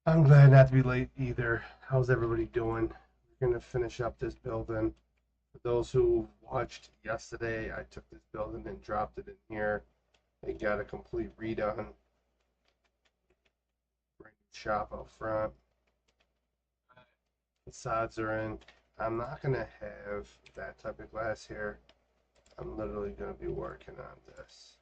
I'm glad not to be late either. How's everybody doing? We're going to finish up this building. For those who watched yesterday, I took this building and dropped it in here. It got a complete redone. Brand new shop out front. Facades are in. I'm not going to have that type of glass here. I'm literally going to be working on this.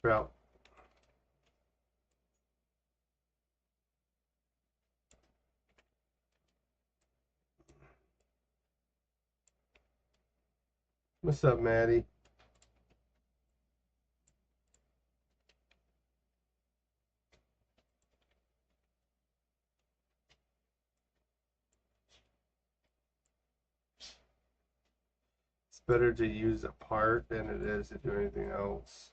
Bro. What's up, Maddie? It's better to use a part than it is to do anything else.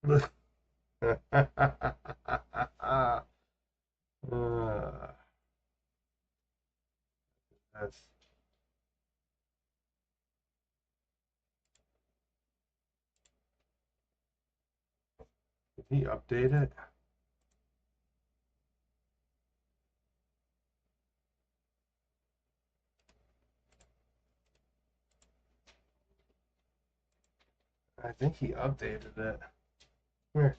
That's did he update it? I think he updated it. Come here.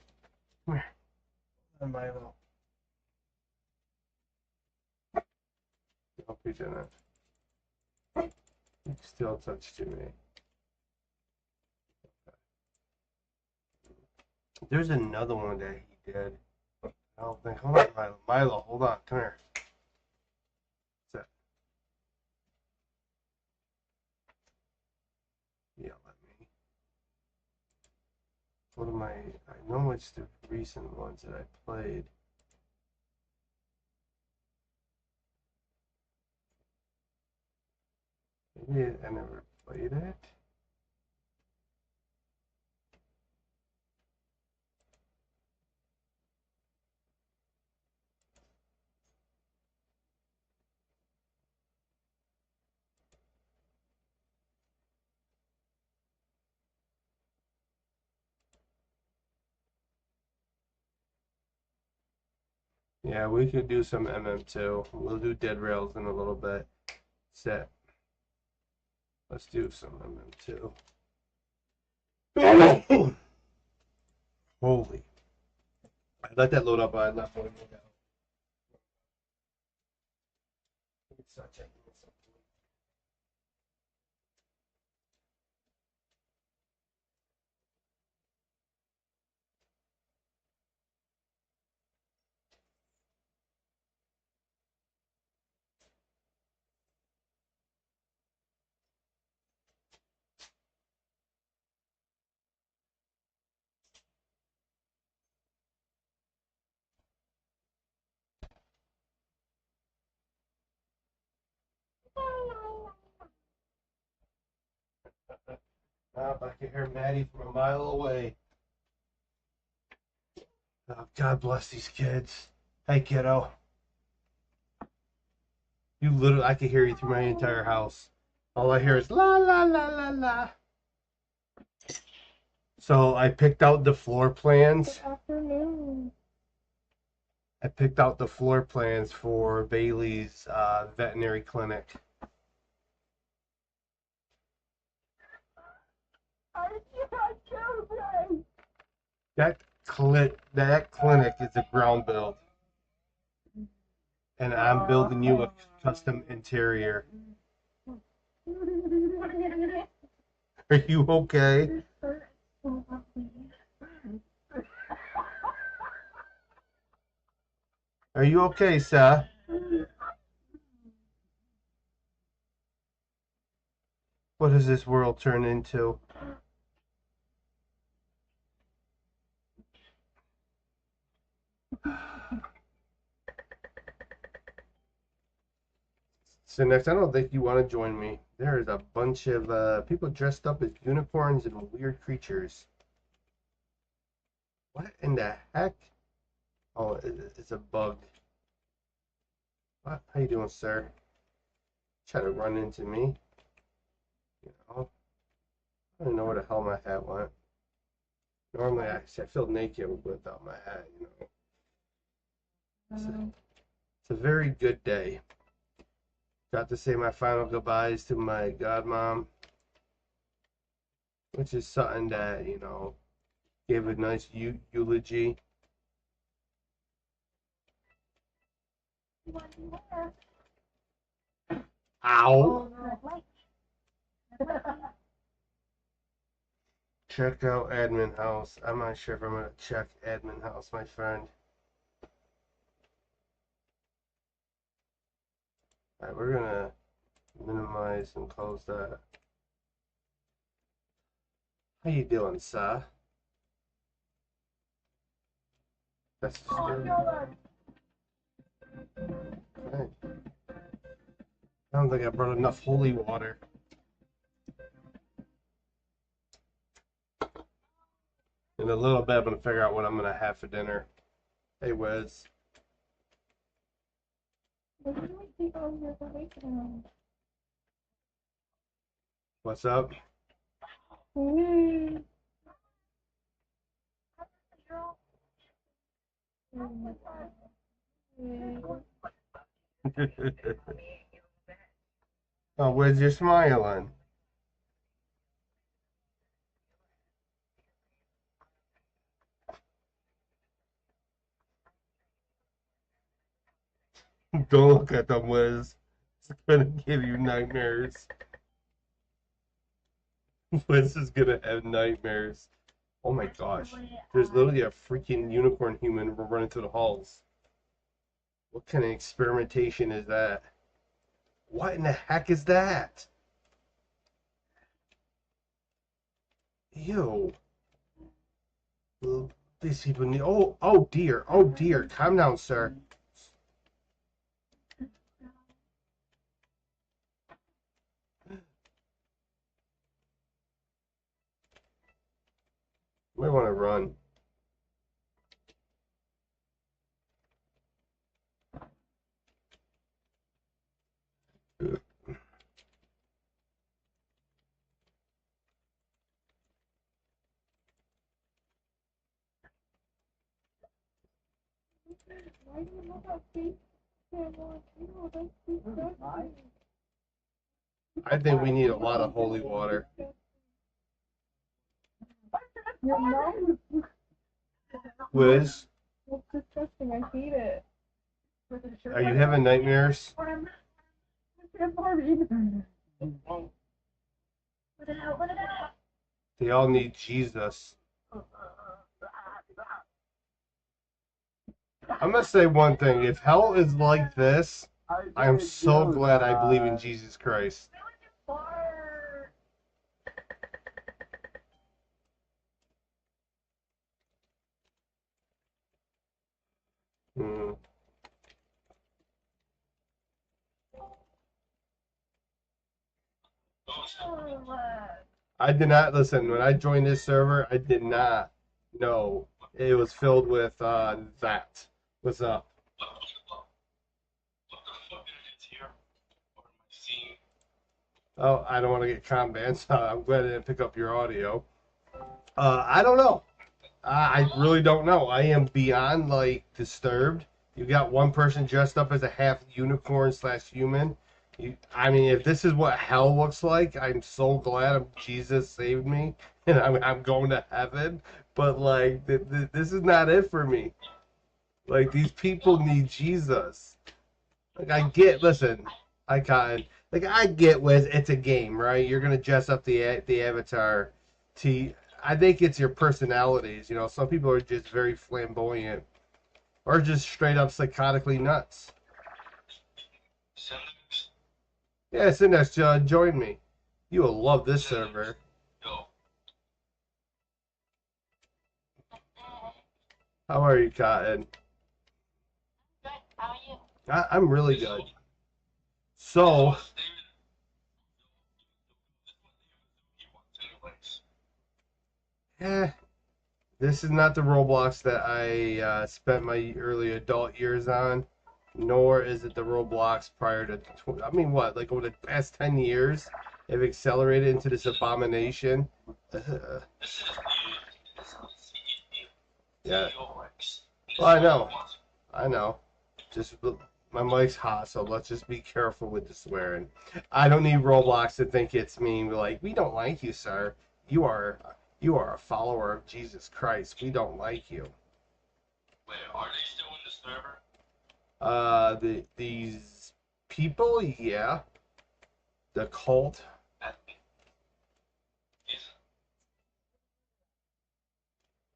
Come here. Milo. Nope, he didn't. He still touched to me. There's another one that he did. I don't think. Hold on, Milo. Milo, hold on. Come here. Sit. Yeah, let me. What am I know it's the recent ones that I played. Maybe I never played it. Yeah, we could do some MM2. We'll do dead rails in a little bit. Set. Let's do some MM2. Holy. I let that load up, but I left one down. Start checking this out. I can hear Maddie from a mile away. Oh, God bless these kids. Hey, kiddo. You literally, I can hear you through my entire house. All I hear is la la la la la. So I picked out the floor plans. Good afternoon. I picked out the floor plans for Bailey's veterinary clinic. That clinic is a ground build, and I'm building you a custom interior. Are you okay? Are you okay, sir? What does this world turn into? So next, I don't think you want to join me. There is a bunch of people dressed up as unicorns and weird creatures. What in the heck? Oh, it's a bug. What? How you doing, sir? Try to run into me. You know, I don't know where the hell my hat went. Normally, I feel naked without my hat. You know, it's a very good day. Got to say my final goodbyes to my godmom, which is something that, you know, gave a nice eulogy. Ow! Check out admin house. I'm not sure if I'm gonna check admin house, my friend. Alright, we're gonna minimize and close that. How you doing, sir? That's okay. I don't think I brought enough holy water. In a little bit, I'm gonna figure out what I'm gonna have for dinner. Hey, Wes. What's up? Oh, where's your smiling? Don't look at them, Wiz. It's gonna give you nightmares. Wiz is gonna have nightmares. Oh my gosh. There's literally a freaking unicorn human running through the halls. What kind of experimentation is that? What in the heck is that? Ew. These people need. Oh dear. Oh dear. Calm down, sir. You might want to run. I think we need a lot of holy water. Wiz, I hate it. Are you having nightmares? What the hell? They all need Jesus. I'm gonna say one thing. If hell is like this, I'm so glad I believe in Jesus Christ. Hmm. I did not listen. When I joined this server, I did not know it was filled with that. What's up? Oh, I don't want to get com banned, so I'm glad I didn't pick up your audio. I don't know. I really don't know. I am beyond like disturbed. You got one person dressed up as a half unicorn slash human. I mean, if this is what hell looks like, I'm so glad Jesus saved me and I'm going to heaven. But like, this is not it for me. Like, these people need Jesus. Like, I get. Listen, I kind like I get with it's a game, right? You're gonna dress up the avatar to. I think it's your personalities. You know, some people are just very flamboyant, or just straight up psychotically nuts. Yeah, Syndex, join me. You will love this server. How are you, Cotton? I'm really good. So, this is not the Roblox that I spent my early adult years on, nor is it the Roblox prior to. I mean, what? Like over the past 10 years, have accelerated into this abomination. Yeah. Well, I know. Just my mic's hot, so let's just be careful with the swearing. I don't need Roblox to think it's me. Like, we don't like you, sir. You are you are a follower of Jesus Christ. We don't like you. Wait, are they still in the server? These people, yeah. The cult.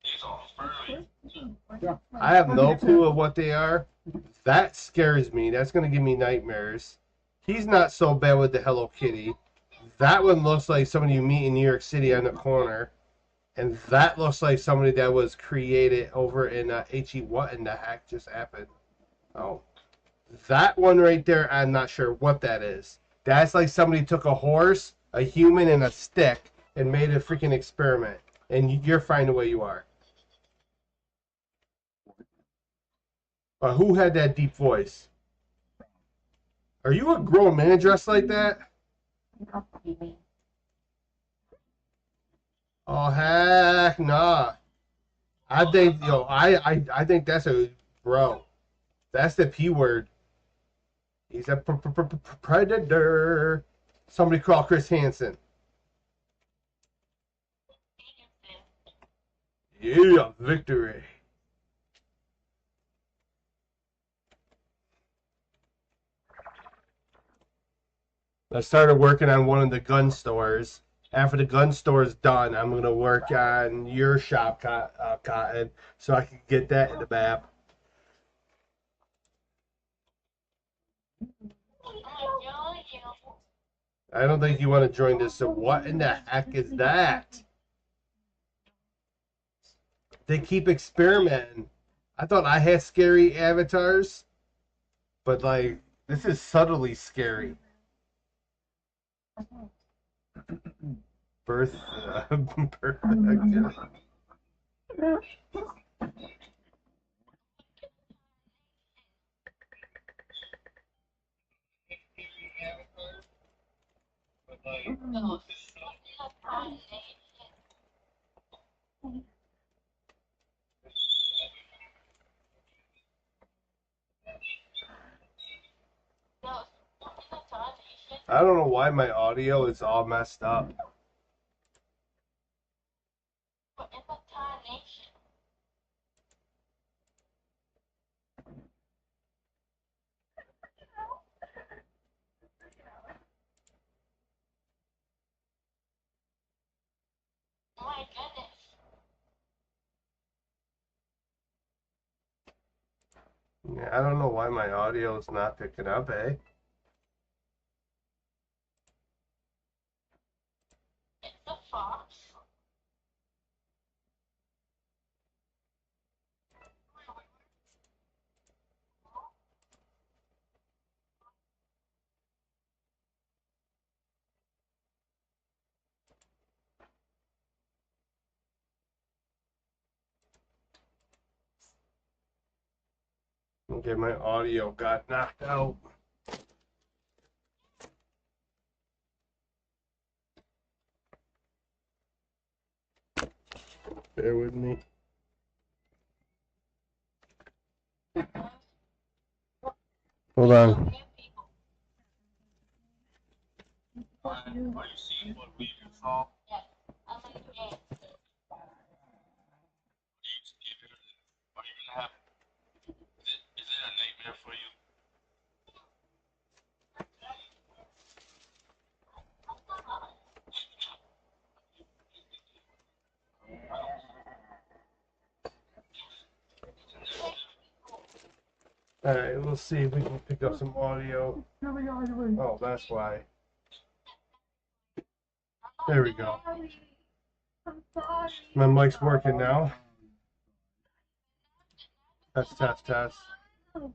He's all furry. I have no clue of what they are. That scares me. That's gonna give me nightmares. He's not so bad with the Hello Kitty. That one looks like somebody you meet in New York City on the corner. And that looks like somebody that was created over in HE. What in the heck just happened? Oh. That one right there, I'm not sure what that is. That's like somebody took a horse, a human, and a stick and made a freaking experiment. And you're fine the way you are. Who had that deep voice? Are you a grown man dressed like that? Oh heck nah. I think I think that's a bro. That's the P word. He's a predator. Somebody call Chris Hansen. Yeah, victory. I started working on one of the gun stores. After the gun store's done, I'm going to work on your shop, Cotton, so I can get that in the map. I don't think you want to join this, so what in the heck is that? They keep experimenting. I thought I had scary avatars, but like, this is subtly scary. Birth, birth. I don't know why my audio is all messed up. Yeah, I don't know why my audio is not picking up, eh? It's a fox. Okay, my audio got knocked out. Bear with me. Hold on. Are you seeing what we just saw? Yes. I'm in the game. Are you gonna have? Is it a nightmare for you? Alright, we'll see if we can pick up some audio. Oh, that's why. There we go. My mic's working now. Test, test, test. Hold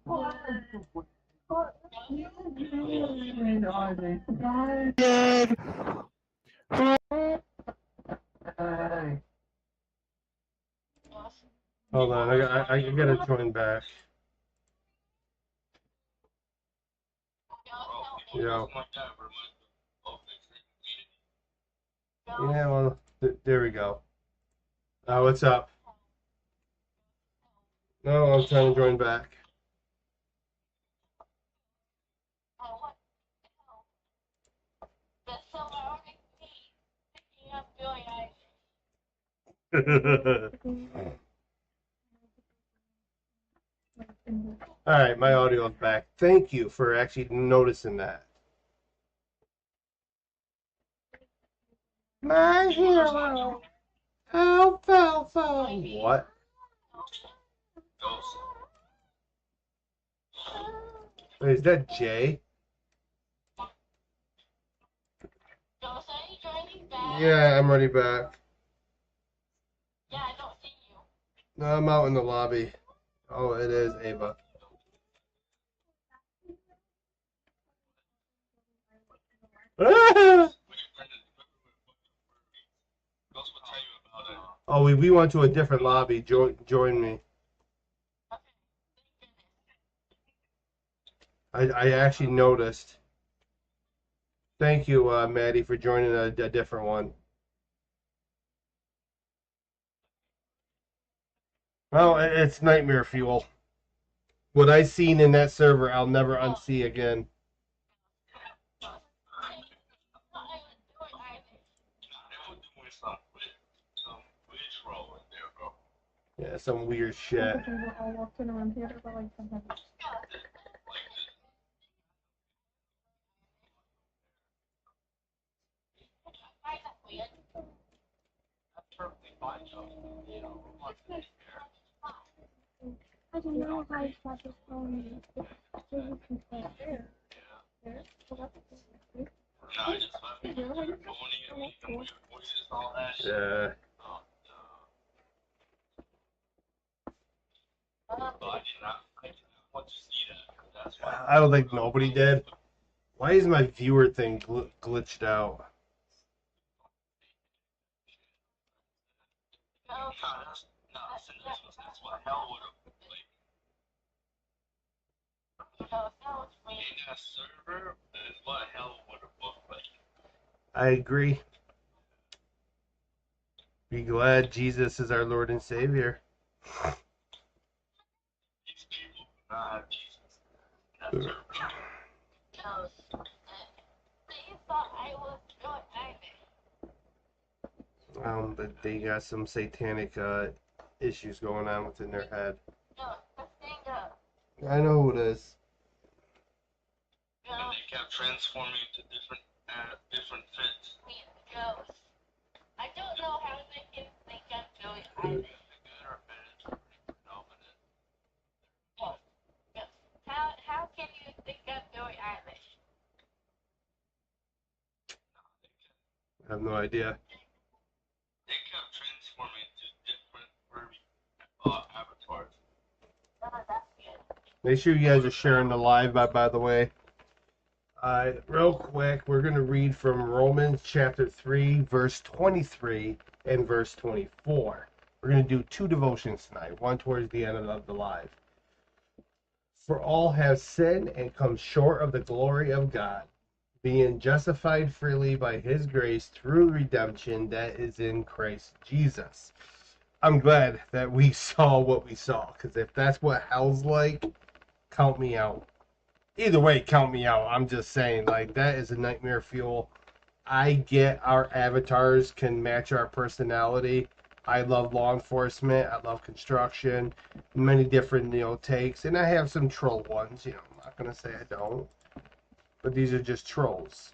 on, I gotta join back. Yeah. Yeah, well, there we go. What's up? No, I'm trying to join back. Alright, my audio is back. Thank you for actually noticing that. My hero. Alfalfa. What? Wait, is that Jay? Yeah, I'm already back. Yeah, I don't see you. No, I'm out in the lobby. Oh, it is Ava. Oh, we went to a different lobby. Join me. I actually noticed. Thank you, Maddie, for joining a different one. Well, it's nightmare fuel. What I seen in that server, I'll never unsee again. Yeah, some weird shit. Yeah. I don't think nobody did. Why is my viewer thing glitched out? I agree. Be glad Jesus is our Lord and Savior. But they got some satanic issues going on within their head. I know who it is. And they kept transforming into different fits. I don't know how they can think I'm doing either. have no idea. They kept transforming to different avatars. Make sure you guys are sharing the live, by the way. Real quick, we're going to read from Romans chapter 3, verse 23 and verse 24. We're going to do two devotions tonight, one towards the end of the live. For all have sinned and come short of the glory of God, being justified freely by his grace through redemption that is in Christ Jesus. I'm glad that we saw what we saw, because if that's what hell's like, count me out. Either way, count me out. I'm just saying, like, that is a nightmare fuel. I get our avatars can match our personality. I love law enforcement. I love construction. Many different, takes. And I have some troll ones. I'm not going to say I don't. But these are just trolls.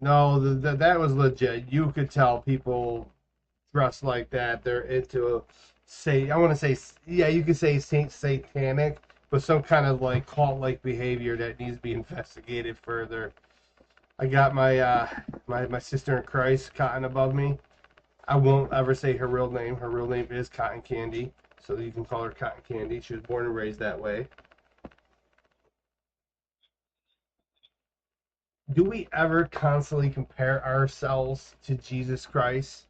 No, that was legit. You could tell people dressed like that. They're into, I want to say, yeah, you could say satanic. But some kind of like cult-like behavior that needs to be investigated further. I got my my sister in Christ, Cotton, above me. I won't ever say her real name. Her real name is Cotton Candy, so you can call her Cotton Candy. She was born and raised that way. Do we ever constantly compare ourselves to Jesus Christ?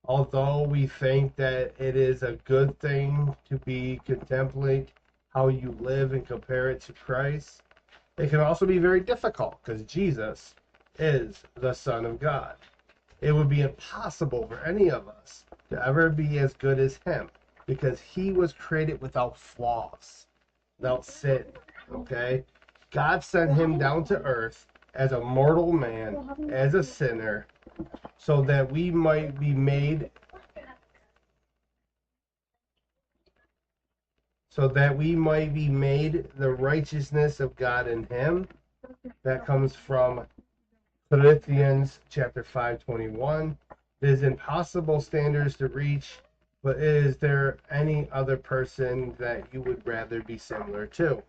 Although we think that it is a good thing to be contemplate how you live and compare it to Christ, it can also be very difficult because Jesus is the Son of God. It would be impossible for any of us to ever be as good as him because he was created without flaws, without sin, okay? God sent him down to earth as a mortal man, as a sinner, so that we might be made the righteousness of God in him. That comes from Philippians chapter 5:21. It is impossible standards to reach, but is there any other person that you would rather be similar to?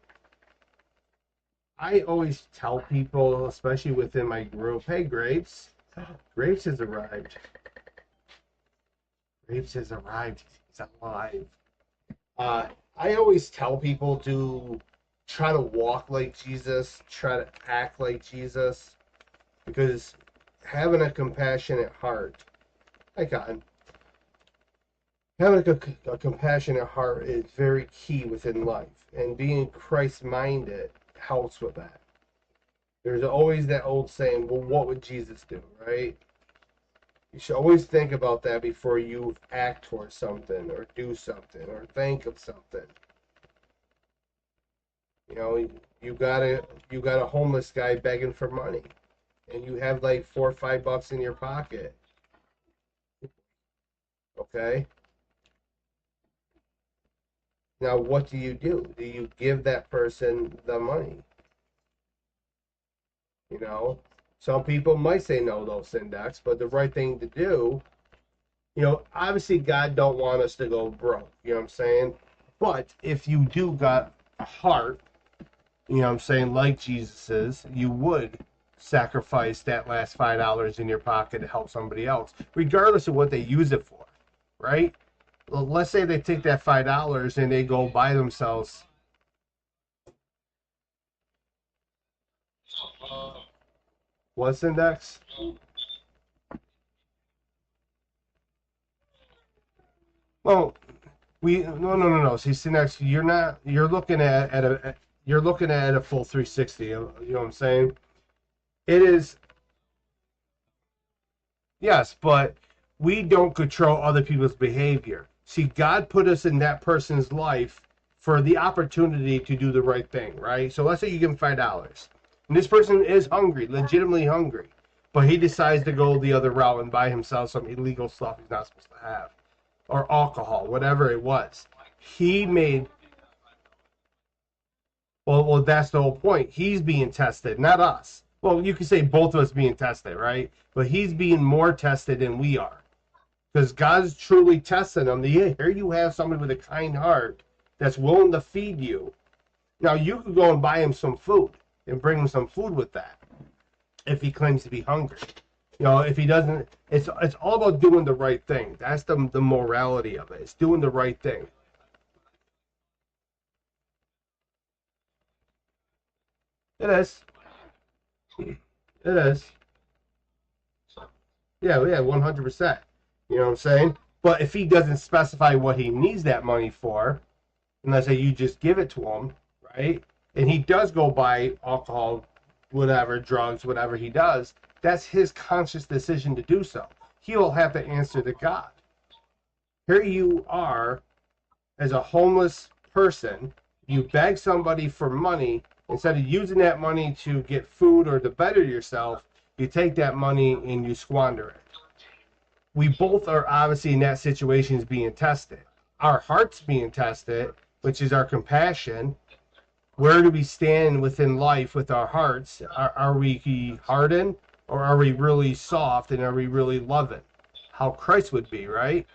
I always tell people, especially within my group, hey, Grapes has arrived. Grapes has arrived. He's alive. I always tell people to try to walk like Jesus, try to act like Jesus, because having a compassionate heart, having a compassionate heart is very key within life, and being Christ-minded helps with that. There's always that old saying, well, what would Jesus do, right? You should always think about that before you act towards something or do something or think of something. You got a homeless guy begging for money, and you have like $4 or $5 in your pocket. Okay. Now, what do? Do you give that person the money? Some people might say no, though, Syndex, but the right thing to do, obviously God don't want us to go broke, you know what I'm saying? But if you do got a heart, like Jesus's, you would sacrifice that last $5 in your pocket to help somebody else, regardless of what they use it for, right? Well, let's say they take that $5 and they go buy themselves. What's Index? Well, no. See, Syndex, you're looking at a full 360. You know what I'm saying? It is, yes, but we don't control other people's behavior. See, God put us in that person's life for the opportunity to do the right thing, right? So let's say you give him $5, and this person is hungry, legitimately hungry, but he decides to go the other route and buy himself some illegal stuff he's not supposed to have, or alcohol, whatever it was. He made. Well, that's the whole point. He's being tested, not us. Well, you could say both of us being tested, right? But he's being more tested than we are. Because God's truly testing him. Here you have somebody with a kind heart that's willing to feed you. Now, you could go and buy him some food and bring him some food with that. if he claims to be hungry. You know, if he doesn't, it's all about doing the right thing. That's the morality of it. It's doing the right thing. It is. It is. Yeah, yeah, 100%. You know what I'm saying? But if he doesn't specify what he needs that money for, and let's say you just give it to him, right? And he does go buy alcohol, whatever, drugs, whatever he does, that's his conscious decision to do so. He will have to answer to God. Here you are as a homeless person, you beg somebody for money, instead of using that money to get food or to better yourself, you take that money and you squander it. We both are obviously in that situation being tested. Our hearts being tested, which is our compassion. Where do we stand within life with our hearts? Are we hardened, or are we really soft, and are we really loving? How Christ would be, right?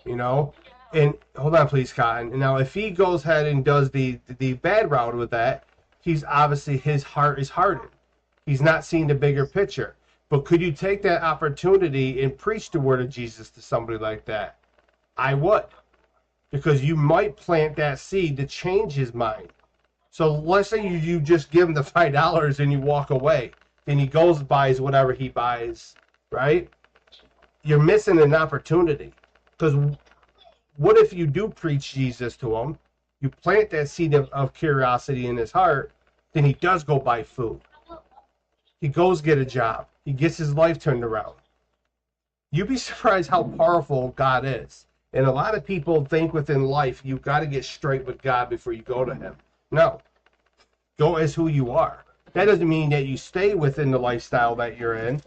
You know? And hold on, please, Cotton. Now, if he goes ahead and does the bad route with that, he's obviously, his heart is hardened. He's not seeing the bigger picture. But could you take that opportunity and preach the word of Jesus to somebody like that? I would. Because you might plant that seed to change his mind. So let's say you just give him the $5 and you walk away. Then he goes and buys whatever he buys, right? You're missing an opportunity. Because what if you do preach Jesus to him, you plant that seed of curiosity in his heart, then he does go buy food. He goes get a job. He gets his life turned around. You'd be surprised how powerful God is. And a lot of people think within life, you've got to get straight with God before you go to him. No. Go as who you are. That doesn't mean that you stay within the lifestyle that you're in.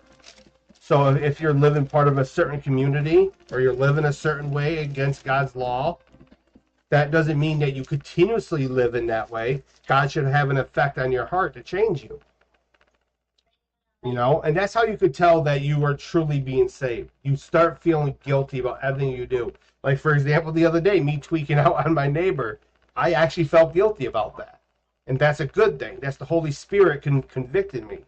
So if you're living part of a certain community, or you're living a certain way against God's law, that doesn't mean that you continuously live in that way. God should have an effect on your heart to change you. You know, and that's how you could tell that you are truly being saved. You start feeling guilty about everything you do. Like, for example, the other day, me tweaking out on my neighbor, I actually felt guilty about that. And that's a good thing. That's the Holy Spirit convicted me.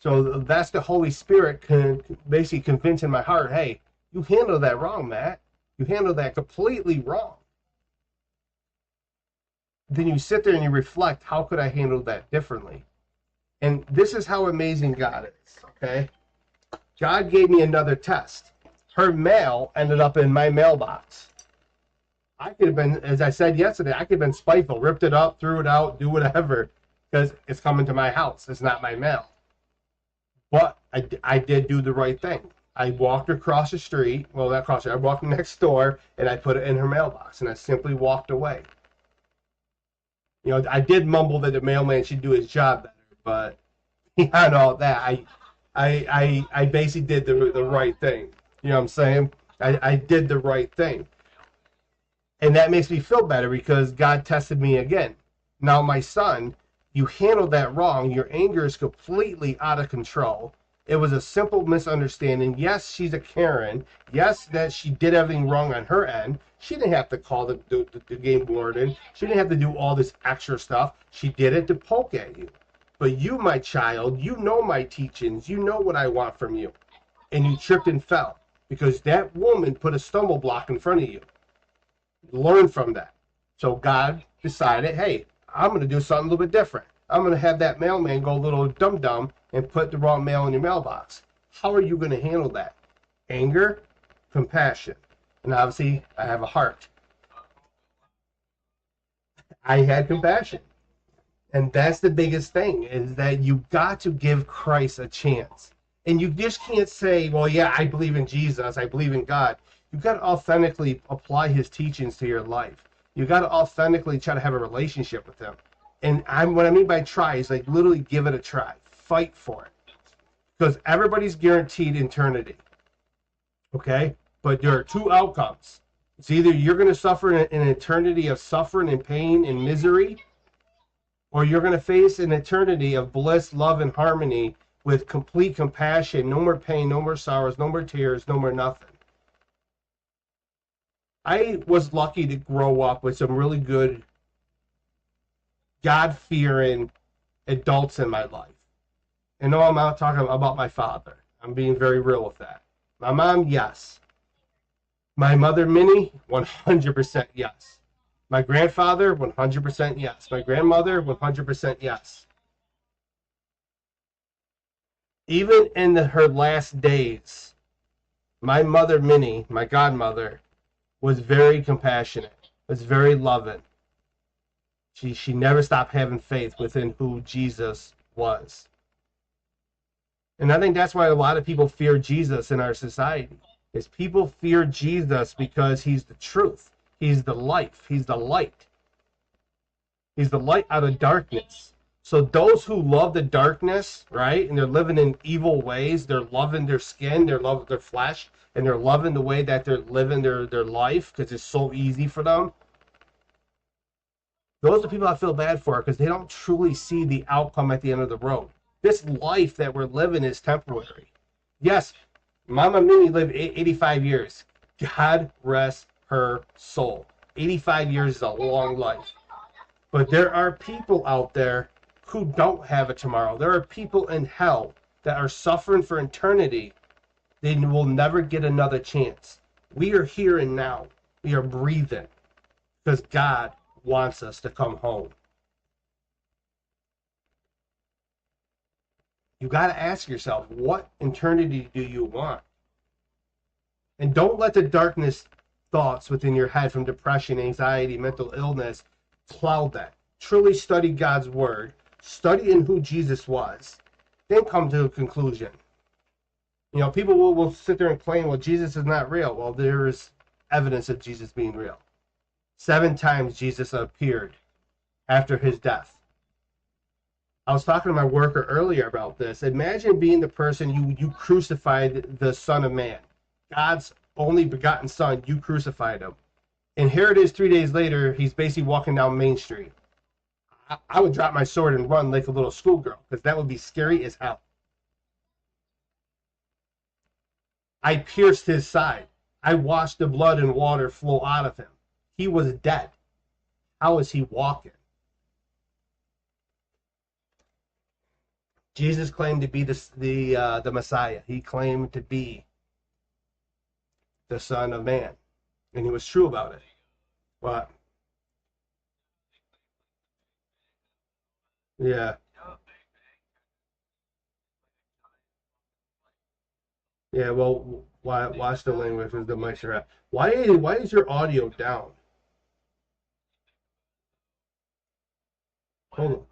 So that's the Holy Spirit basically convincing my heart, hey, you handled that wrong, Matt. You handled that completely wrong. Then you sit there and you reflect, how could I handle that differently? And this is how amazing God is, okay? God gave me another test. Her mail ended up in my mailbox. I could have been, as I said yesterday, I could have been spiteful, ripped it up, threw it out, do whatever, because it's coming to my house. It's not my mail. But I did do the right thing. I walked across the street, well, not across the street, I walked next door, and I put it in her mailbox, and I simply walked away. You know, I did mumble that the mailman should do his job better, but beyond all that, I basically did the right thing. You know what I'm saying? I did the right thing. And that makes me feel better because God tested me again. Now, my son, you handled that wrong. Your anger is completely out of control. It was a simple misunderstanding. Yes, she's a Karen. Yes, that she did everything wrong on her end. She didn't have to call the game warden. She didn't have to do all this extra stuff. She did it to poke at you. But you, my child, you know my teachings. You know what I want from you. And you tripped and fell because that woman put a stumble block in front of you. Learn from that. So God decided, hey, I'm going to do something a little bit different. I'm going to have that mailman go a little dum-dum and put the wrong mail in your mailbox. How are you going to handle that? Anger, compassion. And obviously, I have a heart. I had compassion. And that's the biggest thing, is that you got to give Christ a chance. And you just can't say, well, yeah, I believe in Jesus, I believe in God. You've got to authentically apply his teachings to your life. You've got to authentically try to have a relationship with him. And what I mean by try is like literally give it a try. Fight for it. Because everybody's guaranteed eternity. Okay? But there are two outcomes. It's either you're going to suffer an eternity of suffering and pain and misery, or you're going to face an eternity of bliss, love, and harmony with complete compassion. No more pain, no more sorrows, no more tears, no more nothing. I was lucky to grow up with some really good God-fearing adults in my life. And no, I'm not talking about my father. I'm being very real with that. My mom, yes. My mother, Minnie, 100% yes. My grandfather, 100% yes. My grandmother, 100% yes. Even in her last days, my mother, Minnie, my godmother, was very compassionate, was very loving. She never stopped having faith within who Jesus was. And I think that's why a lot of people fear Jesus in our society. Is people fear Jesus because he's the truth. He's the life. He's the light. He's the light out of darkness. So those who love the darkness, right, and they're living in evil ways, they're loving their skin, they're loving their flesh, and they're loving the way that they're living their life because it's so easy for them. Those are the people I feel bad for because they don't truly see the outcome at the end of the road. This life that we're living is temporary. Yes, Mama Minnie lived 85 years. God rest her soul. 85 years is a long life. But there are people out there who don't have a tomorrow. There are people in hell that are suffering for eternity. They will never get another chance. We are here and now. We are breathing because God wants us to come home. You got to ask yourself, what eternity do you want? And don't let the darkness thoughts within your head from depression, anxiety, mental illness cloud that. Truly study God's word, study in who Jesus was, then come to a conclusion. You know, people will sit there and claim, well, Jesus is not real. Well, there is evidence of Jesus being real. 7 times Jesus appeared after his death. I was talking to my worker earlier about this. Imagine being the person you crucified the Son of Man. God's only begotten Son, you crucified him. And here it is 3 days later, he's basically walking down Main Street. I would drop my sword and run like a little schoolgirl because that would be scary as hell. I pierced his side. I watched the blood and water flow out of him. He was dead. How is he walking? Jesus claimed to be the Messiah. He claimed to be the Son of Man. And he was true about it. What? Yeah. Yeah, well, watch the language with the mics are at. Why is your audio down? Hold on.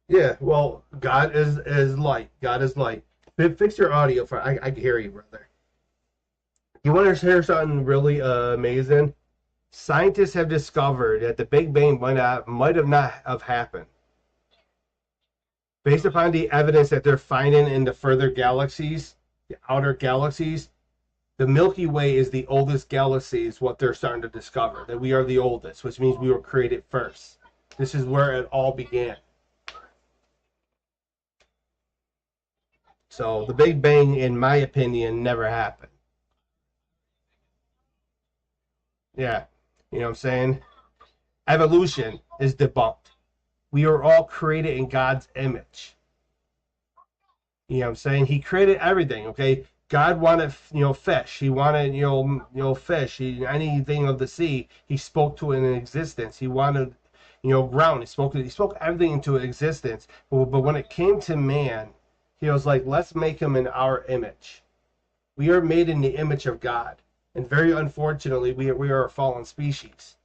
Yeah, well, God is light. God is light. Fix your audio for I can hear you, brother. You want to hear something really amazing? Scientists have discovered that the Big Bang might have not have happened. Based upon the evidence that they're finding in the further galaxies, the outer galaxies, the Milky Way is the oldest galaxy, is what they're starting to discover. That we are the oldest, which means we were created first. This is where it all began. So the Big Bang, in my opinion, never happened. Yeah, you know what I'm saying? Evolution is debunked. We are all created in God's image. You know what I'm saying? He created everything, okay? God wanted, fish. He wanted, fish. Anything of the sea, he spoke to it in existence. He wanted, ground. He spoke everything into existence. But when it came to man, he was like, let's make him in our image. We are made in the image of God. And very unfortunately, we are a fallen species.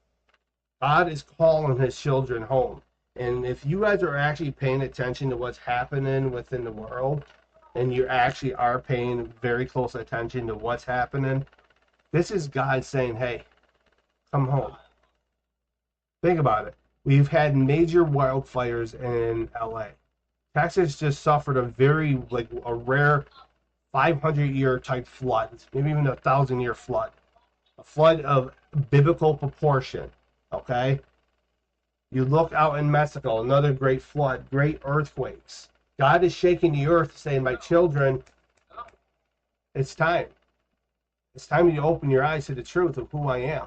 God is calling his children home. And if you guys are actually paying attention to what's happening within the world, and you actually are paying very close attention to what's happening, this is God saying, hey, come home. Think about it. We've had major wildfires in LA. Texas just suffered a rare 500-year type flood, maybe even a 1,000-year flood. A flood of biblical proportion, okay? You look out in Mexico, another great flood, great earthquakes. God is shaking the earth, saying, my children, it's time. It's time you open your eyes to the truth of who I am.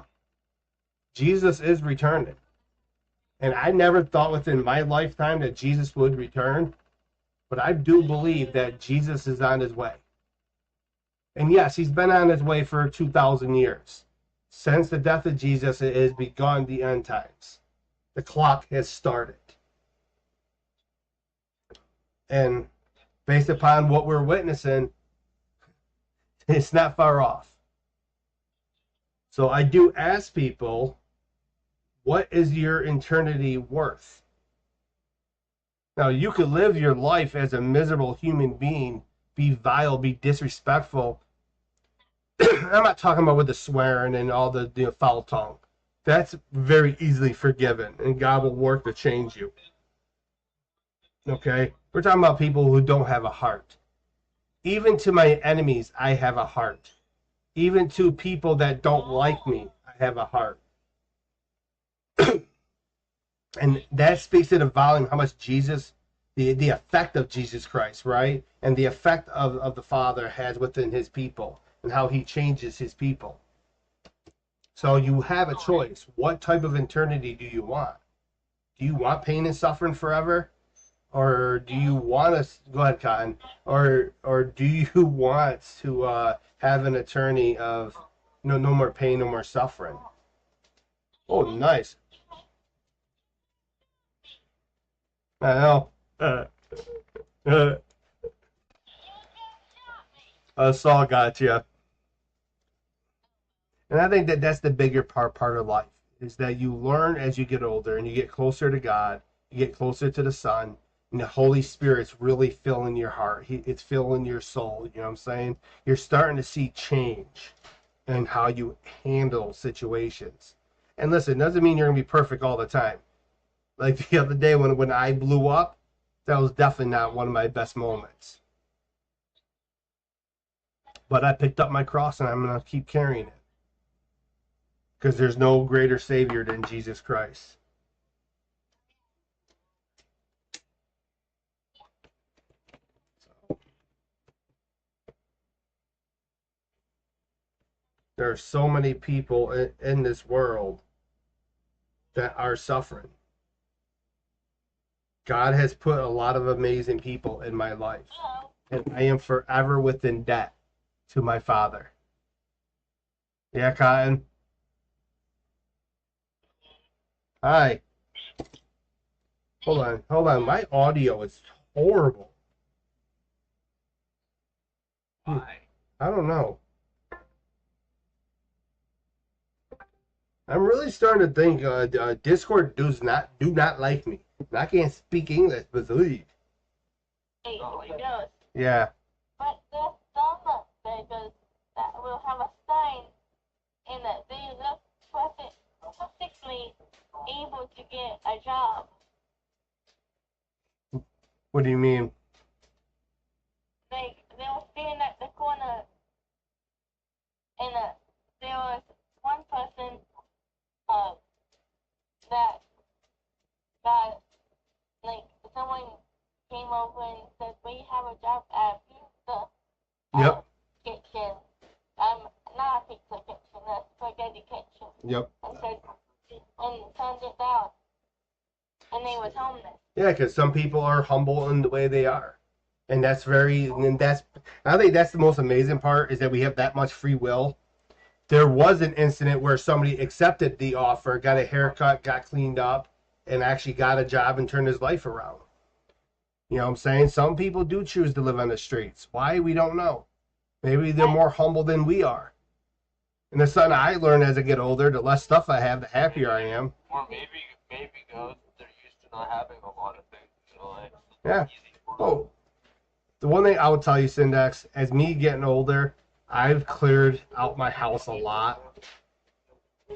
Jesus is returning. And I never thought within my lifetime that Jesus would return, but I do believe that Jesus is on his way. And yes, he's been on his way for 2,000 years. Since the death of Jesus, it has begun the end times. The clock has started. And based upon what we're witnessing, it's not far off. So I do ask people, what is your eternity worth? Now, you could live your life as a miserable human being, be vile, be disrespectful. I'm not talking about with the swearing and all the foul tongue. That's very easily forgiven, and God will work to change you. Okay? We're talking about people who don't have a heart. Even to my enemies, I have a heart. Even to people that don't like me, I have a heart. And that speaks to the volume, how much Jesus, the effect of Jesus Christ, right? And the effect of the Father has within his people and how he changes his people. So you have a choice. What type of eternity do you want? Do you want pain and suffering forever? Or do you want to, go ahead, Cotton, or do you want to have an eternity of no more pain, no more suffering? Oh, nice. I know. Saul got you. And I think that that's the bigger part of life, is that you learn as you get older and you get closer to God, you get closer to the Son, and the Holy Spirit's really filling your heart. It's filling your soul. You know what I'm saying? You're starting to see change in how you handle situations. And listen, it doesn't mean you're going to be perfect all the time. Like the other day when I blew up, that was definitely not one of my best moments. But I picked up my cross and I'm going to keep carrying it. Because there's no greater Savior than Jesus Christ. There are so many people in this world that are suffering. God has put a lot of amazing people in my life. And I am forever within debt to my Father. Yeah, Cotton? Hi. Hold on. My audio is horrible. Why? I don't know. I'm really starting to think Discord do not like me. I can't speak English, but leave. Yeah. But there's some beggars that will have a sign in that they look perfectly able to get a job. What do you mean? They were standing at the corner, and there was one person that got, like, someone came over and said, we have a job at pizza Yep. kitchen. Not a pizza kitchen, a spaghetti kitchen. Yep. And said, and turned it down. And they was homeless. Yeah, because some people are humble in the way they are. I think that's the most amazing part, is that we have that much free will. There was an incident where somebody accepted the offer, got a haircut, got cleaned up, and actually got a job and turned his life around. You know what I'm saying? Some people do choose to live on the streets. Why? We don't know. Maybe they're more humble than we are. And the something I learned as I get older, the less stuff I have, the happier I am. Or maybe because they're used to not having a lot of things, like Yeah. easy for them. Oh, the one thing I would tell you, Syndex, as me getting older, I've cleared out my house a lot.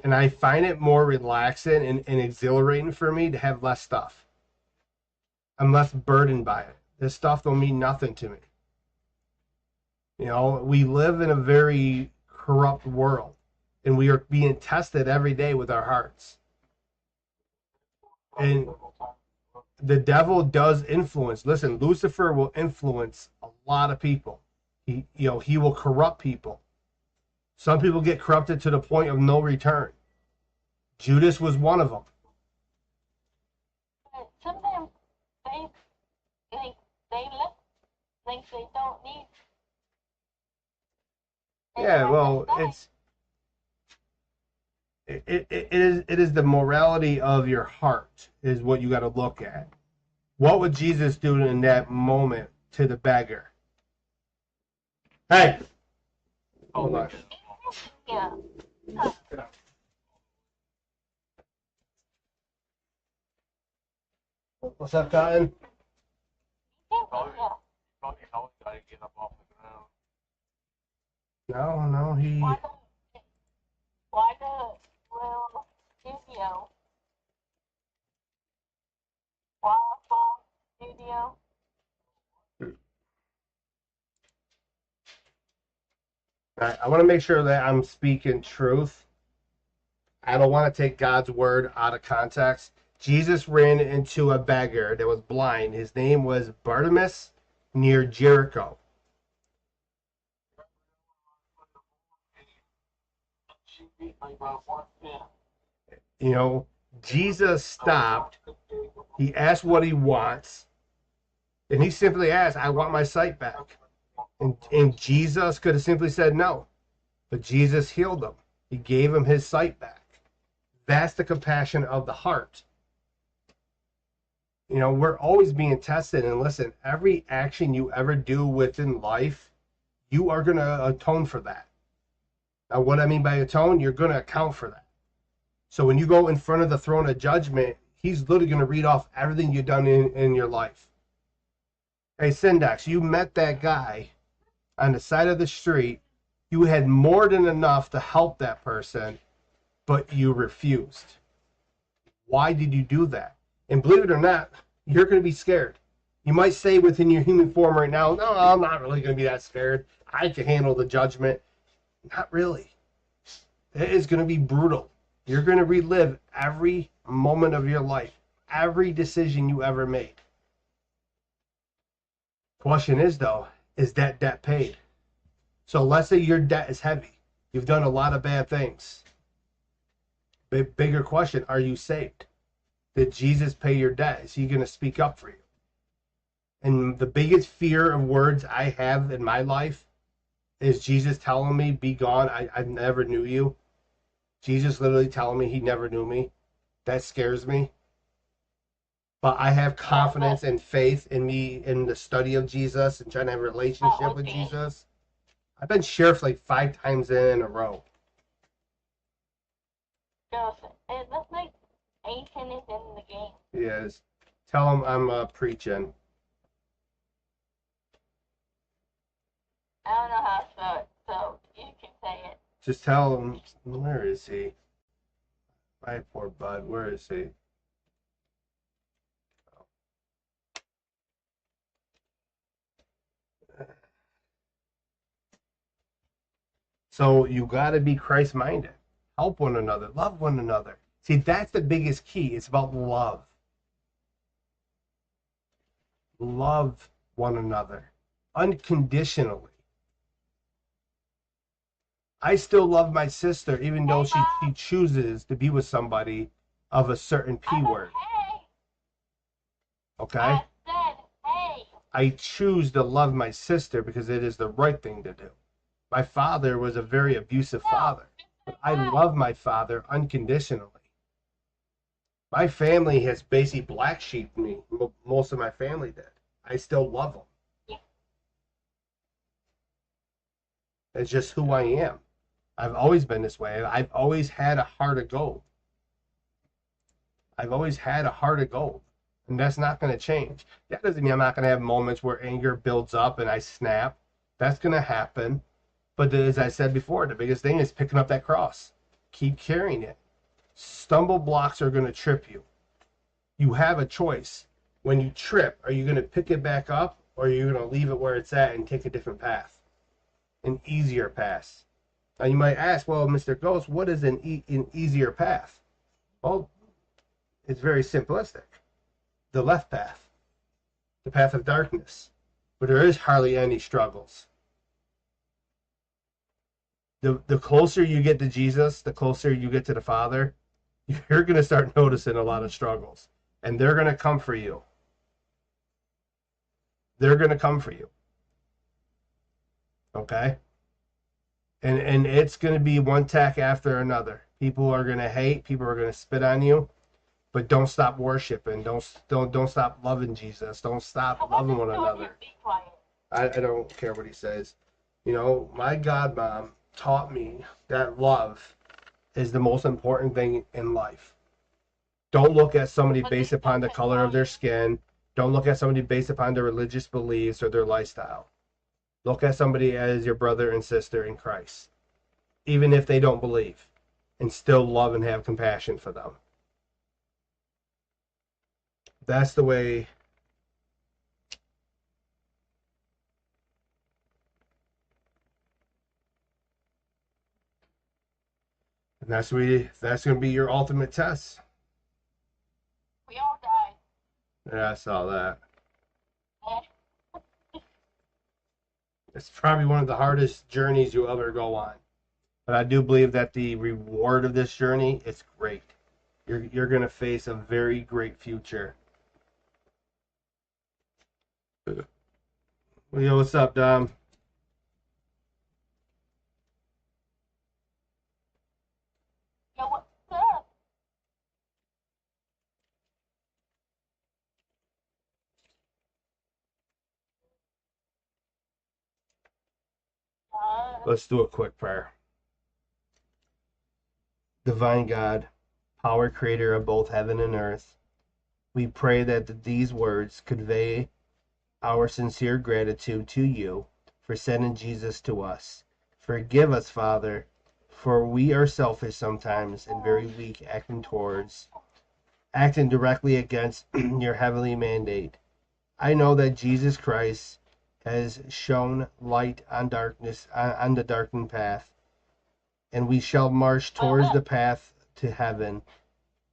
And I find it more relaxing and exhilarating for me to have less stuff. I'm less burdened by it. This stuff don't mean nothing to me. You know, we live in a very corrupt world, and we are being tested every day with our hearts. And the devil does influence. Listen, Lucifer will influence a lot of people. He will corrupt people. Some people get corrupted to the point of no return. Judas was one of them. But sometimes they think they don't need. Yeah, well, it is the morality of your heart is what you got to look at. What would Jesus do in that moment to the beggar? Hey, hold on. Yeah. What's up, Cotton? Yeah. No, he. Why the little studio? Waffle studio? I want to make sure that I'm speaking truth. I don't want to take God's word out of context. Jesus ran into a beggar that was blind. His name was Bartimaeus near Jericho. You know, Jesus stopped. He asked what he wants. And he simply asked, I want my sight back. And Jesus could have simply said no. But Jesus healed him. He gave him his sight back. That's the compassion of the heart. You know, we're always being tested. And listen, every action you ever do within life, you are going to atone for that. Now, what I mean by atone, you're going to account for that. So when you go in front of the throne of judgment, he's literally going to read off everything you've done in your life. Hey, Syndax, you met that guy on the side of the street. You had more than enough to help that person, but you refused. Why did you do that? And believe it or not, you're going to be scared. You might say within your human form right now, no, I'm not really going to be that scared. I can handle the judgment. Not really. It is going to be brutal. You're going to relive every moment of your life, every decision you ever made. Question is, though, is that debt paid? So let's say your debt is heavy. You've done a lot of bad things. Bigger question, are you saved? Did Jesus pay your debt? Is he going to speak up for you? And the biggest fear of words I have in my life is Jesus telling me, be gone, I never knew you. Jesus literally telling me he never knew me. That scares me. But I have confidence and faith in me in the study of Jesus and trying to have a relationship with Jesus. I've been sheriff like 5 times in a row. It looks like 18 is in the game. Yes. Tell him I'm preaching. I don't know how to spell it, so you can say it. Just tell him, where is he? My poor bud, where is he? So you got to be Christ-minded. Help one another. Love one another. See, that's the biggest key. It's about love. Love one another unconditionally. I still love my sister, even though she chooses to be with somebody of a certain P word. Okay? I said, hey. I choose to love my sister because it is the right thing to do. My father was a very abusive father, but I love my father unconditionally. My family has basically black sheeped me. Most of my family did. I still love them. Yeah. It's just who I am. I've always been this way. I've always had a heart of gold. I've always had a heart of gold. And that's not going to change. That doesn't mean I'm not going to have moments where anger builds up and I snap. That's going to happen. But as I said before, the biggest thing is picking up that cross. Keep carrying it. Stumble blocks are going to trip you. You have a choice. When you trip, are you going to pick it back up or are you going to leave it where it's at and take a different path? An easier path. Now you might ask, well, Mr. Ghost, what is an easier path? Well, it's very simplistic. The left path. The path of darkness. But there is hardly any struggles. The closer you get to Jesus, the closer you get to the Father, you're going to start noticing a lot of struggles, and they're going to come for you. They're going to come for you. Okay? And it's going to be one attack after another. People are going to hate, people are going to spit on you, but don't stop worshiping. Don't stop loving Jesus. Don't stop loving one another. I don't care what he says. You know, my godmom taught me that love is the most important thing in life. Don't look at somebody based upon the color of their skin. Don't look at somebody based upon their religious beliefs or their lifestyle. Look at somebody as your brother and sister in Christ, even if they don't believe, and still love and have compassion for them. That's the way. And that's going to be your ultimate test. We all died. Yeah, I saw that. It's probably one of the hardest journeys you'll ever go on. But I do believe that the reward of this journey is great. You're going to face a very great future. Yo, what's up, Dom? Yo, what's up? Let's do a quick prayer. Divine God, power creator of both heaven and earth, we pray that these words convey our sincere gratitude to you for sending Jesus to us. Forgive us, Father, for we are selfish sometimes and very weak acting directly against your heavenly mandate. I know that Jesus Christ has shown light on darkness on the darkened path, and we shall march towards the path to heaven,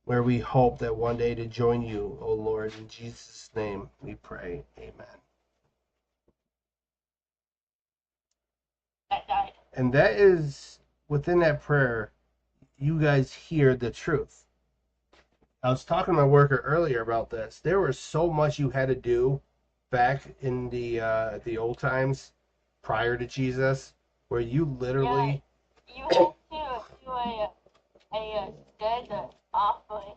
where we hope that one day to join you, O Lord. In Jesus' name we pray. Amen. And that is, within that prayer, you guys hear the truth. I was talking to my worker earlier about this. There was so much you had to do back in the old times prior to Jesus, where you literally you had to do a dead offering.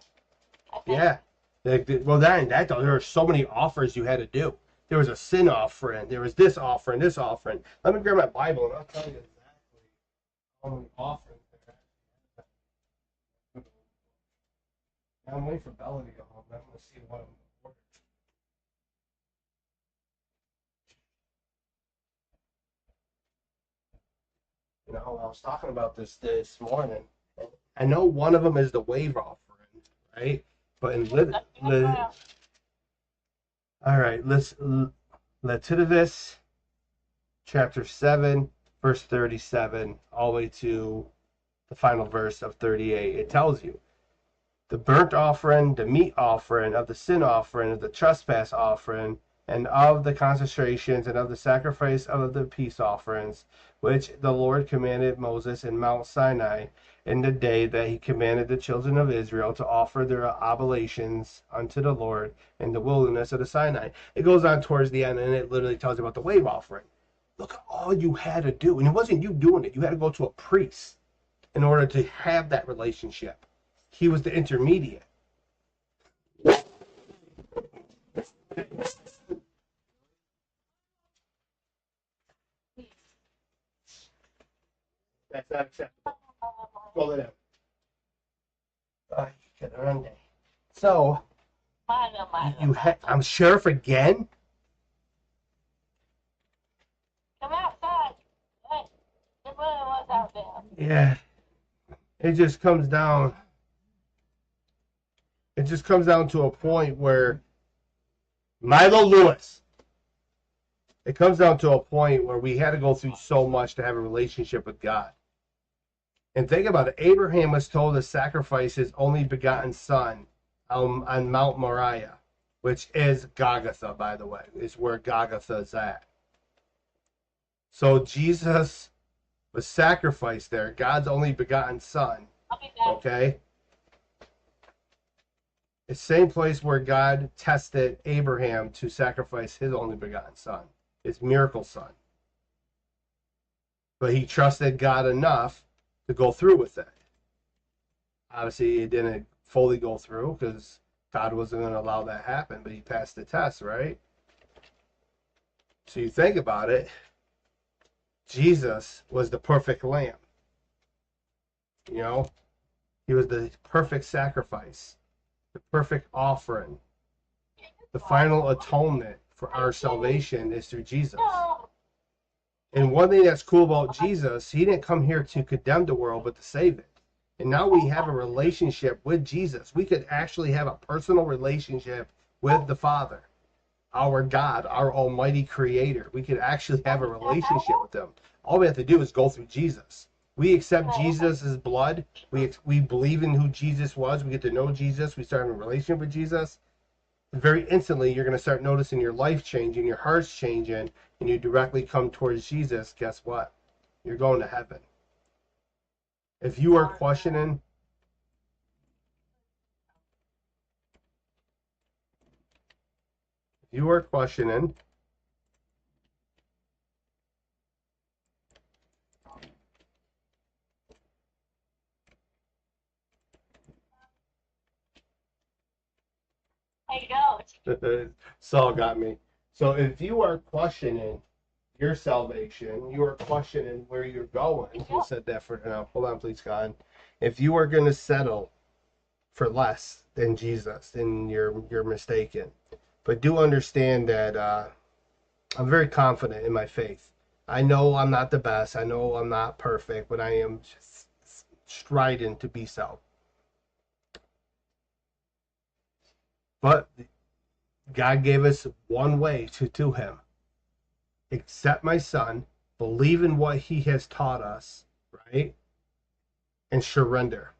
Yeah. Well, that there were so many offers you had to do. There was a sin offering. There was this offering, this offering. Let me grab my Bible and I'll tell you exactly how many offerings there are. I'm waiting for Bella to get home. I'm going to see what I'm ordering. You know, I was talking about this morning. I know one of them is the wave offering, right? But in all right, Leviticus chapter 7, verse 37, all the way to the final verse of 38. It tells you the burnt offering, the meat offering, of the sin offering, of the trespass offering, and of the consecrations, and of the sacrifice of the peace offerings, which the Lord commanded Moses in Mount Sinai in the day that he commanded the children of Israel to offer their oblations unto the Lord in the wilderness of the Sinai. It goes on towards the end, and it literally tells you about the wave offering. Look at all you had to do. And it wasn't you doing it. You had to go to a priest in order to have that relationship. He was the intermediate. That's not acceptable. Go lay down. So, I'm sheriff again? Come outside. Hey, it really was out there. Yeah. It just comes down to a point where Milo Lewis, it comes down to a point where we had to go through so much to have a relationship with God. And think about it. Abraham was told to sacrifice his only begotten son on Mount Moriah, which is Golgotha, by the way. Is where Golgotha is at. So Jesus was sacrificed there, God's only begotten son. Okay? It's the same place where God tested Abraham to sacrifice his only begotten son, his miracle son. But he trusted God enough to go through with it. Obviously, it didn't fully go through because God wasn't going to allow that to happen, but he passed the test, right? So you think about it, Jesus was the perfect lamb. You know, he was the perfect sacrifice, the perfect offering. The final atonement for our salvation is through Jesus. And one thing that's cool about Jesus, he didn't come here to condemn the world, but to save it. And now we have a relationship with Jesus. We could actually have a personal relationship with the Father, our God, our almighty creator. We could actually have a relationship with him. All we have to do is go through Jesus. We accept Jesus' blood. We believe in who Jesus was. We get to know Jesus. We start having a relationship with Jesus. Very instantly, you're going to start noticing your life changing, your heart's changing, and you directly come towards Jesus. Guess what? You're going to heaven. If you are questioning, if you are questioning, Hey, go. Saul got me. So if you are questioning your salvation, you are questioning where you're going. We'll set that for now. Hold on, please, God. If you are going to settle for less than Jesus, then you're mistaken. But do understand that I'm very confident in my faith. I know I'm not the best. I know I'm not perfect, but I am striding to be so. But God gave us one way to him. Accept my son, believe in what he has taught us, right? And surrender.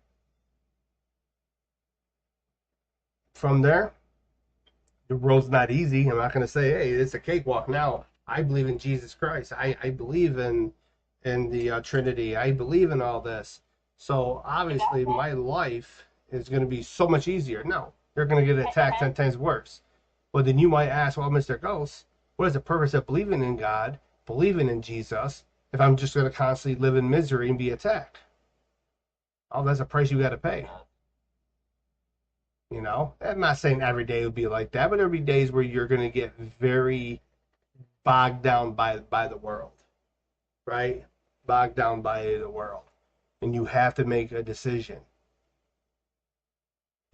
From there, the road's not easy. I'm not going to say, hey, it's a cakewalk now. I believe in Jesus Christ. I believe in the Trinity. I believe in all this. So obviously my life is going to be so much easier. No, you're going to get attacked 10 times worse. But then you might ask, well, Mr. Ghost, what is the purpose of believing in God, believing in Jesus, if I'm just going to constantly live in misery and be attacked? Oh, that's a price you got to pay. You know, I'm not saying every day will be like that, but there'll be days where you're going to get very bogged down by the world, right? Bogged down by the world. And you have to make a decision.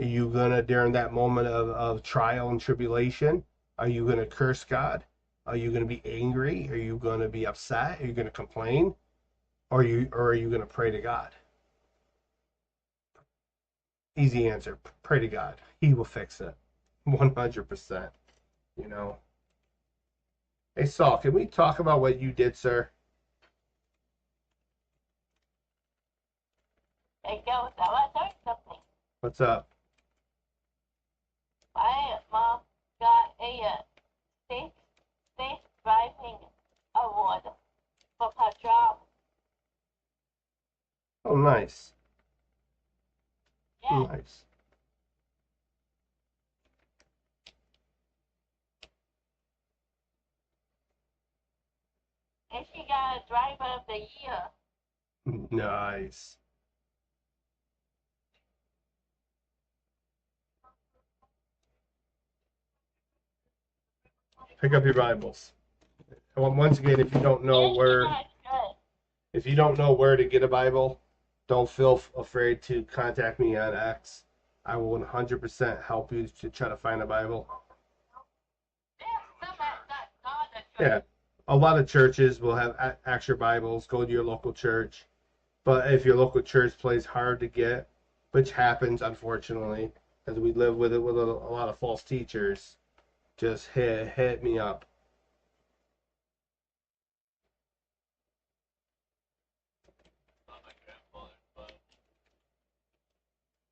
Are you going to, during that moment of trial and tribulation, are you going to curse God? Are you going to be angry? Are you going to be upset? Are you going to complain? Or are you going to pray to God? Easy answer. Pray to God. He will fix it. 100%. You know. Hey, Saul, can we talk about what you did, sir? Hey, go. I want to tell you something. What's up? My mom got a safe driving award for her job. Oh, nice. Yeah. Nice. And she got a driver of the year. Nice. Pick up your Bibles. Once again, if you don't know where to get a Bible, don't feel afraid to contact me on X. I will 100% help you to try to find a Bible. Yeah, a lot of churches will have extra Bibles. Go to your local church. But if your local church plays hard to get, which happens unfortunately, as we live with it with a lot of false teachers, just hit me up.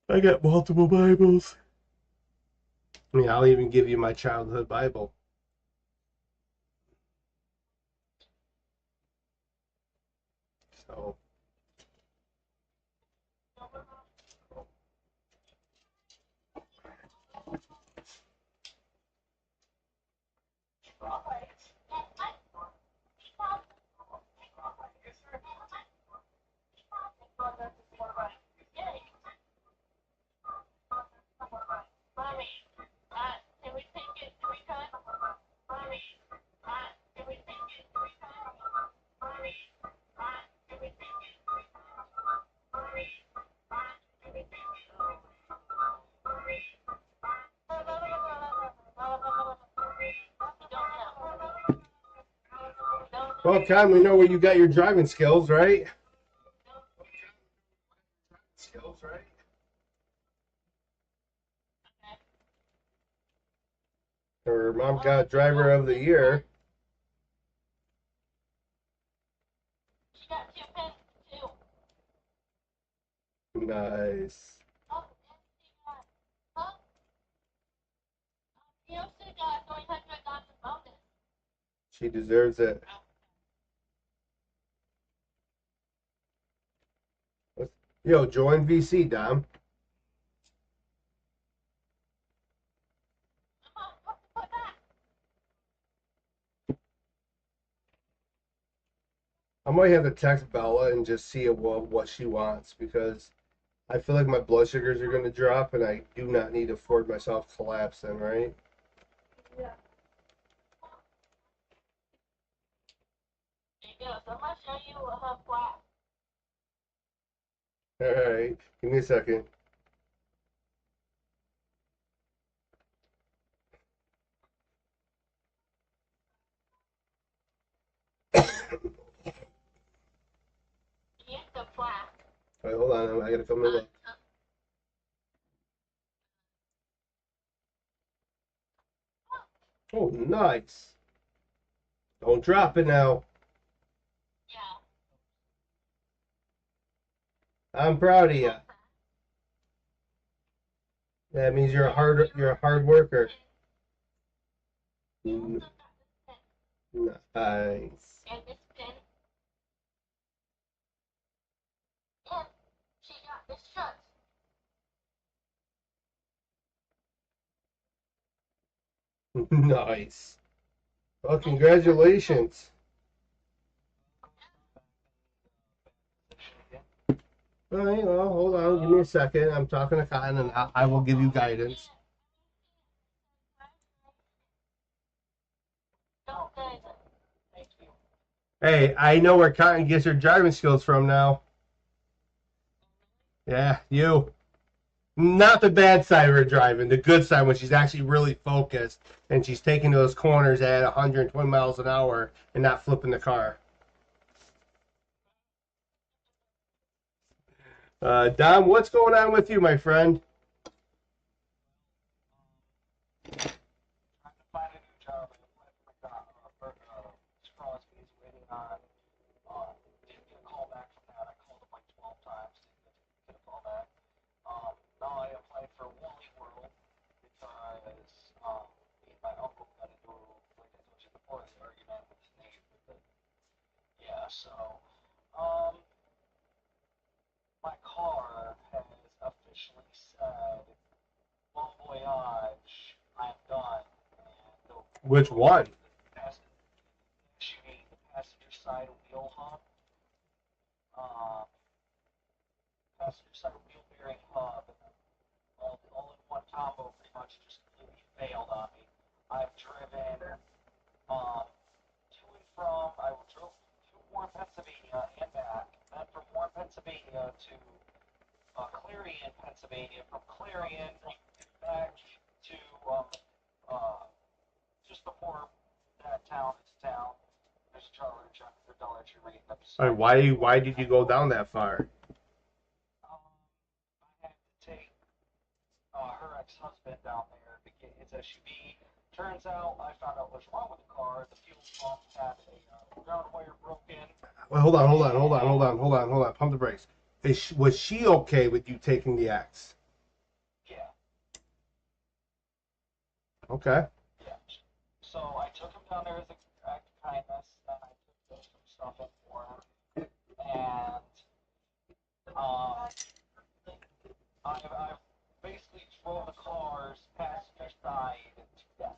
I got multiple Bibles. I mean, I'll even give you my childhood Bible. So. Well, Con, we know where you got your driving skills, right? Skills, right? Her mom got driver of the year. She got 2 pins too. Nice. Oh, and she got, huh? You know, she got $300 bonus. She deserves it. Yo, join VC, Dom. Put that. I might have to text Bella and just see what she wants because I feel like my blood sugars are going to drop and I do not need to afford myself collapsing, right? Yeah. There you go. So I'm going to show you her flat. All right, give me a second. Here's the flat. All right, hold on. I got to come in. Oh, nice. Don't drop it now. Yeah. I'm proud of you. That means you're a hard worker. You also got this pen. Nice. And this pen. And she got this shirt. Nice. Well, congratulations. All right, well, hold on. Give me a second. I'm talking to Cotton, and I will give you guidance. Don't say that. Hey, I know where Cotton gets her driving skills from now. Yeah, you. Not the bad side of her driving, the good side when she's actually really focused and she's taking those corners at 120 miles an hour and not flipping the car. Dom, what's going on with you, my friend? Trying to find a new job. I applied for Crosby's, waiting on. Didn't get a call back from that. I called him like 12 times. Didn't get a call back. Now I applied for Wally World because me and my uncle got into, like I told you before, the argument with Nate. Yeah, so um, my car has officially said, bon voyage, I'm done. And Which one? the passenger side wheel hub, um, passenger side wheel bearing hub, all in one combo pretty much just completely failed on me. I've driven to and from, I drove to Warren, Pennsylvania and back, then from Warren, Pennsylvania to Clarion, Pennsylvania, from Clarion back to uh, just before that town is town. There's a Dollar Tree right up the Like, side. why did you go down that far? I had to take her ex-husband down there to get his SUV. Turns out I found out what's wrong with the car. The fuel pump had a ground wire broken. Well, hold on. Pump the brakes. Was she okay with you taking the X? Yeah. Okay. Yeah. So I took him down there as an act of kindness, and I took some stuff in for him. And I've basically drove the car's passenger side to death.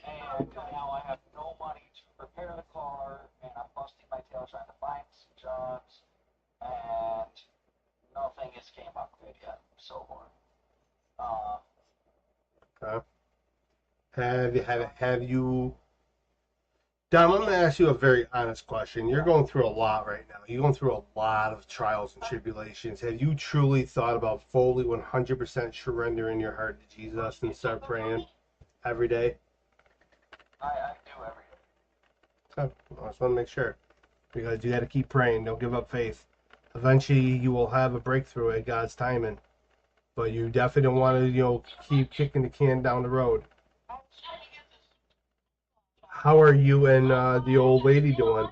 And now I have no money to repair the car, and I'm busting my tail trying to find some jobs, and nothing has came up good yet so far. Okay. Have you? Dom, I'm going to ask you a very honest question. You're going through a lot right now. You're going through a lot of trials and tribulations. Have you truly thought about fully 100% surrendering your heart to Jesus and start praying every day? I do every day. Okay. I just want to make sure. Because you got to keep praying. Don't give up faith. Eventually, you will have a breakthrough at God's timing. But you definitely don't want to, keep kicking the can down the road. How are you and the old lady doing?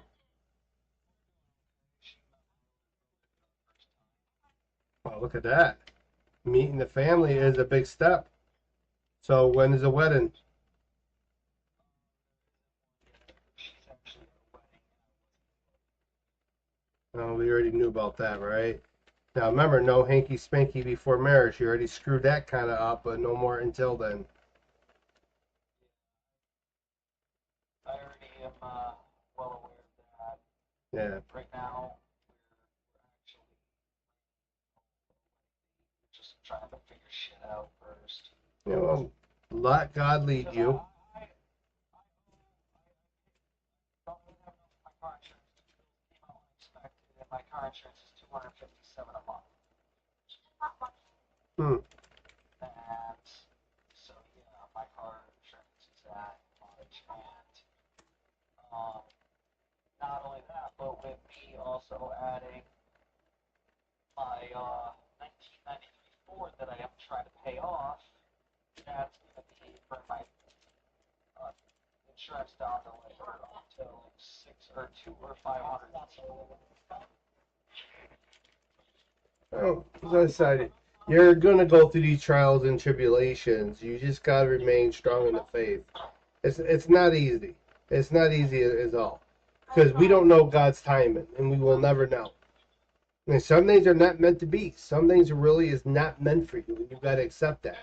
Well, look at that. Meeting the family is a big step. So when is the wedding? She's actually at a wedding. Oh, we already knew about that, right? Now remember, no hanky spanky before marriage. You already screwed that kind of up, but no more until then. I already am well aware of that. Yeah. Right now, we're just trying to figure shit out first. Let God lead Because you. I don't really have enough for my car insurance. Came out unexpected, and my car insurance is $257 a month. Hmm. And so yeah, my car insurance is that much, and not only that, but with me also adding my 1993 Ford that I am trying to pay off, that's going to be for my insurance down to like until 500. Oh, as I said, you're gonna go through these trials and tribulations. You just gotta remain strong in the faith. It's not easy. It's not easy at all, because we don't know God's timing, and we will never know. And some things are not meant to be. Some things really is not meant for you, and you gotta accept that.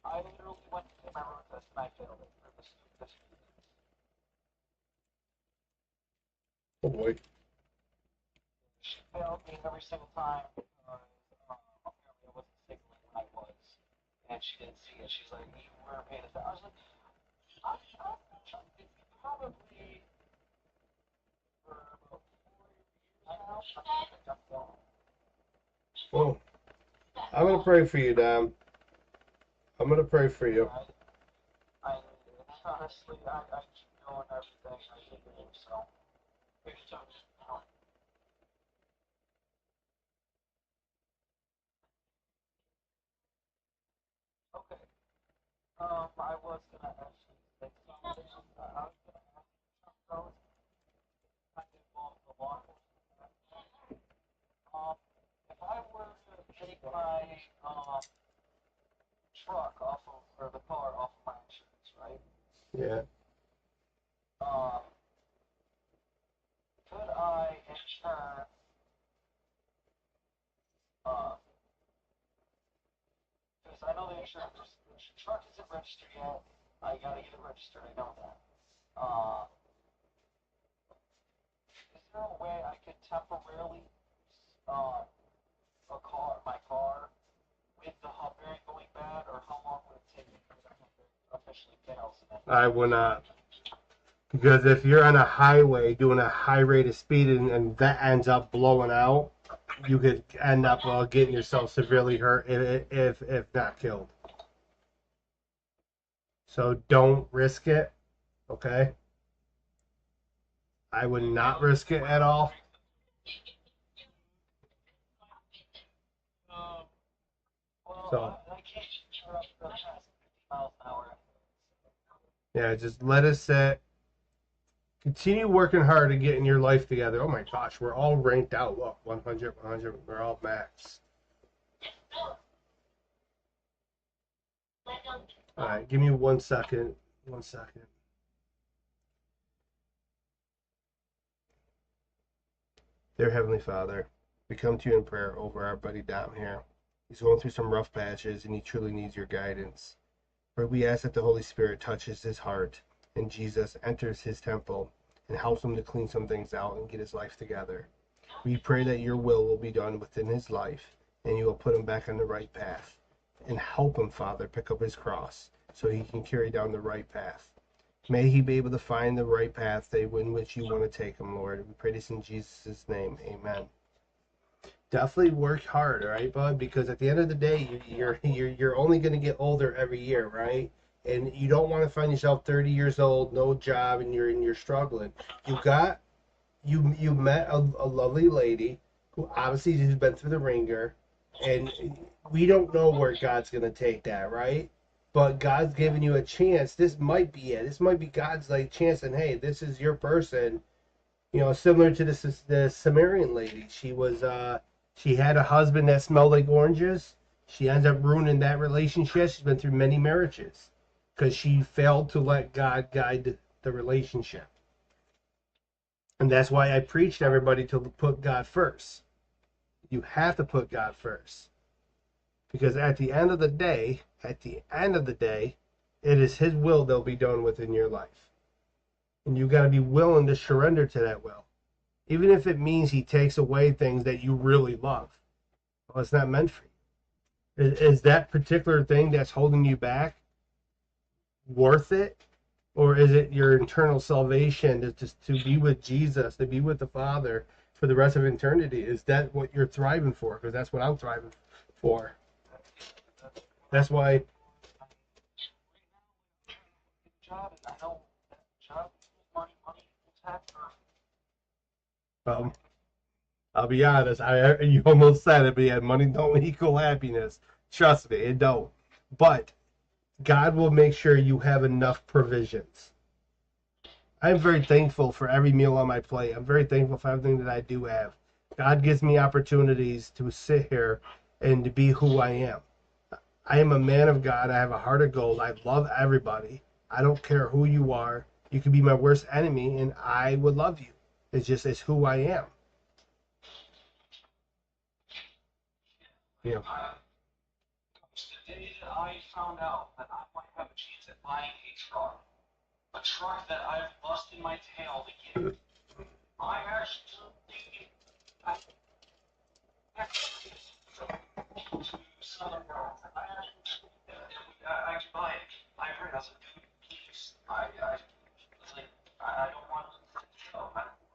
I literally went to take my road test and I failed it for the stupidest reasons. Oh boy. She failed me every single time because apparently I wasn't signaling when I was, and she didn't see it. She's like, "You were paying attention." I was like, it's probably for about 4 years now. Well, I'm gonna pray for you, Dom. I'm gonna pray for you. Honestly, I keep doing everything I can do, so. Okay. I was gonna actually say something. I was gonna ask you something. I get involved in the law enforcement. If I were to take my truck off of, or the car off of my insurance, right? Yeah. Um, could I insure, because I know the insurance, the truck isn't registered yet. I gotta get it registered, I know that. Is there a way I could temporarily my car with the hub bearing going bad, or how long would it take before the hub bearing officially fails? I will not. Because if you're on a highway doing a high rate of speed and that ends up blowing out, you could end up getting yourself severely hurt if not killed. So don't risk it, okay? I would not risk it at all. So I can't insure up the past 50 miles an hour. yeah, just let it sit. Continue working hard and getting your life together. Oh my gosh, we're all ranked out. Look, 100, 100. We're all max. All right, give me 1 second. 1 second. Dear Heavenly Father, we come to you in prayer over our buddy Dom here. He's going through some rough patches and he truly needs your guidance. Lord, we ask that the Holy Spirit touches his heart and Jesus enters his temple and helps him to clean some things out and get his life together. We pray that your will be done within his life and you will put him back on the right path and help him, Father, pick up his cross so he can carry down the right path. May he be able to find the right path in which you want to take him, Lord. We pray this in Jesus' name. Amen. Definitely work hard, all right, bud? Because at the end of the day, you're only going to get older every year, right? And you don't want to find yourself 30 years old, no job, and you're struggling. You met a lovely lady who obviously has been through the ringer, and we don't know where God's going to take that, right? But God's giving you a chance. This might be it. This might be God's like chance, and hey, this is your person. You know, similar to the Sumerian lady. She had a husband that smelled like oranges. She ends up ruining that relationship. She's been through many marriages because she failed to let God guide the relationship. And that's why I preach to everybody to put God first. You have to put God first. Because at the end of the day, it is his will that'll be done within your life. And you got to be willing to surrender to that will. Even if it means he takes away things that you really love. Well, it's not meant for you. Is that particular thing that's holding you back worth it? Or is it your internal salvation to be with Jesus, to be with the Father for the rest of eternity? Is that what you're thriving for? Because that's what I'm thriving for. That's why. Job, and I know that job, money, tax, I'll be honest. You almost said it, but yeah, money don't equal happiness. Trust me, it don't. But God will make sure you have enough provisions. I'm very thankful for every meal on my plate. I'm very thankful for everything that I do have. God gives me opportunities to sit here and to be who I am. I am a man of God. I have a heart of gold. I love everybody. I don't care who you are. You could be my worst enemy, and I would love you. It's who I am. You know. The day that I found out that I might have a chance at buying a truck that I've busted my tail to get, I actually I can buy it. I heard. I was like, dude, please. I don't want to.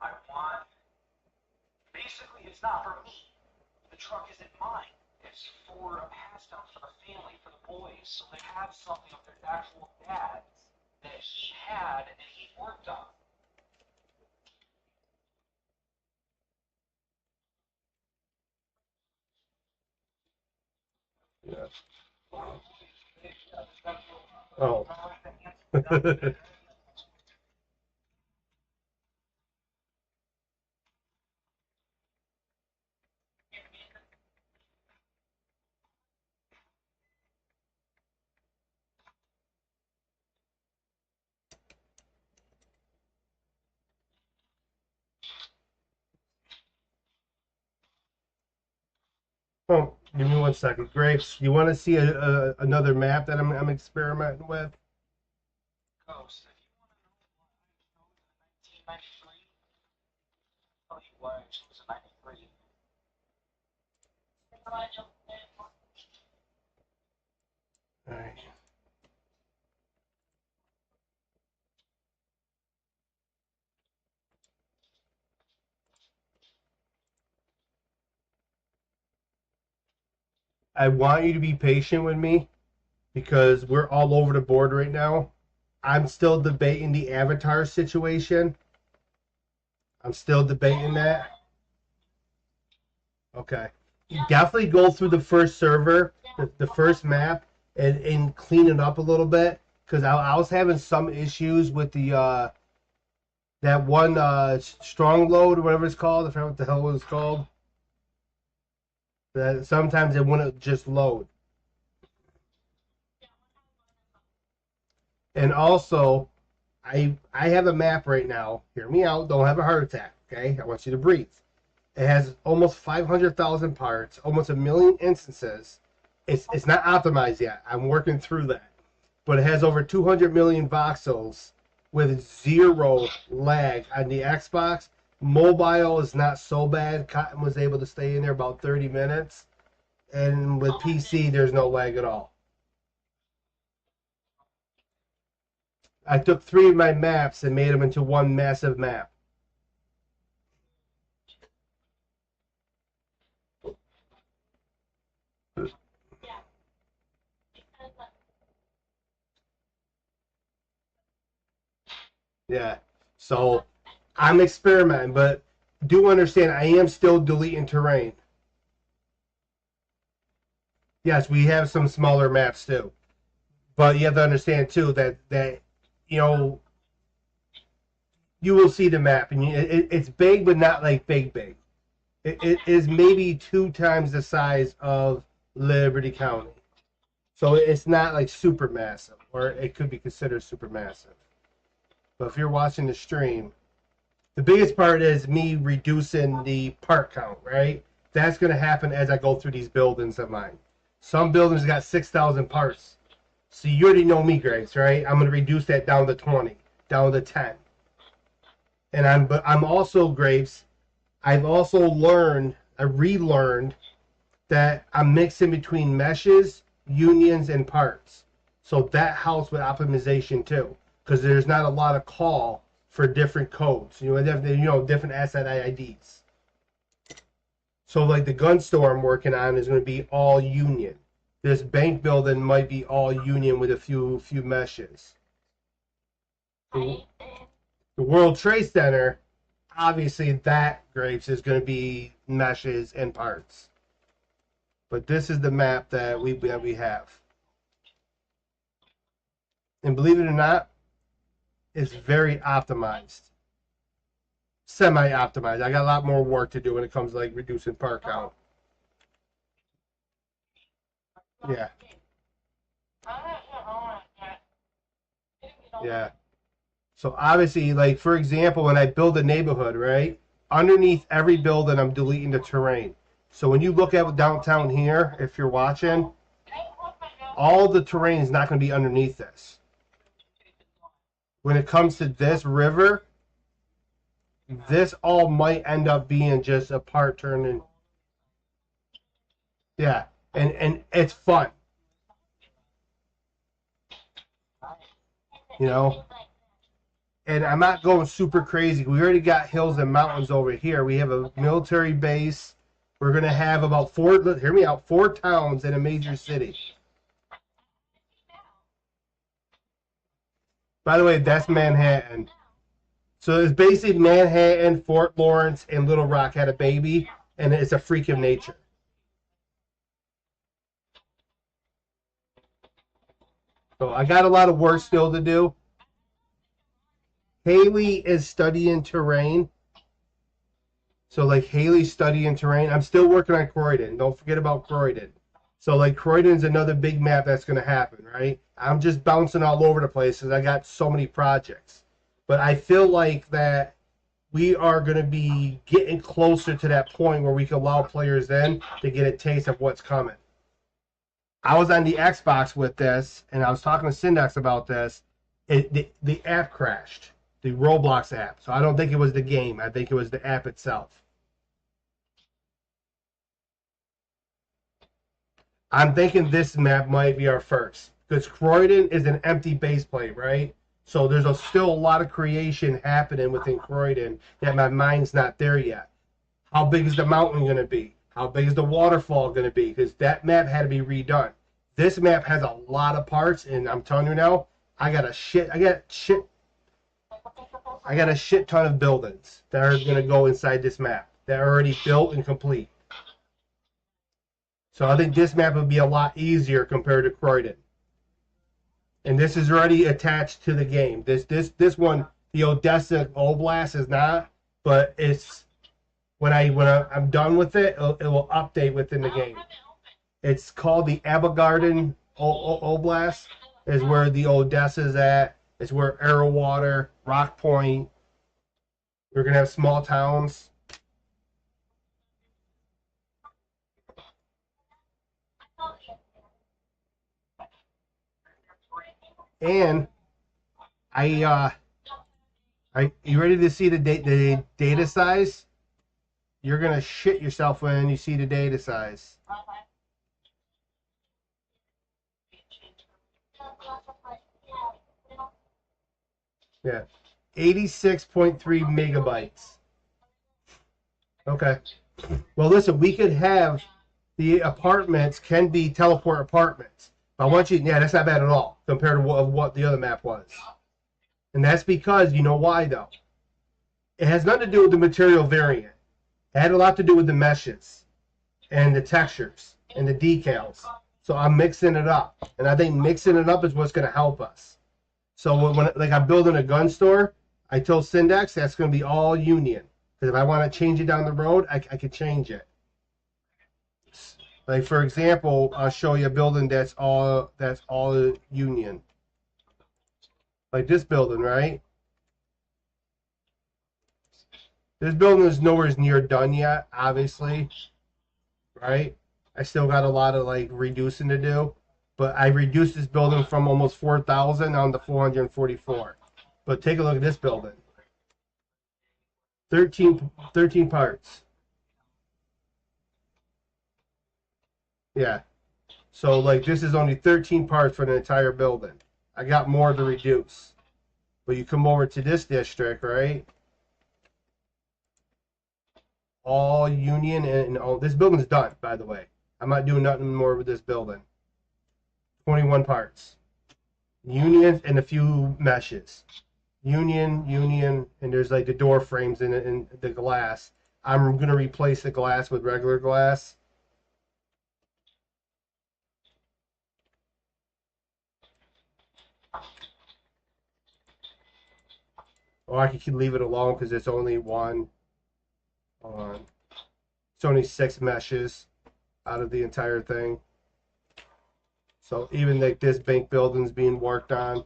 I want. Basically, it's not for me. The truck isn't mine. It's for a pass down for the family, for the boys, so they have something of their actual dad that he had and he worked on. Yeah. Oh. Oh, give me 1 second. Grapes, you want to see another map that I'm experimenting with? Ghost, if you want to know why I chose a 1993, I'll tell you why I chose a 93. All right. I want you to be patient with me because we're all over the board right now. I'm still debating the avatar situation. I'm still debating that. Okay. You definitely go through the first server, the first map, and clean it up a little bit. Because I was having some issues with the that one strong load or whatever it's called. I forgot what the hell it was called. That sometimes it wouldn't just load. And also, I have a map right now. Hear me out. Don't have a heart attack. Okay, I want you to breathe. It has almost 500,000 parts, almost a million instances. It's not optimized yet. I'm working through that, but it has over 200 million voxels with zero lag on the Xbox. Mobile is not so bad. Cotton was able to stay in there about 30 minutes, and with PC, there's no lag at all. I took 3 of my maps and made them into one massive map. Yeah. So I'm experimenting, but do understand I am still deleting terrain. Yes, we have some smaller maps too. But you have to understand too that you know you will see the map and it's big but not like big. It is maybe 2 times the size of Liberty County. So it's not like super massive, or it could be considered super massive. But if you're watching the stream, the biggest part is me reducing the part count, right? That's going to happen as I go through these buildings of mine. Some buildings got 6,000 parts. So you already know me, Grace, right? I'm going to reduce that down to 20, down to 10. And I'm also, Graves, I've also relearned that I'm mixing between meshes, unions, and parts. So that helps with optimization too, because there's not a lot of call for different codes. Different asset IDs. So like the gun store I'm working on is going to be all union. This bank building might be all union with a few meshes. The World Trade Center, obviously that, Grapes, is going to be meshes and parts. But this is the map that we have. And believe it or not, it's very optimized. Semi-optimized. I got a lot more work to do when it comes to like reducing part count. Yeah. Yeah. So obviously, like for example, when I build a neighborhood, right? Underneath every building, I'm deleting the terrain. So when you look at downtown here, if you're watching, all the terrain is not going to be underneath this. When it comes to this river, this all might end up being just a part turning. Yeah, and it's fun. You know, and I'm not going super crazy. We already got hills and mountains over here. We have a military base. We're going to have about 4, hear me out, 4 towns in a major city. By the way, that's Manhattan. So it's basically Manhattan, Fort Lawrence, and Little Rock had a baby, and it's a freak of nature. So I got a lot of work still to do. Haley is studying terrain. So like Haley's studying terrain. I'm still working on Croydon. Don't forget about Croydon. So like Croydon's another big map that's going to happen, right? I'm just bouncing all over the place because I got so many projects. But I feel like that we are going to be getting closer to that point where we can allow players in to get a taste of what's coming. I was on the Xbox with this, and I was talking to Syndax about this. The app crashed, the Roblox app. So I don't think it was the game. I think it was the app itself. I'm thinking this map might be our first because Croydon is an empty base plate, right? So there's still a lot of creation happening within Croydon that my mind's not there yet. How big is the mountain going to be? How big is the waterfall going to be? Because that map had to be redone. This map has a lot of parts, and I'm telling you now, I got a shit ton of buildings that are going to go inside this map that are already built and complete. So I think this map would be a lot easier compared to Croydon. And this is already attached to the game. This one, the Odessa Oblast is not, but it's when I'm done with it, it will update within the game. It's called the Abagarden Oblast. Is where the Odessa is at. It's where Arrowwater, Rock Point. We're gonna have small towns. And you ready to see the data size? You're gonna shit yourself when you see the data size. Yeah. 86.3 megabytes. Okay. Well, listen, we could have the apartments can be teleport apartments. I want you, yeah, that's not bad at all compared to what the other map was. And that's because, you know why, though? It has nothing to do with the material variant. It had a lot to do with the meshes and the textures and the decals. So I'm mixing it up. And I think mixing it up is what's going to help us. So when like I'm building a gun store, I told Syndex that's going to be all union. Because if I want to change it down the road, I could change it. Like for example, I'll show you a building that's all union. Like this building, right? This building is nowhere near done yet, obviously, right? I still got a lot of like reducing to do, but I reduced this building from almost 4,000 down to 444. But take a look at this building. 13 parts. Yeah. So like this is only 13 parts for the entire building. I got more to reduce. But you come over to this district, right? All union and all this building's done, by the way. I'm not doing nothing more with this building. 21 parts. Union and a few meshes. Union, and there's like the door frames in the glass. I'm gonna replace the glass with regular glass. Or I could leave it alone because it's only one. Hold on. It's only 6 meshes out of the entire thing. So even like this bank building's being worked on.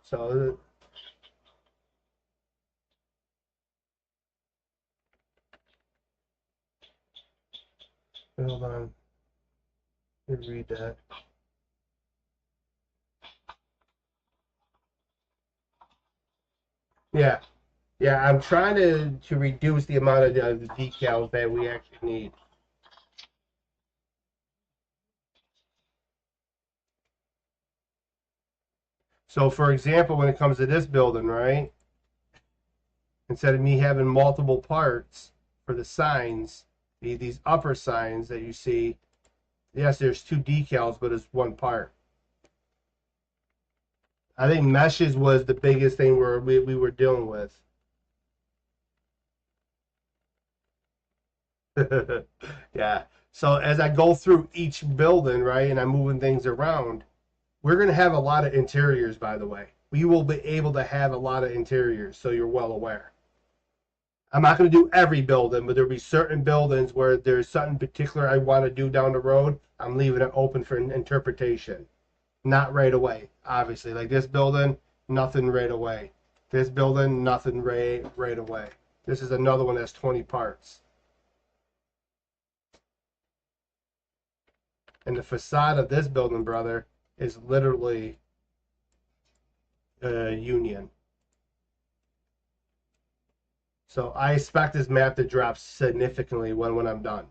So hold on. Let me read that. Yeah. Yeah, I'm trying to reduce the amount of the decals that we actually need. So for example, when it comes to this building, right? Instead of me having multiple parts for the signs, these upper signs that you see, yes, there's 2 decals, but it's 1 part. I think meshes was the biggest thing we were dealing with. Yeah. So as I go through each building, right, and I'm moving things around, we're going to have a lot of interiors, by the way. We will be able to have a lot of interiors, so you're well aware. I'm not going to do every building, but there'll be certain buildings where there's something particular I want to do down the road. I'm leaving it open for interpretation. Not right away, obviously. Like this building, nothing right away. This building, nothing right away. This is another one that's 20 parts. And the facade of this building, brother, is literally union. So I expect this map to drop significantly when I'm done.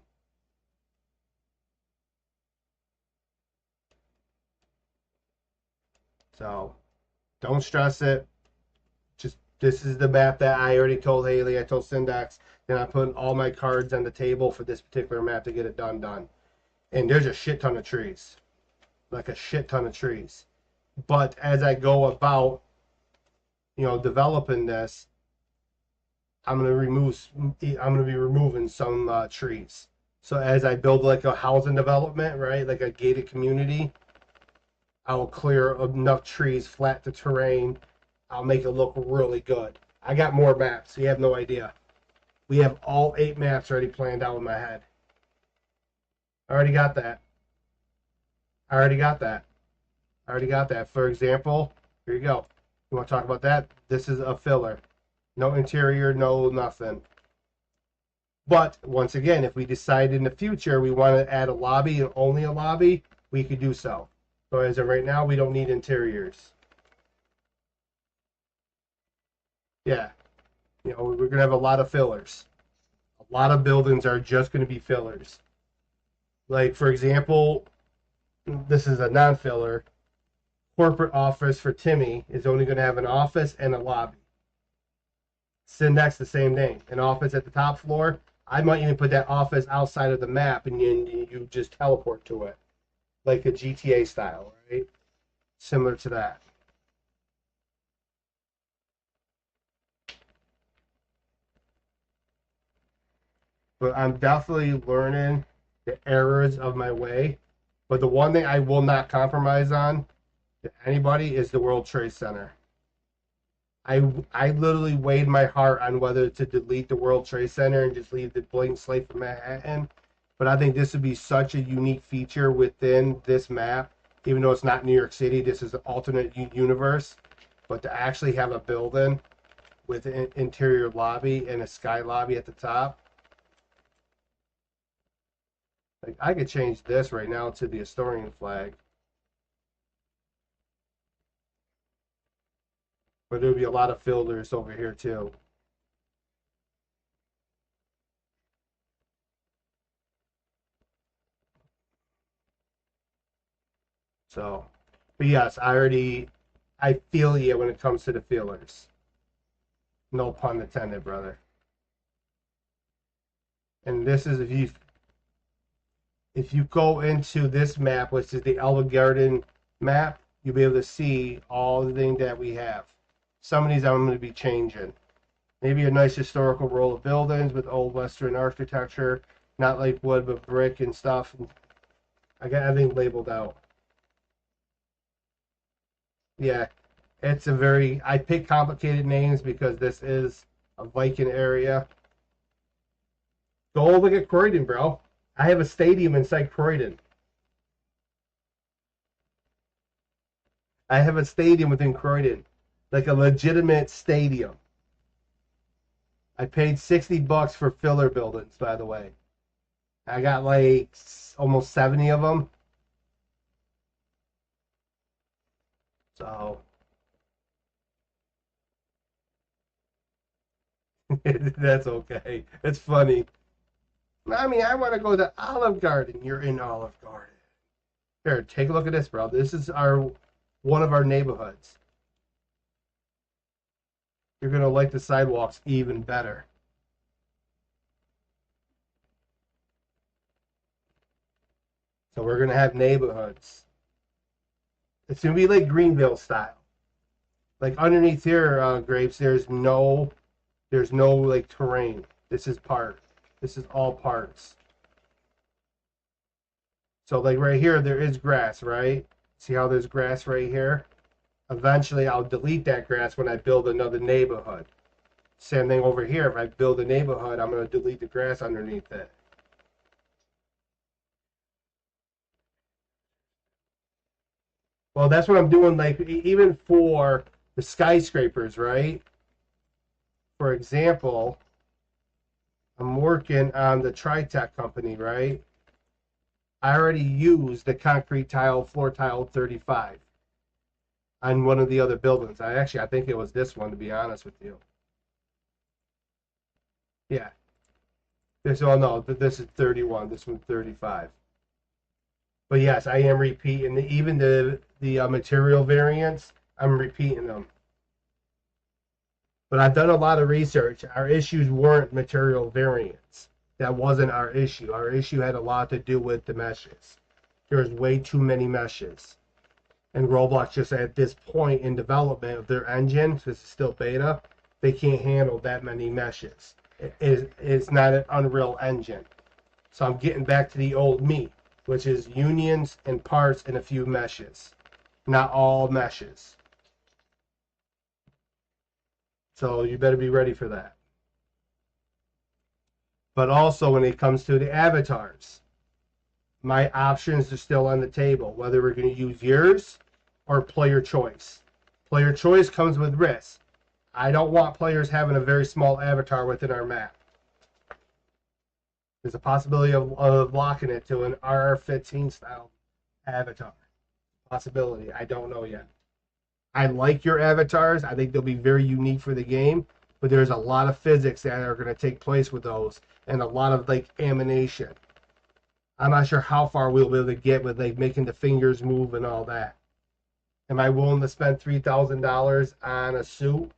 So don't stress it. Just this is the map that I already told Haley, I told Syndax, then I put all my cards on the table for this particular map to get it done. And there's a shit ton of trees. Like a shit ton of trees. But as I go about, developing this, I'm gonna be removing some trees. So as I build like a housing development, right, like a gated community, I will clear enough trees, flat the terrain. I'll make it look really good. I got more maps. You have no idea. We have all 8 maps already planned out in my head. I already got that. I already got that. I already got that. For example, here you go. You want to talk about that? This is a filler. No interior, no nothing. But once again, if we decide in the future we want to add a lobby and only a lobby, we could do so. But as of right now, we don't need interiors. Yeah. We're going to have a lot of fillers. A lot of buildings are just going to be fillers. Like, for example, this is a non-filler. corporate office for Timmy is only going to have an office and a lobby. Syndex, the same name. An office at the top floor. I might even put that office outside of the map, and you just teleport to it, like a GTA style, right? Similar to that. But I'm definitely learning the errors of my way. But the one thing I will not compromise on to anybody is the World Trade Center. I literally weighed my heart on whether to delete the World Trade Center and just leave the blank slate for Manhattan. But I think this would be such a unique feature within this map, even though it's not New York City. This is an alternate universe. But to actually have a building with an interior lobby and a sky lobby at the top. Like, I could change this right now to the Astorian flag. But there'll be a lot of fillers over here too. So, but yes, I feel you when it comes to the fillers. No pun intended, brother. And this is if you go into this map, which is the Elva Garden map, you'll be able to see all the things that we have. Some of these I'm going to be changing. Maybe a nice historical row of buildings with old Western architecture, not like wood but brick and stuff. I got everything labeled out. Yeah, it's a very. I pick complicated names because this is a Viking area. Go look at Croydon, bro. I have a stadium inside Croydon. I have a stadium within Croydon, like a legitimate stadium. I paid $60 for filler buildings, by the way. I got like almost 70 of them. So that's okay. It's funny. I mean, I want to go to Olive Garden. You're in Olive Garden. Here, take a look at this, bro. This is one of our neighborhoods. You're gonna like the sidewalks even better. So we're gonna have neighborhoods. It's gonna be like Greenville style. Like underneath here, Grapes, there's no like terrain. This is all parts. So like right here, there is grass, right? See how there's grass right here? Eventually, I'll delete that grass when I build another neighborhood. Same thing over here. If I build a neighborhood, I'm going to delete the grass underneath it. Well, that's what I'm doing, like, even for the skyscrapers, right? For example, I'm working on the Tritech company, right? I already used the concrete tile, floor tile 35 on one of the other buildings. I think it was this one, to be honest with you. Yeah. This is 31. This one's 35. But yes, I am repeating even the material variants. I'm repeating them. But I've done a lot of research. Our issues weren't material variants. That wasn't our issue. Our issue had a lot to do with the meshes. There's way too many meshes. And Roblox just at this point in development of their engine, this is still beta, they can't handle that many meshes. It's not an Unreal engine. So I'm getting back to the old me, which is unions and parts and a few meshes. Not all meshes. So you better be ready for that. But also when it comes to the avatars, my options are still on the table, whether we're going to use yours or player choice. Player choice comes with risk. I don't want players having a very small avatar within our map. There's a possibility of locking it to an RR15 style avatar. Possibility. I don't know yet. I like your avatars. I think they'll be very unique for the game, but there's a lot of physics that are going to take place with those and a lot of like animation. I'm not sure how far we'll be able to get with like making the fingers move and all that. Am I willing to spend $3,000 on a suit?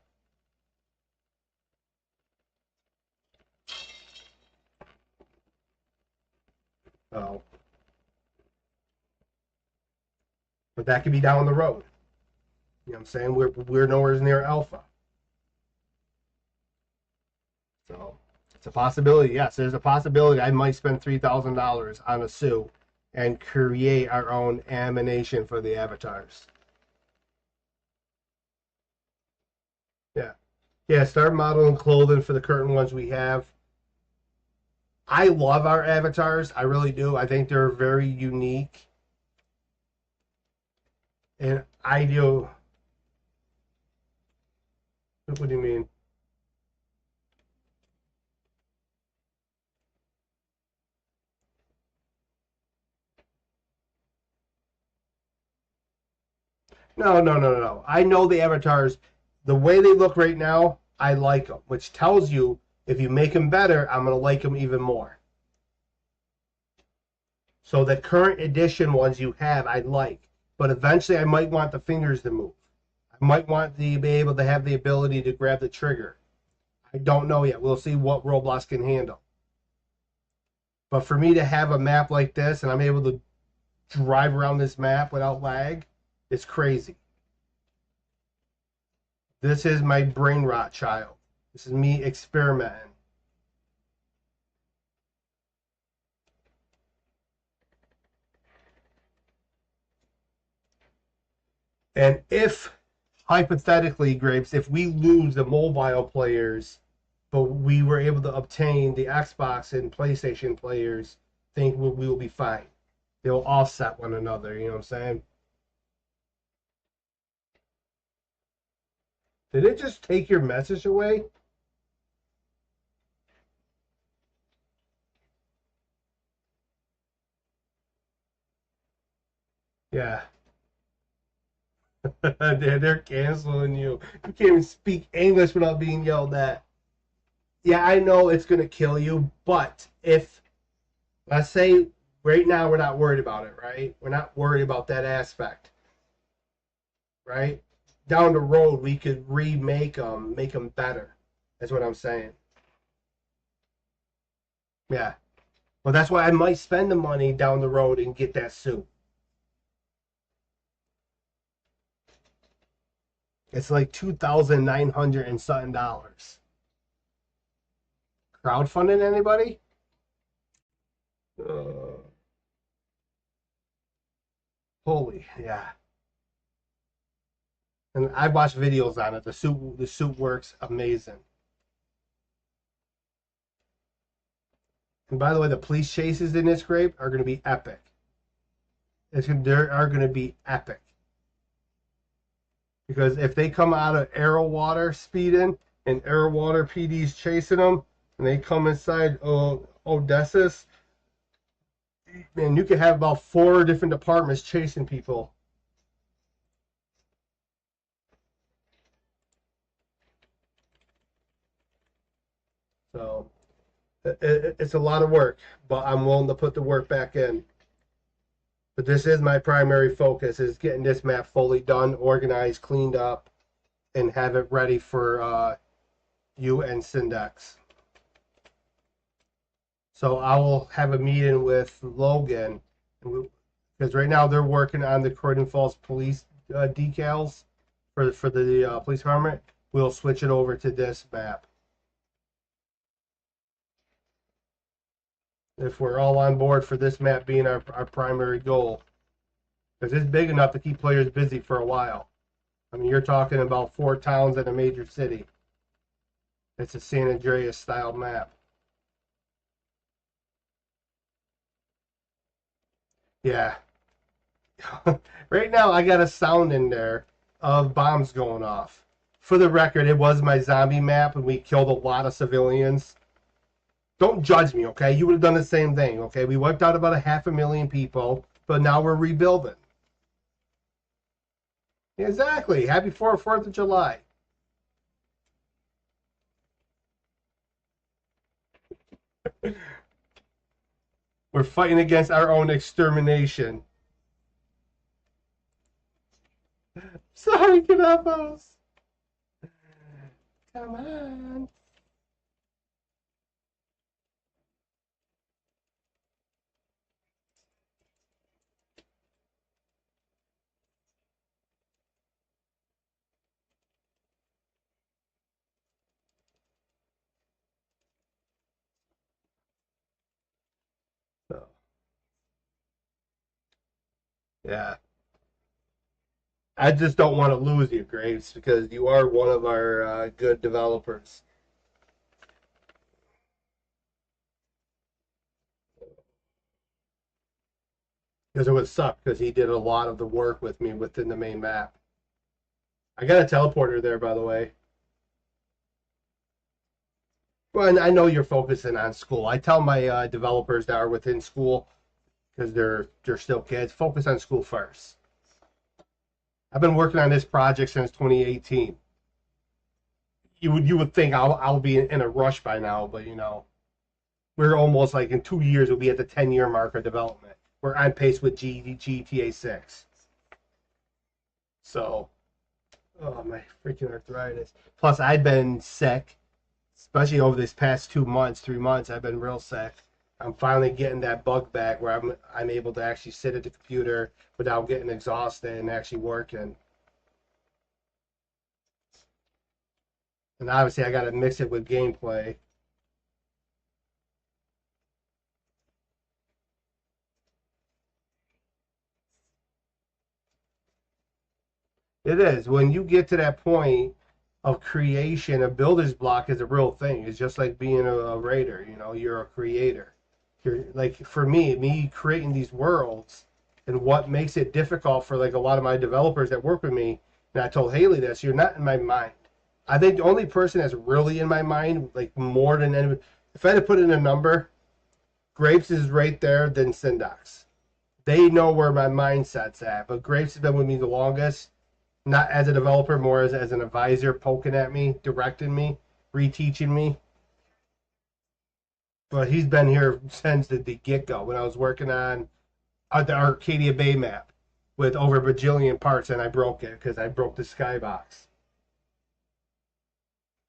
Oh. But that could be down the road. You know what I'm saying? We're nowhere near alpha. So it's a possibility. Yes, there's a possibility I might spend $3,000 on a suit and create our own animation for the avatars. Yeah. Yeah, start modeling clothing for the current ones we have. I love our avatars. I really do. I think they're very unique. And I do. What do you mean? No, no, no, no, no. I know the avatars. The way they look right now, I like them, which tells you if you make them better, I'm going to like them even more. So the current edition ones you have, I like. But eventually I might want the fingers to move. I might want to be able to have the ability to grab the trigger. I don't know yet. We'll see what Roblox can handle. But for me to have a map like this and I'm able to drive around this map without lag, it's crazy. This is my brain rot child. This is me experimenting. And if, hypothetically, Grapes, if we lose the mobile players, but we were able to obtain the Xbox and PlayStation players, I think we will be fine. They'll offset one another, you know what I'm saying? Did it just take your message away? Yeah. They're canceling you. You can't even speak English without being yelled at. Yeah, I know it's going to kill you, but if, let's say, right now we're not worried about it, right? We're not worried about that aspect, right? Down the road, we could remake them, make them better. That's what I'm saying. Yeah. Well, that's why I might spend the money down the road and get that suit. It's like 2,900 and something dollars. Crowdfunding anybody? Uh, Holy, yeah. And I watched videos on it. The suit works amazing. And by the way, the police chases in this grape are going to be epic. They are going to be epic. Because if they come out of Arrow Water speeding and Arrow Water PD's chasing them, and they come inside Odysseus, man, you could have about 4 different departments chasing people. So it's a lot of work, but I'm willing to put the work back in. But this is my primary focus: is getting this map fully done, organized, cleaned up, and have it ready for you and Syndex. So I will have a meeting with Logan, because right now they're working on the Croydon Falls police decals for the police department. We'll switch it over to this map if we're all on board for this map being our primary goal, because it's big enough to keep players busy for a while. I mean, you're talking about 4 towns and a major city. It's a San Andreas style map. Yeah. Right now, I got a sound in there of bombs going off. For the record, it was my zombie map, and we killed a lot of civilians. Don't judge me, okay? You would have done the same thing, okay? We wiped out about 500,000 people, but now we're rebuilding. Exactly. Happy 4th of July. We're fighting against our own extermination. Sorry, Canapos. Come on. So, yeah. I just don't want to lose you, Graves, because you are one of our good developers. Because it would suck because he did a lot of the work with me within the main map. I got a teleporter there, by the way. Well, and I know you're focusing on school. I tell my developers that are within school because they're still kids, focus on school first. I've been working on this project since 2018. You would think I'll be in a rush by now, but you know we're almost like in 2 years we'll be at the 10-year mark of development. We're on pace with GTA 6. So, oh my freaking arthritis. Plus, I've been sick, especially over this past 2 months, 3 months. I've been real sick. I'm finally getting that bug back where I'm able to actually sit at the computer without getting exhausted and actually working. And obviously, I got to mix it with gameplay. It is. When you get to that point of creation, a builder's block is a real thing. It's just like being a raider. You know, you're a creator. You're like for me creating these worlds, and what makes it difficult for like a lot of my developers that work with me. And I told Haley this: you're not in my mind. I think the only person that's really in my mind, like more than anybody, if I had to put in a number, Grapes is right there, then Syndax. They know where my mindset's at, but Grapes has been with me the longest, not as a developer, more as an advisor, poking at me, directing me, reteaching me. But he's been here since the get go when I was working on the Arcadia Bay map with over a bajillion parts, and I broke it because I broke the skybox.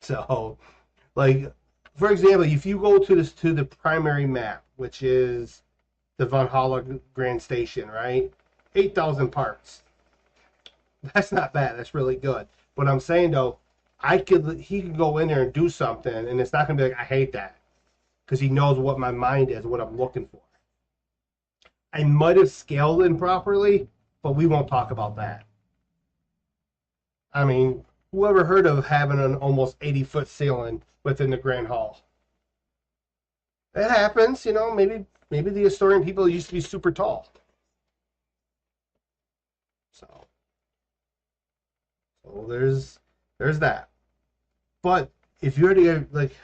So, like, for example, if you go to the primary map, which is the Valhalla Grand Station, right? 8,000 parts. That's not bad. That's really good. But I'm saying though, he could go in there and do something, and it's not gonna be like I hate that because he knows what my mind is, what I'm looking for. I might have scaled improperly, but we won't talk about that. I mean, whoever heard of having an almost 80-foot ceiling within the Grand Hall? It happens, you know. Maybe the historian people used to be super tall. So, so there's that. But if you already like,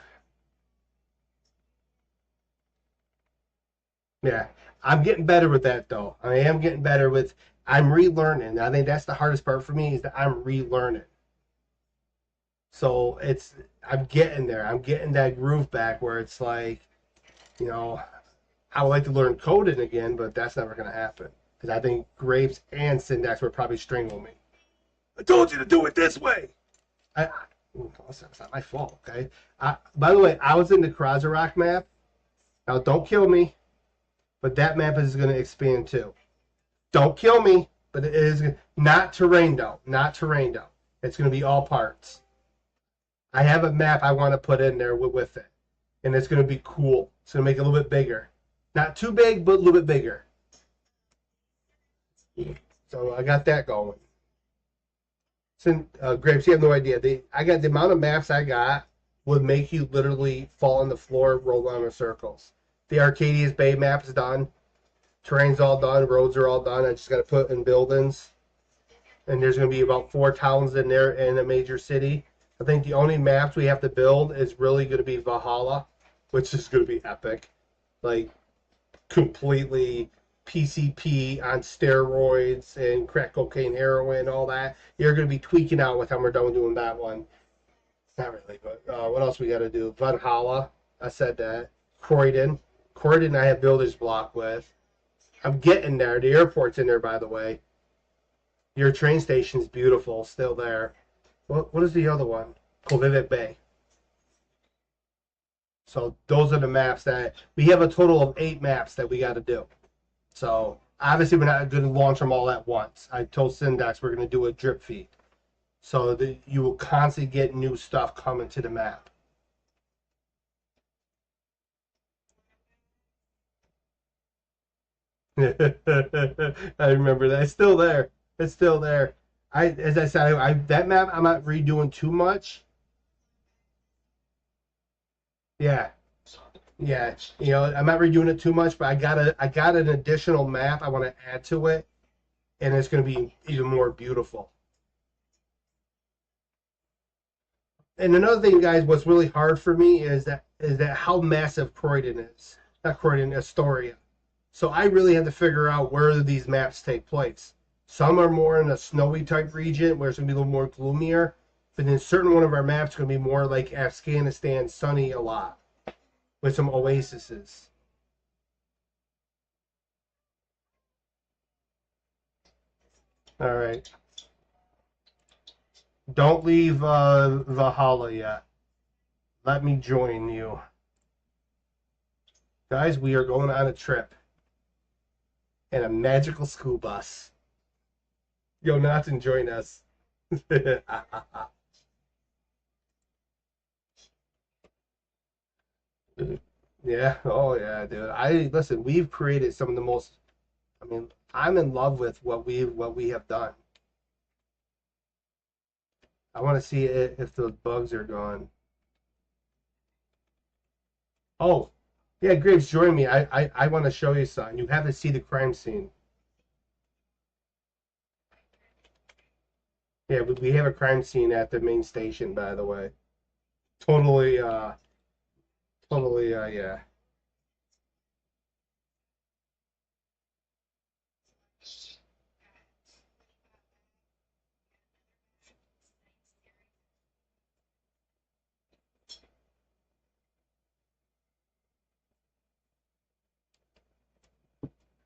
yeah, I'm getting better with that though. I am getting better with. I'm relearning. I think that's the hardest part for me is that I'm relearning. So I'm getting there. I'm getting that groove back where it's like, you know, I would like to learn coding again, but that's never going to happen because I think Grapes and Syndax would probably strangle me. I told you to do it this way. I, it's not my fault, okay? By the way, I was in the Krasarok map. Now, don't kill me, but that map is going to expand too. Don't kill me, but it is not terrain though. Not terrain though. It's going to be all parts. I have a map I want to put in there with it, and it's going to be cool. It's going to make it a little bit bigger. Not too big, but a little bit bigger. So I got that going. So, Grapes, you have no idea. I got the amount of maps I got would make you literally fall on the floor, roll around in circles. The Arcadia's Bay map is done. Terrain's all done. Roads are all done. I just got to put in buildings. And there's going to be about 4 towns in there in a major city. I think the only maps we have to build is really going to be Valhalla, which is going to be epic. Like, completely PCP on steroids and crack cocaine, heroin, all that. You're going to be tweaking out with how we're done doing that one. Not really, but what else we got to do? Valhalla, I said that. Croydon I have builder's block with. I'm getting there. The airport's in there, by the way. Your train station's beautiful, still there. What is the other one? Kovivic Bay. So those are the maps that we have a total of 8 maps that we got to do. So obviously we're not going to launch them all at once. I told Syndax we're going to do a drip feed, so that you will constantly get new stuff coming to the map. I remember that. It's still there. It's still there. As I said, that map I'm not redoing too much. Yeah, yeah. I'm not redoing it too much, but I got an additional map I want to add to it, and it's going to be even more beautiful. And another thing, guys, what's really hard for me is that how massive Croydon is. Not Croydon, Astoria. So I really had to figure out where these maps take place. Some are more in a snowy type region where it's gonna be a little more gloomier, but then certain one of our maps are gonna be more like Afghanistan, sunny a lot with some oases. All right, don't leave Valhalla yet. Let me join you, guys. We are going on a trip in a magical school bus. Yo, Nathan, join us. Yeah. Oh yeah, dude. I listen. We've created some of the most. I mean, I'm in love with what we have done. I want to see if those bugs are gone. Oh, yeah, Graves, join me. I want to show you something. You have to see the crime scene. Yeah, we have a crime scene at the main station, by the way. Totally, yeah.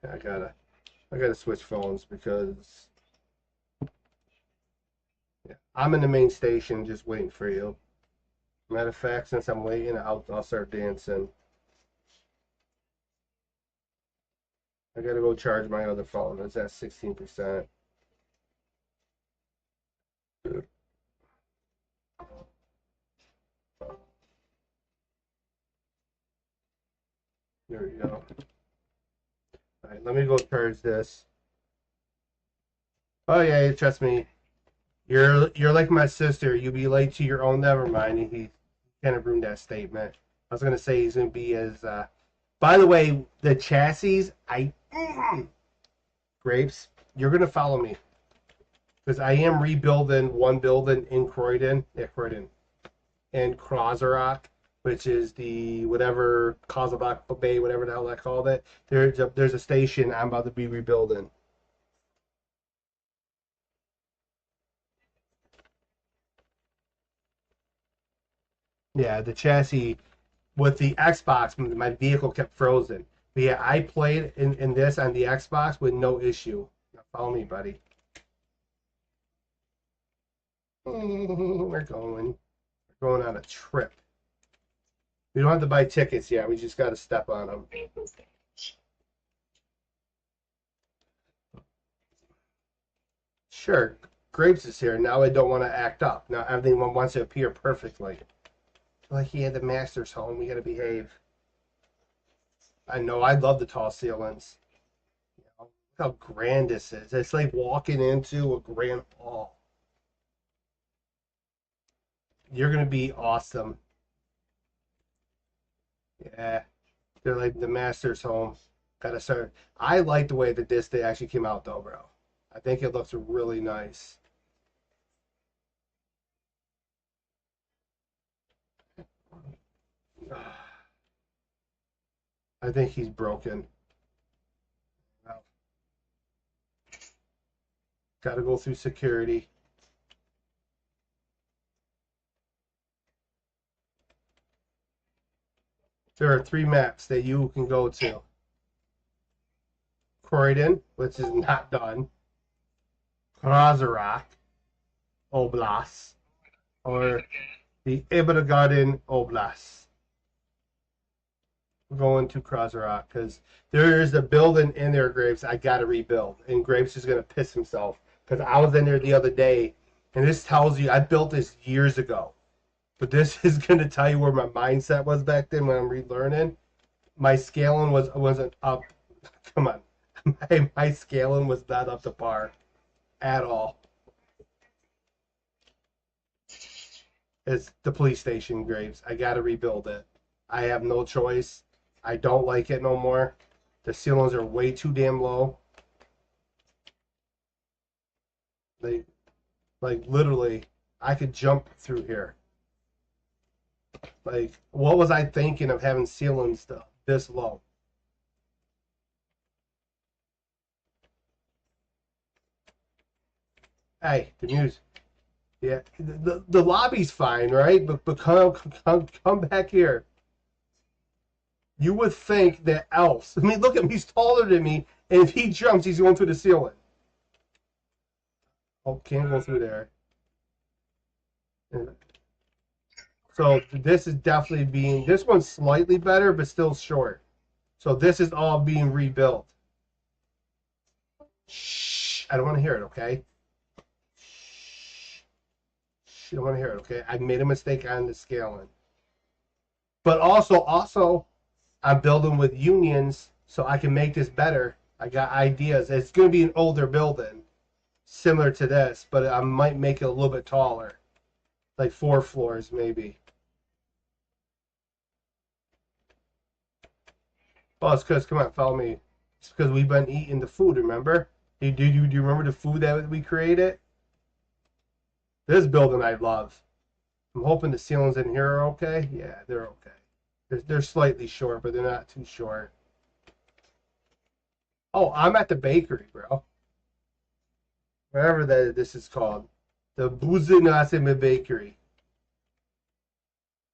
I gotta, I gotta switch phones because yeah, I'm in the main station, just waiting for you. Matter of fact, since I'm waiting, I'll start dancing. I gotta go charge my other phone. It's at 16%. There we go. All right, let me go charge this. Oh yeah, trust me. You're like my sister. You be late to your own. Never mind. He kind of ruined that statement. I was gonna say he's gonna be as. By the way, the chassis. Grapes. You're gonna follow me because I am rebuilding one building in Croydon. Yeah, Croydon and Krozerok, which is the whatever Kozabak Bay, whatever the hell I called it. There's a station I'm about to be rebuilding. Yeah, the chassis with the Xbox, my vehicle kept frozen. But yeah, I played in this on the Xbox with no issue. Now follow me, buddy. We're going on a trip. We don't have to buy tickets yet. We just got to step on them. Sure, Grapes is here. Now I don't want to act up. Now everyone wants to appear perfectly. Like he had the master's home. We got to behave. I know. I love the tall ceilings. Look how grand this is. It's like walking into a grand hall. You're gonna be awesome. Yeah, they're like the master's home. Gotta start. I like the way that this day actually came out, though, bro. I think it looks really nice. I think he's broken. Got to go through security. There are 3 maps that you can go to. Croydon, which is not done. Krasarok Oblast or the Ibn Oblast. We're going to Krasarok because there's a building in there, Graves. I got to rebuild. And Graves is going to piss himself because I was in there the other day, and this tells you I built this years ago. But this is going to tell you where my mindset was back then when I'm relearning. My scaling wasn't up. Come on. My scaling was not up to par at all. It's the police station, Graves. I got to rebuild it. I have no choice. I don't like it no more. The ceilings are way too damn low. Like literally, I could jump through here. Like, what was I thinking of having ceilings this low? Hey, the music. Yeah, the lobby's fine, right? But come back here. You would think that else. I mean, look at him. He's taller than me, and if he jumps, he's going through the ceiling. Oh, can't go through there. So this is definitely being. This one's slightly better, but still short. So this is all being rebuilt. Shh! I don't want to hear it. Okay. Shh! I don't want to hear it. Okay. I made a mistake on the scaling. But also, I'm building with unions so I can make this better. I got ideas. It's going to be an older building, similar to this, but I might make it a little bit taller, like 4 floors maybe. Oh, it's because, come on, follow me. It's because we've been eating the food, remember? Do you remember the food that we created? This building I love. I'm hoping the ceilings in here are okay. Yeah, they're okay. They're slightly short, but they're not too short. Oh, I'm at the bakery, bro. Whatever this is called. The Buzinasime Bakery.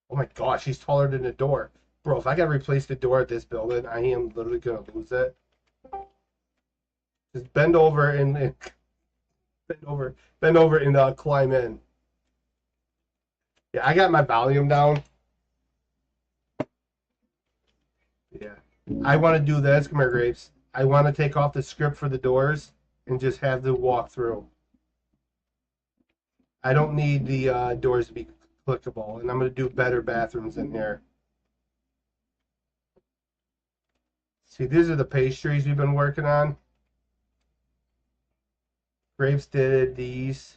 Oh my gosh, he's taller than the door. Bro, if I gotta replace the door at this building, I am literally gonna lose it. Just bend over and bend over and climb in. Yeah, I got my volume down. Yeah. I want to do this. Come here, Graves. I want to take off the script for the doors and just have the walkthrough. I don't need the doors to be clickable, and I'm going to do better bathrooms in here. See, these are the pastries we've been working on. Graves did these.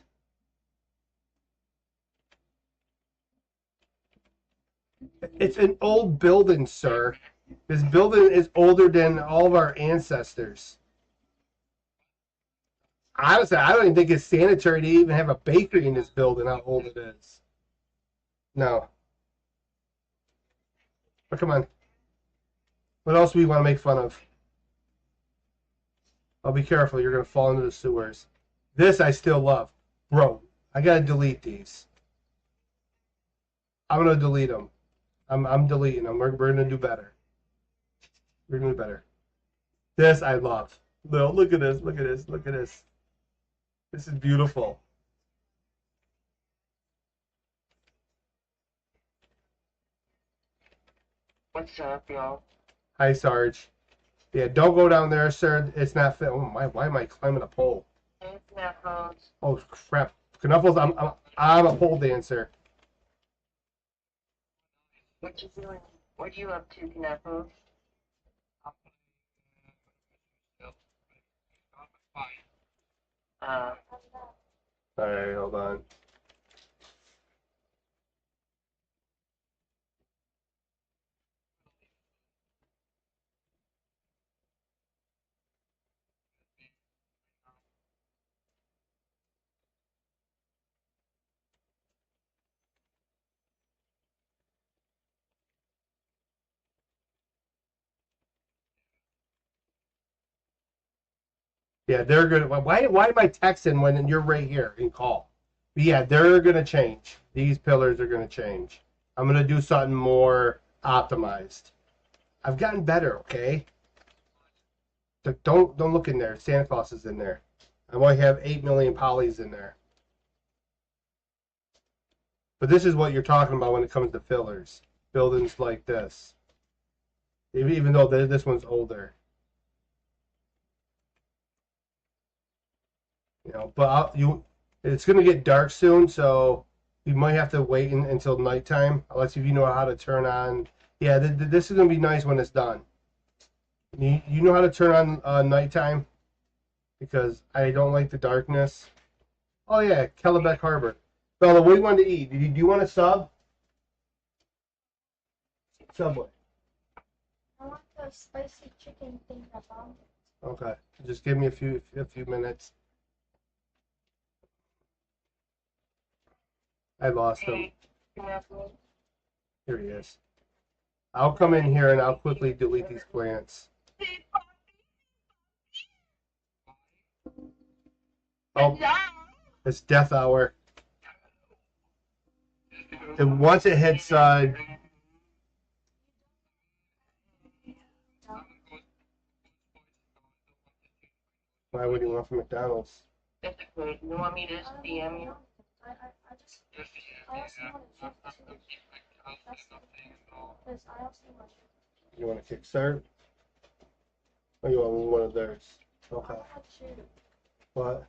It's an old building, sir. This building is older than all of our ancestors. Honestly, I don't even think it's sanitary to even have a bakery in this building, how old it is. No. But come on. What else do we want to make fun of? Oh, be careful. You're going to fall into the sewers. This I still love. Bro, I got to delete these. I'm going to delete them. I'm deleting them. We're going to do better. We're going to do better. This I love. No, look at this. Look at this. Look at this. This is beautiful. What's up, y'all? Hi, Sarge. Yeah, don't go down there, sir. It's not fit. Oh, why am I climbing a pole? Hey, Knuckles. Oh, crap. Knuckles, I'm a pole dancer. What you doing? What you up to, Knuckles? Uh, Alright, hold on. Yeah, they're gonna. Why am I texting when you're right here in call? But yeah, they're gonna change. These pillars are gonna change. I'm gonna do something more optimized. I've gotten better. Okay. Don't look in there. Santa Claus is in there. I might have 8 million polys in there. But this is what you're talking about when it comes to fillers. Buildings like this. Even though this one's older. You know, but it's going to get dark soon, so you might have to wait until nighttime, unless if you know how to turn on. Yeah, this is going to be nice when it's done. You know how to turn on nighttime? Because I don't like the darkness. Oh yeah, Kellebec Harbor. Bella, what do you want to eat? Do you want a sub? Subway. I want the spicy chicken thing I found. Okay, just give me a few minutes. I lost him. Here he is. I'll come in here and I'll quickly delete these plants. Oh, it's death hour. And once it hits, why would you want from McDonald's? That's good. You want me to DM you? I also want to because I also want to. You want a kickstart? Or you want one of theirs? Okay. I don't like cheese. What?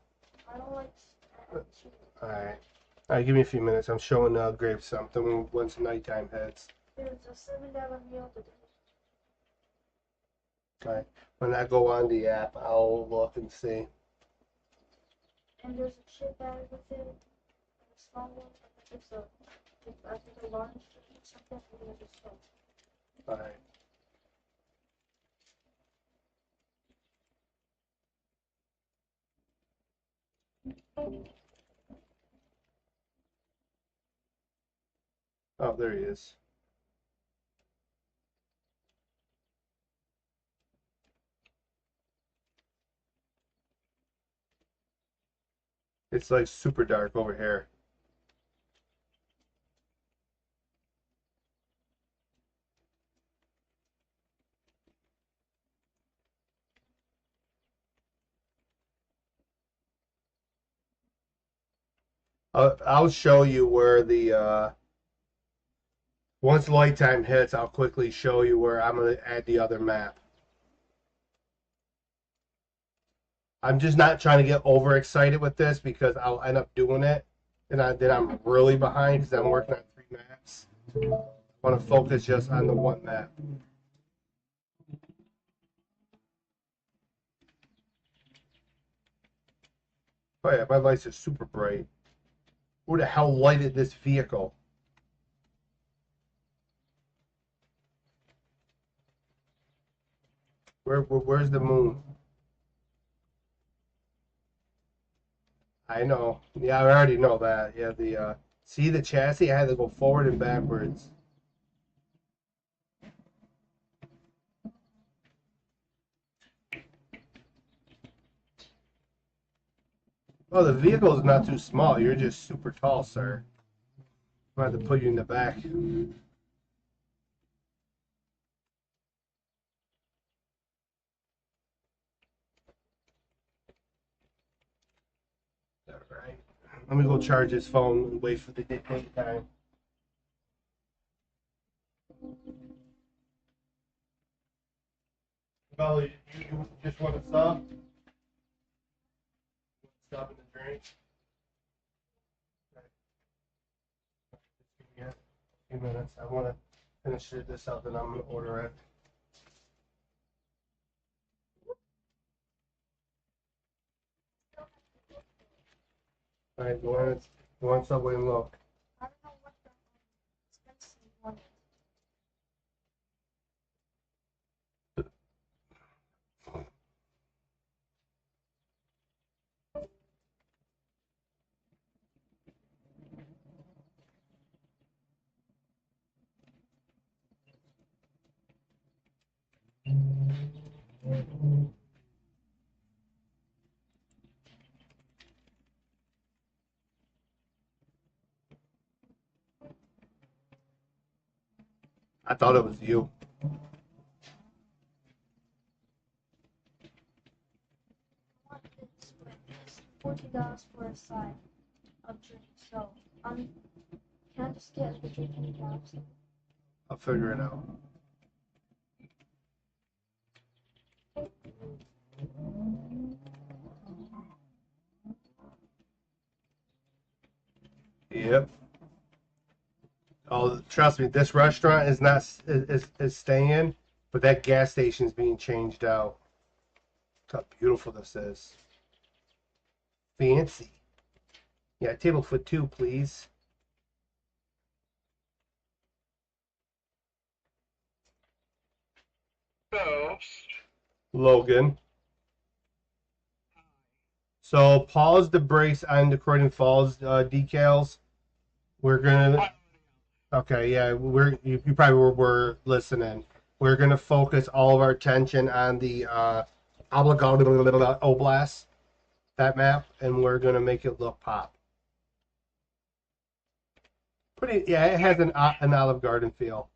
I don't like cheese. Alright. Alright, give me a few minutes. I'm showing Grape something once nighttime hits. There's a $7 meal today. Alright. When I go on the app, I'll look and see. And there's a chip bag with it. And a small one. I think a large something for the other stuff. Alright. Oh, there he is. It's like super dark over here. I'll show you where the once light time hits, I'll quickly show you where I'm going to add the other map. I'm just not trying to get overexcited with this because I'll end up doing it, and then I'm really behind because I'm working on 3 maps. I want to focus just on the one map. Oh yeah, my lights are super bright. Who the hell lighted this vehicle? Where's the moon? I know. Yeah, I already know that. Yeah, see the chassis? I had to go forward and backwards. Oh, the vehicle is not too small. You're just super tall, sir. I'm going to have to put you in the back. All right. Let me go charge his phone and wait for the date time. Well, you just want to stop? Stop in the drink? Okay. Just give me a few minutes. I want to finish this up and I'm going to order it. All right, go on Subway and look. I don't know what the expensive one is. I thought it was you. I want this but it's $14 for a side of drink. So can I just get like a drink and a cab? I'll figure it out. Yep. Oh, trust me, this restaurant is not is staying, but that gas station is being changed out. Look how beautiful this is. Fancy. Yeah, table for two, please. Logan. So pause the brakes on the Croydon Falls decals. We're gonna. Okay, yeah, you probably were listening. We're gonna focus all of our attention on the Obligado Oblast, that map, and we're gonna make it look pop. Pretty, yeah, it has an Olive Garden feel.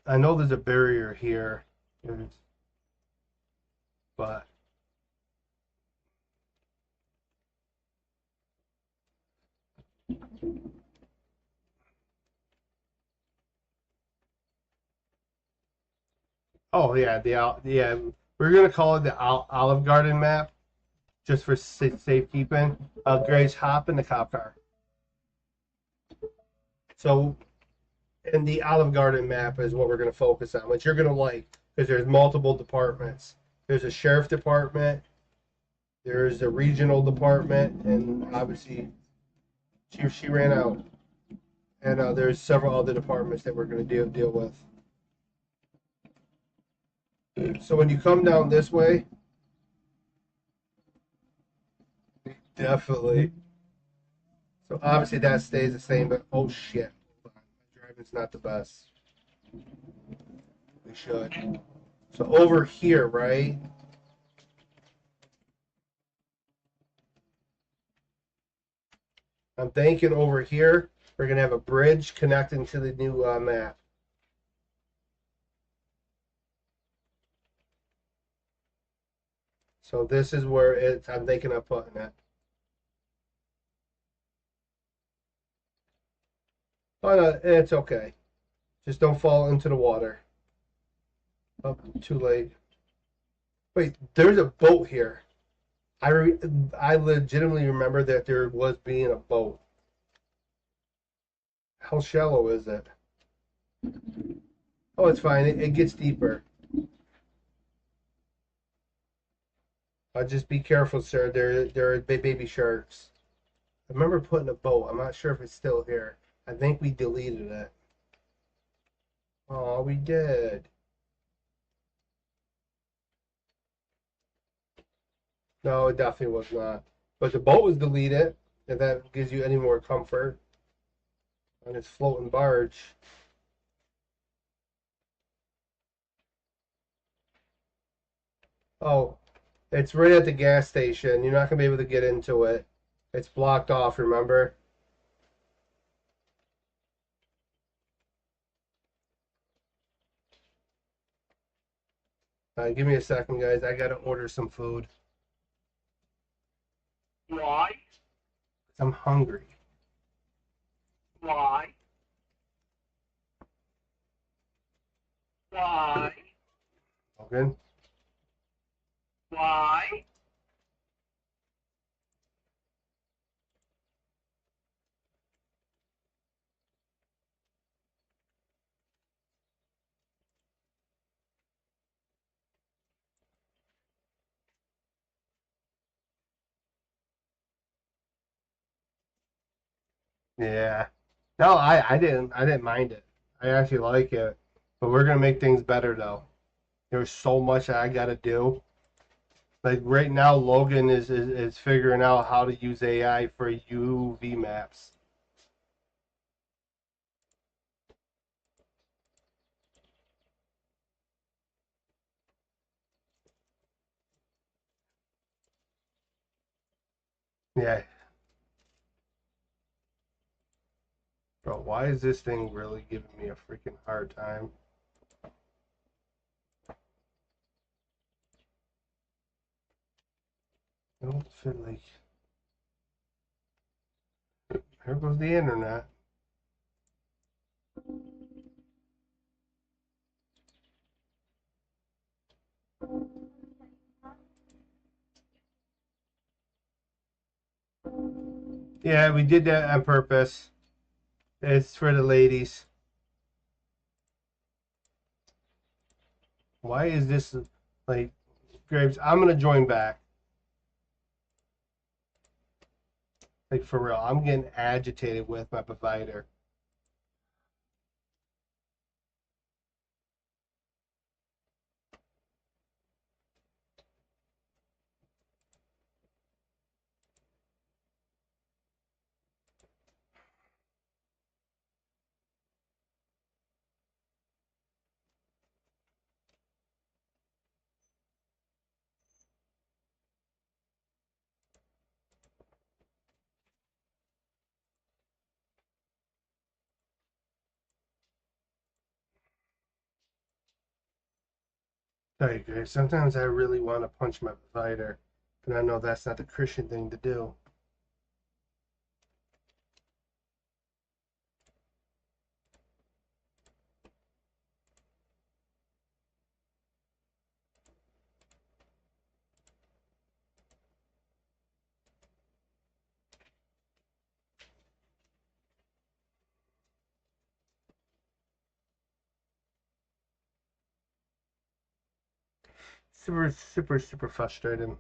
I know there's a barrier here, but oh yeah, yeah, we're gonna call it the Olive Garden map just for safekeeping. Grace, hop in the cop car. So, and the Olive Garden map is what we're gonna focus on, which you're gonna like because there's multiple departments. There's a sheriff department, there's a regional department, and obviously she ran out. And there's several other departments that we're gonna deal with. So when you come down this way, definitely. So obviously that stays the same, but oh shit, hold on. My driving's not the best. We should. So over here, right? I'm thinking over here, we're gonna have a bridge connecting to the new map. So this is where I'm thinking of putting it. Oh no, it's okay. Just don't fall into the water. Oh, too late. Wait, there's a boat here. I legitimately remember that there was being a boat. How shallow is it? Oh, it's fine. It gets deeper. Just be careful, sir. There are baby sharks. I remember putting a boat. I'm not sure if it's still here. I think we deleted it. Oh, we did. No, it definitely was not. But the boat was deleted, if that gives you any more comfort on its floating barge. Oh, it's right at the gas station. You're not gonna be able to get into it. It's blocked off, remember? Give me a second, guys. I gotta order some food. Why? I'm hungry. Why? Why? Logan? Why? Yeah. No, I didn't mind it. I actually like it. But we're gonna make things better though. There's so much that I gotta do. Like right now, Logan is figuring out how to use AI for UV maps. Yeah. Bro, why is this thing really giving me a freaking hard time? Don't fiddly. Here goes the internet. Yeah, we did that on purpose. It's for the ladies. Why is this like Graves? I'm gonna join back. Like for real, I'm getting agitated with my provider. Sorry, Graves. Sometimes I really want to punch my provider, but I know that's not the Christian thing to do. Super, super, super frustrating.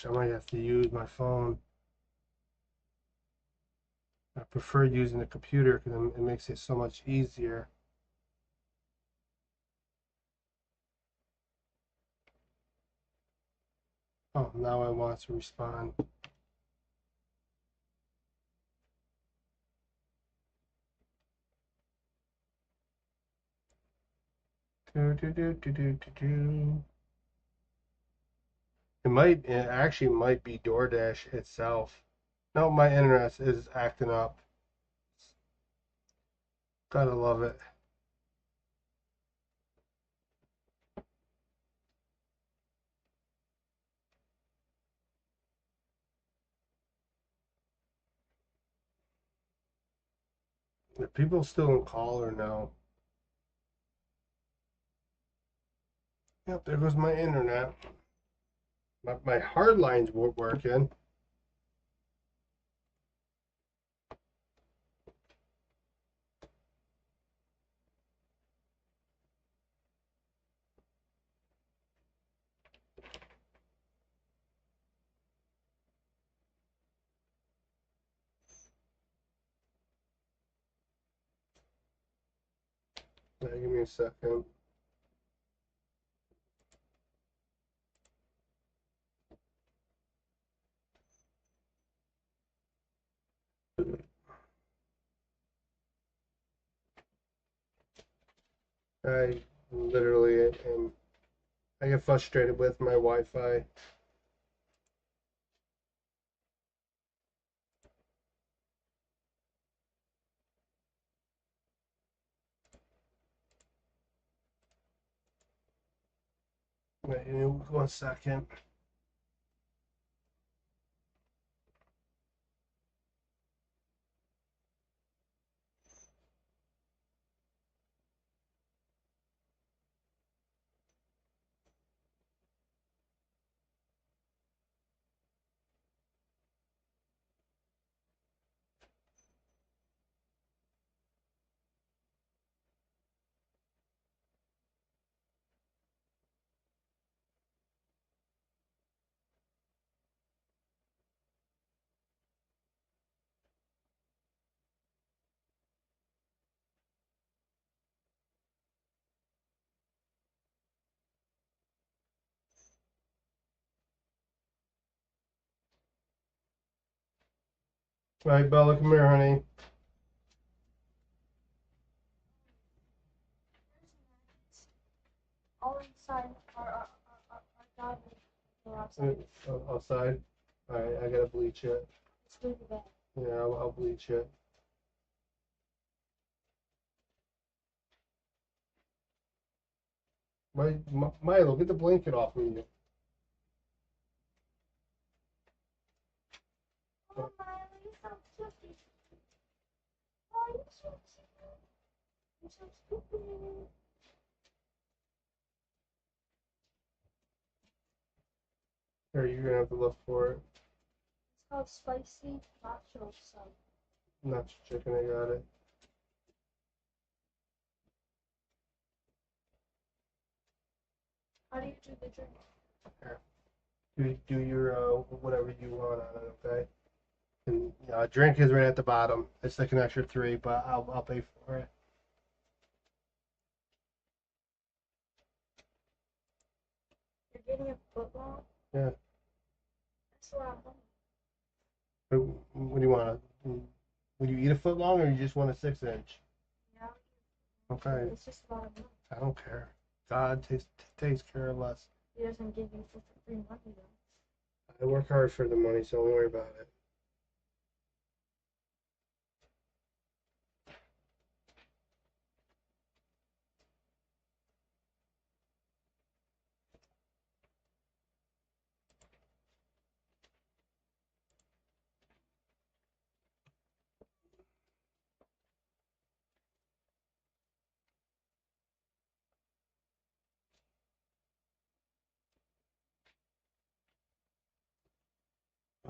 Gosh, I might have to use my phone. I prefer using the computer because it makes it so much easier. Oh, now I want to respond. Do, do, do, do, do, do, do. It actually might be DoorDash itself. No, my internet is acting up. Gotta love it. Are people still in call or no? Yep, there goes my internet. My hard lines weren't working. Give me a second. I literally am. I get frustrated with my Wi-Fi. Wait, 1 second. All right, Bella, come here, honey. All inside our dog is outside. Outside. All right, I gotta bleach it. Let's leave it there. Yeah, I'll bleach it. Milo, get the blanket off me. Oh, Miley, you're so cute. Oh, you're so cute. You're so stupid. Here, you're gonna have to look for it. It's called spicy nacho sauce. Not chicken, I got it. How do you do the drink? Do your whatever you want on it, okay? And drink is right at the bottom. It's like an extra $3, but I'll pay for it. You're getting a foot long? Yeah. That's a lot of money. What do you want? Would you eat a foot long, or you just want a 6-inch? Yeah. Okay, It's just a lot of money. I don't care. God takes care of us. He doesn't give you for free money though. I work hard for the money, so don't worry about it.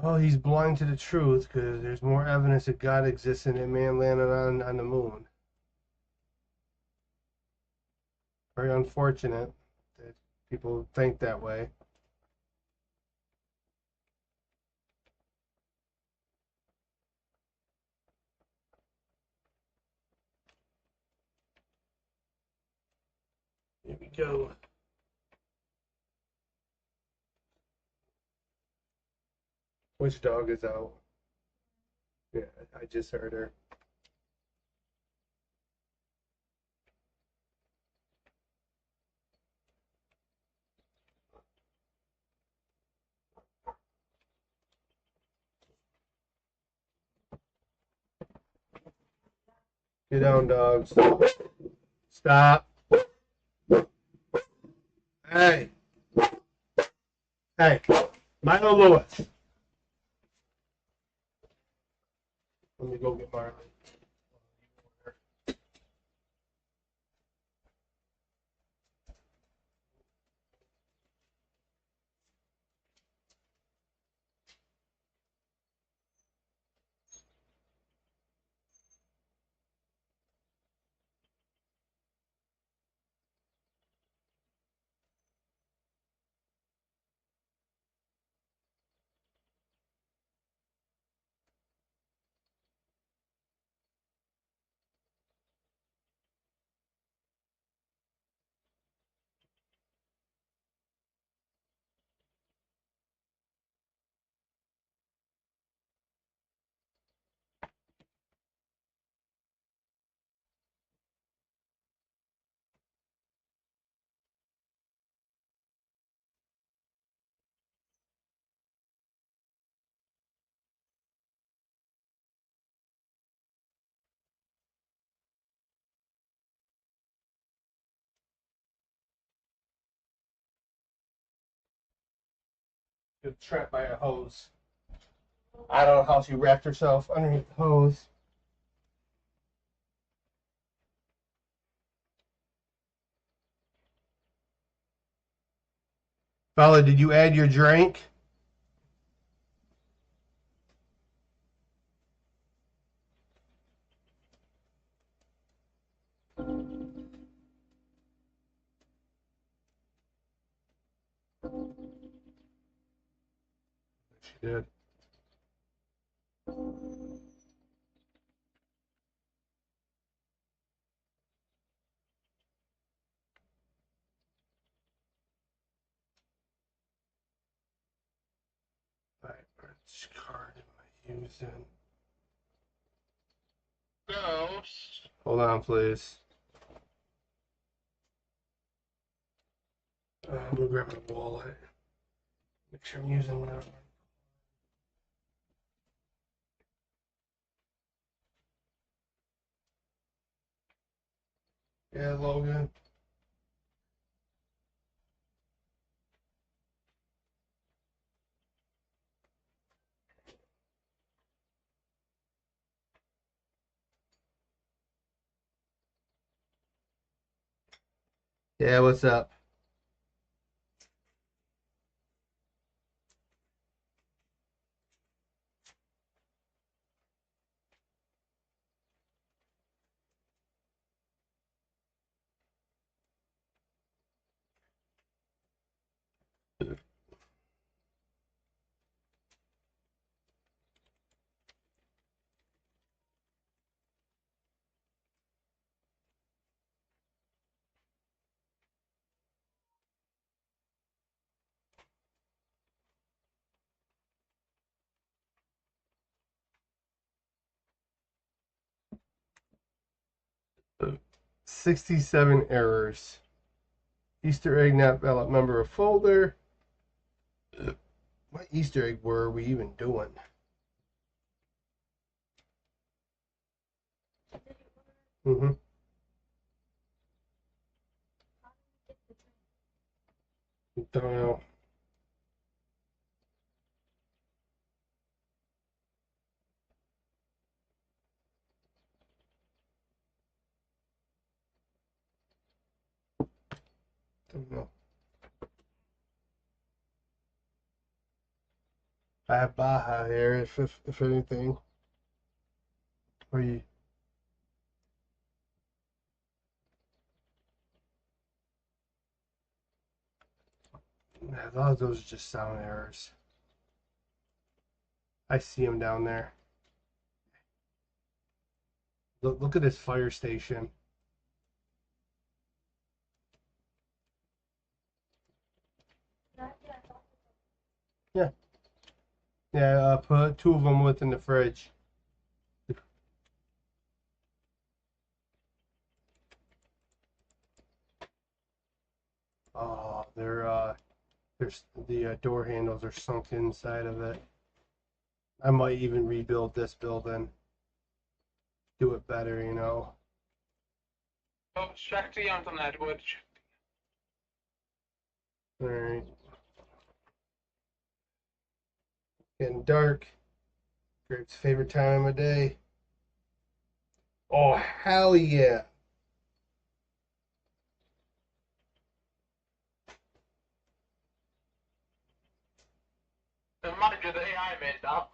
Oh, he's blind to the truth because there's more evidence that God exists than that man landed on the moon. Very unfortunate that people think that way. Here we go. Which dog is out? Yeah, I just heard her. Get down, dogs. Stop. Hey. Hey. Milo Lewis. Let me go get Marley. Get trapped by a hose. I don't know how she wrapped herself underneath the hose. Fella, did you add your drink? She did. Alright, which card am I using? Ghost. Hold on, please. I'm gonna grab my wallet. Make sure I'm using that. Yeah, Logan. Yeah, what's up? Uh, 67 errors. Easter egg not valid member of folder. What Easter egg were we even doing? Mm-hmm. Don't know. Don't know. I have Baja here, if anything. Are you? A lot of those are just sound errors. I see them down there. Look at this fire station. Yeah. Yeah, put two of them within the fridge. Oh, there's the door handles are sunk inside of it. I might even rebuild this building. Do it better, you know. Oh, Shakti on Edward. Alright. Getting dark. Grape's favorite time of day. Oh, hell yeah. Imagine the AI made that.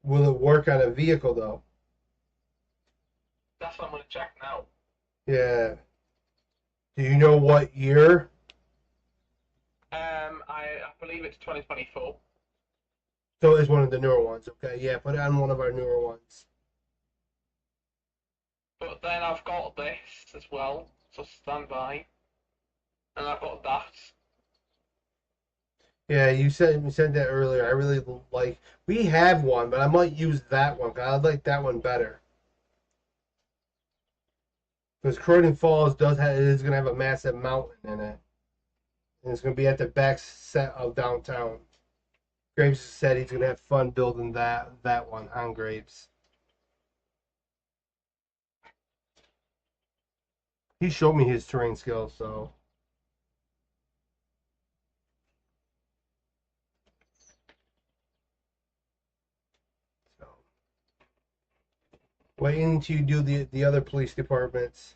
Will it work on a vehicle though? That's what I'm gonna check now. Yeah. Do you know what year? I believe it's 2024. So it's one of the newer ones. Okay, yeah, put it on one of our newer ones. But then I've got this as well, so stand by. And I've got that. Yeah, you said that earlier. I really like. We have one, but I might use that one. 'Cause I like that one better. Because Croydon Falls is going to have a massive mountain in it, and it's going to be at the back set of downtown. Graves said he's going to have fun building that one on Graves. He showed me his terrain skills, so. So waiting to do the other police departments.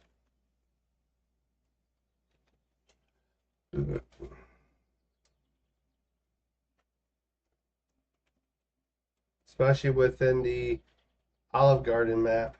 Especially within the Olive Garden map.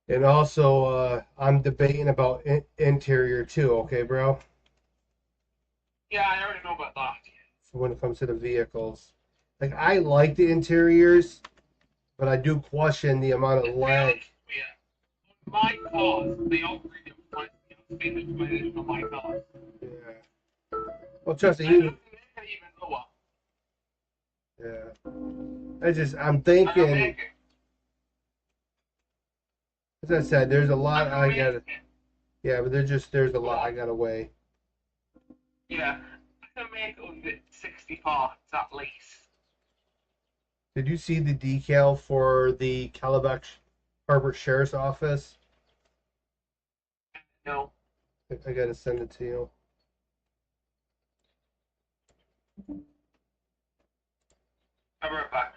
And also, I'm debating about interior too. Okay, bro. Yeah, I already know about that. When it comes to the vehicles, like I like the interiors, but I do question the amount To of be lag. honest with you, my cars, they all really reflect the speed of my cars. Yeah. Well, trust me, I have to you. make it even lower. Yeah. I'm And I thinking. make it. As I said, there's a I lot can I make got. it. Yeah, but there's a Go lot I on. gotta weigh. Yeah. I can make it under 60 parts at least. Did you see the decal for the Calabash Harbor Sheriff's Office? No. I gotta send it to you. I'll be right back.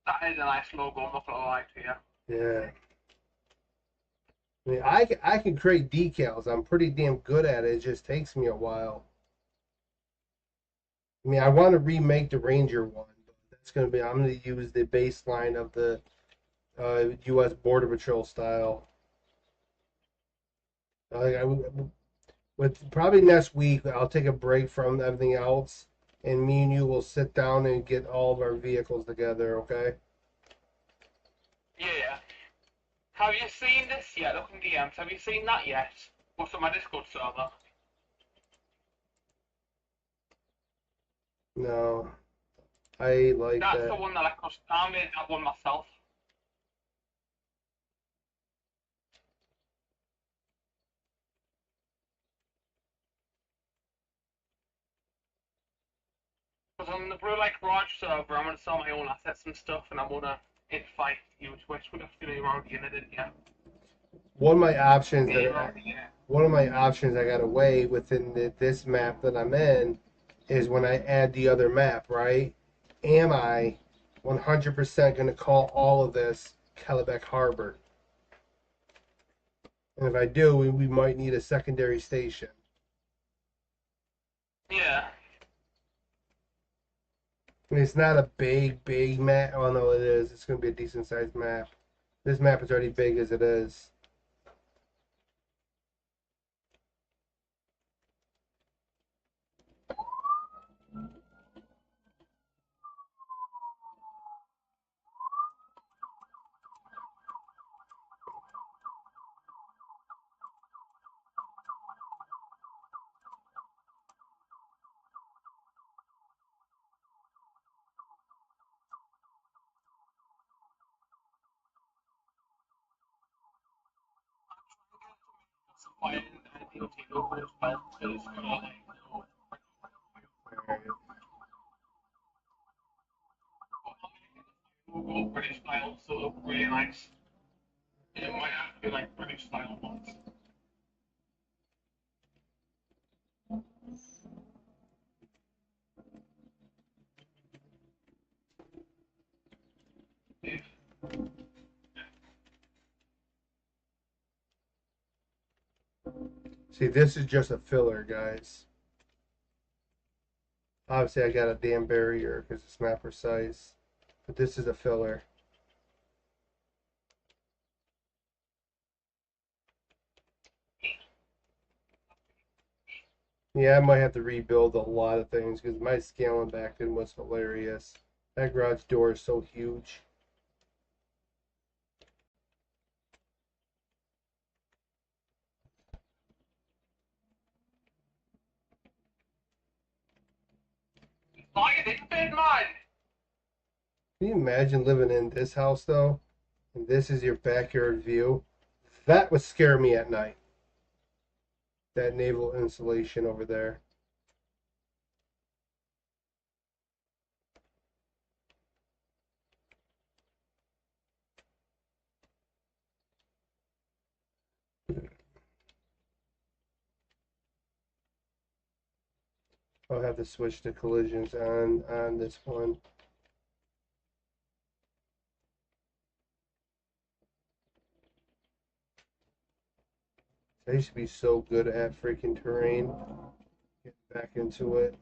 That is a nice logo, I'm not gonna lie to you. Yeah. I mean, I can create decals. I'm pretty damn good at it. It just takes me a while. I mean, I want to remake the Ranger one, but I'm gonna use the baseline of the U.S. Border Patrol style. I, with probably next week, I'll take a break from everything else, and me and you will sit down and get all of our vehicles together. Okay? Yeah. Have you seen this yet? Look in DMs. Have you seen that yet? What's on my Discord server? No, I like That's the that. one that I made that one myself. Because on the Blue Light Garage server, I'm gonna sell my own assets and stuff, and I'm gonna invite you to it. We're gonna do it around the end, didn't you? One of my options Me around the end. one of my options I got to weigh within this map that I'm in is when I add the other map, right? Am I 100% going to call all of this Kellebec Harbor? And if I do, we might need a secondary station. Yeah. I mean, it's not a big map. Oh, no, it is. It's going to be a decent sized map. This map is already big as it is. Why didn't I deal with it over as well? Because it's got all like, logo British style, so it look really nice. It might have to be like British style ones. If See, this is just a filler, guys. Obviously, I got a damn barrier because it's not precise. But this is a filler. Yeah, I might have to rebuild a lot of things because my scaling back then was hilarious. That garage door is so huge. buy it in bed, man! Can you imagine living in this house though? And this is your backyard view? That would scare me at night. That naval insulation over there. I'll have to switch the collisions on this one. I used to be so good at freaking terrain. Get back into it.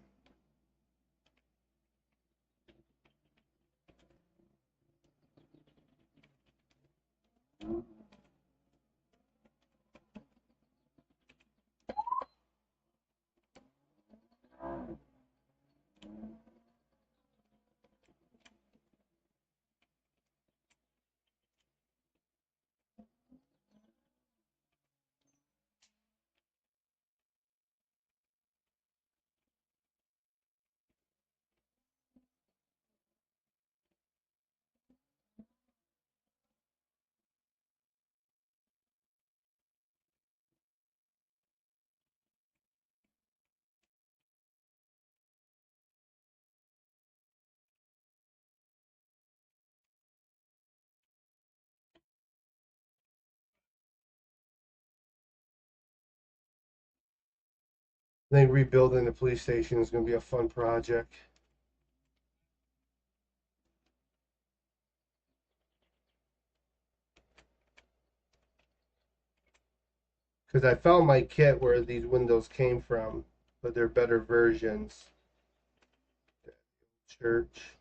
I think rebuilding the police station is going to be a fun project. Because I found my kit where these windows came from, but they're better versions. Church.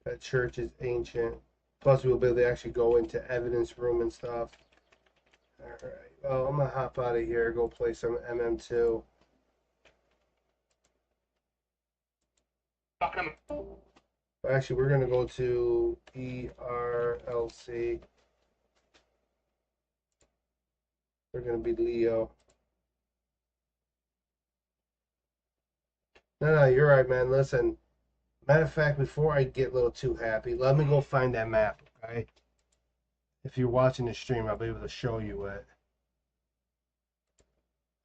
That church is ancient. Plus, we'll be able to actually go into evidence room and stuff. Alright, well, I'm going to hop out of here, go play some MM2. Actually, we're going to go to ERLC. We're going to be Leo. No, you're right, man. Listen, matter of fact, before I get a little too happy, let me go find that map, okay? If you're watching the stream, I'll be able to show you it.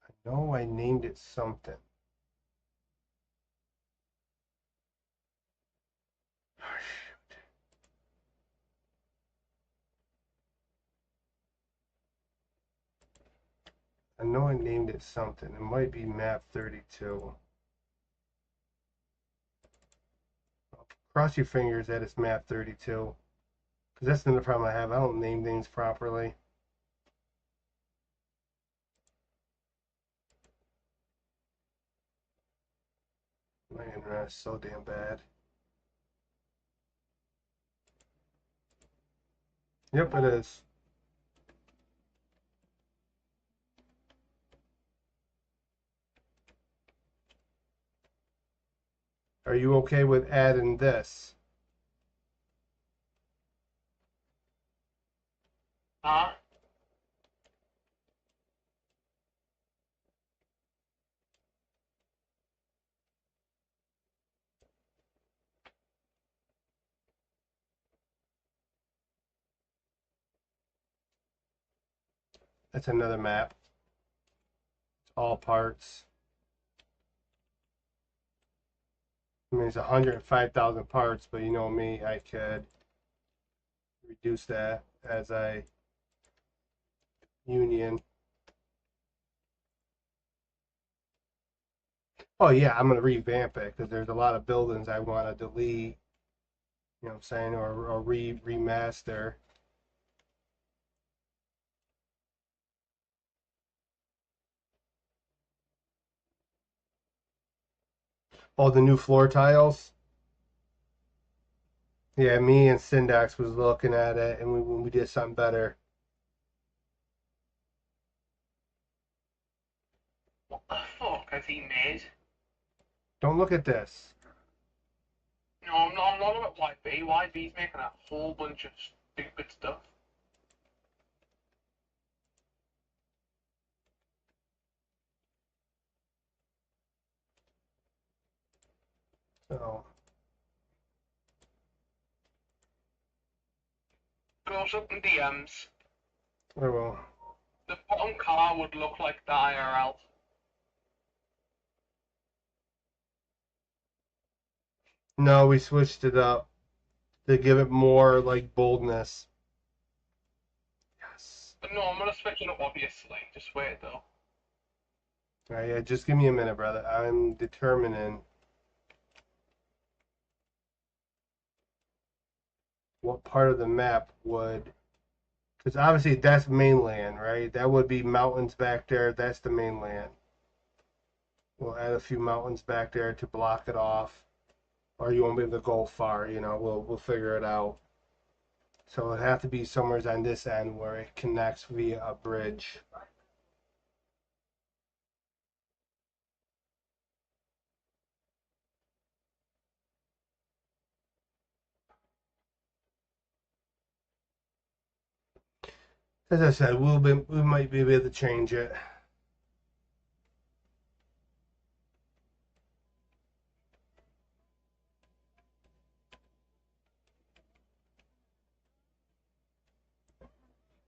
I know I named it something. Oh, shoot. I know I named it something. It might be map 32. Cross your fingers that it's map 32. Because that's another problem I have. I don't name things properly. My internet's so damn bad. Yep, it is. Are you okay with adding this? That's another map. It's all parts. I mean, it's 105,000 parts, but you know me, I could reduce that as I union. Oh yeah, I'm gonna revamp it because there's a lot of buildings I want to delete. You know what I'm saying, or remaster. Oh, the new floor tiles. Yeah, me and Syndax was looking at it, and we did something better. What the fuck has he made? Don't look at this. No, I'm not about YB. YB's making a whole bunch of stupid stuff. So, Goes up in DMs. oh well. The bottom car would look like the IRL. No, we switched it up to give it more like boldness. Yes. But no, I'm gonna switch it up obviously. Just wait though. All right, yeah, just give me a minute, brother. I'm determining what part of the map would, because obviously that's mainland, right? That would be mountains back there. That's the mainland. We'll add a few mountains back there to block it off, or you won't be able to go far. You know, we'll figure it out. So it'd have to be somewhere on this end where it connects via a bridge. As I said, we might be able to change it.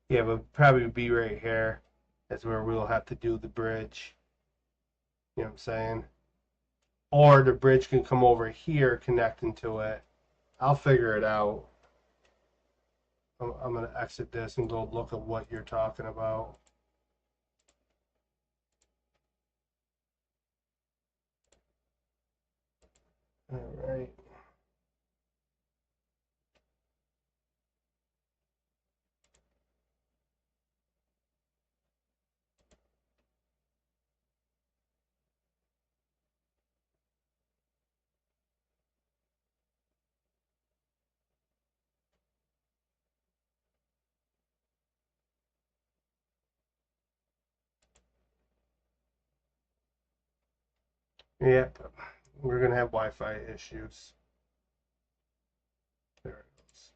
Yeah, but probably be right here. That's where we'll have to do the bridge. You know what I'm saying? Or the bridge can come over here connecting to it. I'll figure it out. I'm going to exit this and go look at what you're talking about. All right. Yep. We're going to have Wi-Fi issues. There it goes.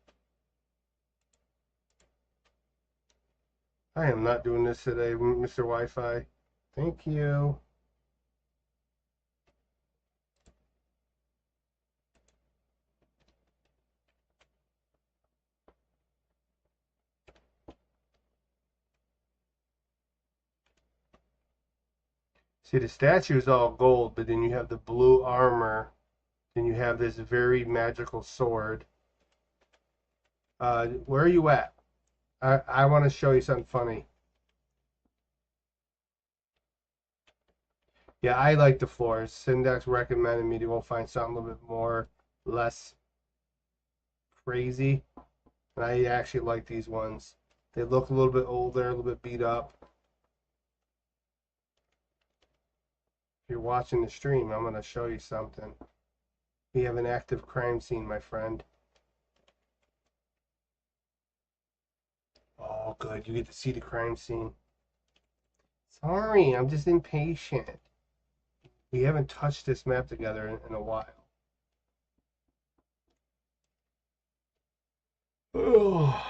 I am not doing this today, Mr. Wi-Fi. Thank you. See, the statue is all gold, but then you have the blue armor. Then you have this very magical sword. Where are you at? I want to show you something funny. Yeah, I like the floors. Syndex recommended me to go find something a little bit more, less crazy. And I actually like these ones. They look a little bit older, a little bit beat up. If you're watching the stream, I'm going to show you something. We have an active crime scene, my friend. Oh, good. You get to see the crime scene. Sorry, I'm just impatient. We haven't touched this map together in a while. Oh,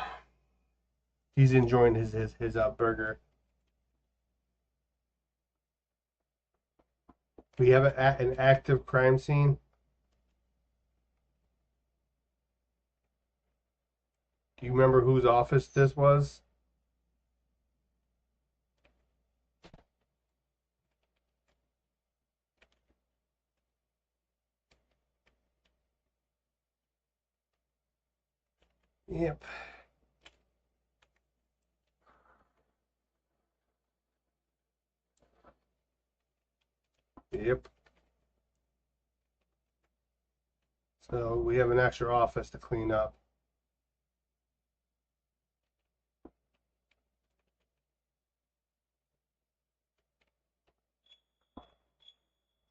he's enjoying his burger. We have an active crime scene. Do you remember whose office this was? Yep. Yep. So we have an extra office to clean up.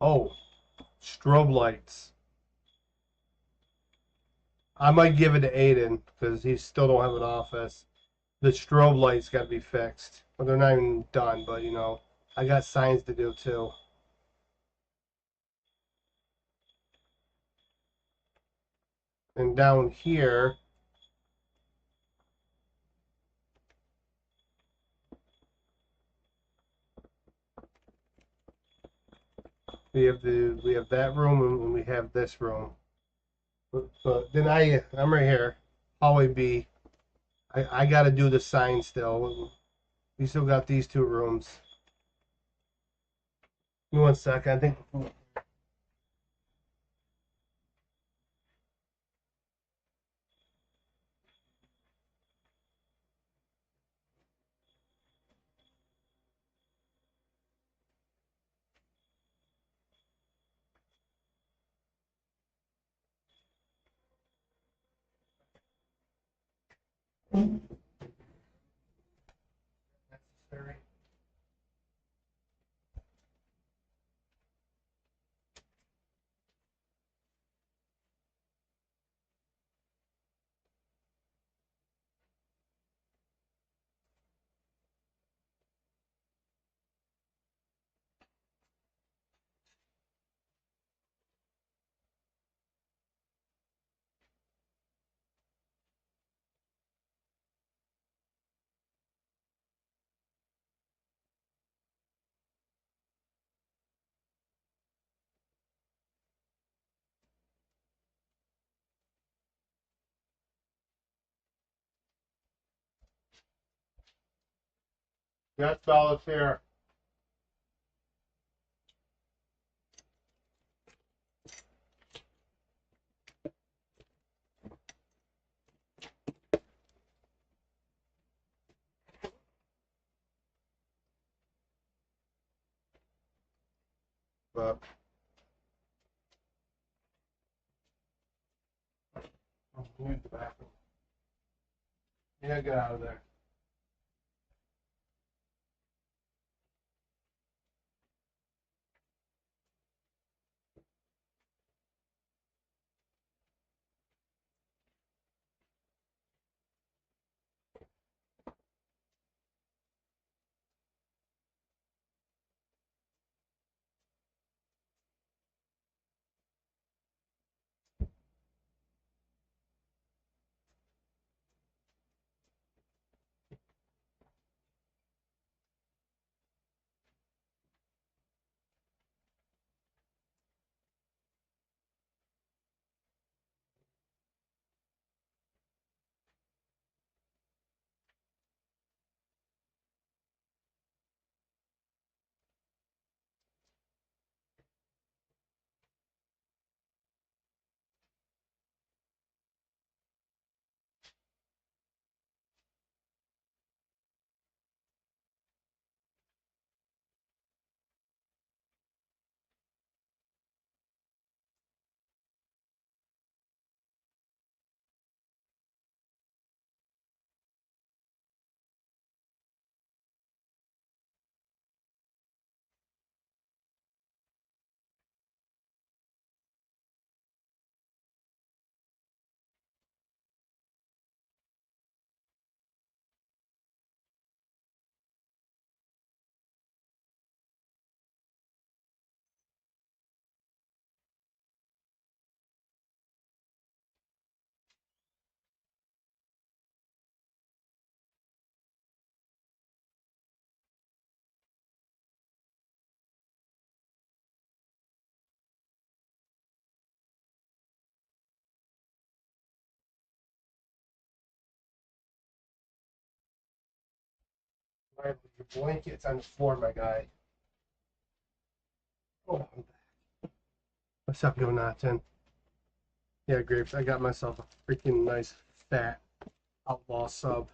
Oh, strobe lights. I might give it to Aiden because he still don't have an office. The strobe lights got to be fixed. Well, they're not even done, but you know, I got signs to do too. And down here, we have that room and we have this room. But then I'm right here, hallway B. I got to do the sign still. We still got these two rooms. Give me 1 second. I think. Necessary. Yes, fellas here. But use the bathroom. Yeah, get out of there. Your blanket's on the floor, my guy. Oh, what's up, Jonathan? Yeah, Grapes, I got myself a freaking nice fat outlaw sub.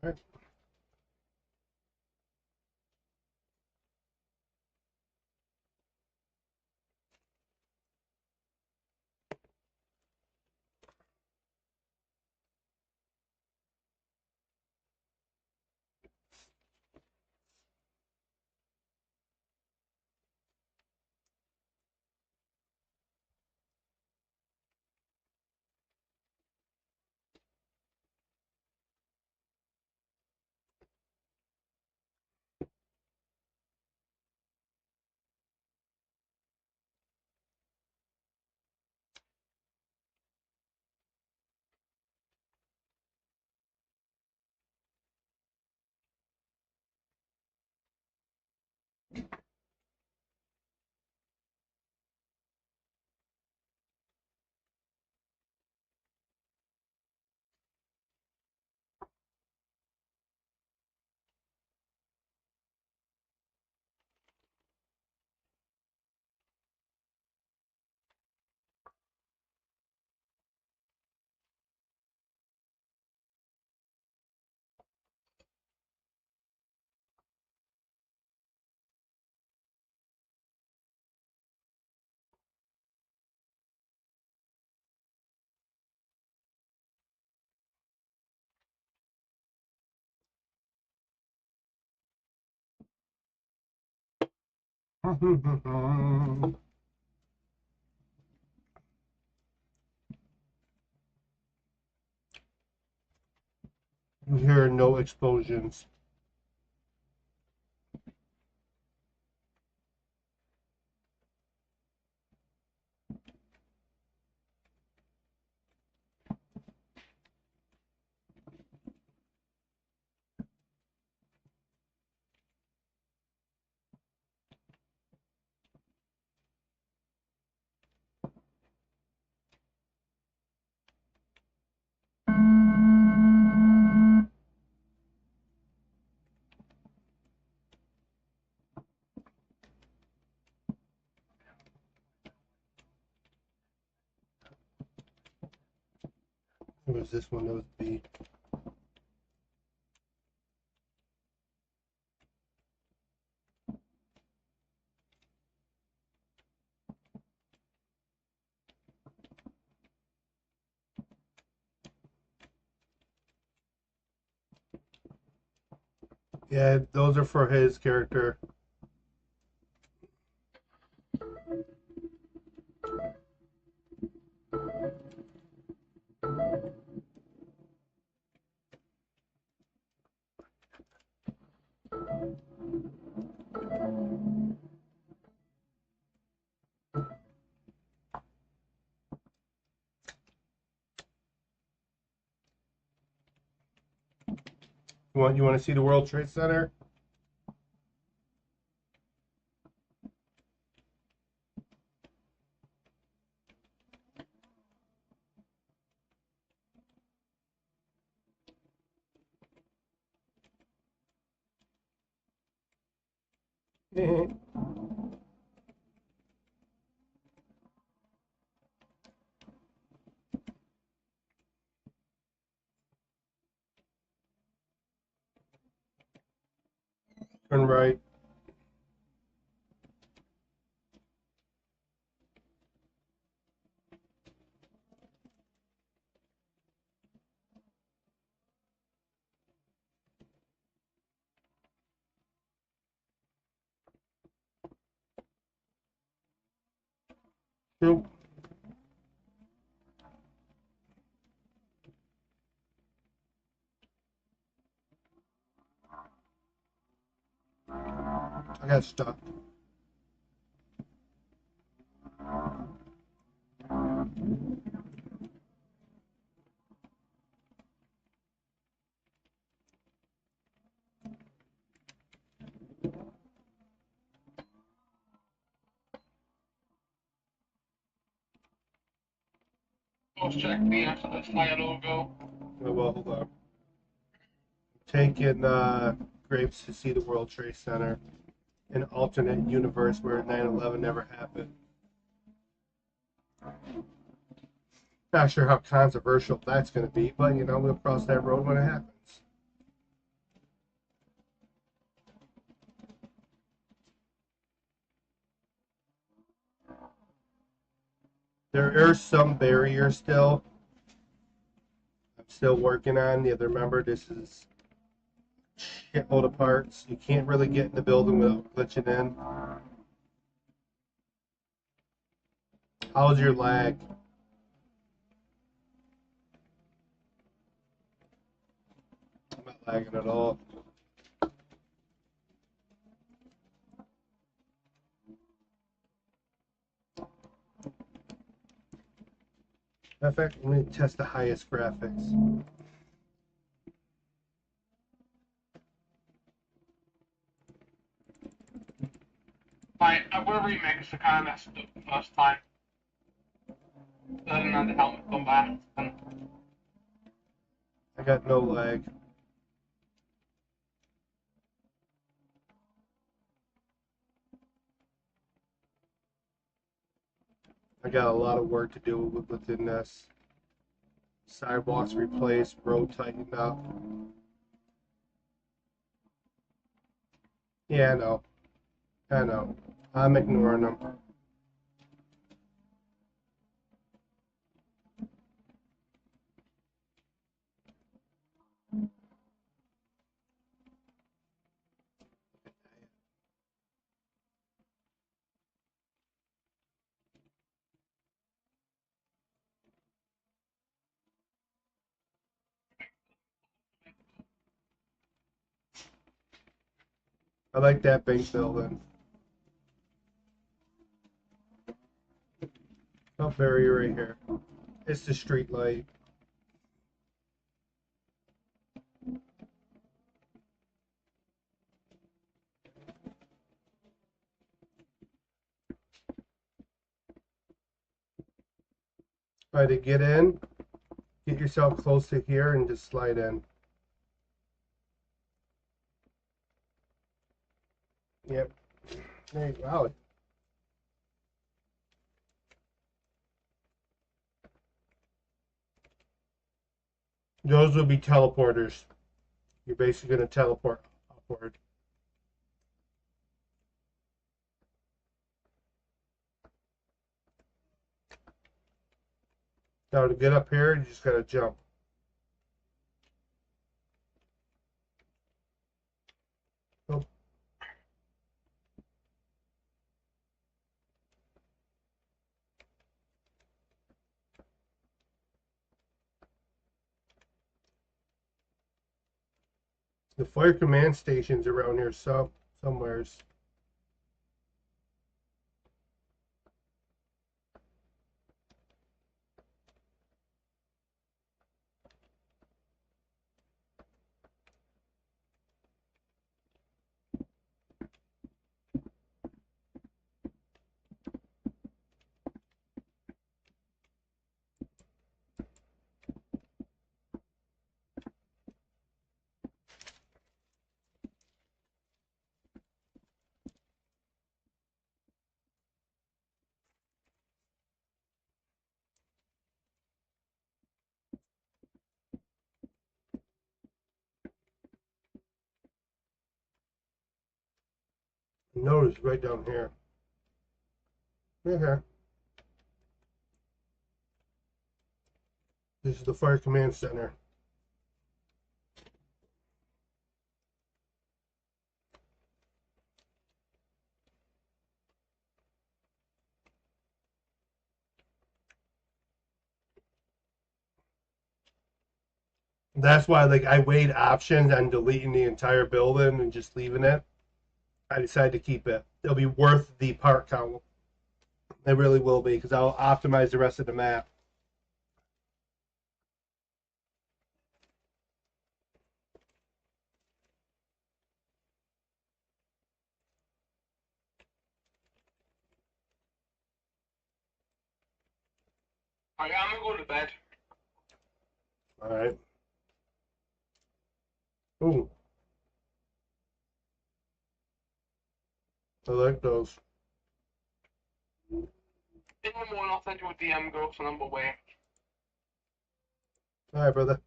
All right. You hear no explosions. What was this one? That was B. Yeah, those are for his character. You want to see the World Trade Center? Turn right. Shoot. I got stuck. Let's check the fire logo. Oh, well, hold on. Taking grapes to see the World Trade Center, an alternate universe where 9/11 never happened. Not sure how controversial that's going to be, but we'll cross that road when it happens. There are some barriers still. I'm still working on. Remember, this is shitload of parts. You can't really get in the building without glitching in. How's your lag? I'm not lagging at all. In fact, let me test the highest graphics. I will remix the car that's the first time. Letting the helmet come back. And I got no lag. I got a lot of work to do within this. Sidewalks replaced, road tightened up. Yeah, I know. I know. I'm ignoring them. I like that big building. Oh, barrier right here. It's the street light. All right, to get in, get yourself close to here and just slide in. Yep. There you go. Those will be teleporters. You're basically going to teleport upward. Now to get up here, you just got to jump. Oh. The fire command station's around here somewheres. Notice right down here. Right here. This is the fire command center. That's why, like, I weighed options on deleting the entire building and just leaving it. I decided to keep it. It'll be worth the part count. It really will be, because I'll optimize the rest of the map. Alright, I'm gonna go to bed. All right. Ooh. I like those. In the morning, I'll send you a DM, girl, so number way. All right, brother.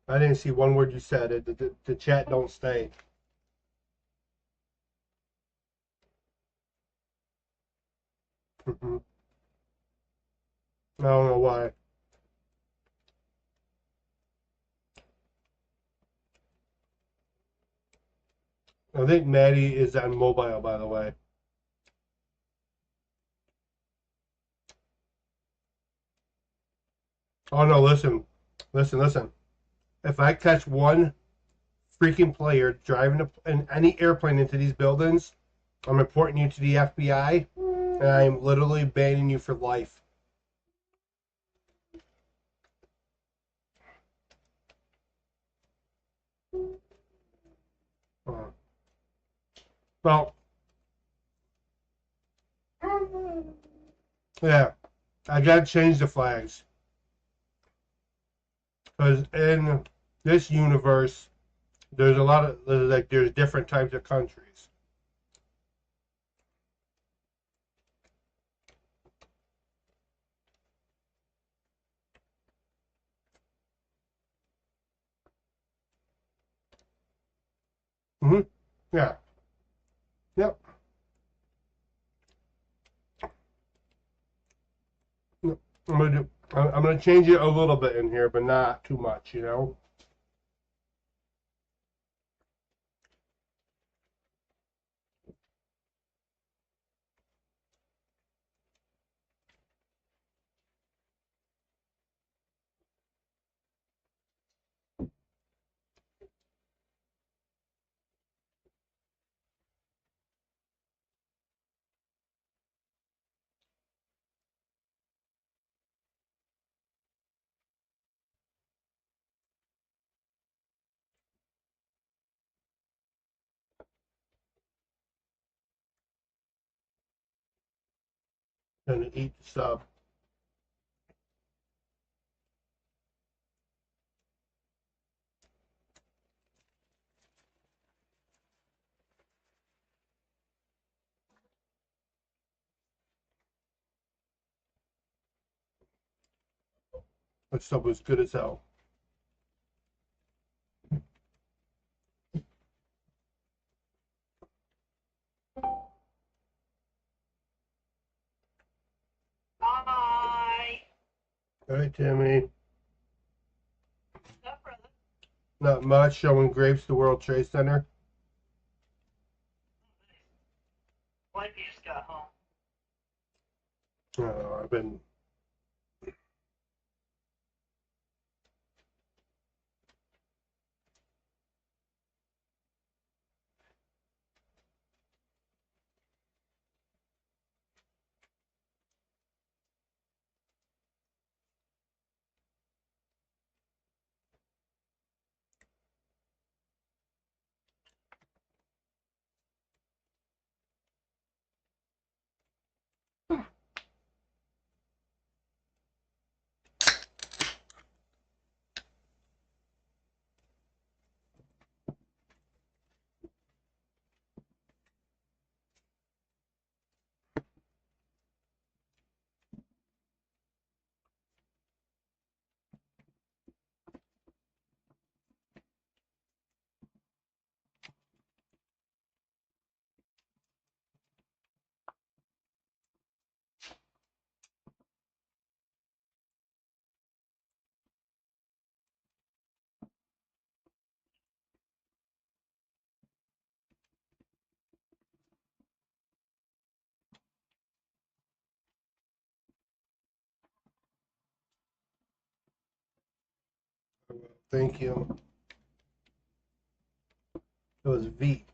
I didn't see one word you said. The chat don't stay. I don't know why. I think Maddie is on mobile, by the way. Oh no, listen. Listen. If I catch one freaking player driving any airplane into these buildings, I'm reporting you to the FBI, and I'm literally banning you for life. Well, yeah, I gotta change the flags. Because in this universe, there's a lot of, there's different types of countries. Yeah. Yep. I'm gonna change it a little bit in here, but not too much, you know. Gonna eat the sub. That sub was good as hell. Bye. All right, Timmy. No, brother. Not much. Showing grapes to World Trade Center. When you just got home. I've been. Thank you. It was V.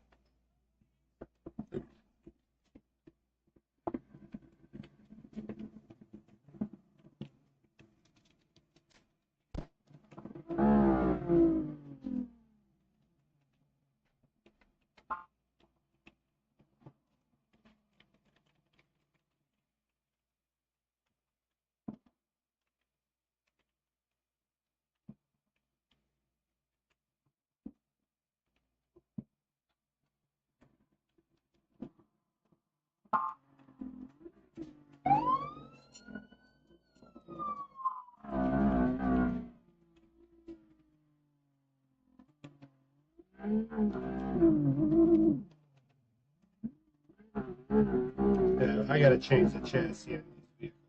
Yeah, I gotta change the chassis on these vehicles.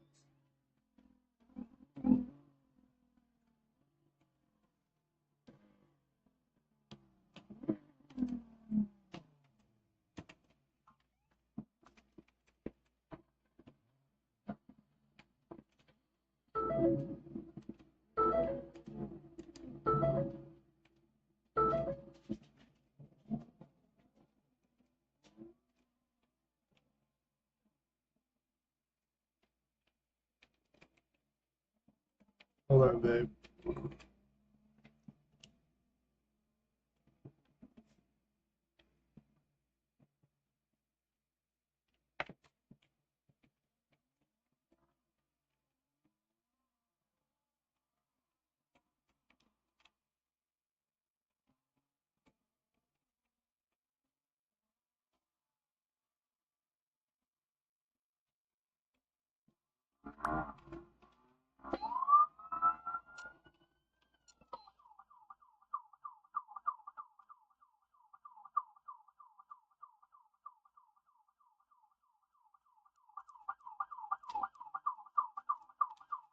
Hold on, babe.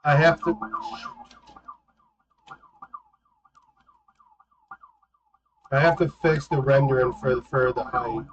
I have to. I have to fix the rendering for the height.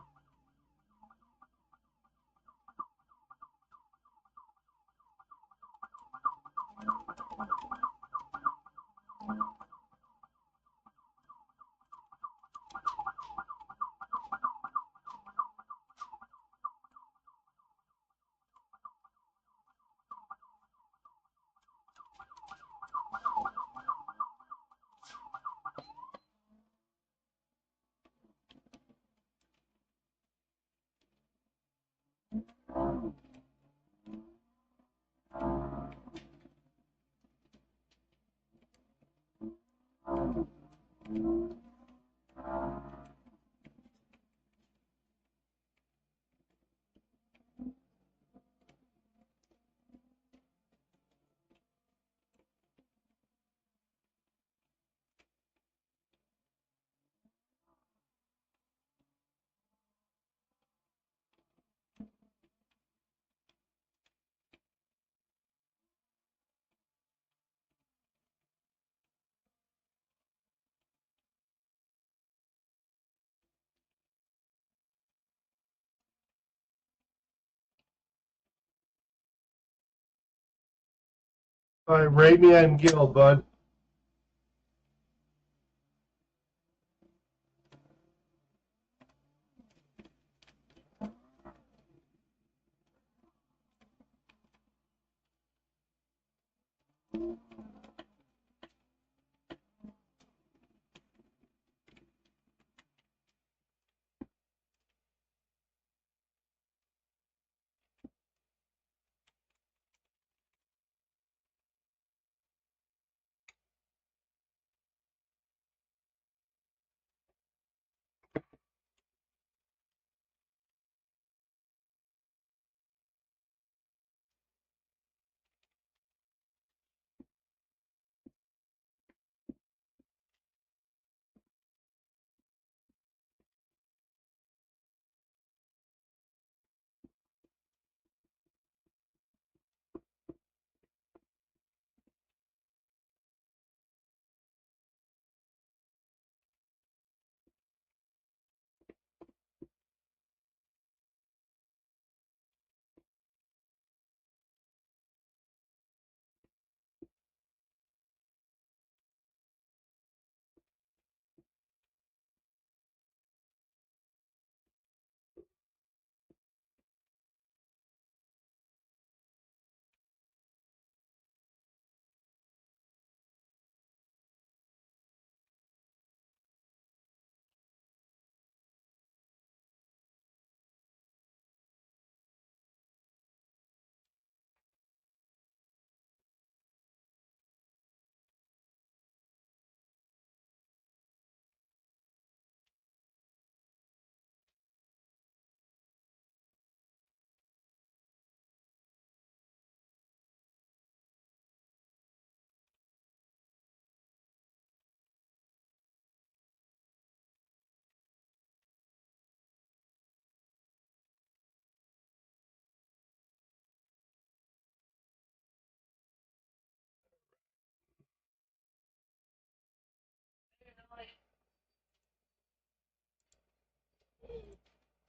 All right, rate me on Guild, bud.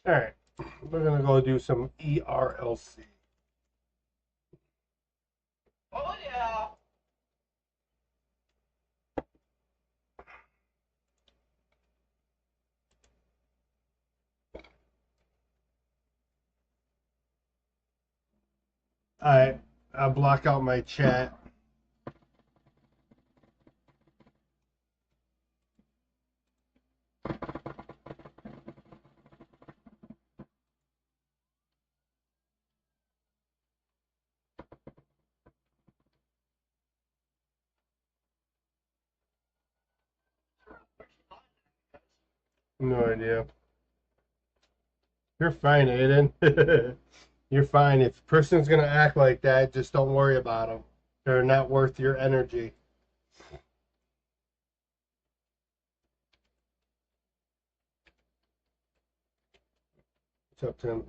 All right, we're gonna go do some ERLC. Oh yeah. I'll block out my chat. No idea. You're fine, Aiden. You're fine. If a person's gonna act like that, just don't worry about them. They're not worth your energy. What's up, Tim?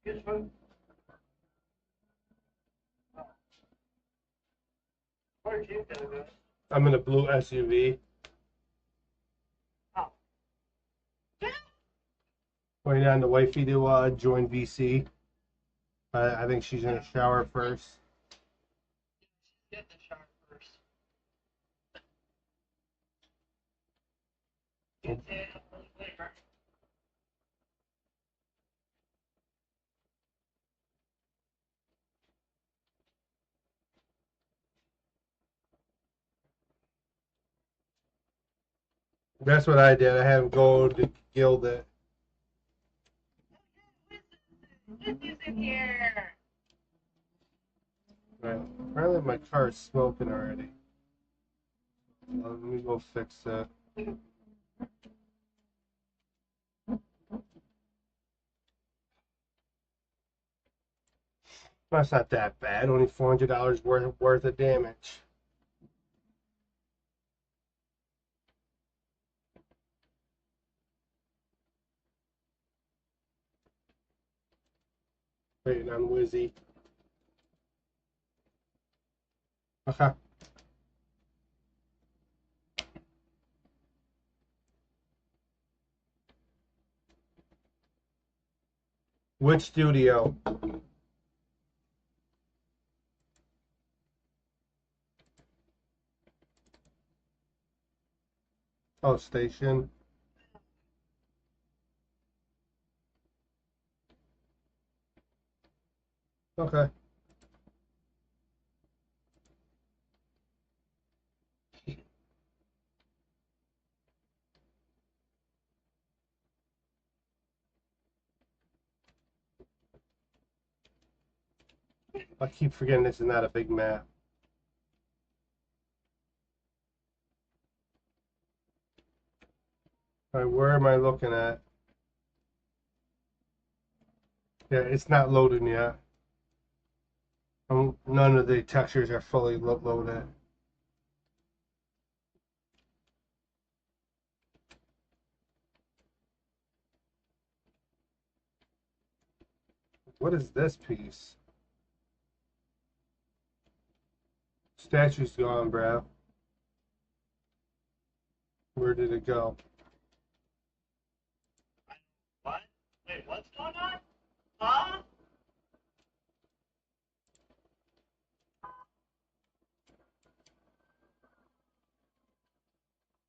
Good food. Where'd you go? I'm in a blue SUV. Oh. Waiting on the wifey to join VC. I think she's gonna shower first. Get the shower first. Get it later. That's what I did. I had him go to Guild it. Who's in here? Apparently my car is smoking already. Let me go fix that. That's not that bad. Only $400 worth of damage. Waiting on Wizzy. Okay. Which studio? Oh, station. Okay. I keep forgetting this is not a big map. All right, where am I looking at? Yeah, it's not loading yet. None of the textures are fully loaded. What is this piece? Statue's gone, bro. Where did it go? What? Wait, what's going on? Huh?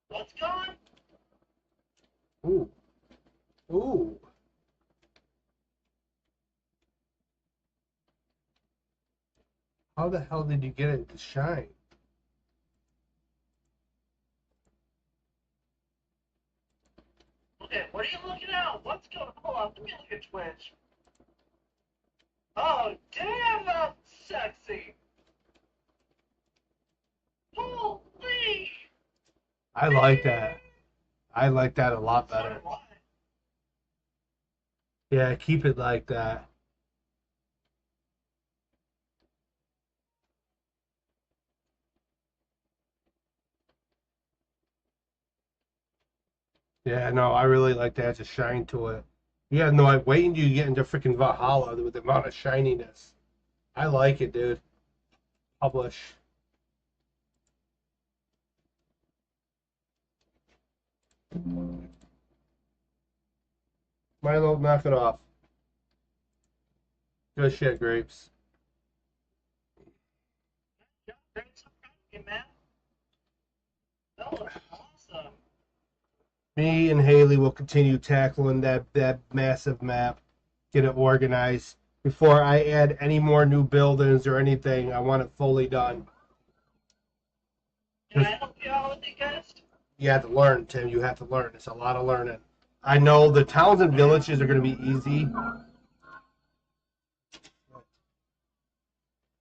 What's gone? Ooh. Ooh. How the hell did you get it to shine? Okay, what are you looking at? What's going on? Hold on, let me look at Twitch. Oh, damn, that's sexy. Holy. I like that. I like that a lot better. So what? Yeah, keep it like that. Yeah, no, I really like that. It's a shine to it. Yeah, no, I wait until you get into freaking Valhalla with the amount of shininess. I like it, dude. Publish. Milo, knock it off. Good shit, Grapes. Yeah, great stuff, man. That was awesome. Me and Haley will continue tackling that massive map, get it organized. Before I add any more new buildings or anything, I want it fully done. Can I help you out with the guest? You have to learn, Tim. You have to learn. It's a lot of learning. I know the towns and villages are going to be easy.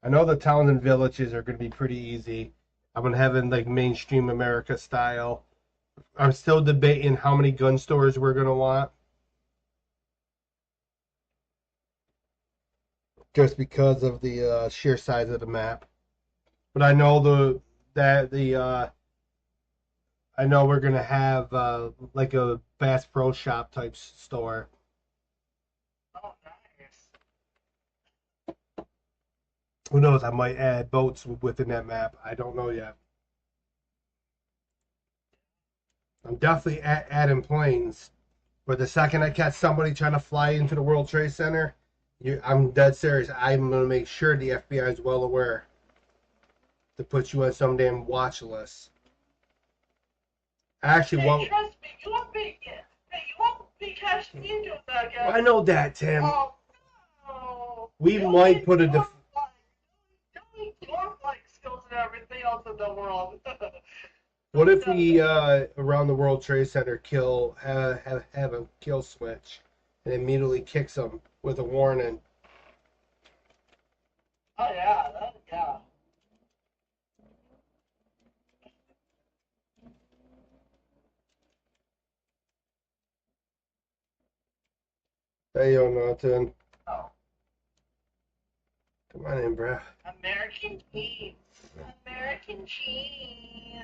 I know the towns and villages are going to be pretty easy. I'm going to have it like mainstream America style. I'm still debating how many gun stores we're going to want. Just because of the sheer size of the map. But I know I know we're going to have like a Bass Pro Shop type store. Oh, nice. Who knows? I might add boats within that map. I don't know yet. I'm definitely adding planes. But the second I catch somebody trying to fly into the World Trade Center, I'm dead serious. I'm going to make sure the FBI is well aware to put you on some damn watch list. Actually, Hey, trust me, you won't be cashing into that guy. I know that, Tim. Oh, no. We might put a Dwarf-like skills and everything else in the world. What if we around the World Trade Center have a kill switch and immediately kicks them with a warning? Oh yeah, yeah. Hey, yo, nothing. Oh, Come on in, bruh. American cheese. American cheese.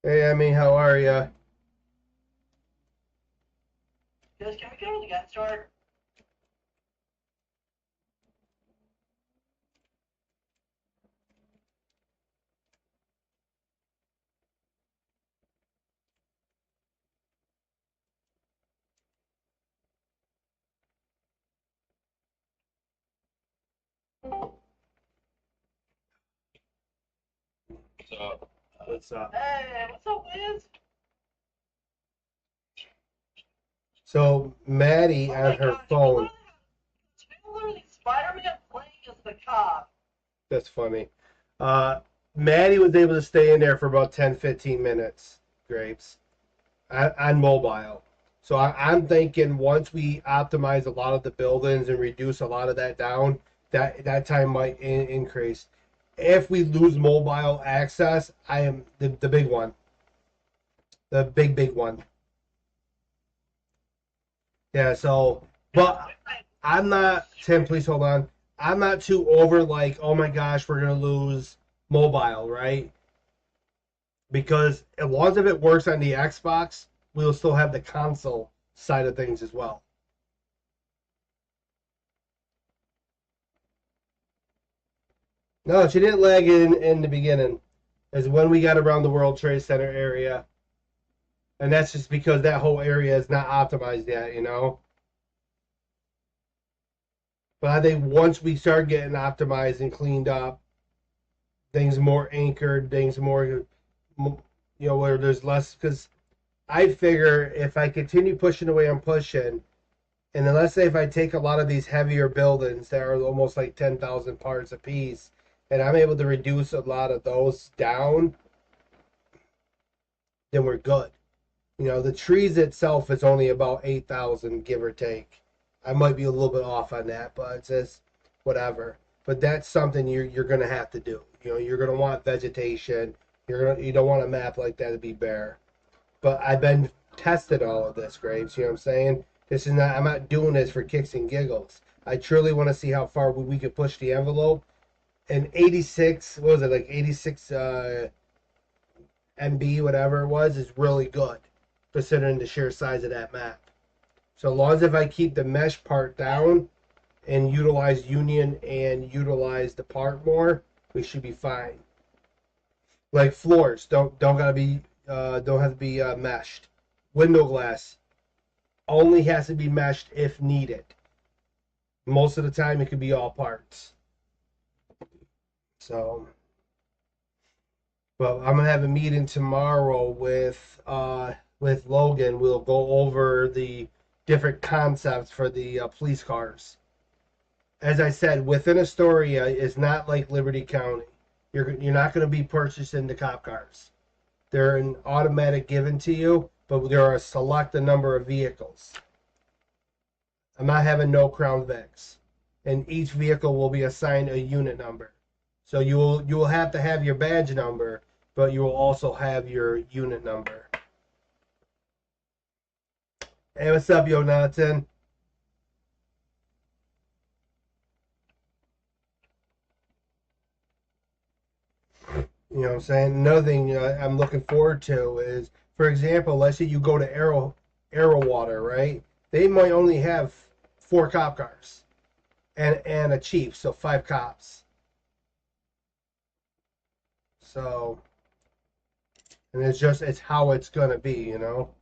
Hey, Emmy, how are ya? Guys, can we go to the gun store? What's up? Hey, what's up, Liz? So, Maddie Oh on my her gosh, phone. literally Spider-Man playing as the cop. That's funny. Maddie was able to stay in there for about 10, 15 minutes, Grapes, on mobile. So I'm thinking once we optimize a lot of the buildings and reduce a lot of that down, that time might increase. If we lose mobile access, I am the big one, the big one. Yeah. So, but I'm not, Tim. Please hold on. I'm not too over like, oh my gosh, we're gonna lose mobile, right? Because as long as if it works on the Xbox, we'll still have the console side of things as well. No, she didn't lag in the beginning. Is when we got around the World Trade Center area, and that's just because that whole area is not optimized yet, you know. But I think once we start getting optimized and cleaned up, things more anchored, things more, where there's less. Because I figure if I continue pushing the way I'm pushing, and then let's say if I take a lot of these heavier buildings that are almost like 10,000 parts apiece, and I'm able to reduce a lot of those down, then we're good. The trees itself is only about 8,000, give or take. I might be a little bit off on that, but it's just whatever. But that's something you're gonna have to do. You're gonna want vegetation. You don't want a map like that to be bare. But I've been tested all of this, Graves. You know what I'm saying? This is not. I'm not doing this for kicks and giggles. I truly want to see how far we could push the envelope. And 86, what was it, like 86 MB, whatever it was, is really good, considering the sheer size of that map. So long as if I keep the mesh part down and utilize Union and utilize the part more, we should be fine. Like floors, don't gotta be don't have to be meshed. Window glass only has to be meshed if needed. Most of the time, it could be all parts. So, but I'm gonna have a meeting tomorrow with Logan. We'll go over the different concepts for the police cars. As I said, within Astoria is not like Liberty County. You're not going to be purchasing the cop cars. They're an automatic given to you, but there are a select number of vehicles. I'm not having no Crown Vics, and each vehicle will be assigned a unit number. So you will have to have your badge number, but you will also have your unit number. Hey, what's up, Yo Nathan? You know what I'm saying? Another thing I'm looking forward to is, for example, let's say you go to Arrow Water, right? They might only have 4 cop cars and a chief, so 5 cops. So, and it's how it's gonna be, you know.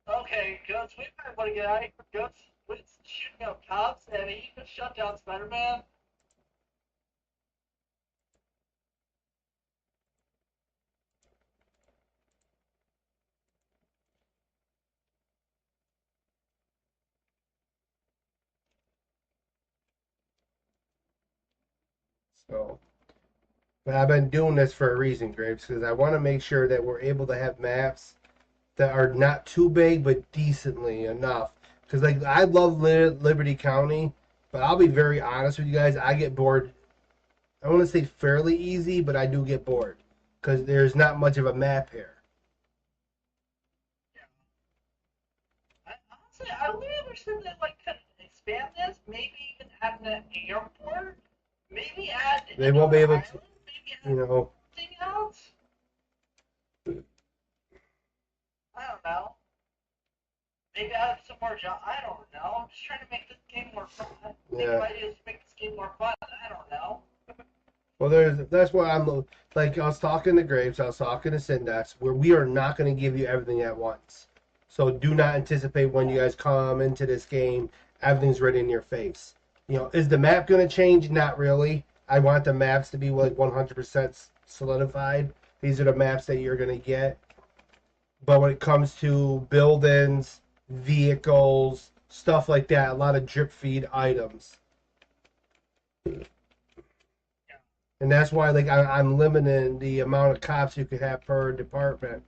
Okay, Guts, we might want to get out of here. Guts with shooting up cops, and he can shut down Spider-Man. So, but I've been doing this for a reason, Graves, because I want to make sure that we're able to have maps that are not too big but decently enough. Because like I love Liberty County, but I'll be very honest with you guys. I get bored. I want to say fairly easy, but I do get bored because there's not much of a map here. Honestly, I really wish that they like could expand this. Maybe even add an airport. Maybe add They won't be another able to, island. Maybe you add know. something else. I don't know. Maybe add some more jobs. I don't know. I'm just trying to make this game more fun. Think of Yeah. ideas to make this game more fun. I don't know. Well, that's why I'm like I was talking to Graves, I was talking to Syndax, where we are not going to give you everything at once. So do not anticipate when you guys come into this game, everything's right in your face. You know, is the map going to change? Not really. I want the maps to be like 100% solidified. These are the maps that you're going to get. But when it comes to buildings, vehicles, stuff like that, a lot of drip feed items. And that's why like I'm limiting the amount of cops you could have per department.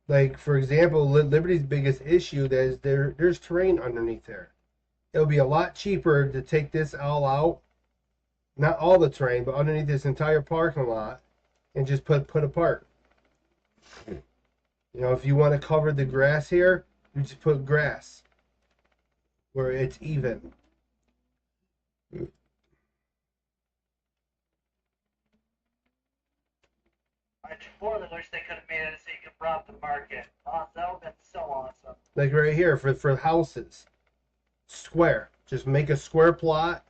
Like for example, Liberty's biggest issue that is there's terrain underneath there. It'll be a lot cheaper to take this all out, not all the terrain, but underneath this entire parking lot, and just put a park. You know, if you want to cover the grass here, you just put grass where it's even. I totally wish they could have made it so you could rob the market. Oh, that would have been so awesome. Like right here for houses, square. Just make a square plot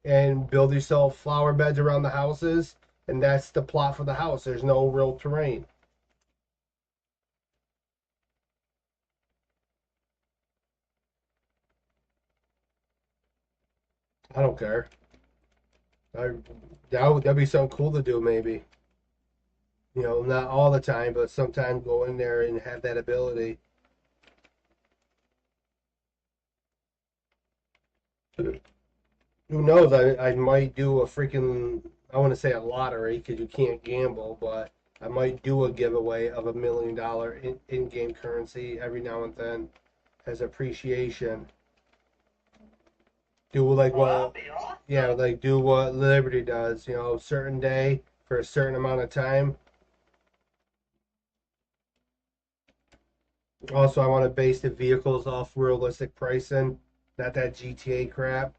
and build yourself flower beds around the houses, and that's the plot for the house. There's no real terrain. I don't care. I, that'd be something cool to do, maybe. You know, not all the time, but sometimes go in there and have that ability. Who knows? I might do a freaking, I want to say a lottery because you can't gamble, but I might do a giveaway of $1 million in-game currency every now and then as appreciation. Do like Oh, what, that'd be awesome. yeah, like do what Liberty does. You know, certain day for a certain amount of time. Also, I want to base the vehicles off realistic pricing, not that GTA crap.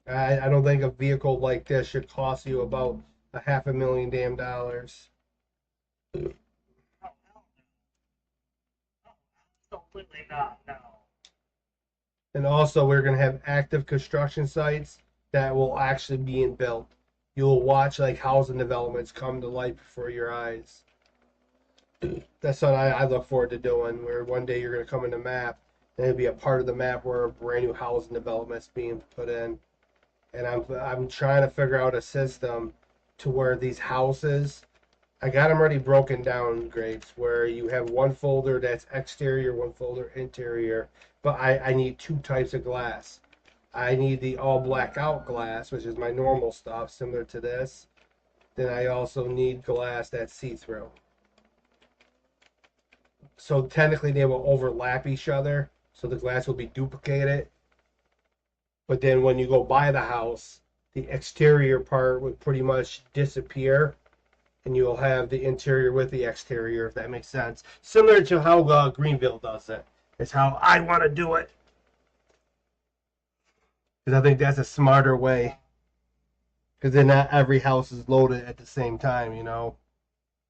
I don't think a vehicle like this should cost you about a $500,000 damn dollars. Oh, hell no. Oh, absolutely not. No. And also, we're going to have active construction sites that will actually be in built. You'll watch like housing developments come to life before your eyes. That's what I look forward to doing. Where one day you're going to come in the map, and it'll be a part of the map where a brand new housing development's being put in. And I'm trying to figure out a system to where these houses, I got them already broken down, grades, where you have one folder that's exterior, one folder interior, but I need two types of glass. I need the all blackout glass, which is my normal stuff, similar to this. Then I also need glass that's see-through. So technically they will overlap each other, so the glass will be duplicated. But then when you go buy the house, the exterior part would pretty much disappear, and you'll have the interior with the exterior, if that makes sense. Similar to how Greenville does it. It's how I want to do it. Because I think that's a smarter way. Because then not every house is loaded at the same time, you know.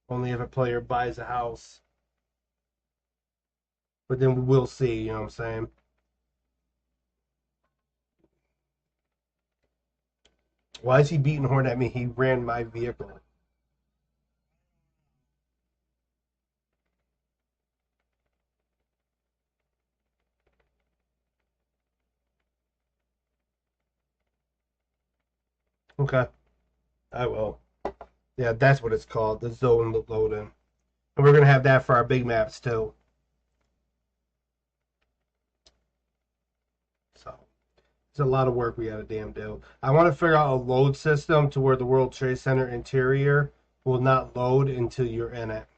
Only if a player buys a house. But then we'll see, you know what I'm saying? Why is he beating horn at me? He ran my vehicle. Okay. I will. Yeah, that's what it's called, the zone loading. And we're going to have that for our big maps, too. So, it's a lot of work we got to damn do. I want to figure out a load system to where the World Trade Center interior will not load until you're in it.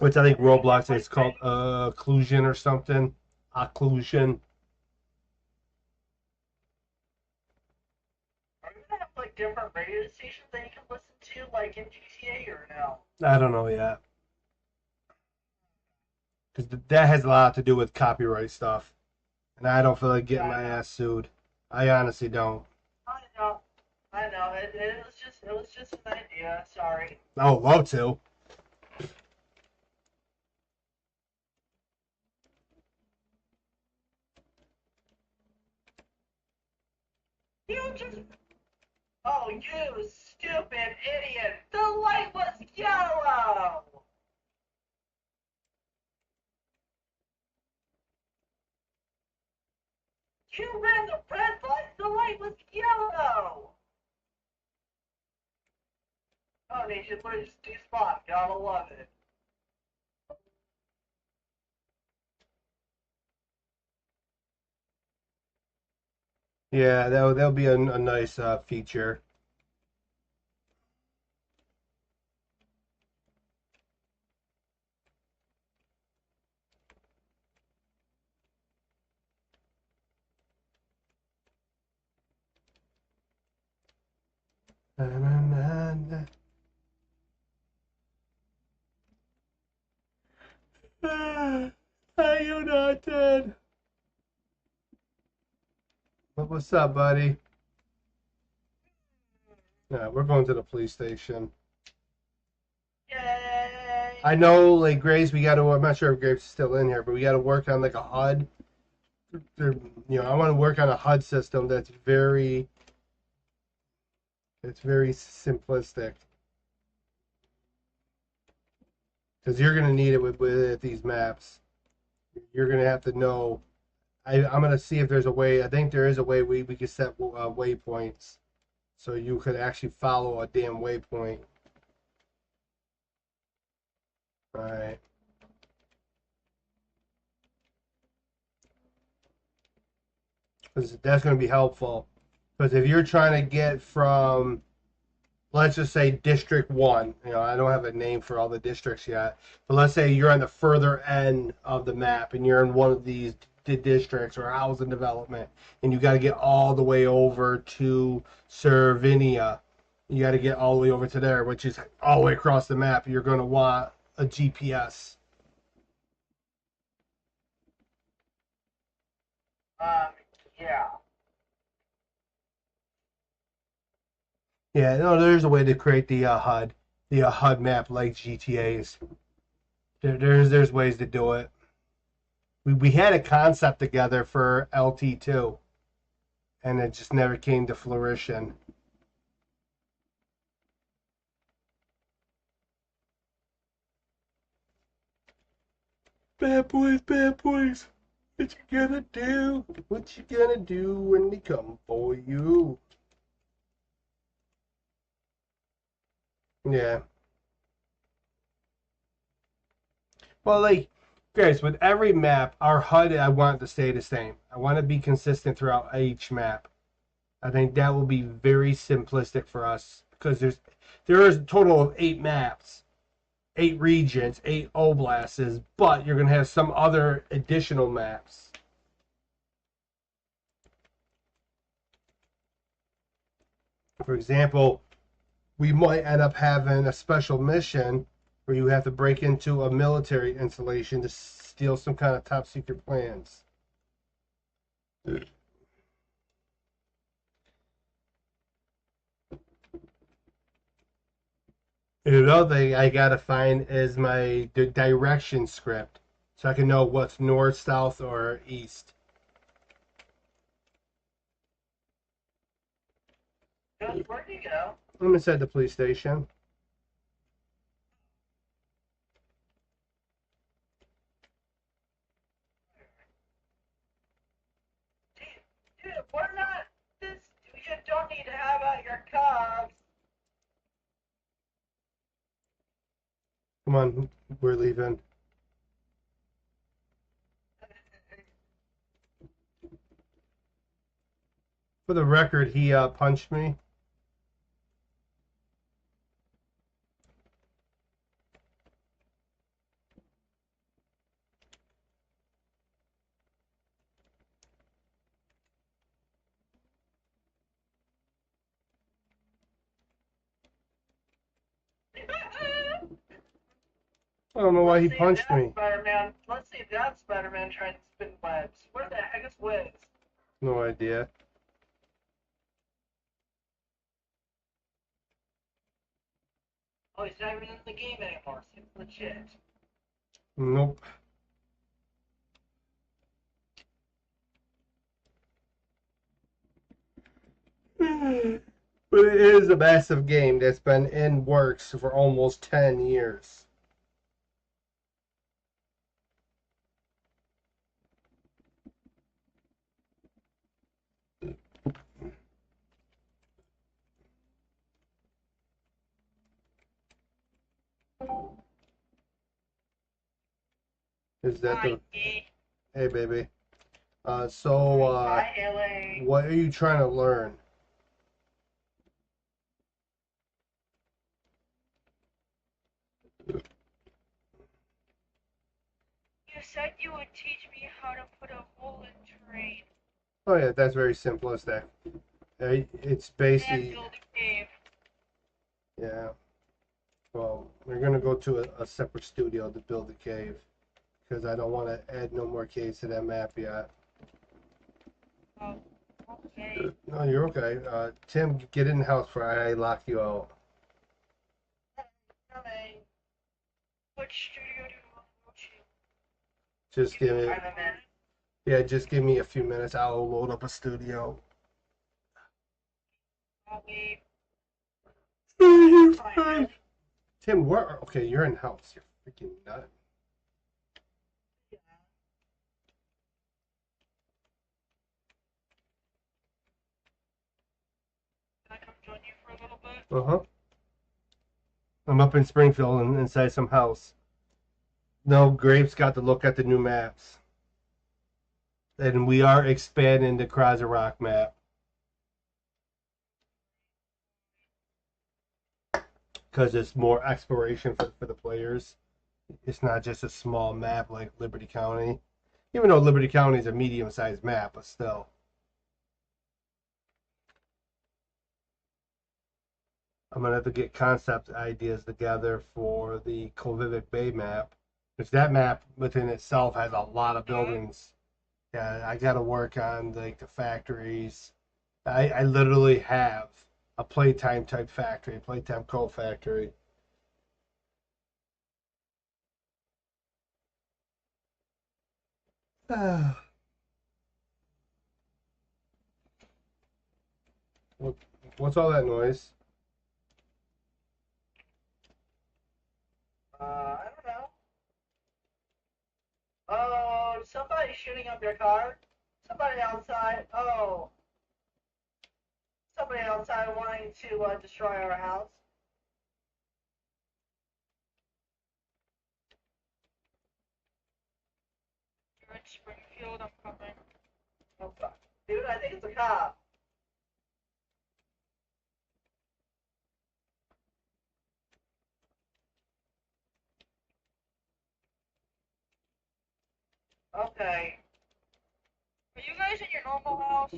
Which I think Roblox is called occlusion or something. Occlusion. Are you gonna have like different radio stations that you can listen to, like in GTA or no? I don't know yet. Because that has a lot to do with copyright stuff. And I don't feel like getting my ass sued. I honestly don't. I know. I know. It was just an idea. Sorry. I would love to. You just. Oh, you stupid idiot! The light was yellow! You ran the red light, the light was yellow! Oh, they should lose despawn, gotta love it. Yeah, that'll be a nice feature. Na, na, na, na. Are you not dead? What's up, buddy? Yeah, we're going to the police station. Yay! I know, like, Grace, we got to, I'm not sure if Grace is still in here, but we got to work on, like, a HUD. I want to work on a HUD system that's very simplistic. Because you're going to need it with these maps. You're going to have to know. I'm going to see if there's a way. I think there is a way we could set waypoints. So you could actually follow a damn waypoint. Alright. Because that's going to be helpful. Because if you're trying to get from, let's just say District 1, I don't have a name for all the districts yet, but let's say you're on the further end of the map and you're in one of these districts or housing development, and you got to get all the way over to Servinia. You got to get all the way over to there, which is all the way across the map. You're going to want a GPS. Yeah. Yeah, no, there's a way to create the HUD, the HUD map like GTA's. There's ways to do it. We had a concept together for LT2, and it just never came to fruition. Bad boys, bad boys. What you gonna do? What you gonna do when they come for you? Yeah. Well, like, guys, with every map, our HUD, I want it to stay the same. I want to be consistent throughout each map. I think that will be very simplistic for us because there is a total of 8 maps, 8 regions, 8 oblasts, but you're going to have some other additional maps. For example, we might end up having a special mission where you have to break into a military installation to steal some kind of top secret plans. And another thing I gotta find is my direction script so I can know what's north, south, or east. Where'd you go? I'm inside the police station. Dude, we're not this. need to have out your cups. Come on, we're leaving. For the record, he punched me. I don't know why he punched me. Spider-Man. Let's see if that's Spider-Man trying to spin webs. Where the heck is Wiz? No idea. Oh, he's not even in the game anymore. Seems legit. Nope. But it is a massive game that's been in works for almost 10 years. Is that the... Hey, baby. Hi, Haley. What are you trying to learn? You said you would teach me how to put a hole in terrain Oh yeah, that's very simplistic. It's and basically... build a cave. Yeah. Well, we're gonna go to a separate studio to build the cave. Because I don't want to add no more caves to that map yet. Oh, okay. No, you're okay. Tim, get in the house before I lock you out. Coming. Which studio do you want to go to? Just give me... I'm a man. Yeah, just give me a few minutes. I'll load up a studio. I'll wait. Tim, where? Okay, you're in house. You're freaking nut. Can I come join you for a little bit? Uh-huh. I'm up in Springfield and inside some house. No, Graves got to look at the new maps. And we are expanding the Chrysler Rock map. Because it's more exploration for the players. It's not just a small map like Liberty County. Even though Liberty County is a medium-sized map, but still. I'm going to have to get concept ideas together for the Kovivic Bay map. Because that map within itself has a lot of buildings. Yeah, I got to work on like the factories. I literally have a playtime type factory, a playtime co factory. What, what's all that noise? I don't know. Oh, somebody shooting up your car? Somebody outside. Oh. Somebody outside wanting to destroy our house. You're in Springfield, I'm coming. Oh, fuck. Dude, I think it's a cop. Okay. Are you guys in your normal house?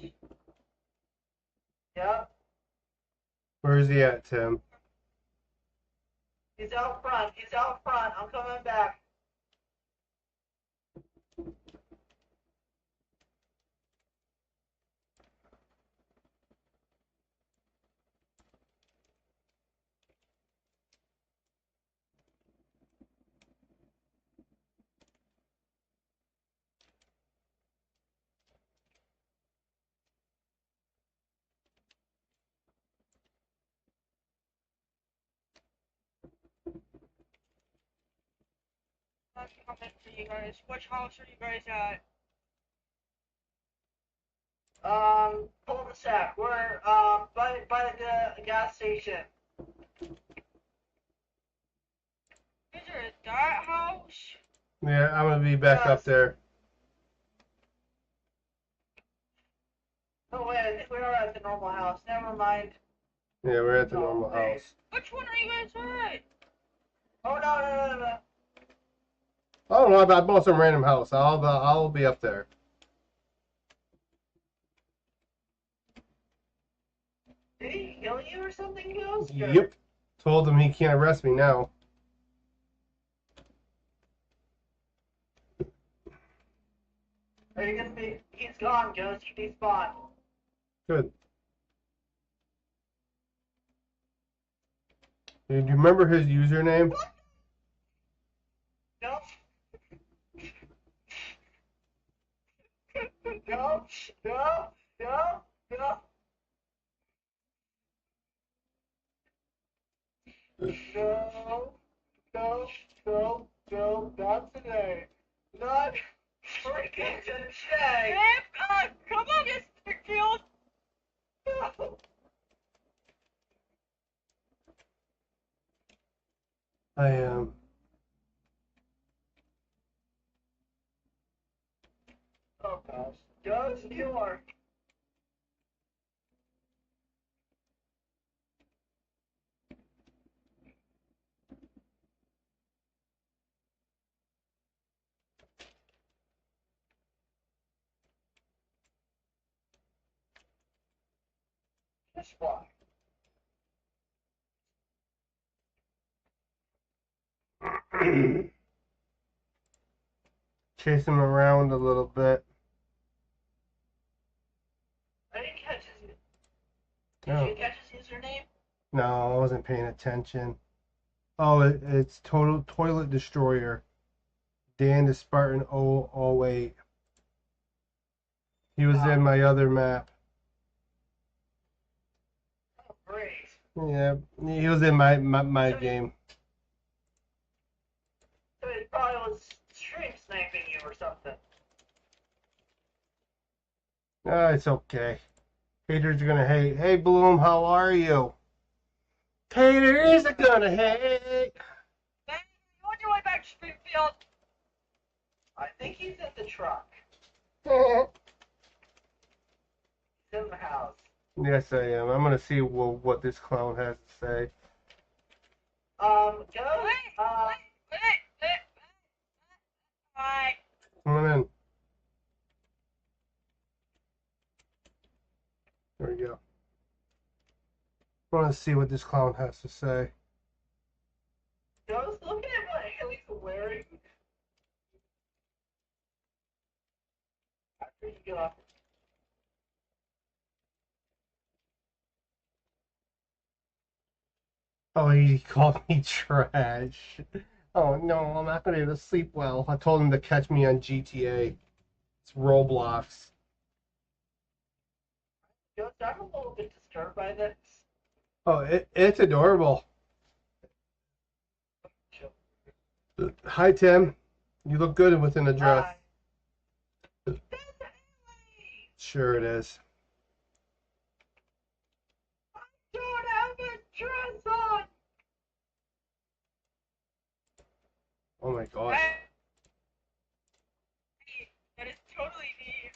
Yep. Where is he at, Tim? He's out front. He's out front. I'm coming back. I'm coming for you guys. Which house are you guys at? Cul-de-sac. We're by the gas station. Is there a dirt house? Yeah, I'm gonna be back up Yes. there. Oh wait, I think we are at the normal house. Never mind. Yeah, we're at the No, normal wait. house. Which one are you guys at? Oh no. Oh no, I bought some random house. I'll be up there. Did he kill you or something, Ghost? Or- Yep. Told him he can't arrest me now. Are you gonna be? He's gone, Ghost. He despawned. Good. Do you remember his username? No. No. No. No. No. No. No. No. No. Not today. Not freaking today. Come on, Mr. Field. No. I am. Oh gosh. Ghost, you are. Just why? Chase him around a little bit. I didn't catch his. Did No. you catch his username? No, I wasn't paying attention. Oh, it's Total Toilet Destroyer. Dan the Spartan 008. He was in my other map. Oh, great. Yeah, he was in my game. So he probably was stream sniping you or something. Ah, it's okay. Haters are gonna hate. Hey, Bloom, how are you? Haters are gonna hate. Man, you on your way back to Springfield? I think he's at the truck. He's in the house. Yes, I am. I'm gonna see what this clown has to say. Go. Wait. Alright. Come on in. There we go. I want to see what this clown has to say. Ghost, look at what Haley's wearing. After you get off. Oh, he called me trash. Oh no, I'm not gonna be able to sleep well. I told him to catch me on GTA. It's Roblox. Ghost, I'm a little bit disturbed by this. Oh, it's adorable. Hi, Tim. You look good within a dress. Hi. Sure it is. Don't have a dress on. Oh my gosh. That is totally me.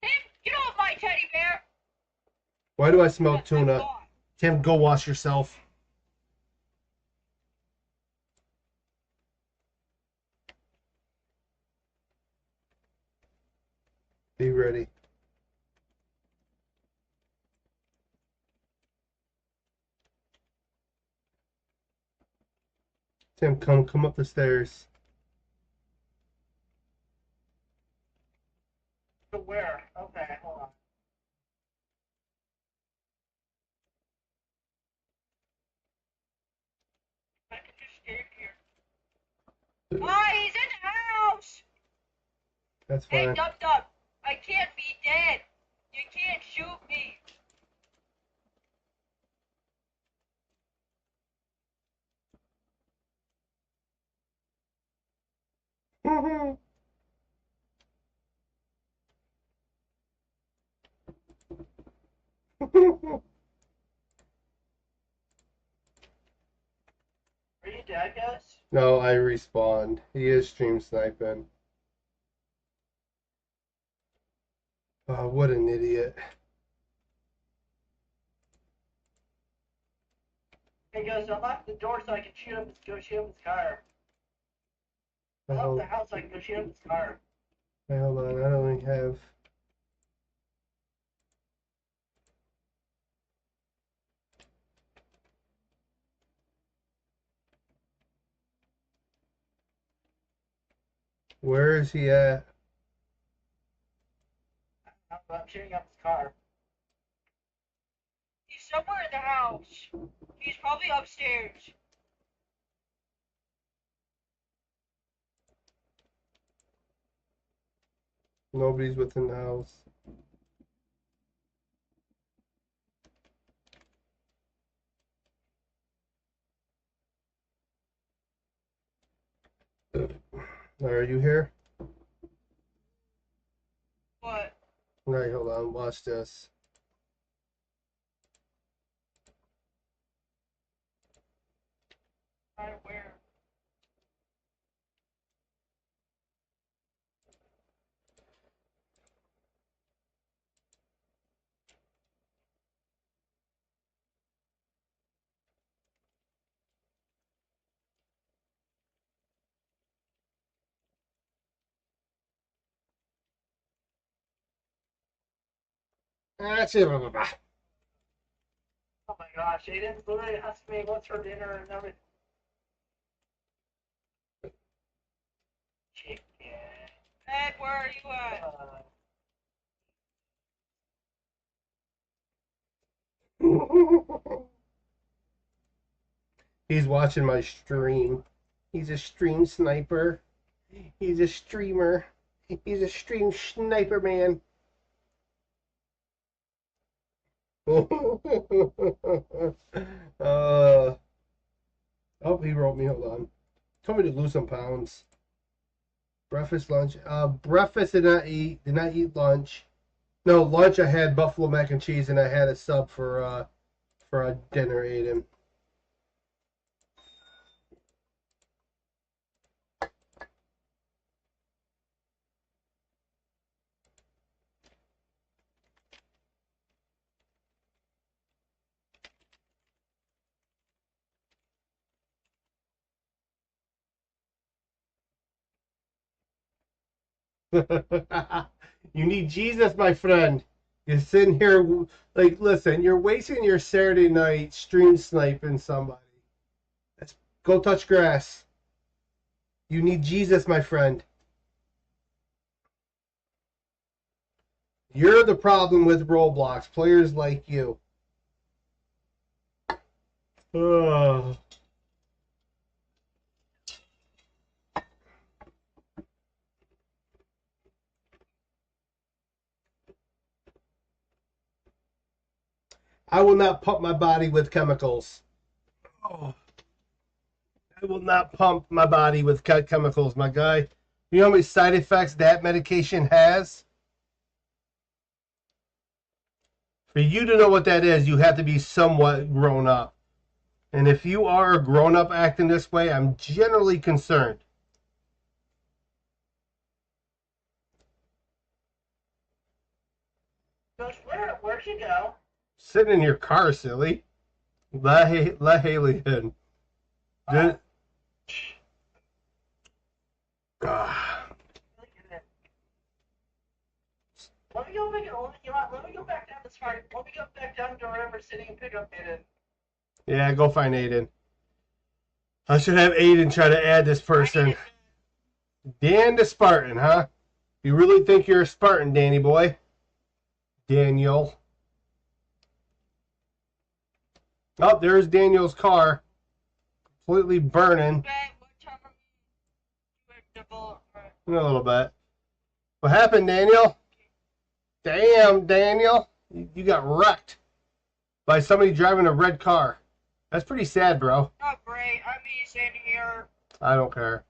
Tim, get off my teddy bear! Why do I smell That's tuna? gone. Tim, go wash yourself. Be ready. Tim, come up the stairs. To where? Okay, hold on. I could just stay here. Ah, he's in the That's Hey, fine. Dub Dub, I can't be dead. You can't shoot me. Are you dead, guys? No, I respawned. He is stream sniping. Oh, what an idiot. Hey, guys, unlock the door so I can go shoot up his car. Unlock Hold the house so I can go shoot up his car. on, I don't have. Where is he at? I'm shooting up his car. He's somewhere in the house. He's probably upstairs. Nobody's within the house. Are you here? What? Alright, hold on. Watch this. Where? That's it. Oh my gosh, Aiden's literally asking me what's for dinner and everything. Chicken. Ed, where are you at? He's watching my stream. He's a stream sniper. He's a streamer. He's a stream sniper man. Oh, he wrote me. Hold on. Told me to lose some pounds. Breakfast, lunch. Breakfast did not eat. Did not eat lunch. No, lunch I had buffalo mac and cheese, and I had a sub for a dinner. Aiden. You need Jesus, my friend. You're sitting here, like, listen, you're wasting your Saturday night stream sniping somebody. Let's go touch grass. You need Jesus, my friend. You're the problem with Roblox. Players like you. Ugh. I will not pump my body with chemicals. Oh. I will not pump my body with chemicals, my guy. You know how many side effects that medication has? For you to know what that is, you have to be somewhat grown up. And if you are a grown up acting this way, I'm generally concerned. Gosh, where'd you go? Sitting in your car, silly. Let Haley in. Oh. Let me go back down this part. Let me go back down to River City and pick up Aiden. Yeah, go find Aiden. I should have Aiden try to add this person. Dan the Spartan, huh? You really think you're a Spartan, Danny boy? Daniel. Oh, there's Daniel's car. Completely burning. Ben, what time are you at the bullet? In a little bit. What happened, Daniel? Damn, Daniel. You got wrecked by somebody driving a red car. That's pretty sad, bro. Not great. I'm in here. I don't care.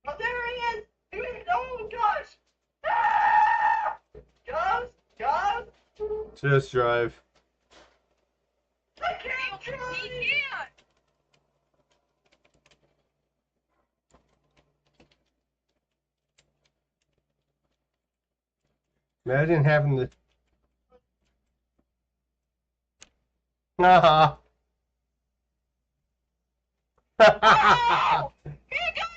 Oh, there he is! Oh, gosh! Ah! Guys! Guys! Just drive. I can't drive! He can't! Imagine having to. Haha. Oh! He got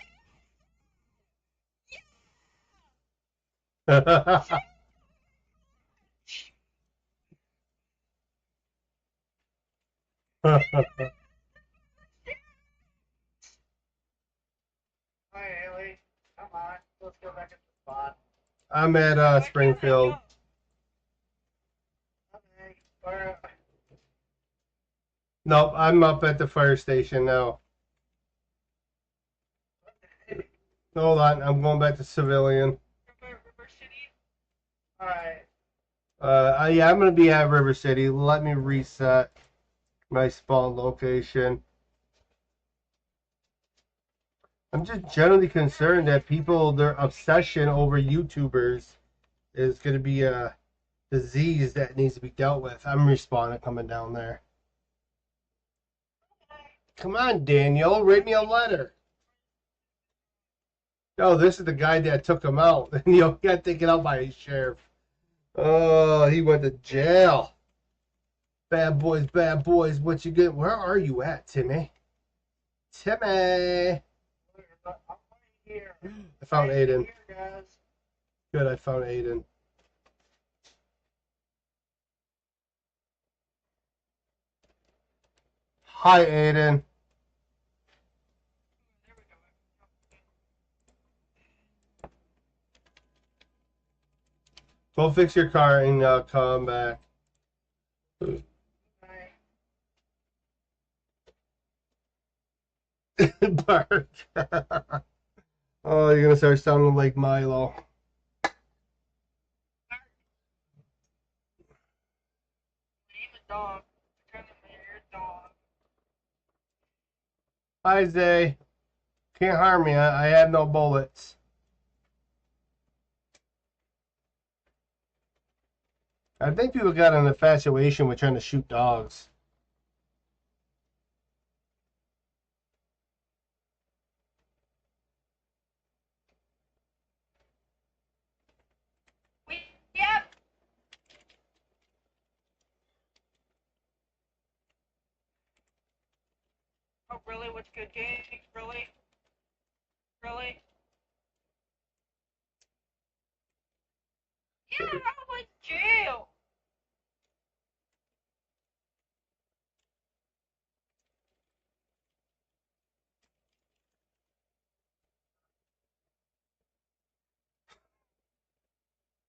Hi, Haley. Come on. Let's go back at the spot. I'm at Springfield. Okay. Where? Nope, I'm up at the fire station now. Hold on, I'm going back to civilian. River City? Alright. Yeah, I'm gonna be at River City. Let me reset my spawn location. I'm just generally concerned that people, their obsession over YouTubers is gonna be a disease that needs to be dealt with. I'm respawning coming down there. Come on, Daniel, write me a letter. Oh, this is the guy that took him out, and he got taken out by a sheriff. Oh, he went to jail. Bad boys, what you get? Where are you at, Timmy? Timmy! I'm right here. I found Aiden. Here, guys. Good, I found Aiden. Hi, Aiden. Go fix your car and come back. Bark. Oh, you're gonna start sounding like Milo. Name a dog. Kind of weird dog. Hi, Zay. Can't harm me. I have no bullets. I think people got an infatuation with trying to shoot dogs. Yep. Oh, really? What's good, James? Really? Really? Yeah, I was jail.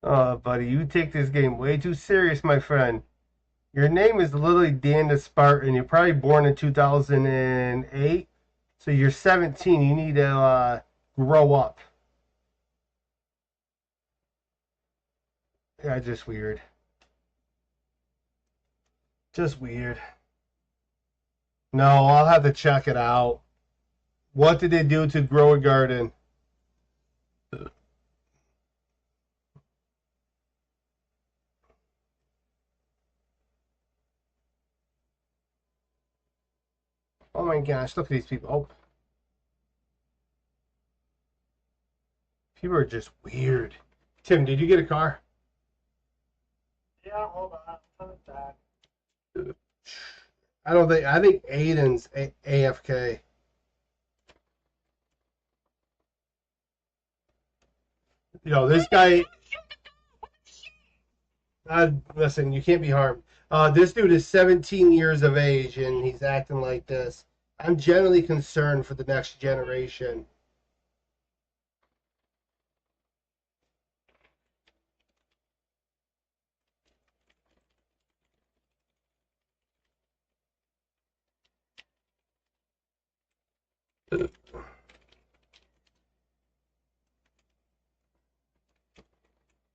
Oh, buddy, you take this game way too serious, my friend. Your name is literally Dan the Spartan. You're probably born in 2008. So you're 17. You need to grow up. Yeah, just weird. Just weird. No, I'll have to check it out. What did they do to grow a garden? Oh my gosh, look at these people. Oh. People are just weird. Tim, did you get a car? Yeah, hold on. I'm coming back. I think Aiden's AFK. You know, this guy. Listen, you can't be harmed. This dude is 17 years of age and he's acting like this. I'm generally concerned for the next generation.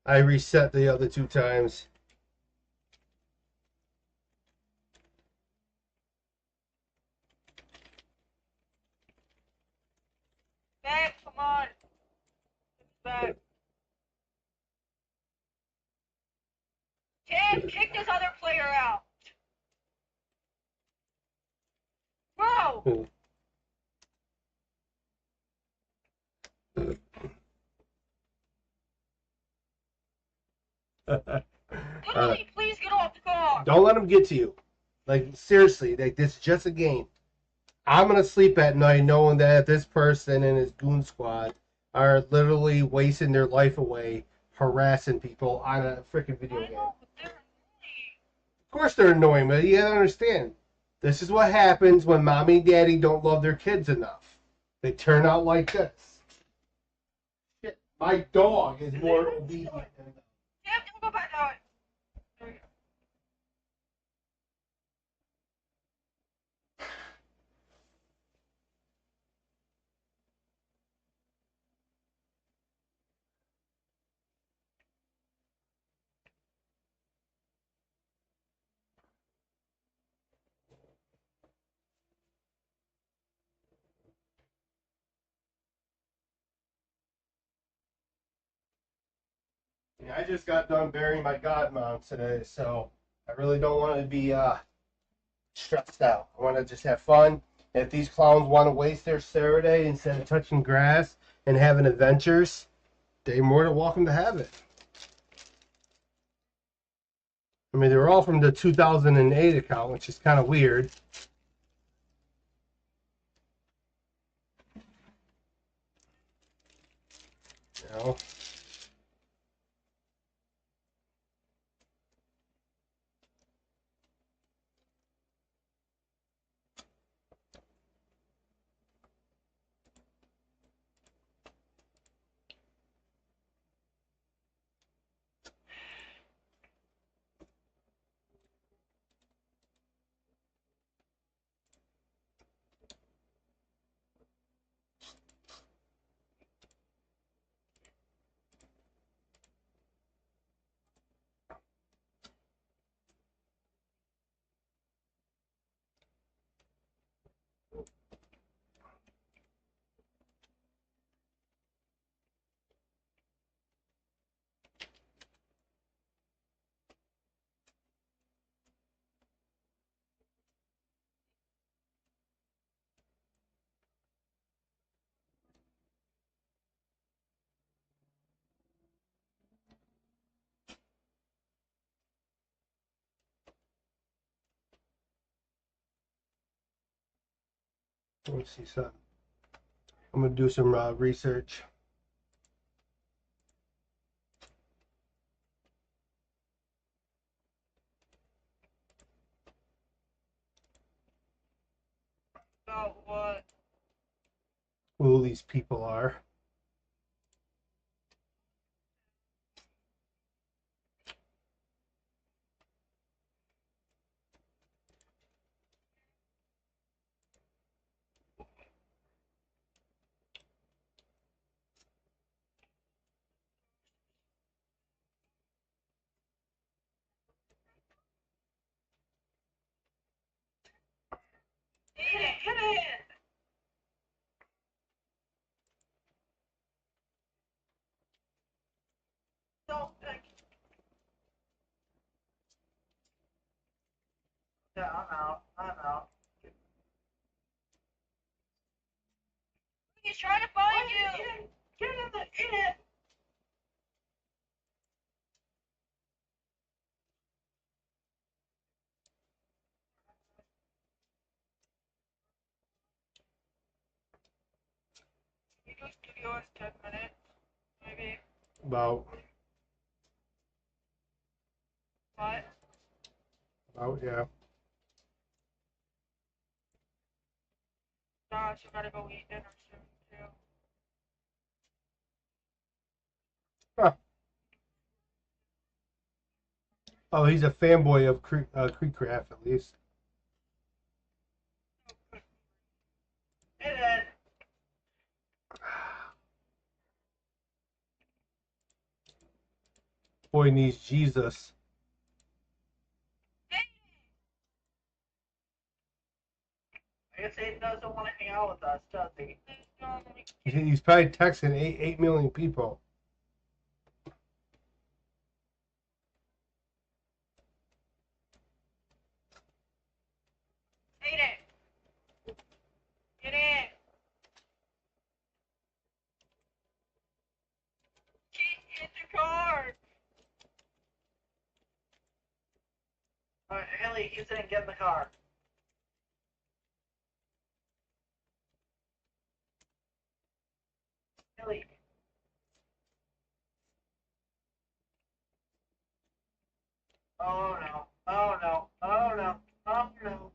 I reset the other 2 times. Back, come on. Back. Tim, kick this other player out. Bro! Literally, please get off the car. Don't let them get to you. Like, seriously, like, this is just a game. I'm going to sleep at night knowing that this person and his goon squad are literally wasting their life away harassing people on a freaking video I game. know, but they're annoying. Of course they're annoying, but you gotta understand. This is what happens when mommy and daddy don't love their kids enough. They turn out like this. Shit, my dog is more obedient than them. Tim, don't go back out. There you go. Yeah, I just got done burying my godmom today, so I really don't want to be stressed out. I want to just have fun. If these clowns want to waste their Saturday instead of touching grass and having adventures, they're more than welcome to have it. I mean, they're all from the 2008 account, which is kind of weird. You know? Let me see something. I'm going to do some research. About what? Who these people are. Get it! Don't think. Yeah, I'm out. I'm out. He's trying to find you! Get in it! You just give yours 10 minutes, maybe. About, What? yeah. Gosh, I gotta go eat dinner soon, too. Huh. Oh, he's a fanboy of Creekcraft, at least. Get it! boy needs Jesus. I guess he doesn't want to hang out with us, does he? He's probably texting 8 million people. Eat it. Get in. Get in the car. All right, Haley, he's in. Get in the car. Haley. Oh no. Oh no. Oh no. Oh no.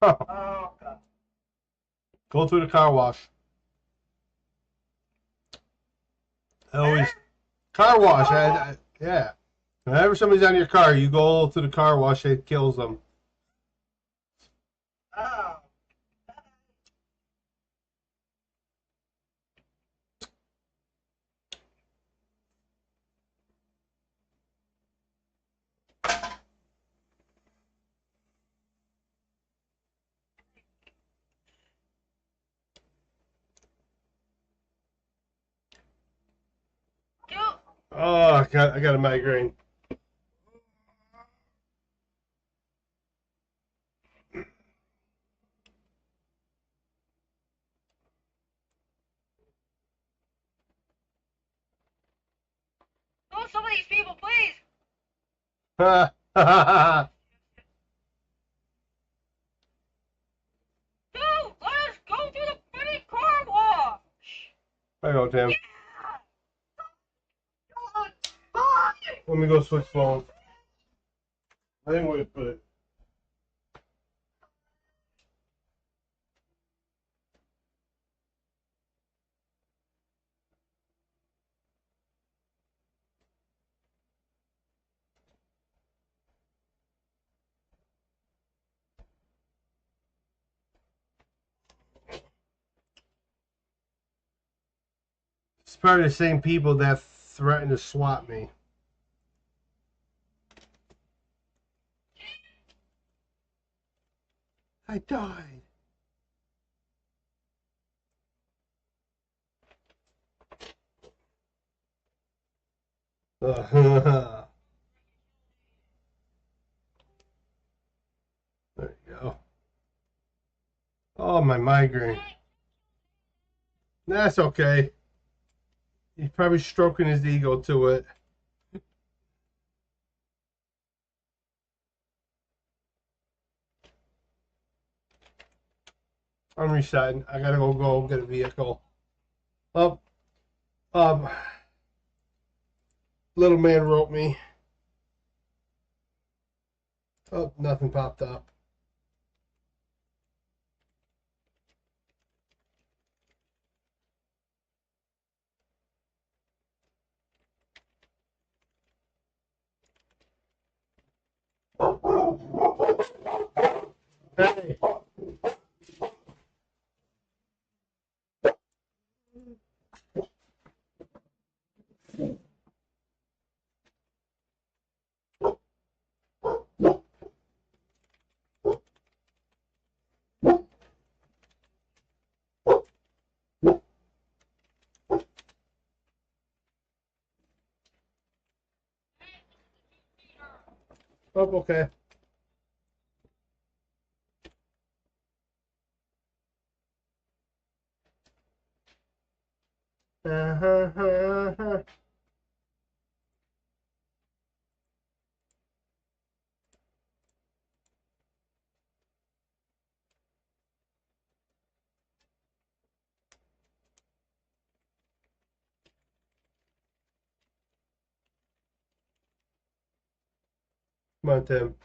Oh god. Go through the car wash. Always car wash. Yeah. Whenever somebody's on your car, you go to the car wash. It kills them. Oh. Oh, I got a migraine. Move some of these people, please. Ha ha ha. Dude, let us go to the freaking car wash. There you go, Tim. God, bye. Let me go switch phones. I think we'll put it. It's probably the same people that threatened to swat me. I died. There you go. Oh, my migraine. That's okay. He's probably stroking his ego to it. I'm resetting. I gotta go get a vehicle. Oh, little man wrote me. Oh, nothing popped up. Hey. Oh, okay. Uh-huh. Come on, Tim.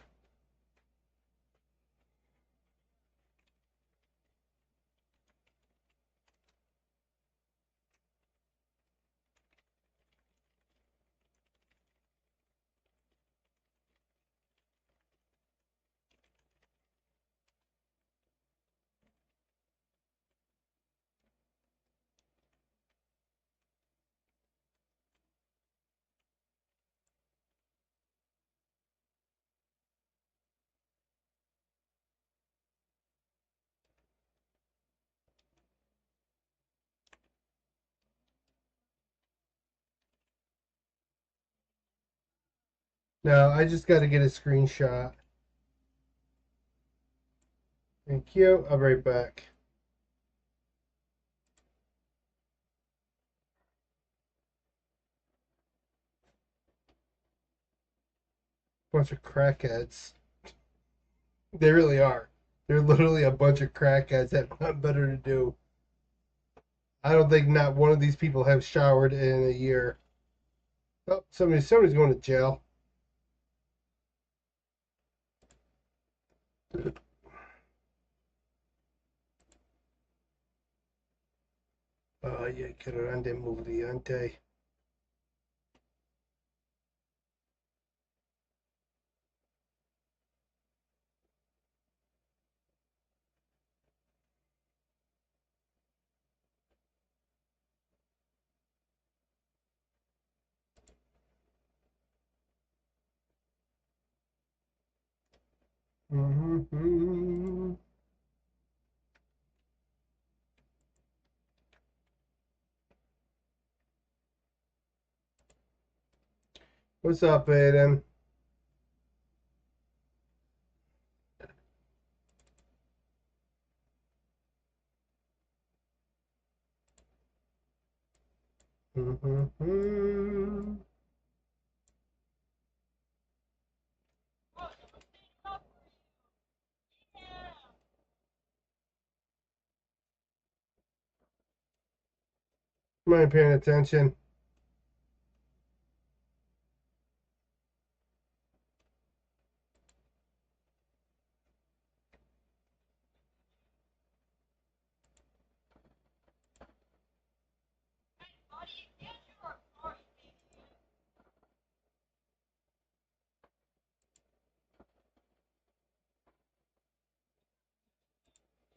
No, I just got to get a screenshot. Thank you. I'll be right back. Bunch of crackheads. They really are. They're literally a bunch of crackheads that have nothing better to do. I don't think not one of these people have showered in a year. Oh, somebody's going to jail. Oh, yeah, que grande moviente. Mm-hmm. What's up, Aiden? Mm-hmm. Am I paying attention?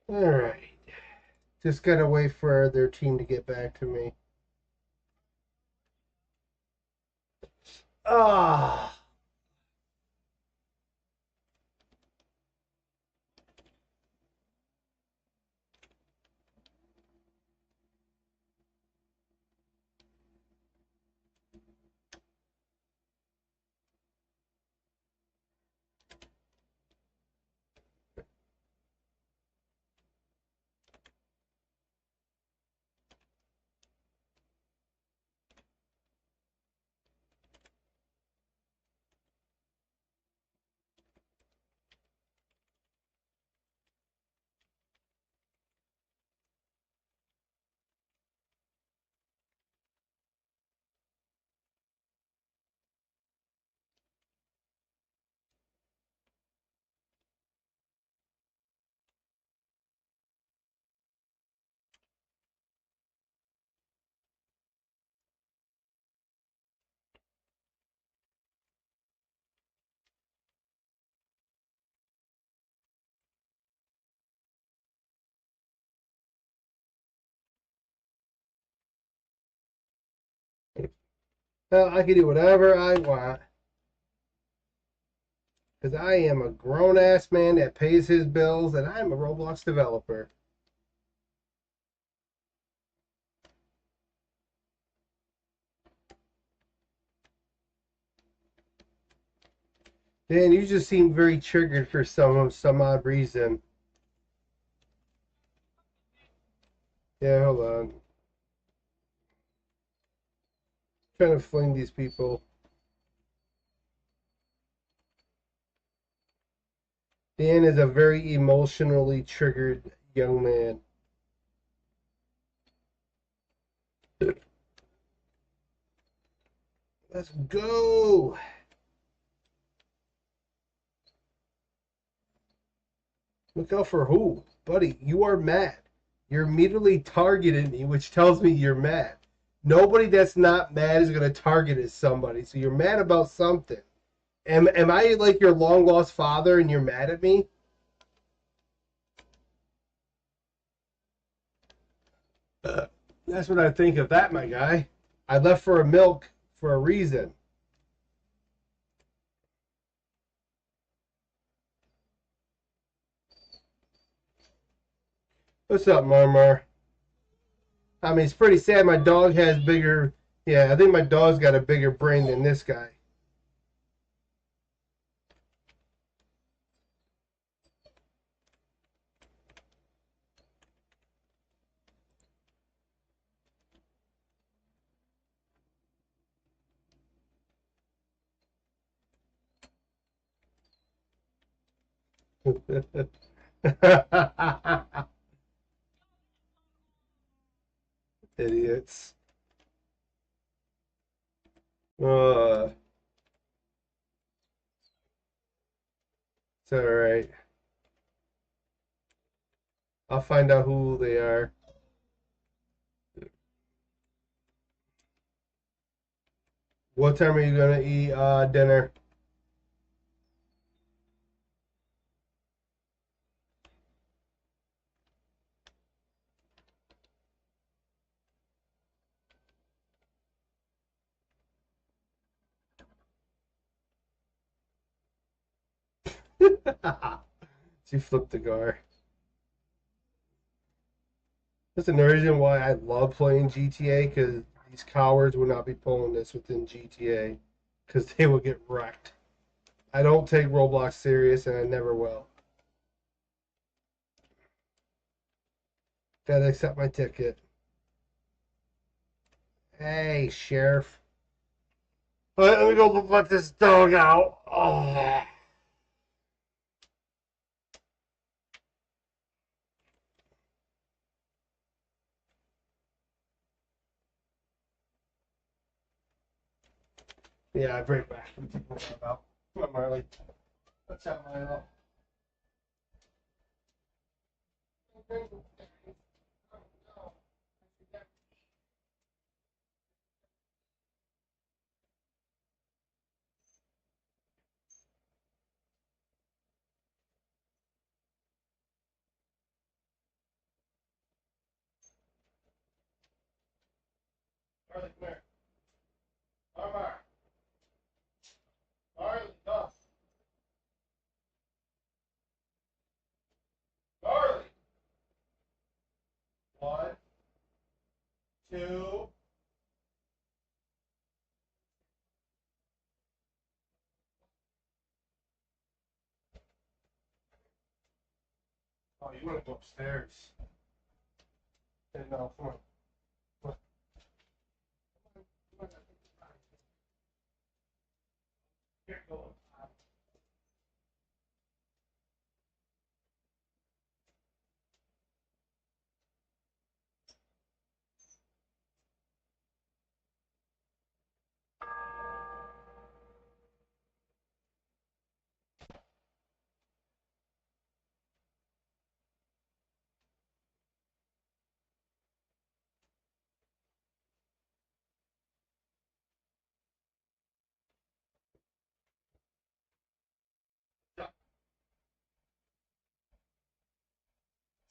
All right. Just gotta wait for their team to get back to me. Ah. Well, I can do whatever I want. Because I am a grown ass man that pays his bills and I'm a Roblox developer. Dan, you just seem very triggered for some odd reason. Yeah, hold on. Trying to fling these people. Dan is a very emotionally triggered young man. Let's go. Look out for who? Buddy, you are mad. You're immediately targeting me, which tells me you're mad. Nobody that's not mad is going to target at somebody. So you're mad about something. Am I like your long lost father and you're mad at me? That's what I think of that, my guy. I left for a milk for a reason. What's up, Marmar? I mean, it's pretty sad my dog has bigger. Yeah, I think my dog's got a bigger brain than this guy. Idiots. Uh, it's all right. I'll find out who they are. What time are you gonna eat dinner? She flipped the car. Listen, the reason why I love playing GTA because these cowards would not be pulling this within GTA because they will get wrecked. I don't take Roblox serious and I never will. Gotta accept my ticket. Hey, Sheriff. All right, let me go let this dog out. Oh. Yeah, I break back. Let me take my dog out. Come on, Marley. Let's have Milo. Marley, come here. Marley, Marley, come. Marley. 1, 2. Oh, you want to go upstairs? Hey, no, come on. Come on. Come on. Here, go.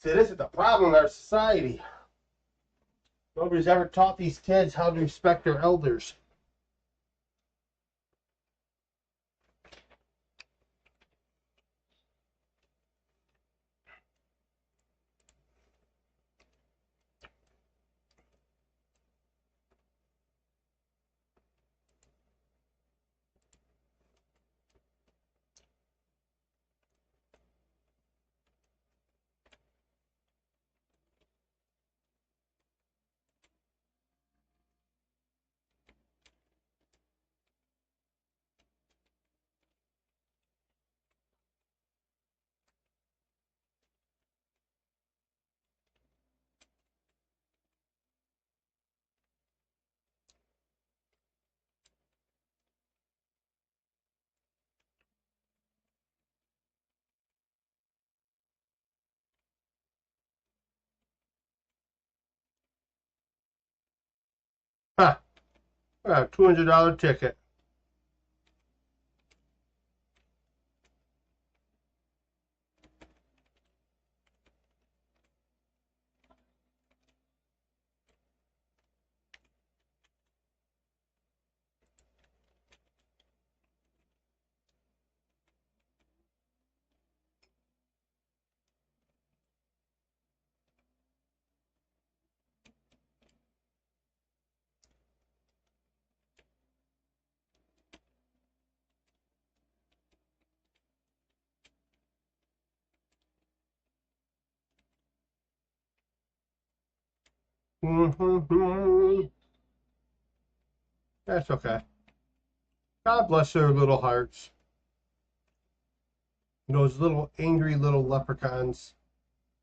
See, this is the problem in our society. Nobody's ever taught these kids how to respect their elders. Huh. A $200 ticket. Mm-hmm. That's okay. God bless their little hearts. Those little angry little leprechauns.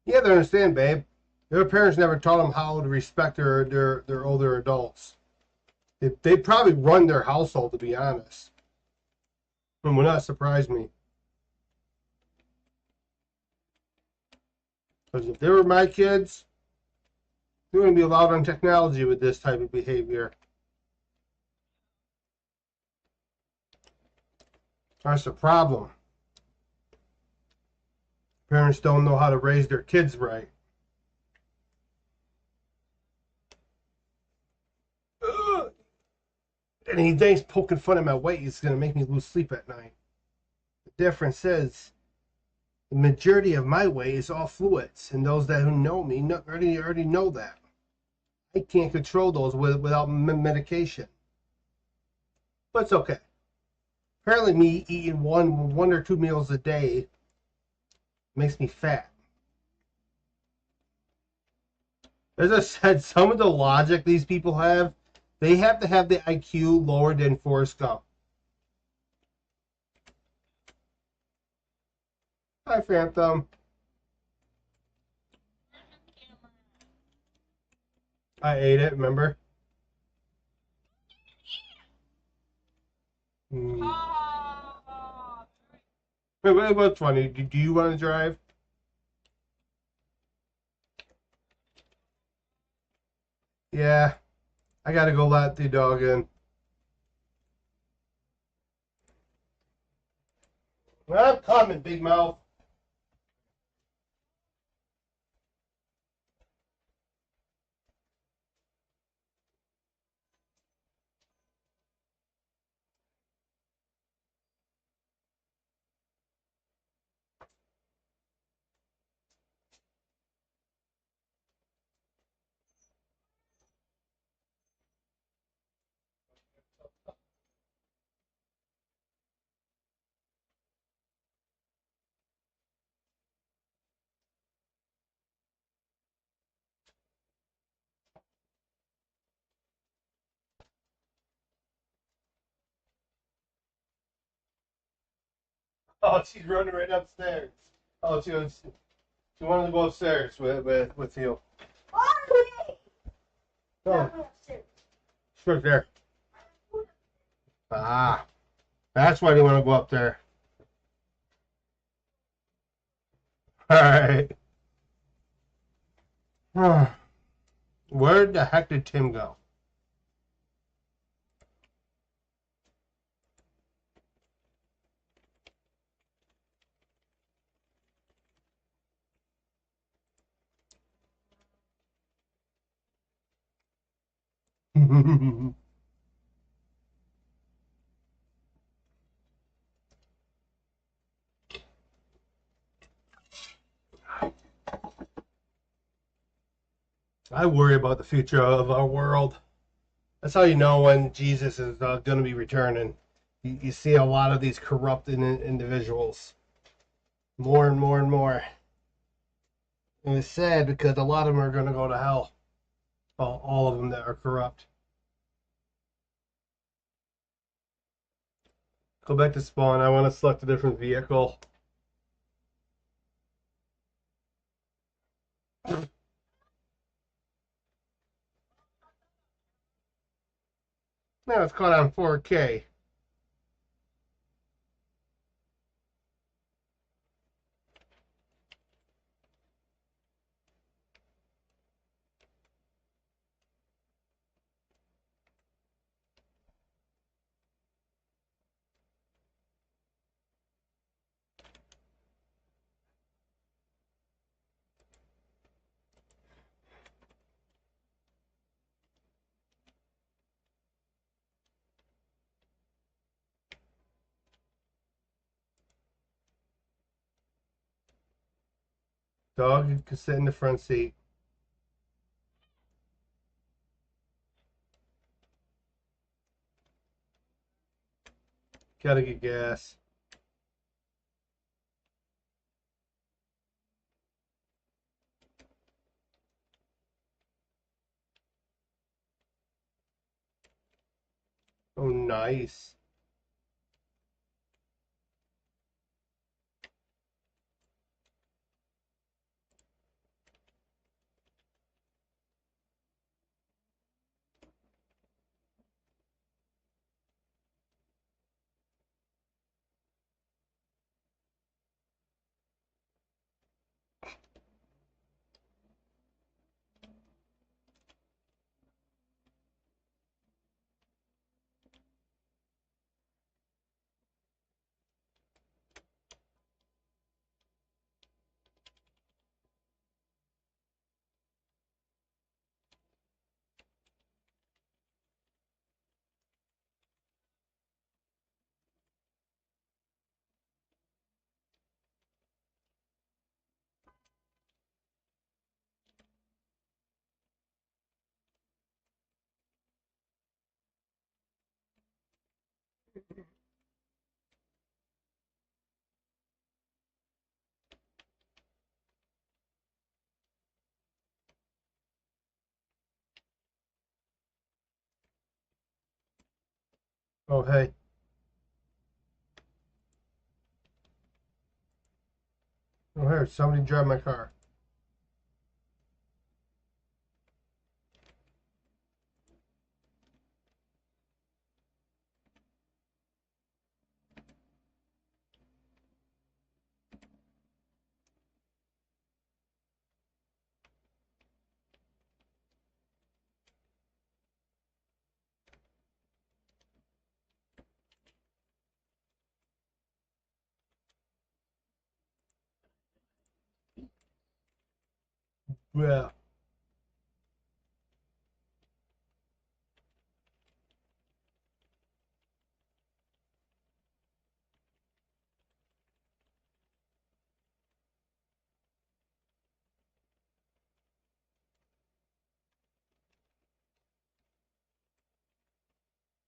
You have to understand, babe. Their parents never taught them how to respect their older adults. They probably run their household, to be honest. It would not surprise me. Because if they were my kids, they wouldn't be allowed on technology with this type of behavior. That's the problem. Parents don't know how to raise their kids right. Ugh. And he thinks poking fun at my weight is going to make me lose sleep at night. The difference is, the majority of my weight is all fluids, and those that who know me already know that. I can't control those without medication. But it's okay. Apparently, me eating one or two meals a day makes me fat. As I said, some of the logic these people have, they have to have the IQ lower than Forrest Gump. Hi, Phantom. I ate it, remember? Wait, what's funny? Do you want to drive? Yeah, I gotta go let the dog in. I'm coming, big mouth. Oh, she's running right upstairs. Oh, she wanted to go upstairs with you. Mommy! Oh, Mommy upstairs. she's right there. Ah, that's why they want to go up there. All right. Where the heck did Tim go? I worry about the future of our world. That's how you know when Jesus is going to be returning. You see a lot of these corrupted individuals. More and more and more. And it's sad because a lot of them are going to go to hell. All of them that are corrupt. Go back to spawn. I want to select a different vehicle. Now it's caught on 4K. Dog can sit in the front seat. Gotta get gas. Oh, nice. Oh, hey. Oh, here, somebody drive my car. Yeah.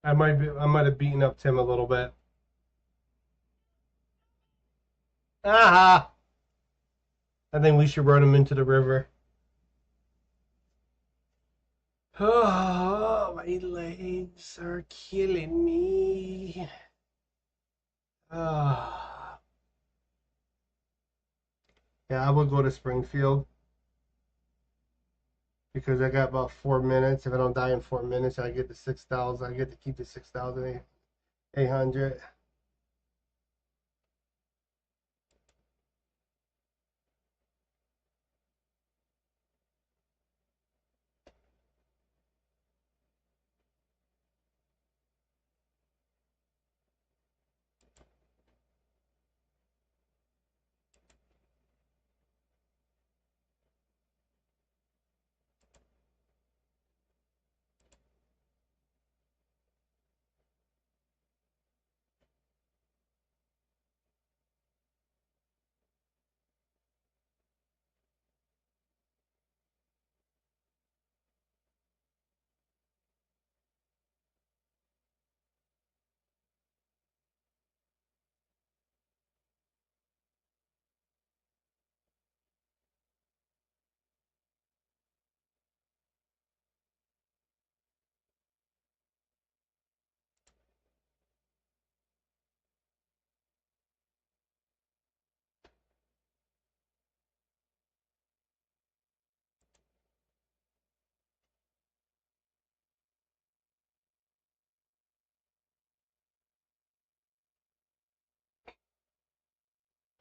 I might have beaten up Tim a little bit. Aha! I think we should run him into the river. Oh, my legs are killing me. Ah. Yeah, I will go to Springfield because I got about 4 minutes. If I don't die in 4 minutes, I get the 6,000. I get to keep the 6,800.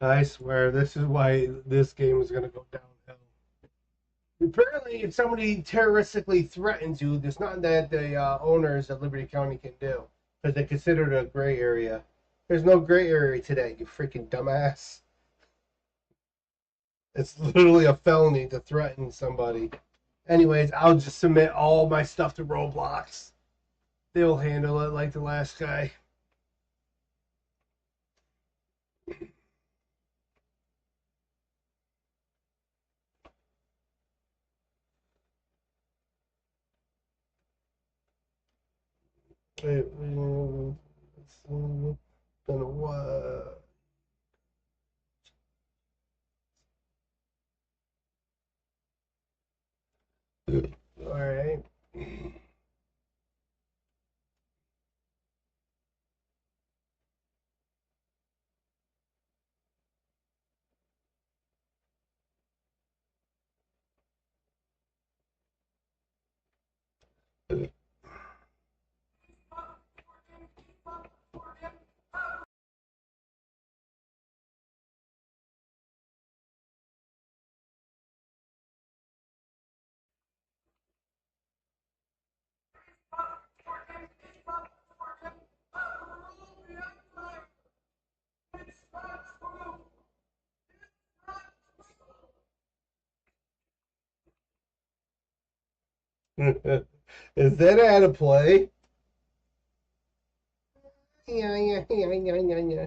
I swear, this is why this game is going to go downhill. Apparently, if somebody terroristically threatens you, there's nothing that the owners of Liberty County can do because they consider it a gray area. There's no gray area today, you freaking dumbass. It's literally a felony to threaten somebody. Anyways, I'll just submit all my stuff to Roblox. They'll handle it like the last guy. Wait, then what? All right. Is that how to play? Yeah, yeah, yeah, yeah, yeah, yeah.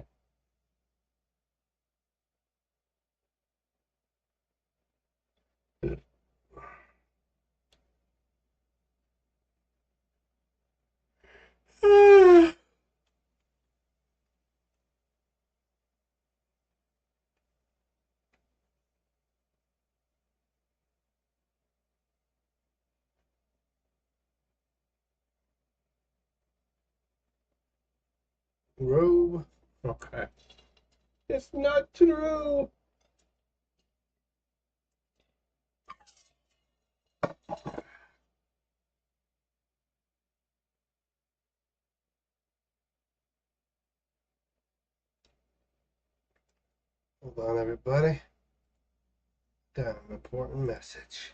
True. Okay. It's not true. Hold on, everybody. Got an important message.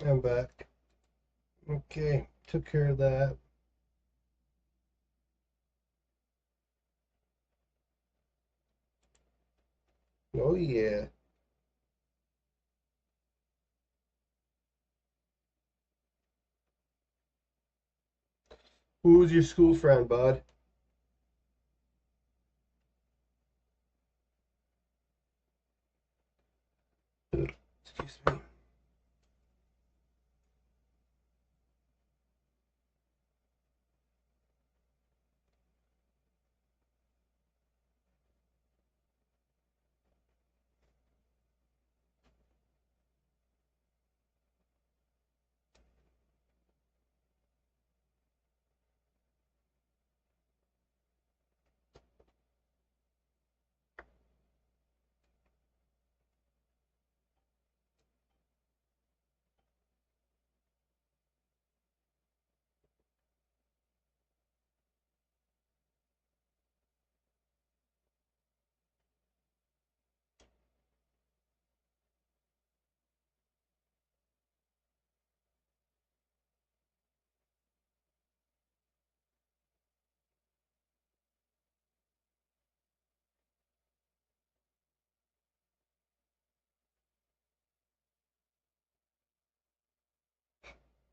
I'm back. Okay, took care of that. Oh yeah. Who's your school friend, bud? Excuse me.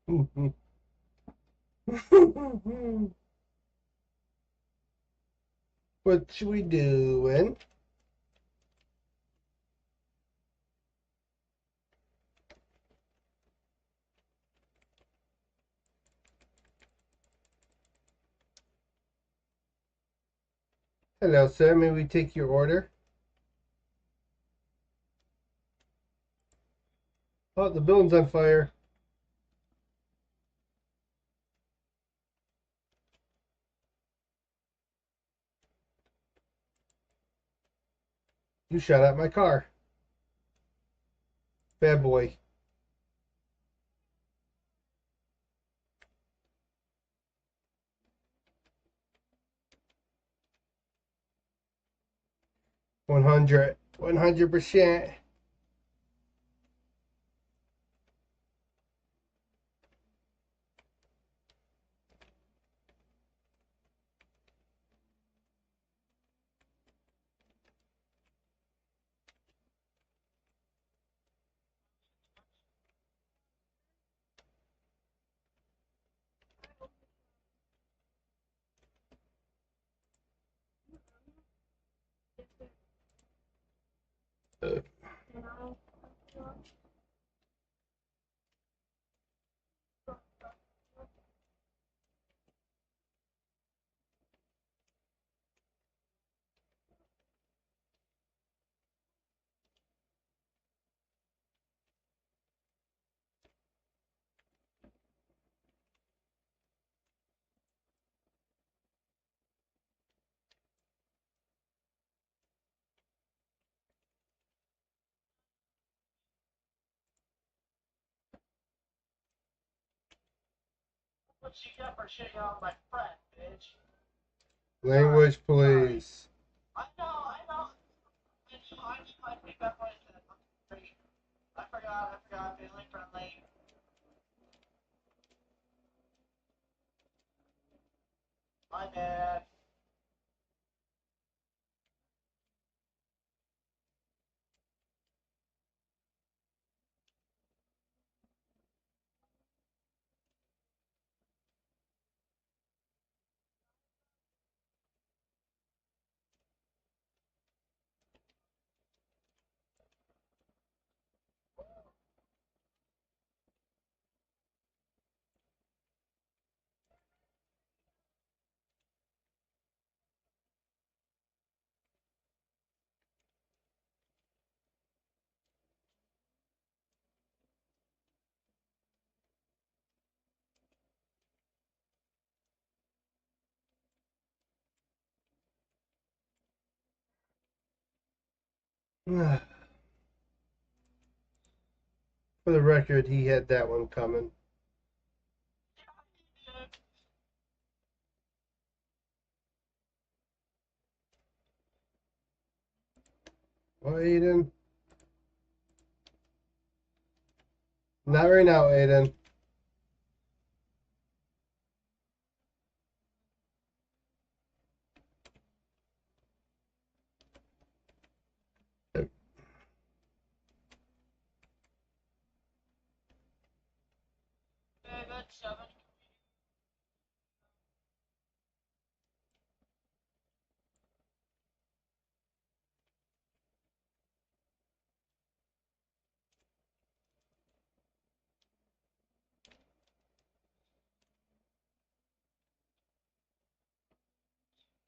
What should we doing? Hello, sir. May we take your order? Oh, the building's on fire. You shot at my car. Bad boy. One hundred. 100%. What you got for shitting on my friend, bitch? Language, please. I know. I need my feedback on it. I forgot. Feeling friendly. My bad. For the record, he had that one coming. Oh, Aiden. Not right now, Aiden. David, 7.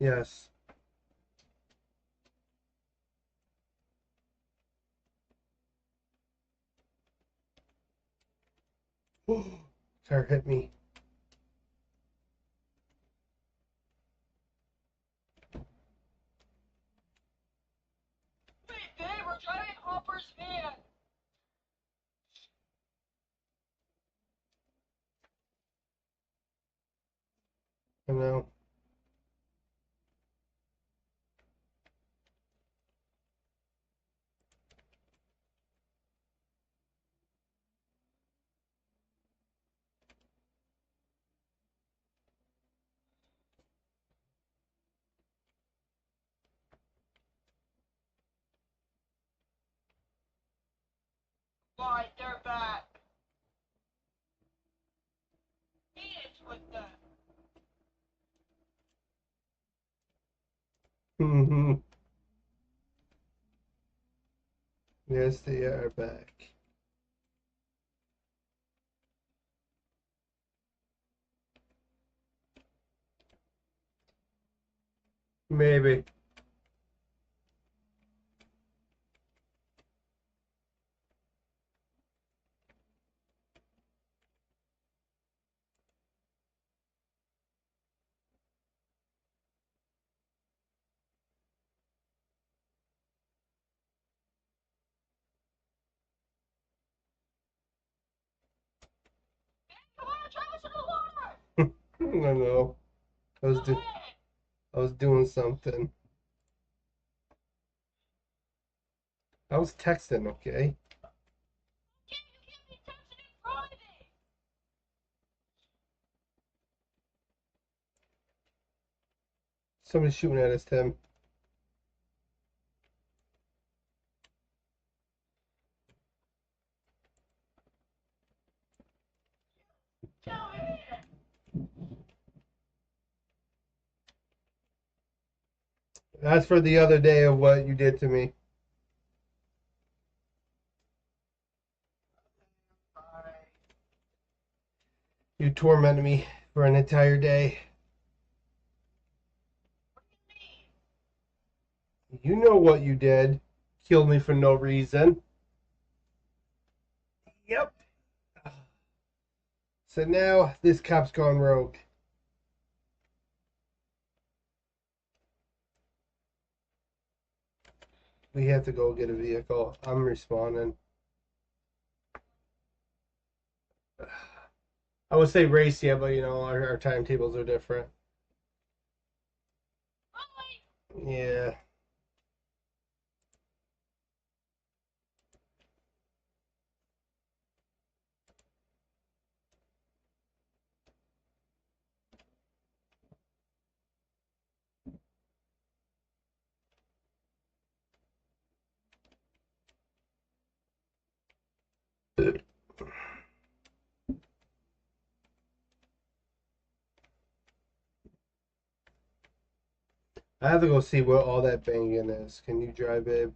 Yes. Car hit me. Wait, Dave, we're driving Hopper's van. I know. Why, they're back. Mm-hmm. Yes, they are back. Maybe. Come on, Travis, in the water! I don't know. I was doing something. I was texting, okay? You can't be touching in front of it! Somebody's shooting at us, Tim. Come here! That's for the other day of what you did to me. You tormented me for an entire day. What do you mean? You know what you did. Killed me for no reason. Yep. So now this cop's gone rogue. We have to go get a vehicle. I'm respawning. I would say race, yeah, but you know, our timetables are different. Really? Yeah. I have to go see what all that banging is. Can you drive, babe?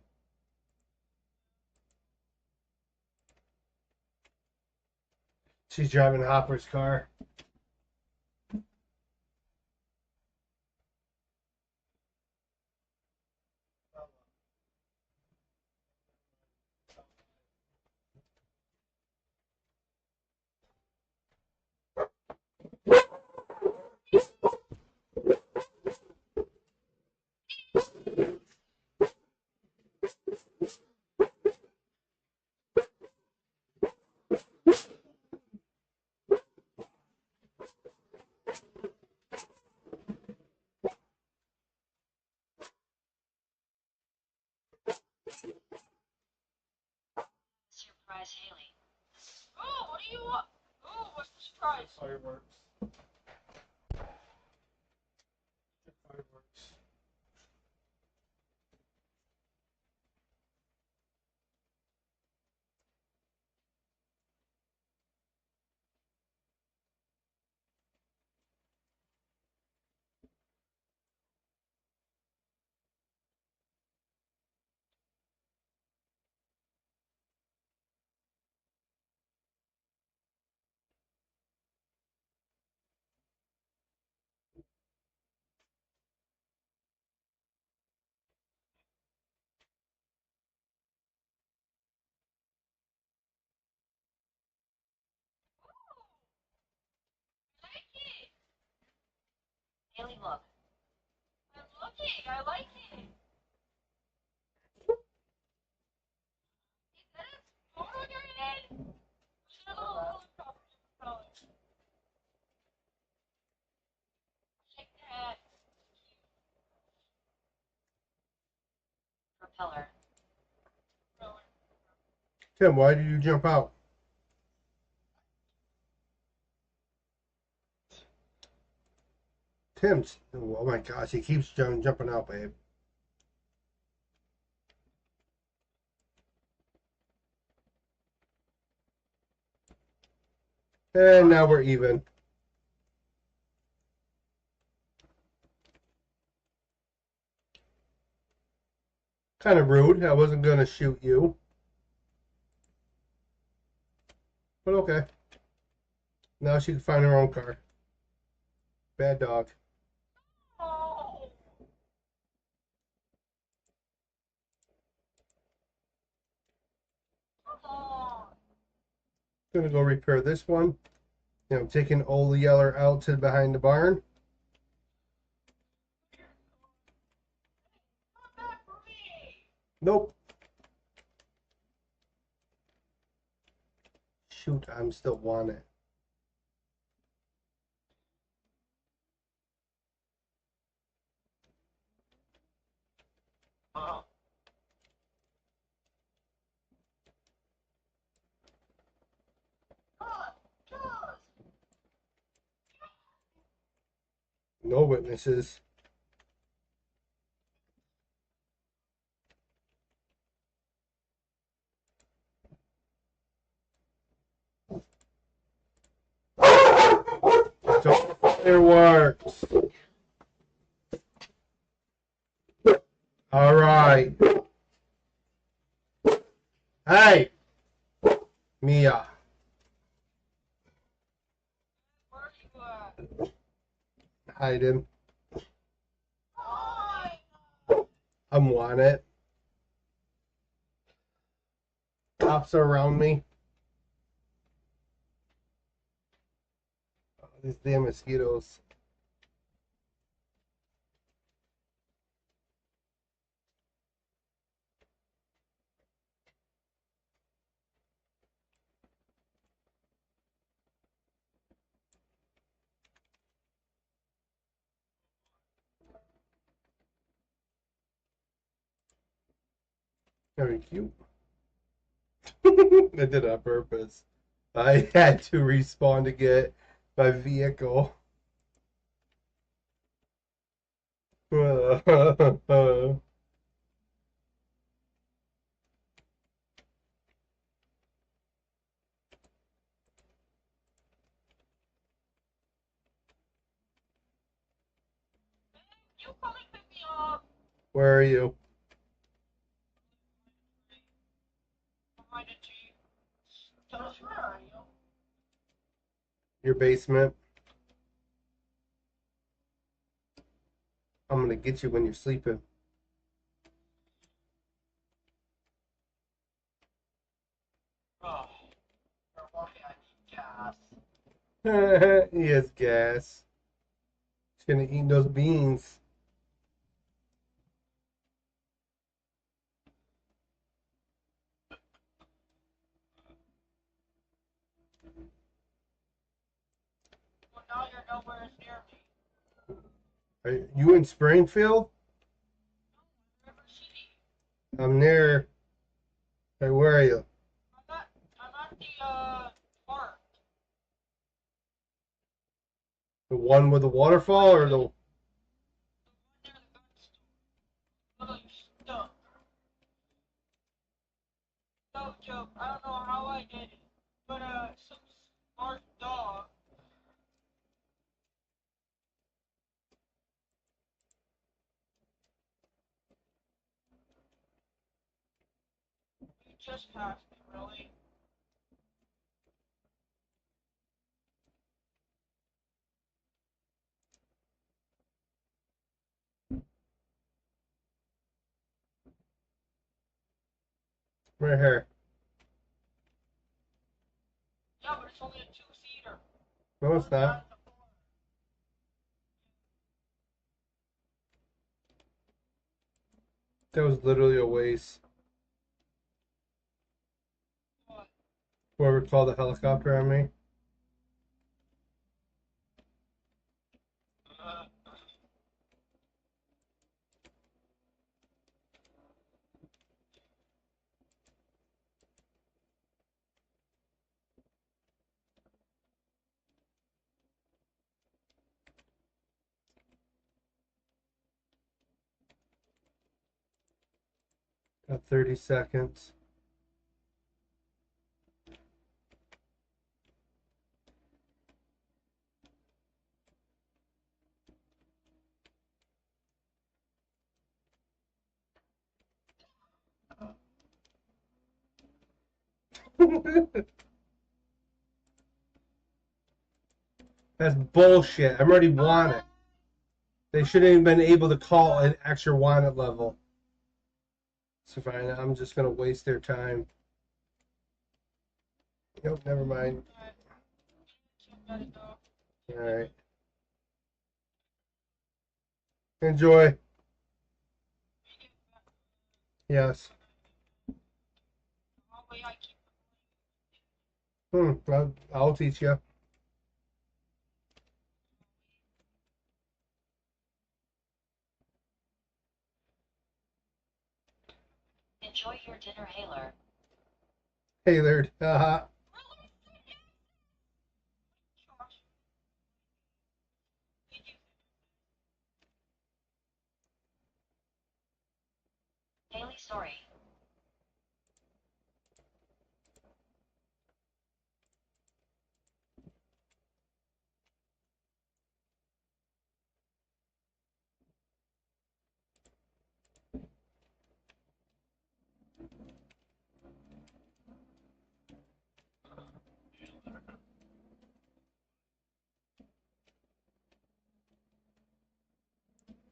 She's driving Hopper's car. Surprise, Haley. Oh, what do you want? Oh, what's the surprise? Fireworks. Fireworks. I like it. Haley, look. I'm looking. I like it. Is that a photo you're in? Is it a little helicopter propeller? Like that. Propeller. Propeller. Tim, why did you jump out? Tim, oh my gosh, he keeps jumping out, babe. And now we're even. Kind of rude. I wasn't gonna shoot you. But okay. Now she can find her own car. Bad dog. Gonna go repair this one. And I'm taking old Yeller out to behind the barn. Nope. Shoot, I'm still wanted. No witnesses. So fireworks. All right. Hey, Mia. Hiding. I'm wanted. Cops are around me. Oh, these damn mosquitoes. Very cute. I did it on purpose. I had to respawn to get my vehicle. You probably pick me up Where are you? behind a Jeep. Tell us where are you? Your basement. I'm gonna get you when you're sleeping. Oh, you're lucky I need gas. He has gas. He's gonna eat those beans. Well, now you're nowhere near me. Are you in Springfield? River City. I'm near. Hey, where are you? I'm at the park. The one with the waterfall or the? The one near the gun store. Little stuff. No joke. I don't know how I did it, but some smart dog. You just passed me, really. Right here. Yeah, but it's only a two-seater. No, it's not. That was literally a waste. What? Whoever called the helicopter on me. Uh, Got 30 seconds. That's bullshit. I'm already wanted. They shouldn't even been able to call an extra wanted level. So fine, I'm just gonna waste their time. Nope, never mind. Alright. Enjoy. Yes. I'll teach you. Enjoy your dinner, Haylor. Haylard. Haha. Daily story.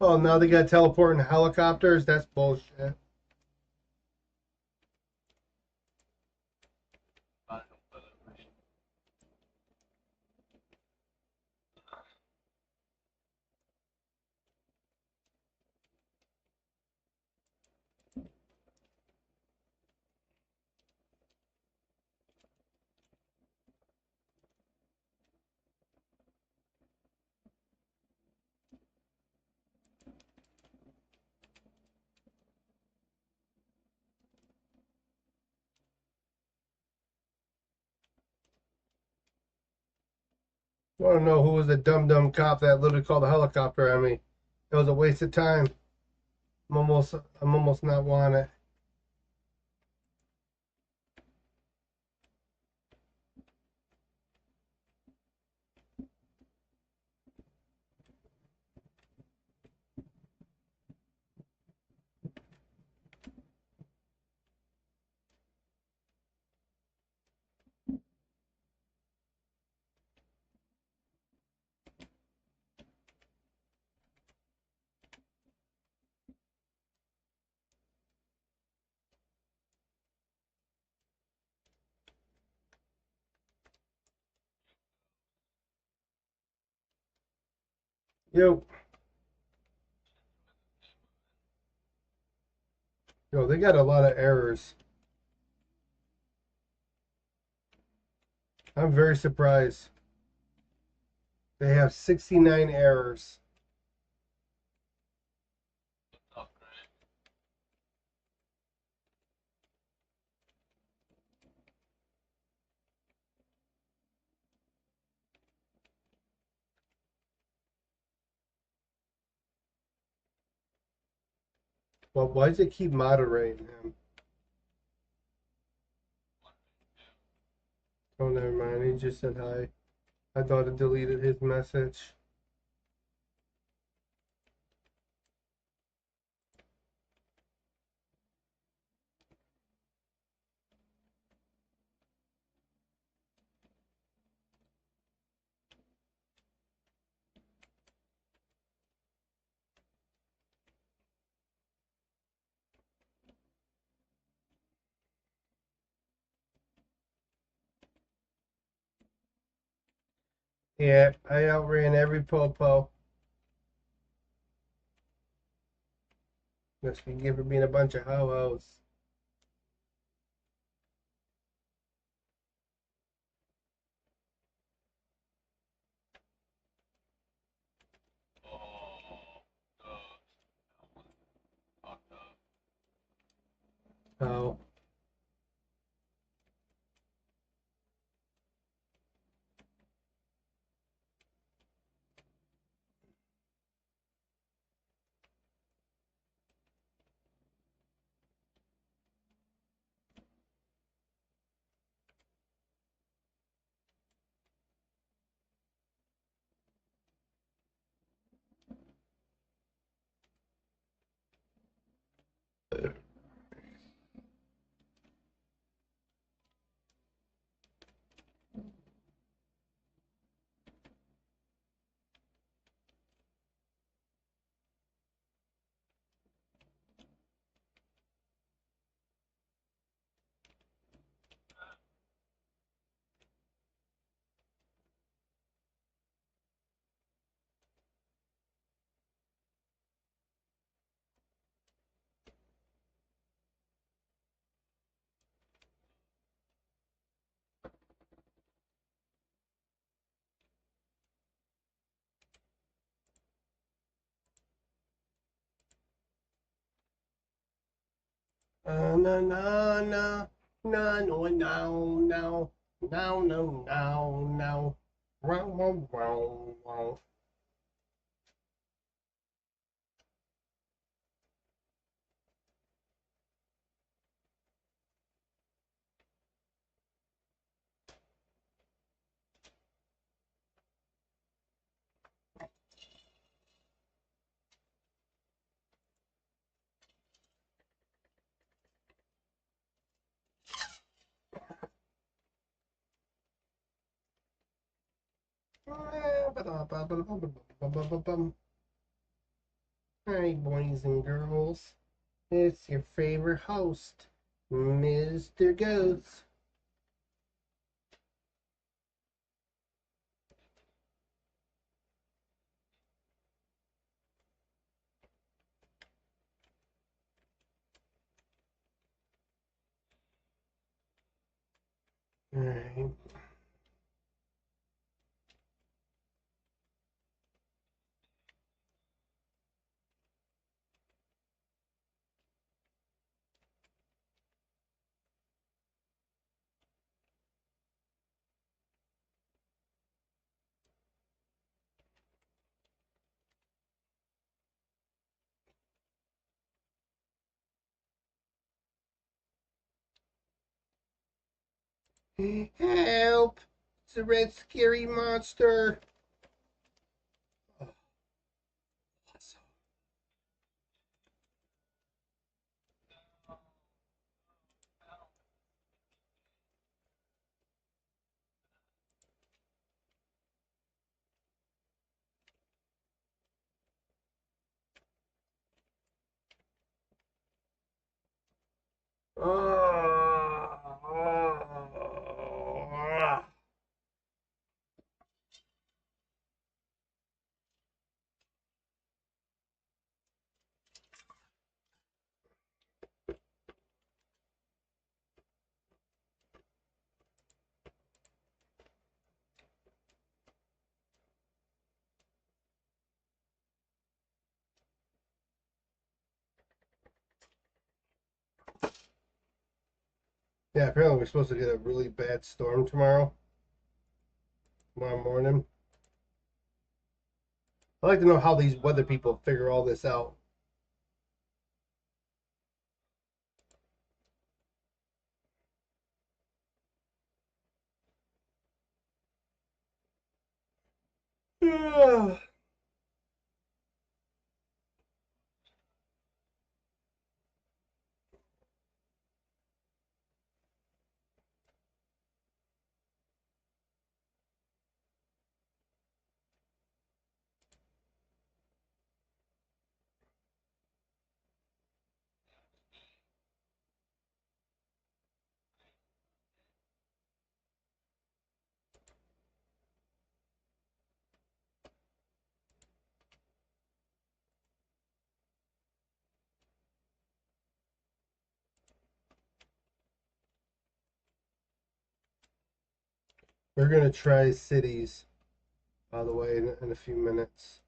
Oh, now they got teleporting helicopters? That's bullshit. I want to know who was the dumb cop that literally called a helicopter on me. It was a waste of time. I'm almost not wanted. Yo, they got a lot of errors. I'm very surprised. They have 69 errors. Well, why does it keep moderating him? Oh, never mind. He just said hi. I thought it deleted his message. Yeah, I outran every popo. Must be given being a bunch of ho-hos. Oh. No, no, no, no, no, no, no, no, no, no, no. Wow, wow, wow, wow. Hi, boys and girls. It's your favorite host, Mr. Ghost. Alright. Help! It's a red scary monster. Oh, awesome. Oh. Yeah, apparently we're supposed to get a really bad storm tomorrow morning. I'd like to know how these weather people figure all this out. We're gonna try cities, by the way, in a few minutes.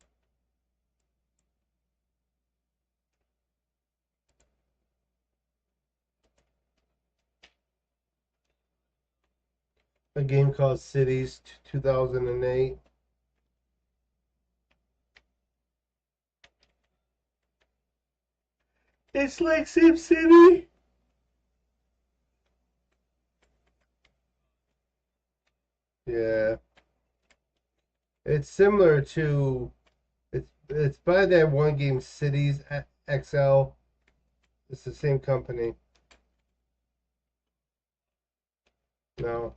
A game called Cities 2008. It's like SimCity. Yeah, it's similar to it's by that one game Cities XL. It's the same company. No.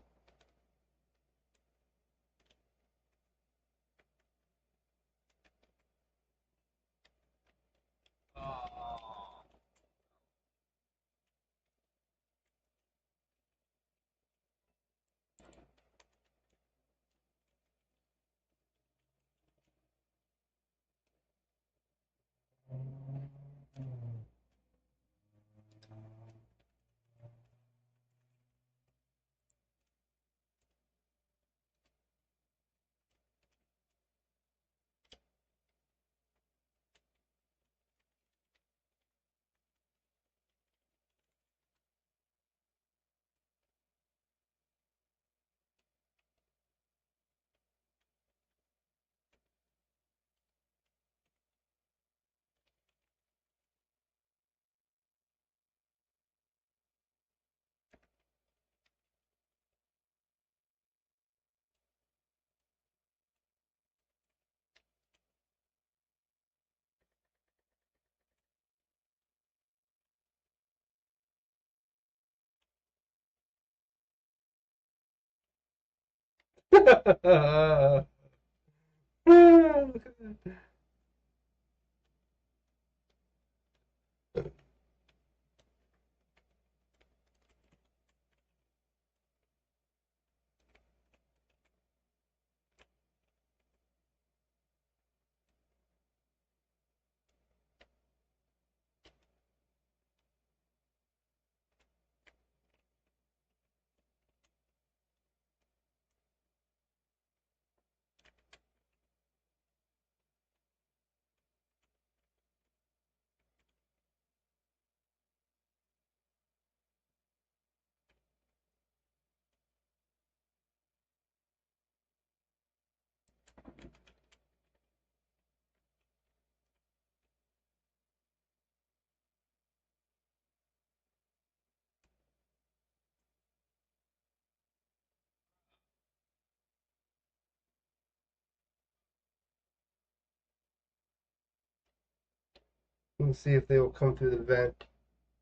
Let's see if they will come through the vent.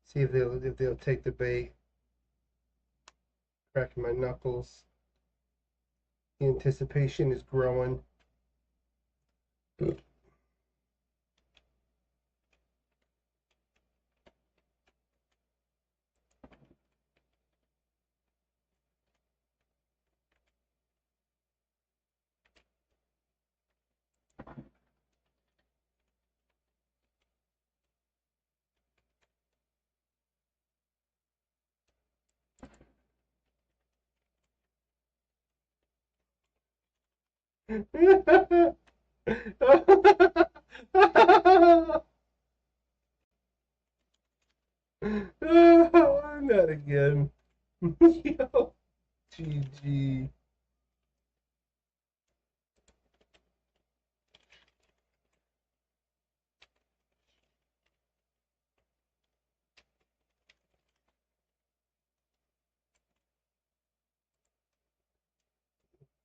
See if they'll take the bait. Cracking my knuckles. The anticipation is growing. Not again. Yo, GG.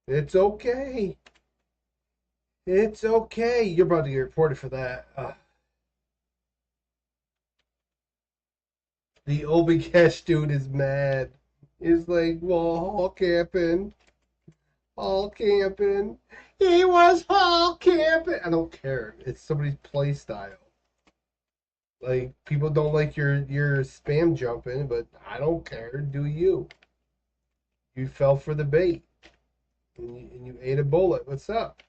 It's okay. It's okay. You're about to get reported for that. The Obi Cash dude is mad. He's like, well, hall camping. Hall camping. He was hall camping. I don't care. It's somebody's play style. Like, people don't like your spam jumping, but I don't care. Do you? You fell for the bait. And you ate a bullet. What's up?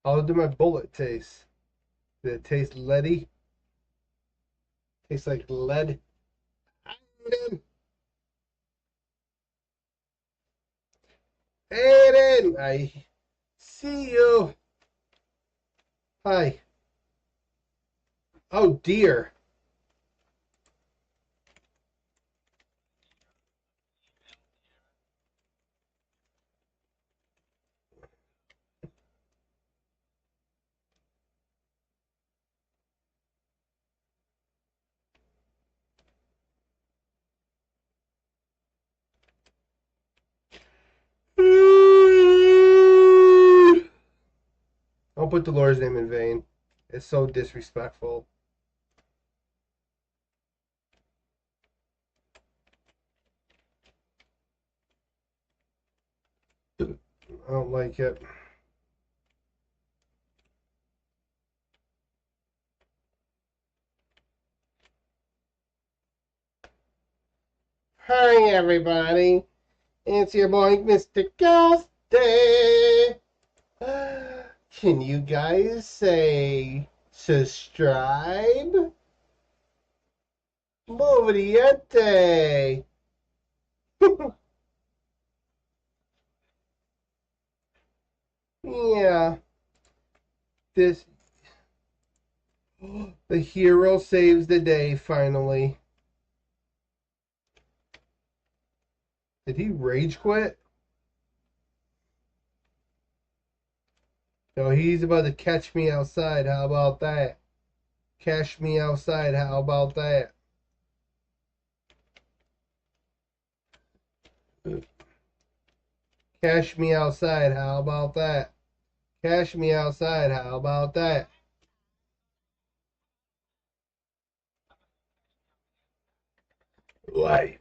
How did my bullet taste? Did it taste leady? Tastes like lead. Aiden, I see you. Hi. Oh dear. Don't put the Lord's name in vain. It's so disrespectful. I don't like it. Hi, everybody. It's your boy, Mr. Ghosty. Can you guys say subscribe? Movie. Yeah. This. The hero saves the day, finally. Did he rage quit? No, he's about to catch me outside. How about that? Catch me outside. How about that? Cash me outside. How about that? Cash me outside. How about that? Right.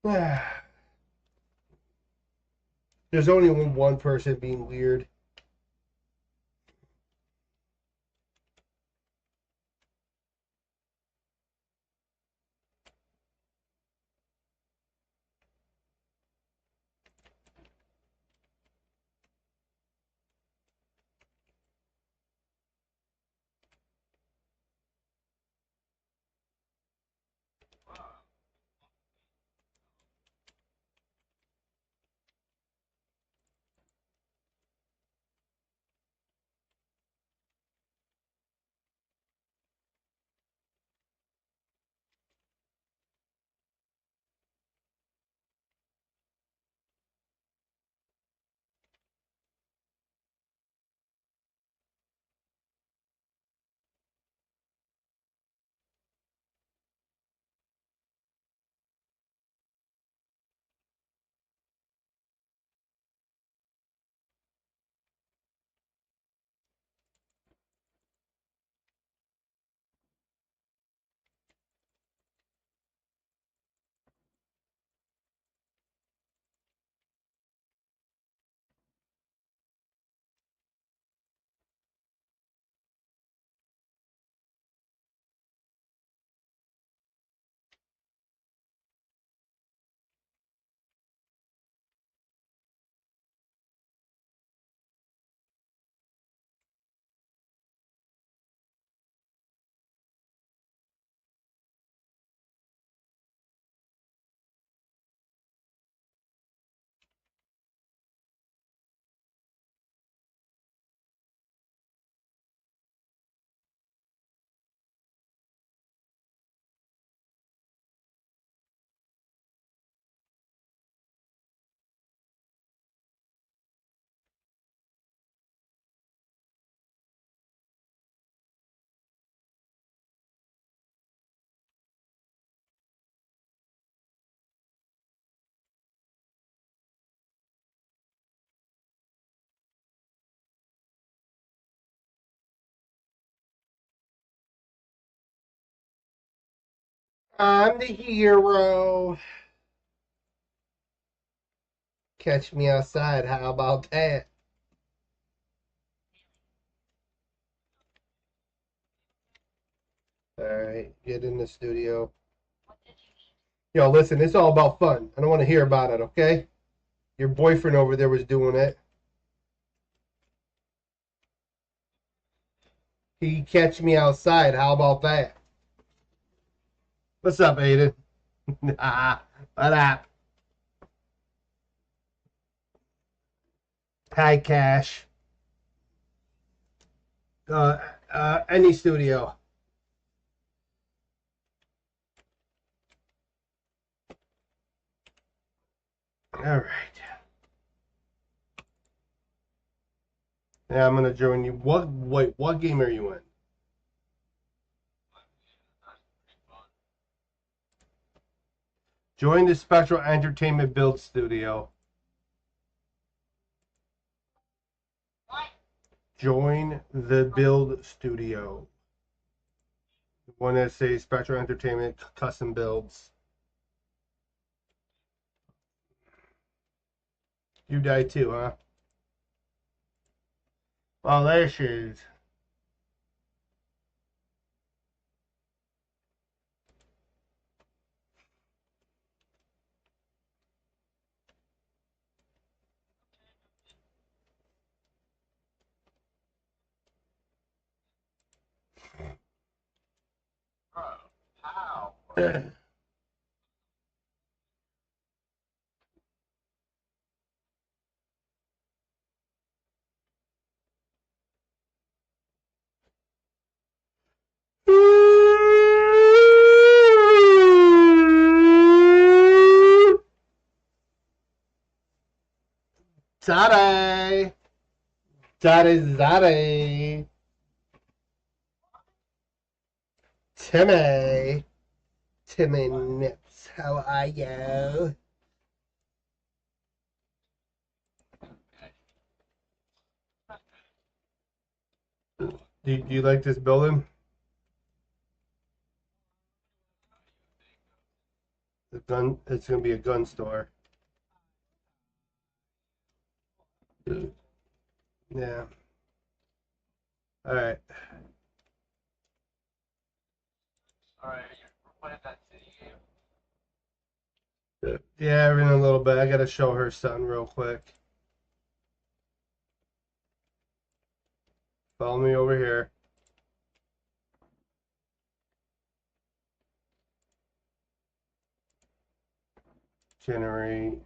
There's only one person being weird. I'm the hero. Catch me outside. How about that? Alright, get in the studio. What did you eat? Yo, listen, it's all about fun. I don't want to hear about it, okay? Your boyfriend over there was doing it. He catch me outside. How about that? What's up, Aiden? What up? Hi, Cash. Any studio. All right. Yeah, I'm gonna join you. Wait, what game are you in? Join the Spectral Entertainment Build Studio. What? Join the Build Studio. The one that says Spectral Entertainment Custom Builds. You died too, huh? Oh, there she is. Bro, how? Zare! Zare! Timmy! Timmy Nips, how are you? Do you like this building? gun. It's gonna be a gun store. Yeah. All right. Alright, we're playing that city game. Yeah, in a little bit. I gotta show her something real quick. Follow me over here. Generate.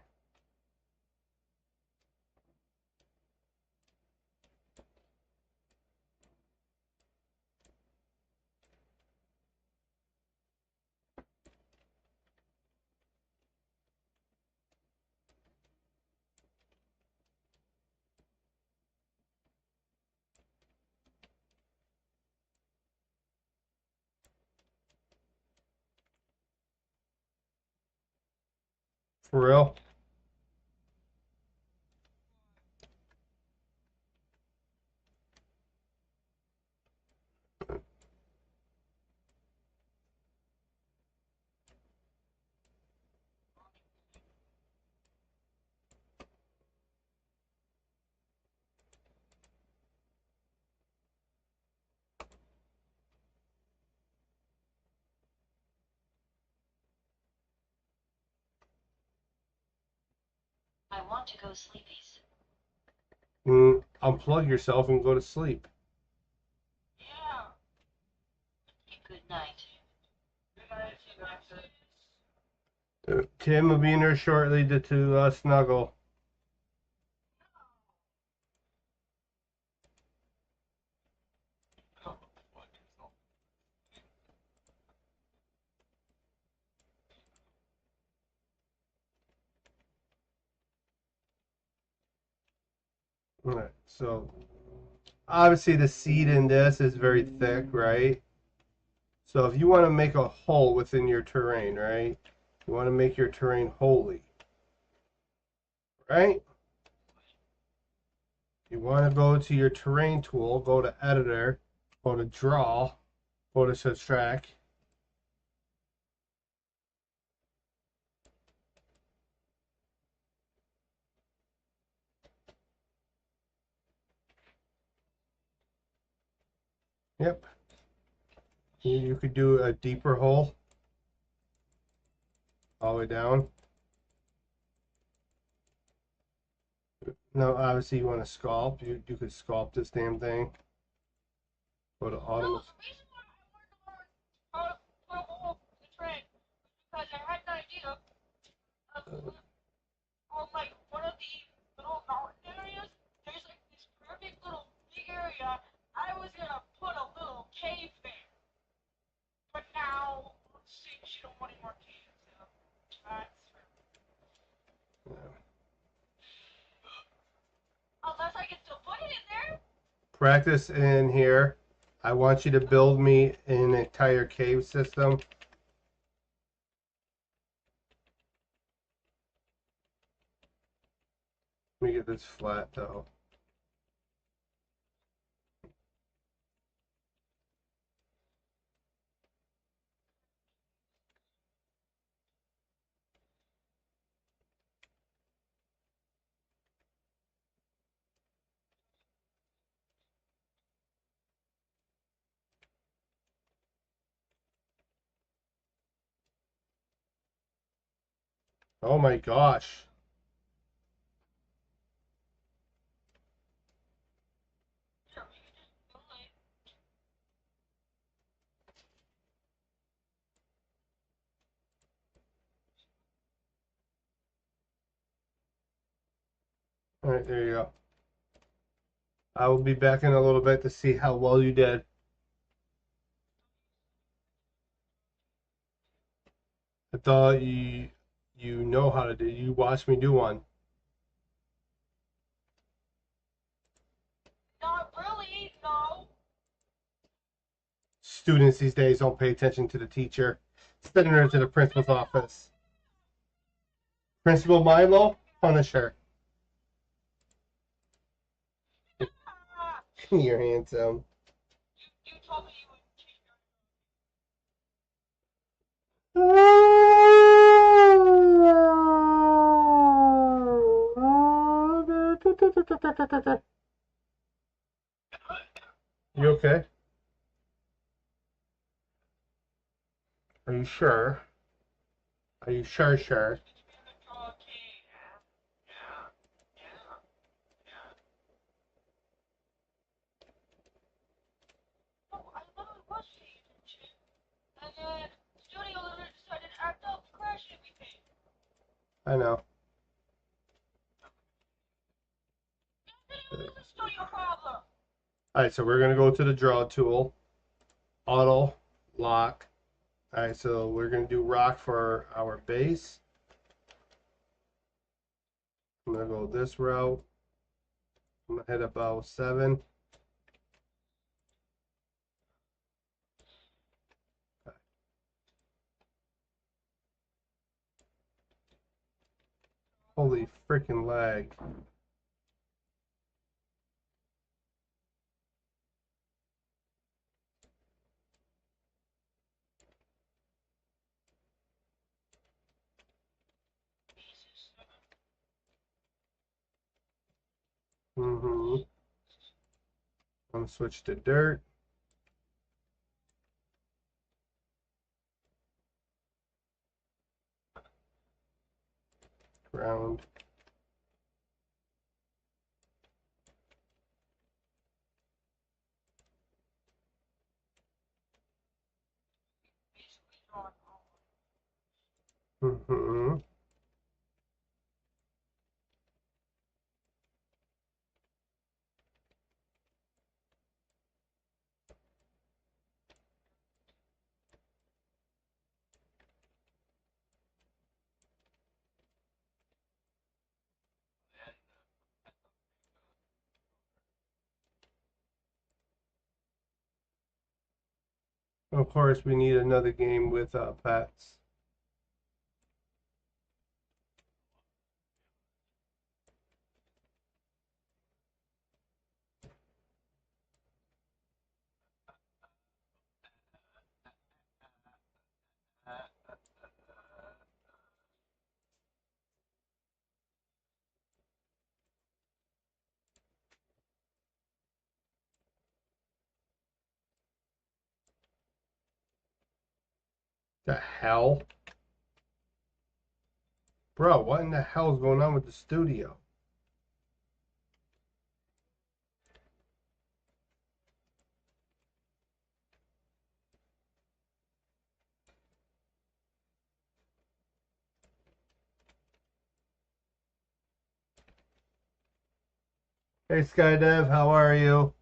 For real? I want to go sleepies. Unplug yourself and go to sleep. Yeah. Good night. Good night, Tina. Tim will be in there shortly to snuggle. All right, so obviously the seed in this is very thick, right? So if you want to make a hole within your terrain, right? You want to make your terrain holy, right? You want to go to your terrain tool, go to editor, go to draw, go to subtract. Yep. You could do a deeper hole all the way down. No, obviously you want to sculpt. You could sculpt this damn thing. Go to auto. No, the reason why I wanted to learn how to put a hole in the train was because I had an idea of on like one of the little mountain areas, there's like this perfect little big area. I was gonna put a little cave there. But now she don't want any more caves. That's unless I can still put it in there. Practice in here. I want you to build me an entire cave system. Let me get this flat though. Oh my gosh. All right, there you go. I will be back in a little bit to see how well you did. I thought you know how to do. You watched me do one. Not really, no. Students these days don't pay attention to the teacher. Sending her to the principal's office. Principal Milo, punish her. You're handsome. You told me you would change your You okay? Are you sure? Are you sure? Oh, I literally was paying attention. And then studio literally decided to act up, crash everything. I know. It was a studio problem. Alright, so we're gonna go to the draw tool. Auto lock. Alright, so we're gonna do rock for our base. I'm gonna go this route. I'm gonna hit about 7. Holy freaking lag. I'm gonna switch to dirt. Ground. Of course, we need another game with pets. The hell? Bro, what in the hell is going on with the studio? Hey Skydev, how are you?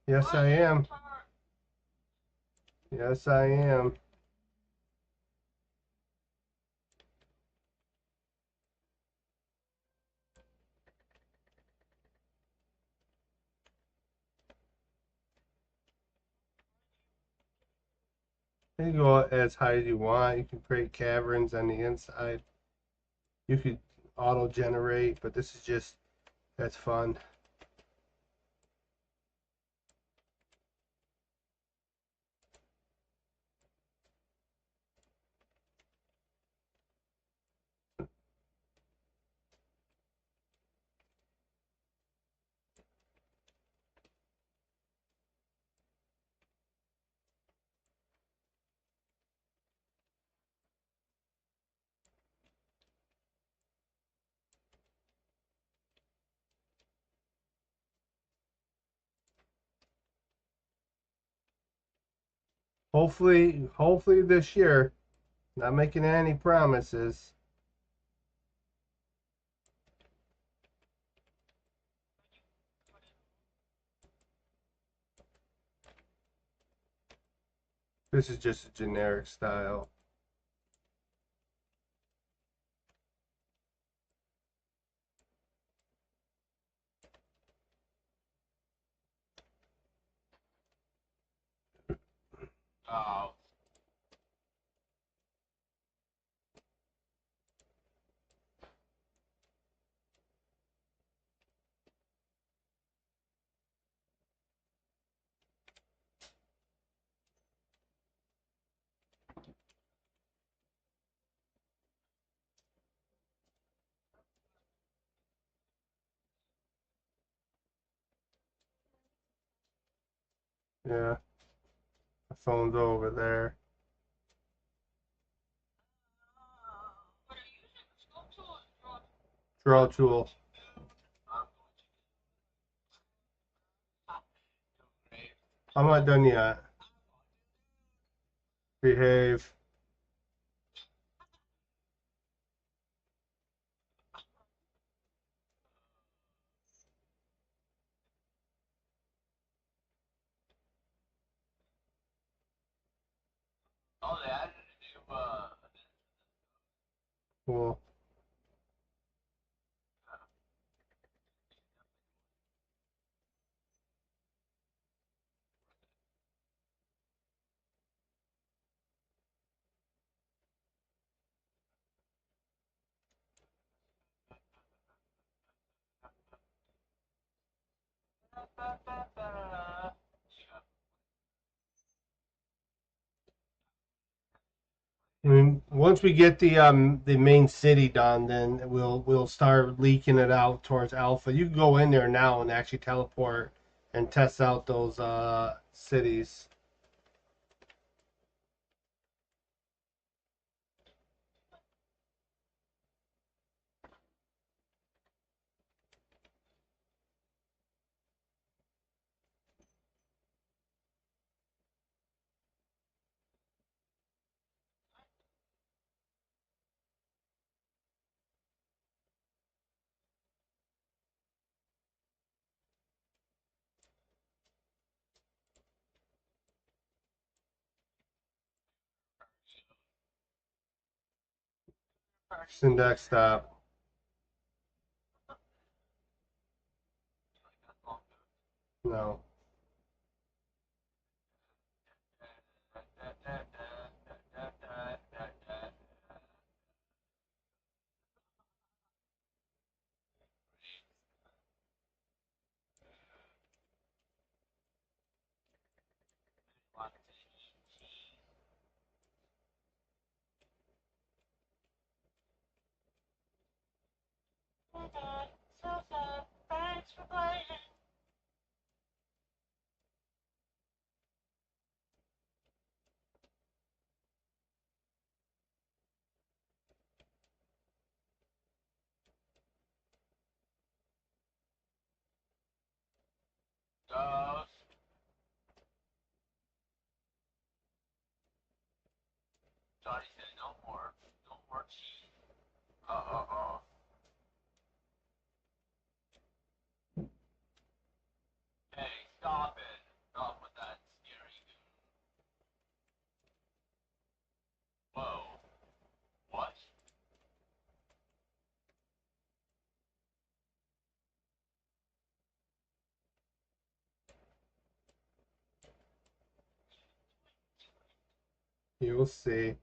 Yes, I am. Yes, I am. You can go as high as you want. You can create caverns on the inside. You could auto generate, but this is just, that's fun. Hopefully this year. Not making any promises. This is just a generic style. Oh. Yeah, my phone's over there. What are you using? A scope tool or Draw tool. I'm not done yet. Behave. Oh, they added a new, Cool. I mean, once we get the main city done, then we'll start leaking it out towards Alpha. You can go in there now and actually teleport and test out those cities. Syntax stop. No. Thanks for playing. Johnny said no more cheese. Hey, stop it. Stop with that scary. Whoa. What? You'll see.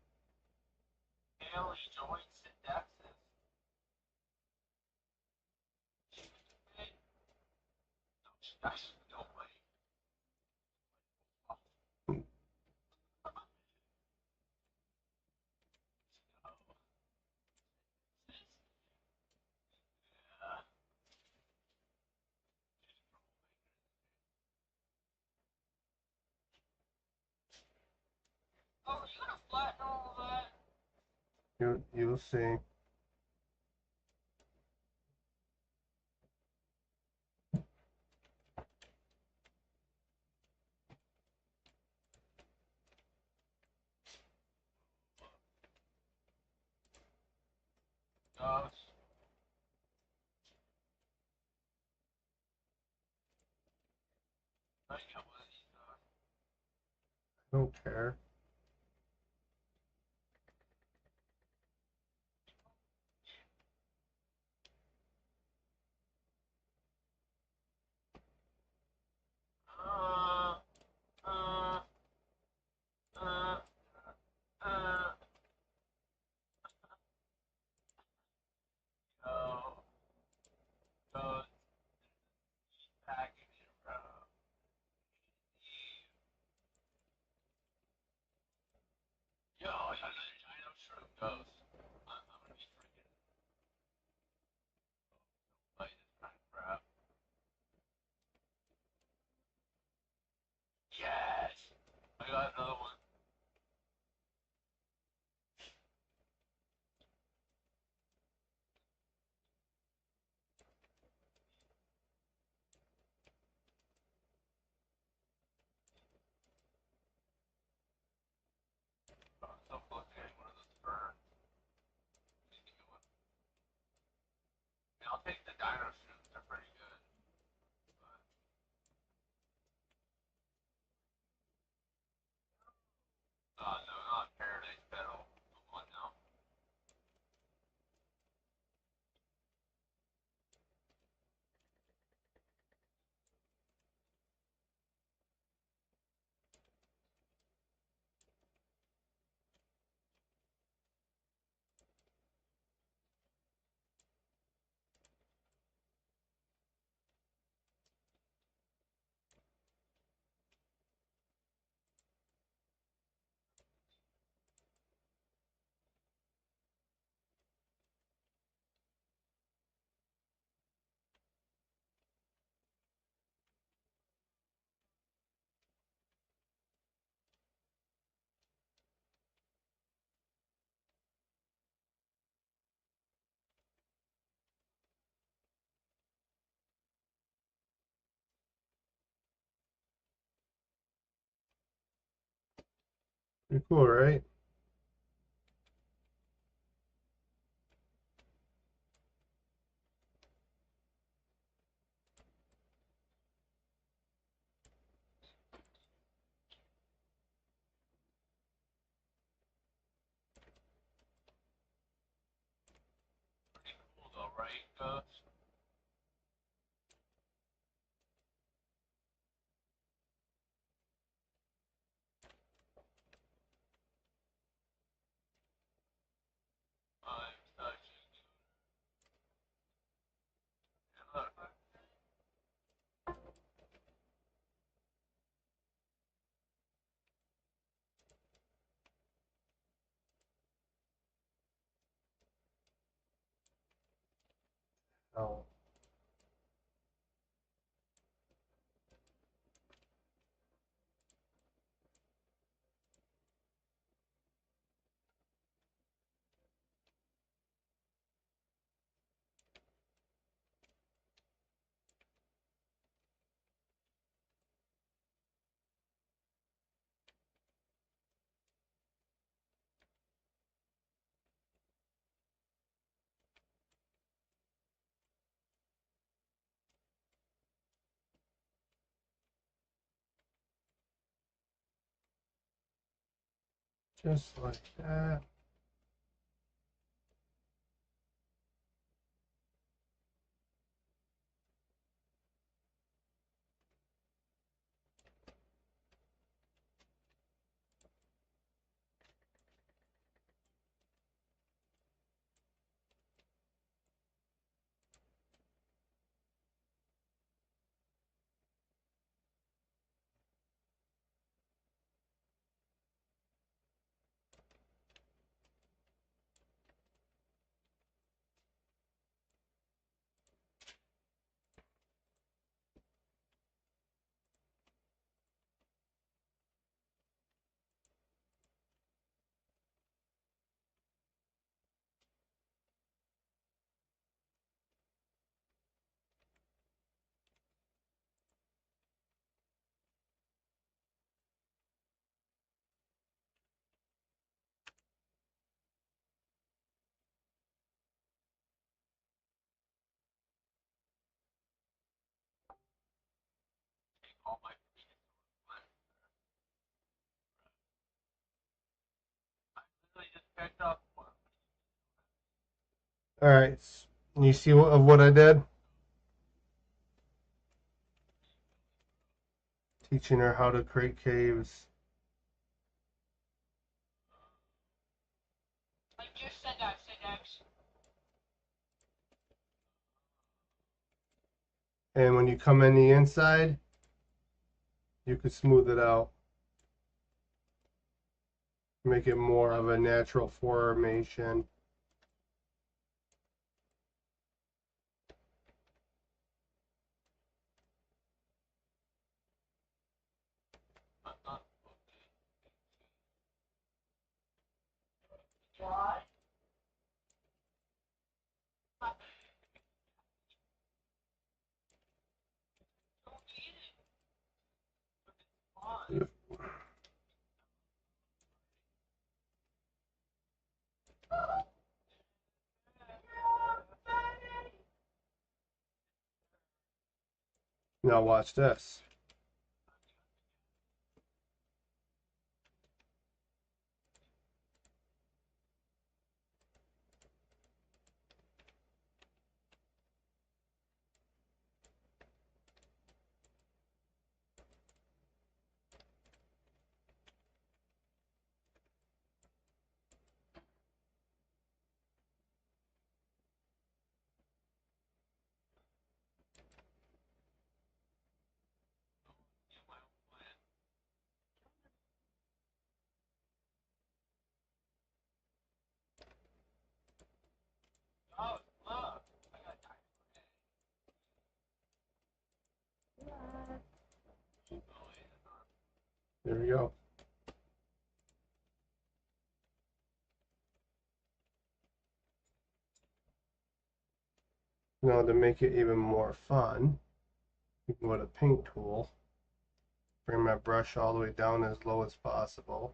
Haley joined Syntaxis. No way. Oh, are you gonna flatten all that? You'll see. No. I got one of these. Don't care. Uh, uh, uh, uh, go, go, package, dinosaurs are pretty good. No, not Paradise Battle. Come on now. Pretty cool, right? Pretty cool though, right, Ghost? I'm such a look. Oh, just like that. All my I literally just picked up one. All right, you see what I did? Teaching her how to create caves. I just said that, Sidex. And when you come in the inside, you could smooth it out. Make it more of a natural formation. Why? Don't eat it. But it's fun. Now watch this. Oh, look. I got time. There we go. Now to make it even more fun, you can go to paint tool, bring my brush all the way down as low as possible.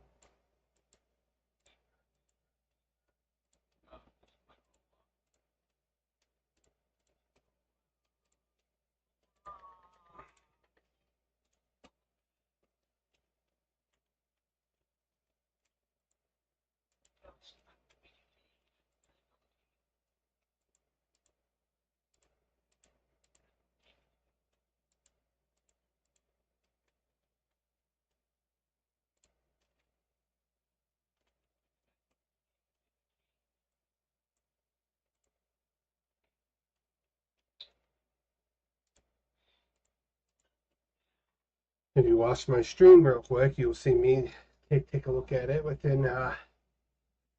If you watch my stream real quick, you'll see me take a look at it within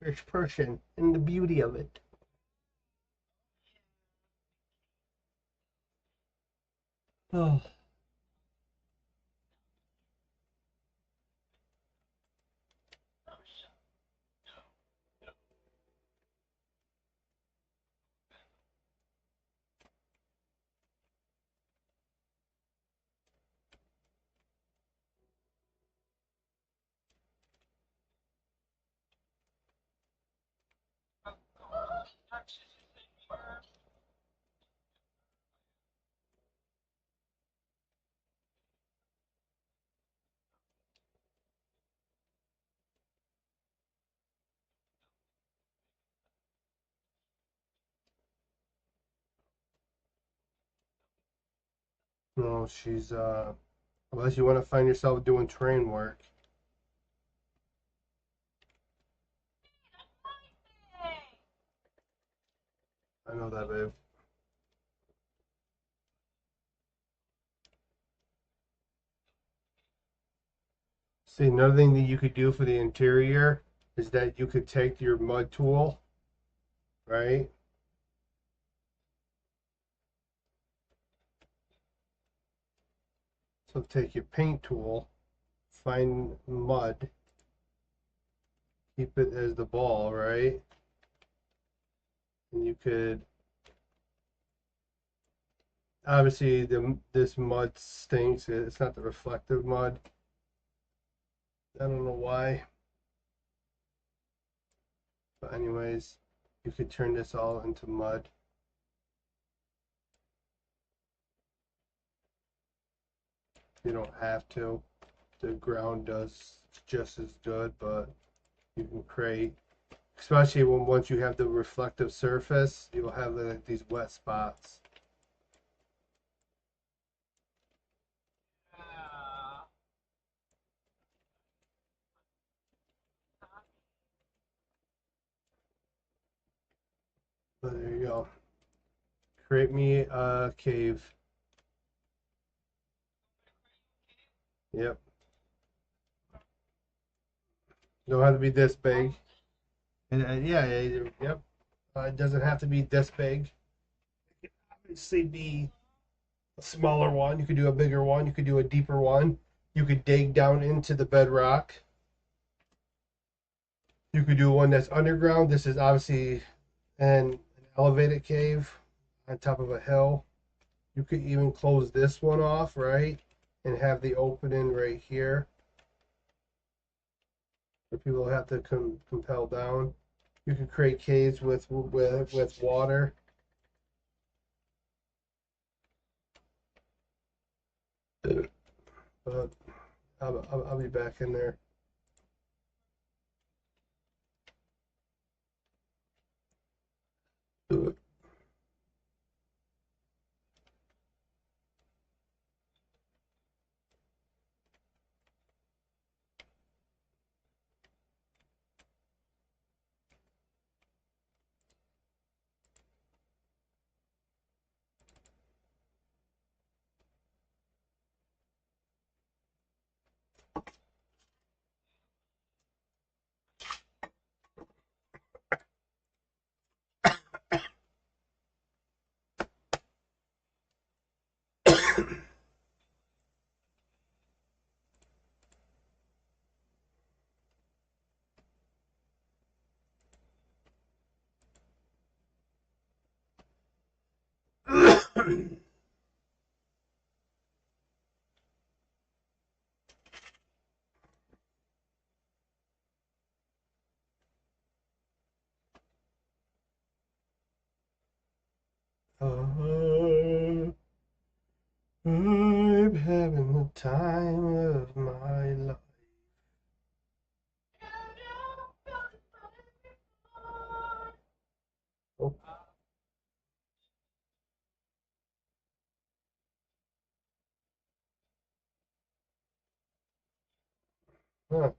first person and the beauty of it. Oh. No, she's unless you want to find yourself doing terrain work. I know that, babe. See, another thing that you could do for the interior is that you could take your mud tool, right? So take your paint tool, find mud, keep it as the ball, right? And you could obviously this mud stinks. It's not the reflective mud. I don't know why. But anyways, you could turn this all into mud. You don't have to. The ground does just as good, but you can create, especially when once you have the reflective surface, you'll have these wet spots. But there you go. Create me a cave. Yep. Don't have to be this big. And yeah, yep. It doesn't have to be this big. It can obviously be a smaller one. You could do a bigger one. You could do a deeper one. You could dig down into the bedrock. You could do one that's underground. This is obviously an elevated cave on top of a hill. You could even close this one off, right? And have the opening right here. For people have to compel down. You can create caves with water. but I'll be back in there. I'm having the time of my life. Oh. Huh.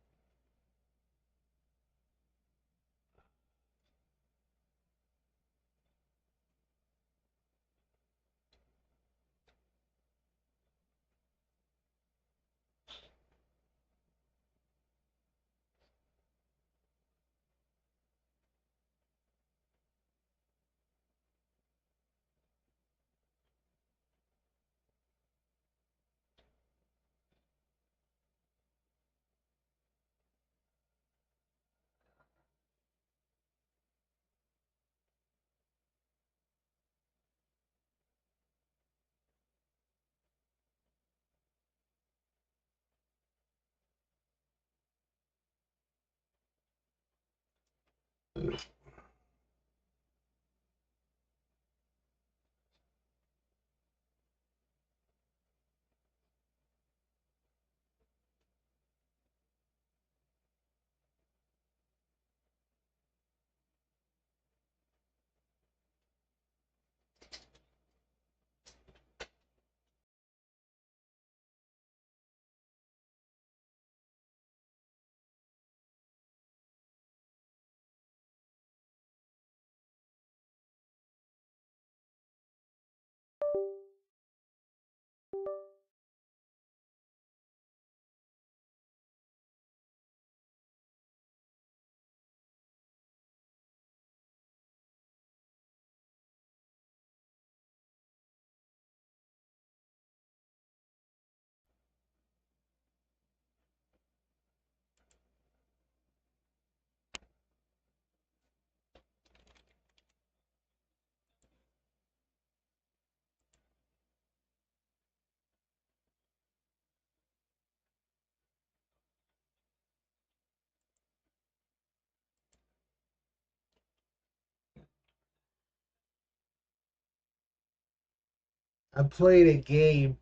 I played a game.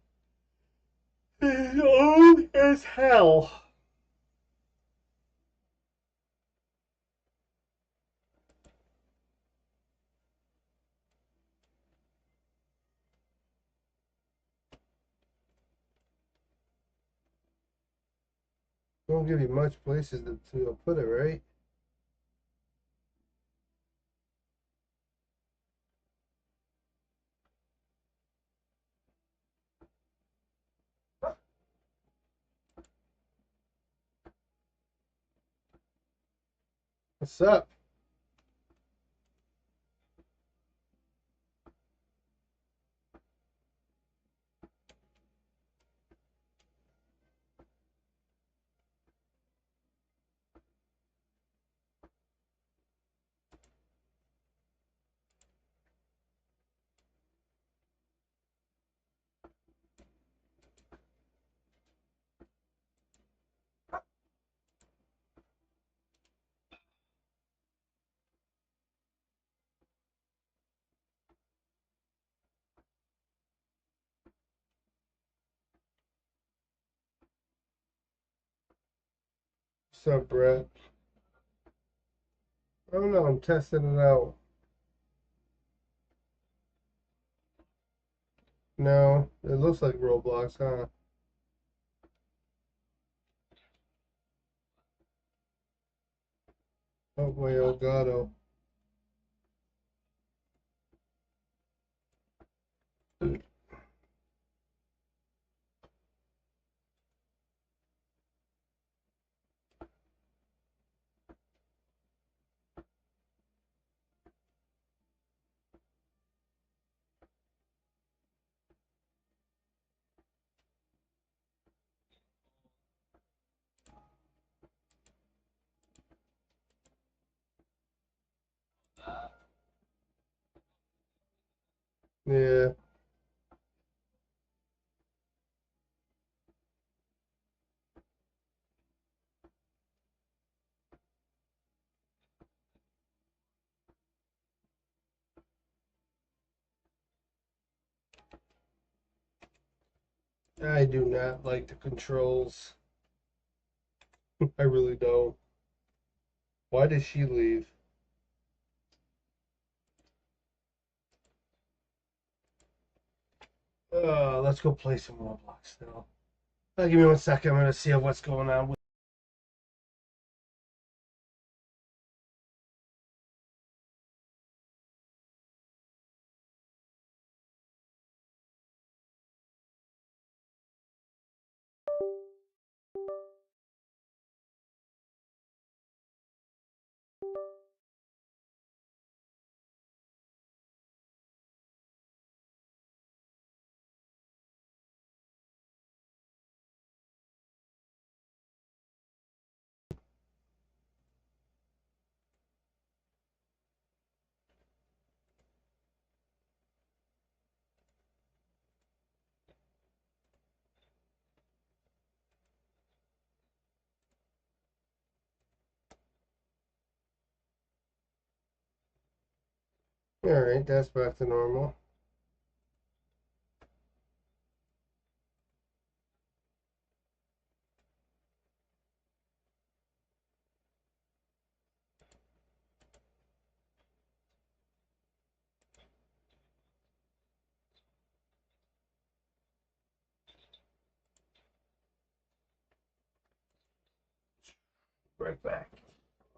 It's old as hell. Don't give you much places to put it, right? What's up? What's up, Brett? I don't know. I'm testing it out. No, it looks like Roblox, huh? Oh boy, Elgato. Yeah. I do not like the controls. I really don't. Why did she leave? Let's go play some Roblox now. Give me 1 second. I'm gonna see what's going on. All right, that's back to normal. Right back.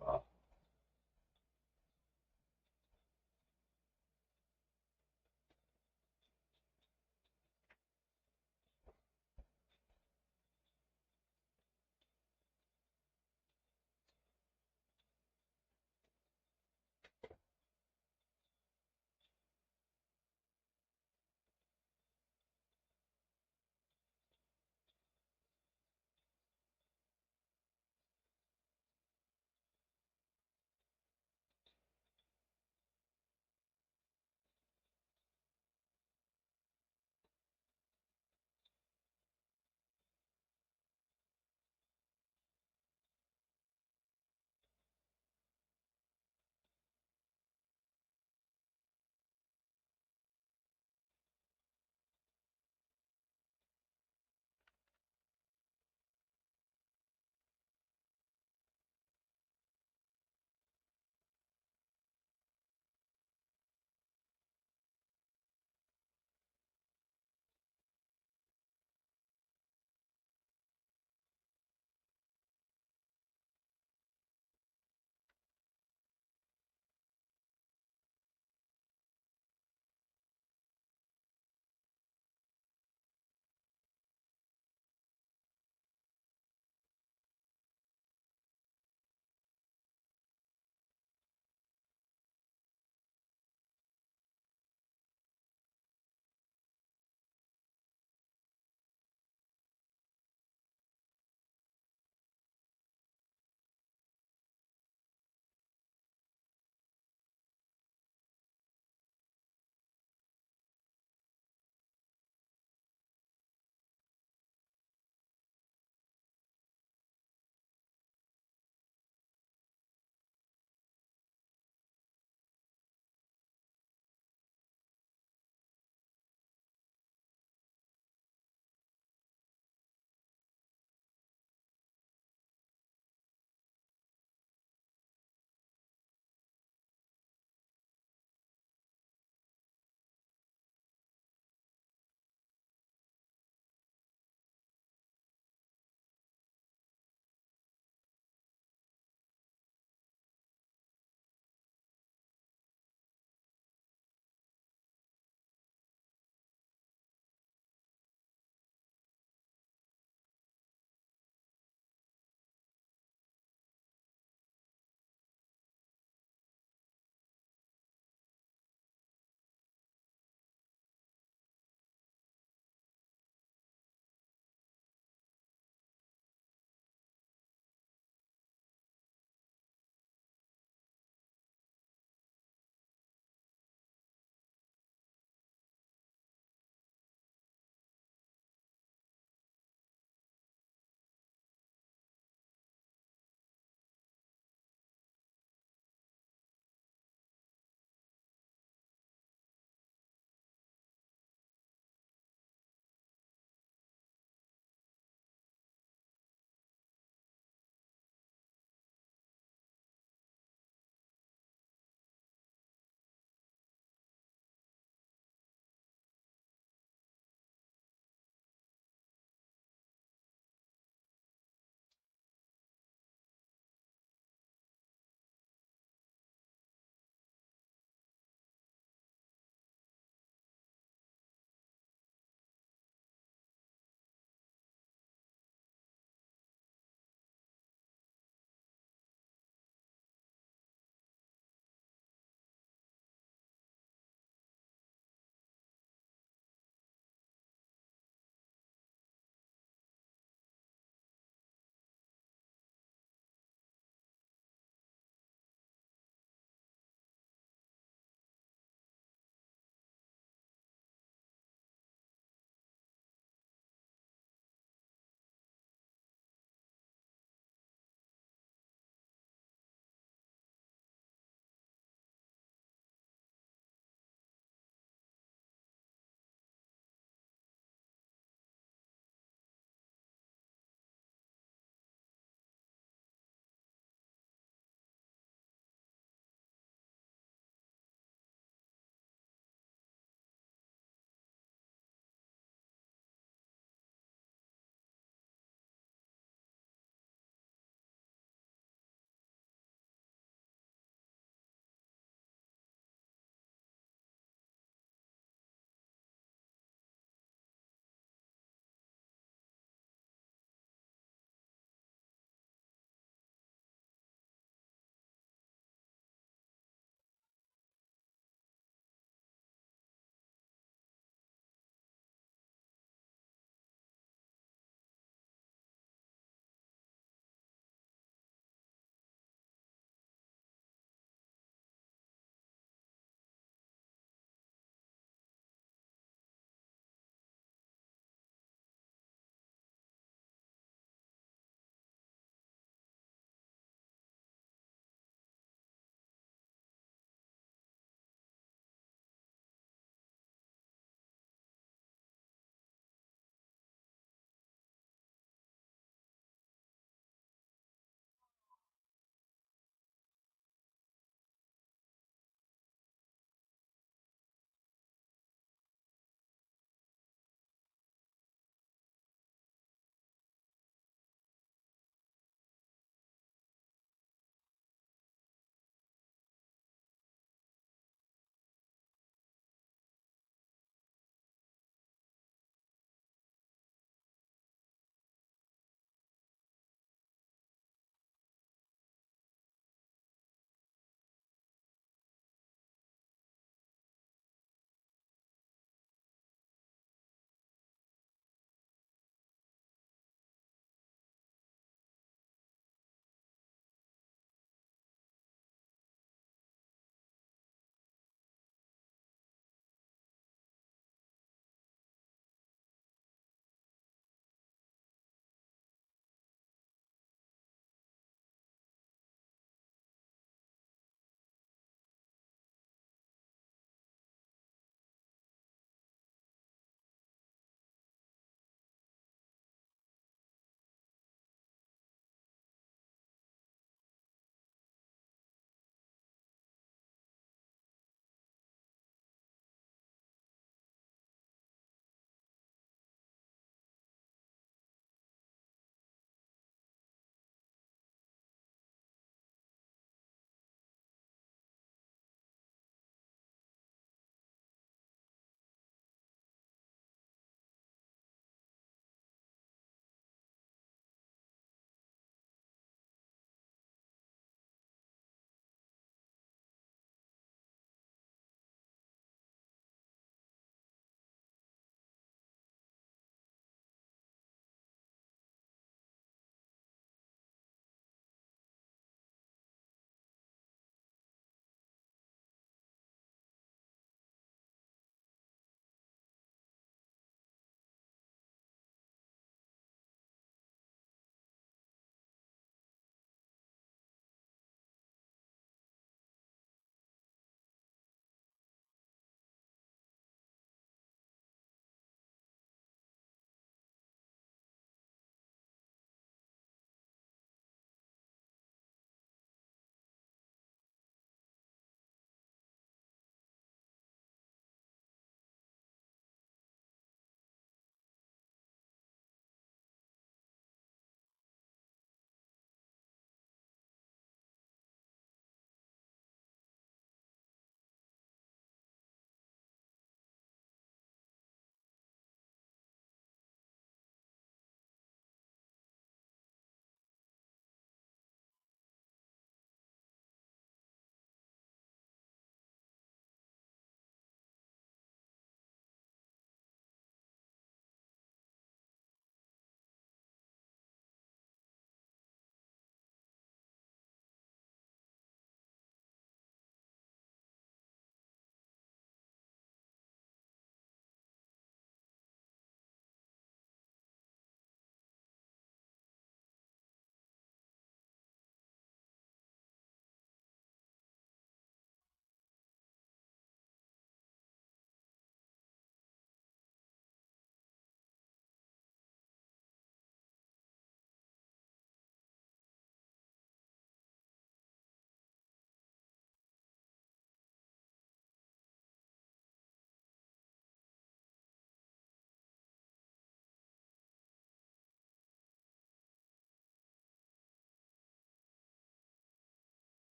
Oh.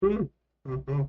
Mm-hmm.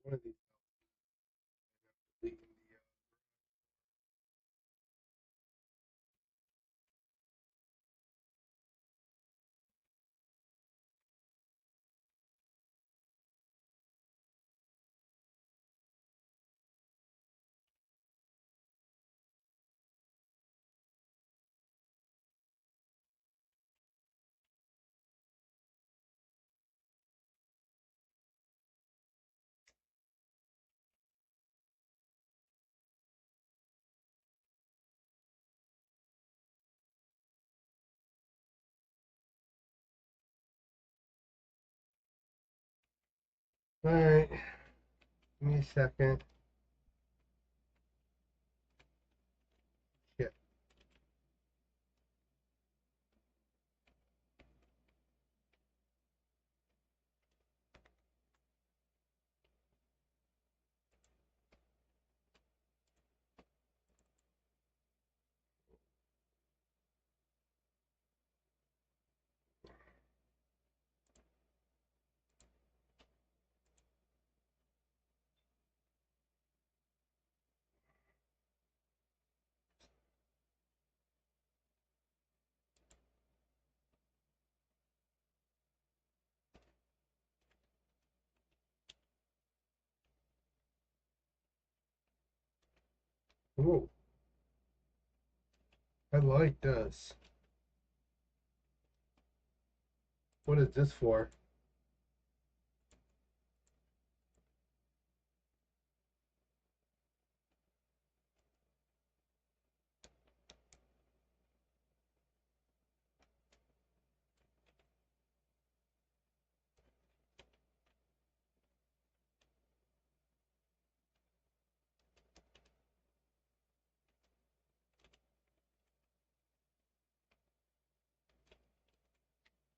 One of these. Leaving the, All right. Give me a second. Shit. Ooh, I like this. What is this for?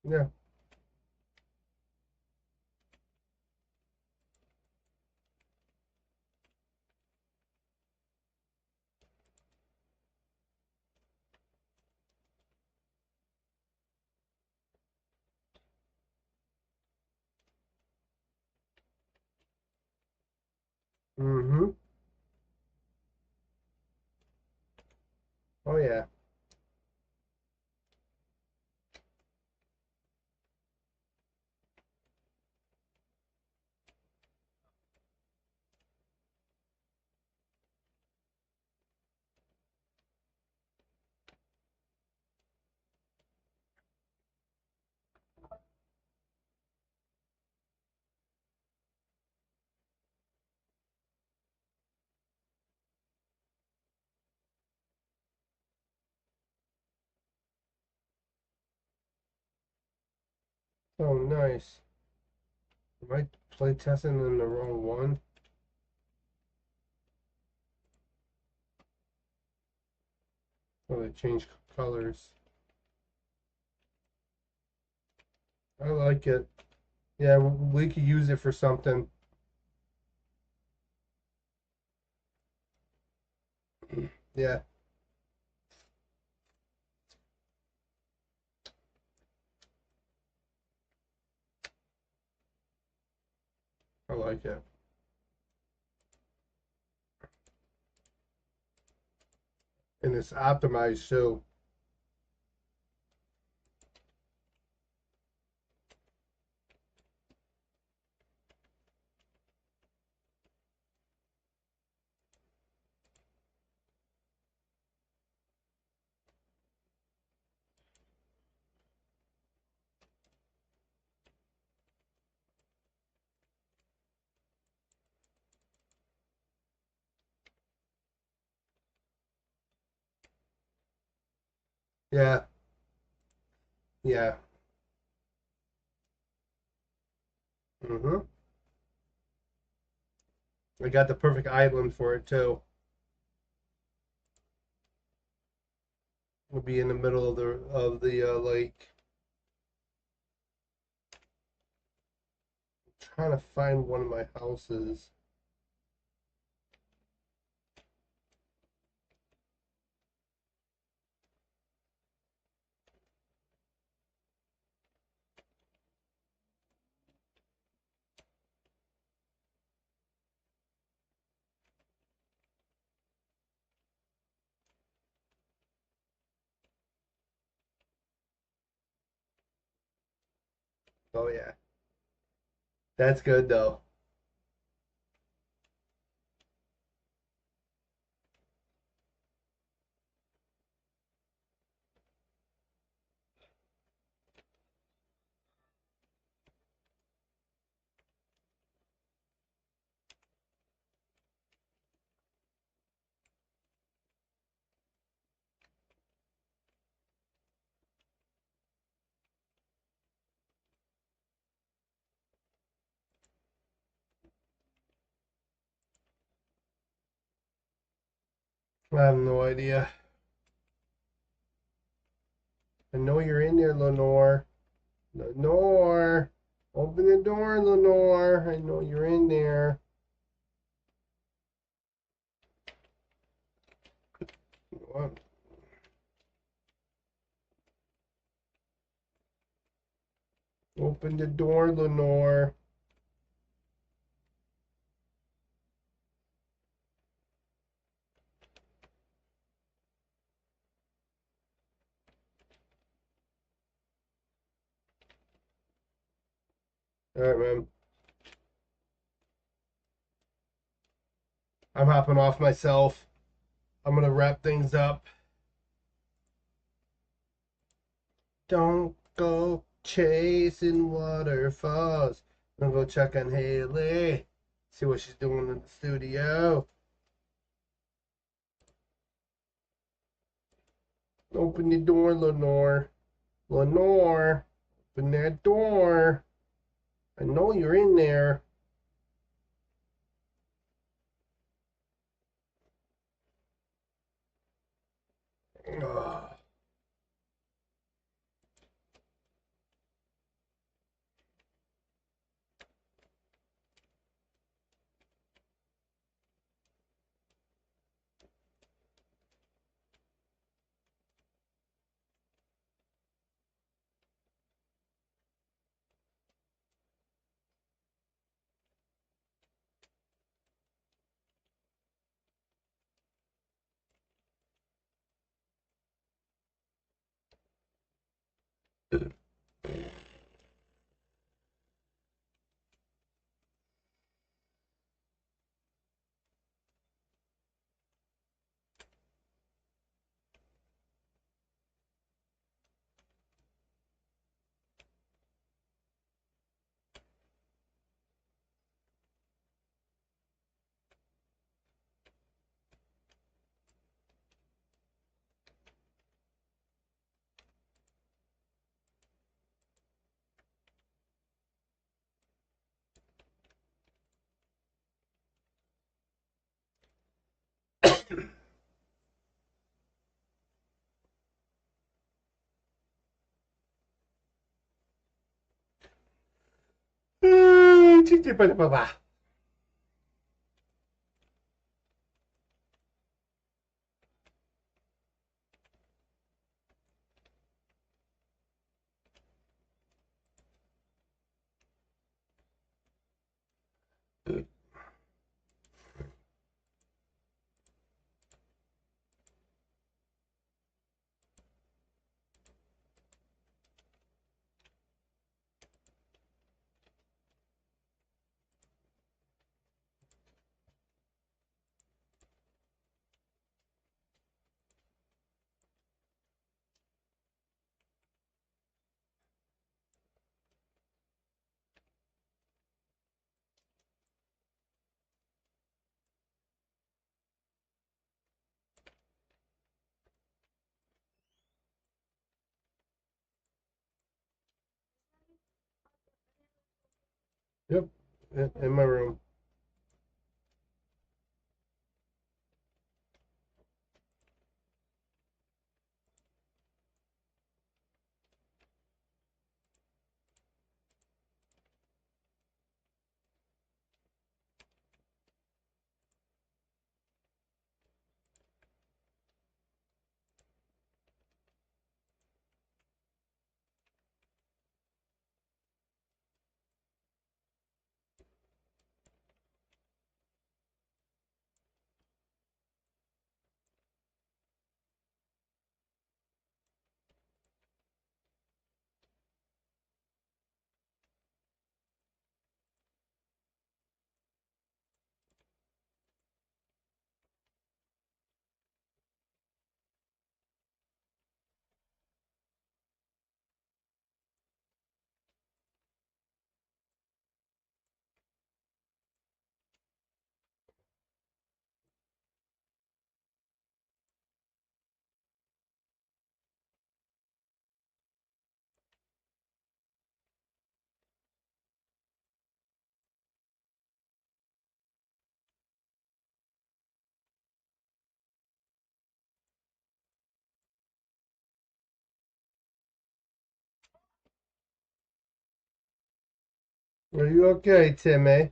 Yeah. Mm-hmm. Oh yeah. Oh nice. Am I play testing in the wrong one? Oh, they changed colors. I like it. Yeah, we could use it for something. Yeah, I like it. And it's optimized too. Yeah, yeah. Mm-hmm. I got the perfect island for it too. We'll be in the middle of the lake. Trying to find one of my houses. Oh yeah. That's good though. I have no idea. I know you're in there, Lenore. Lenore, open the door, Lenore. I know you're in there. What? Open the door, Lenore. All right, man. I'm hopping off myself. I'm gonna wrap things up. Don't go chasing waterfalls. I'm gonna go check on Haley. See what she's doing in the studio. Open the door, Lenore. Lenore, open that door. I know you're in there. Ugh. Yep, in my room. Are you okay, Timmy?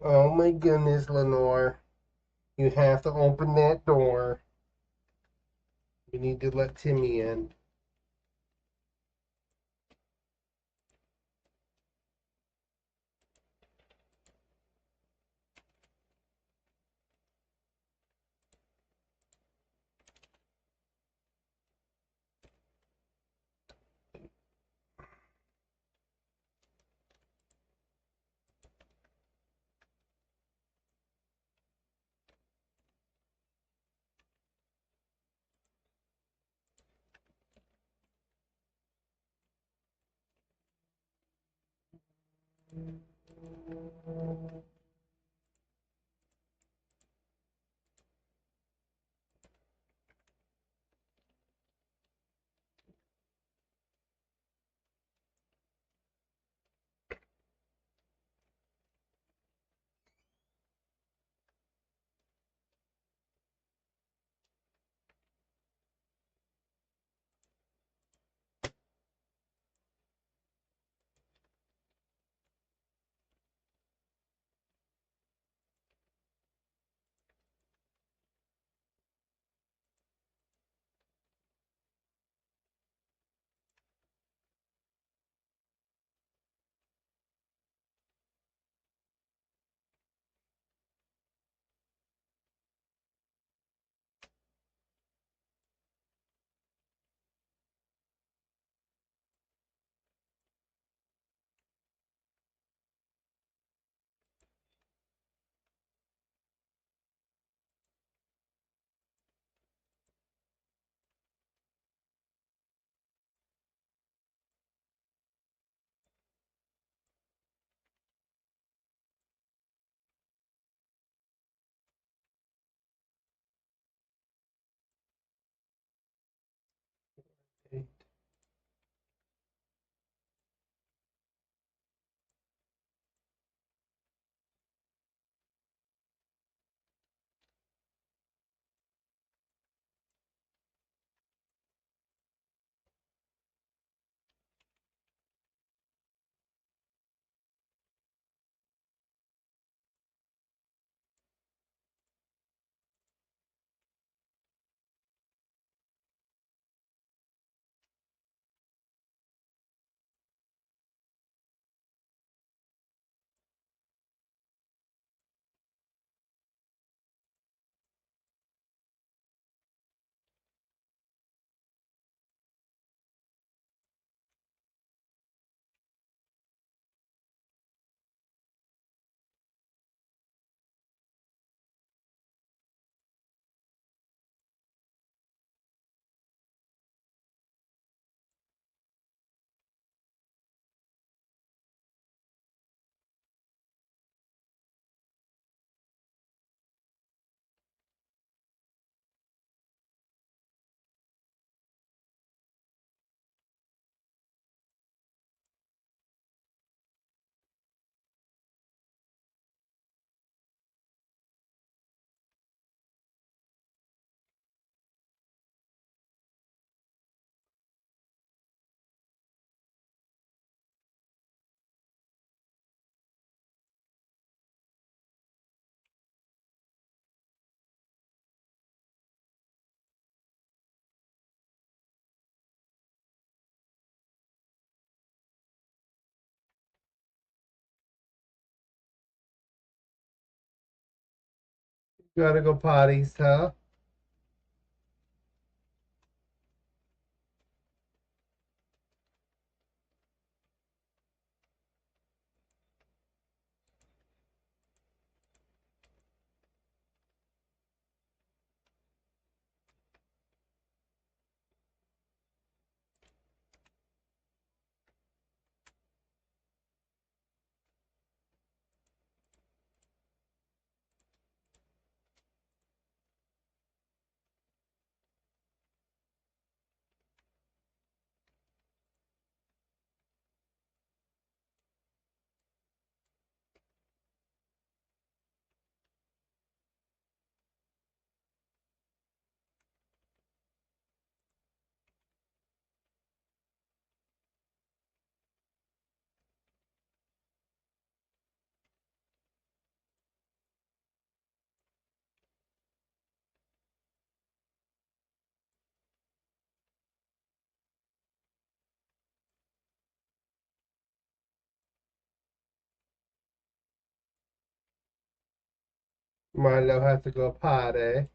Oh my goodness, Lenore. You have to open that door. You need to let Timmy in. Gotta go potties, huh? Milo has to go potty.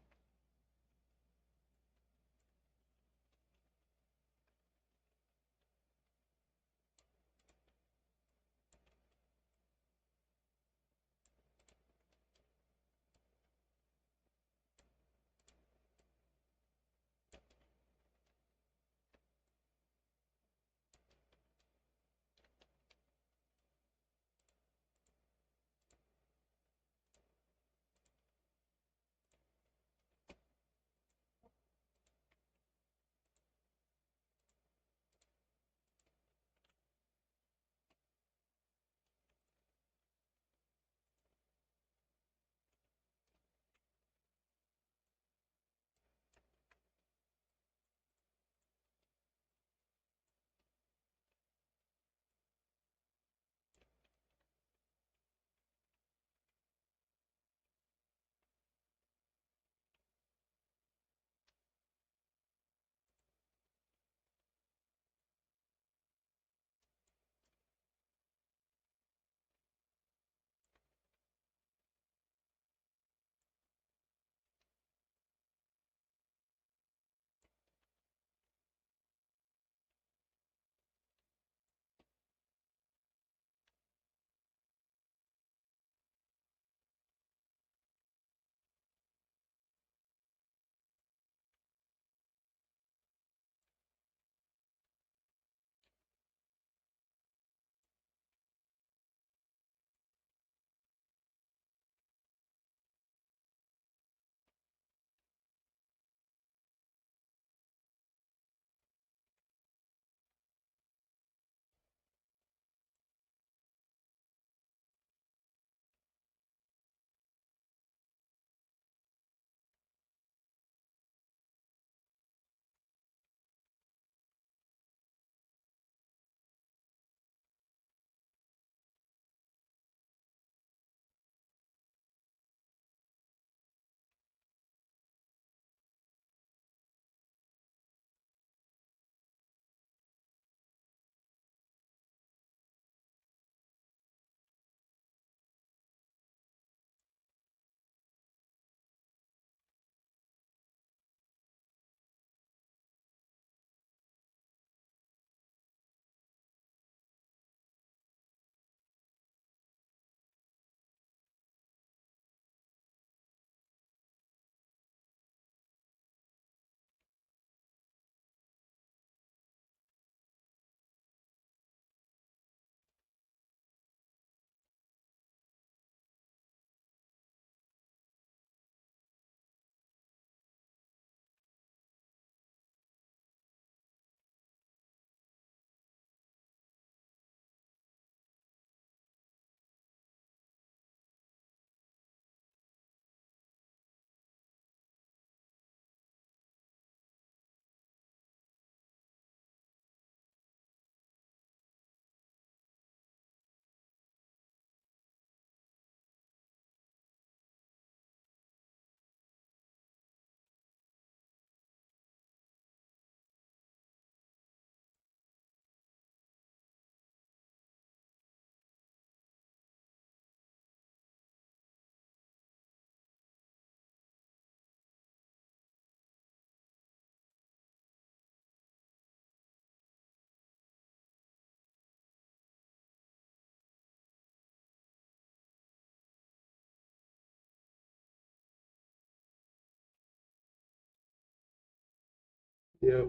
Yep.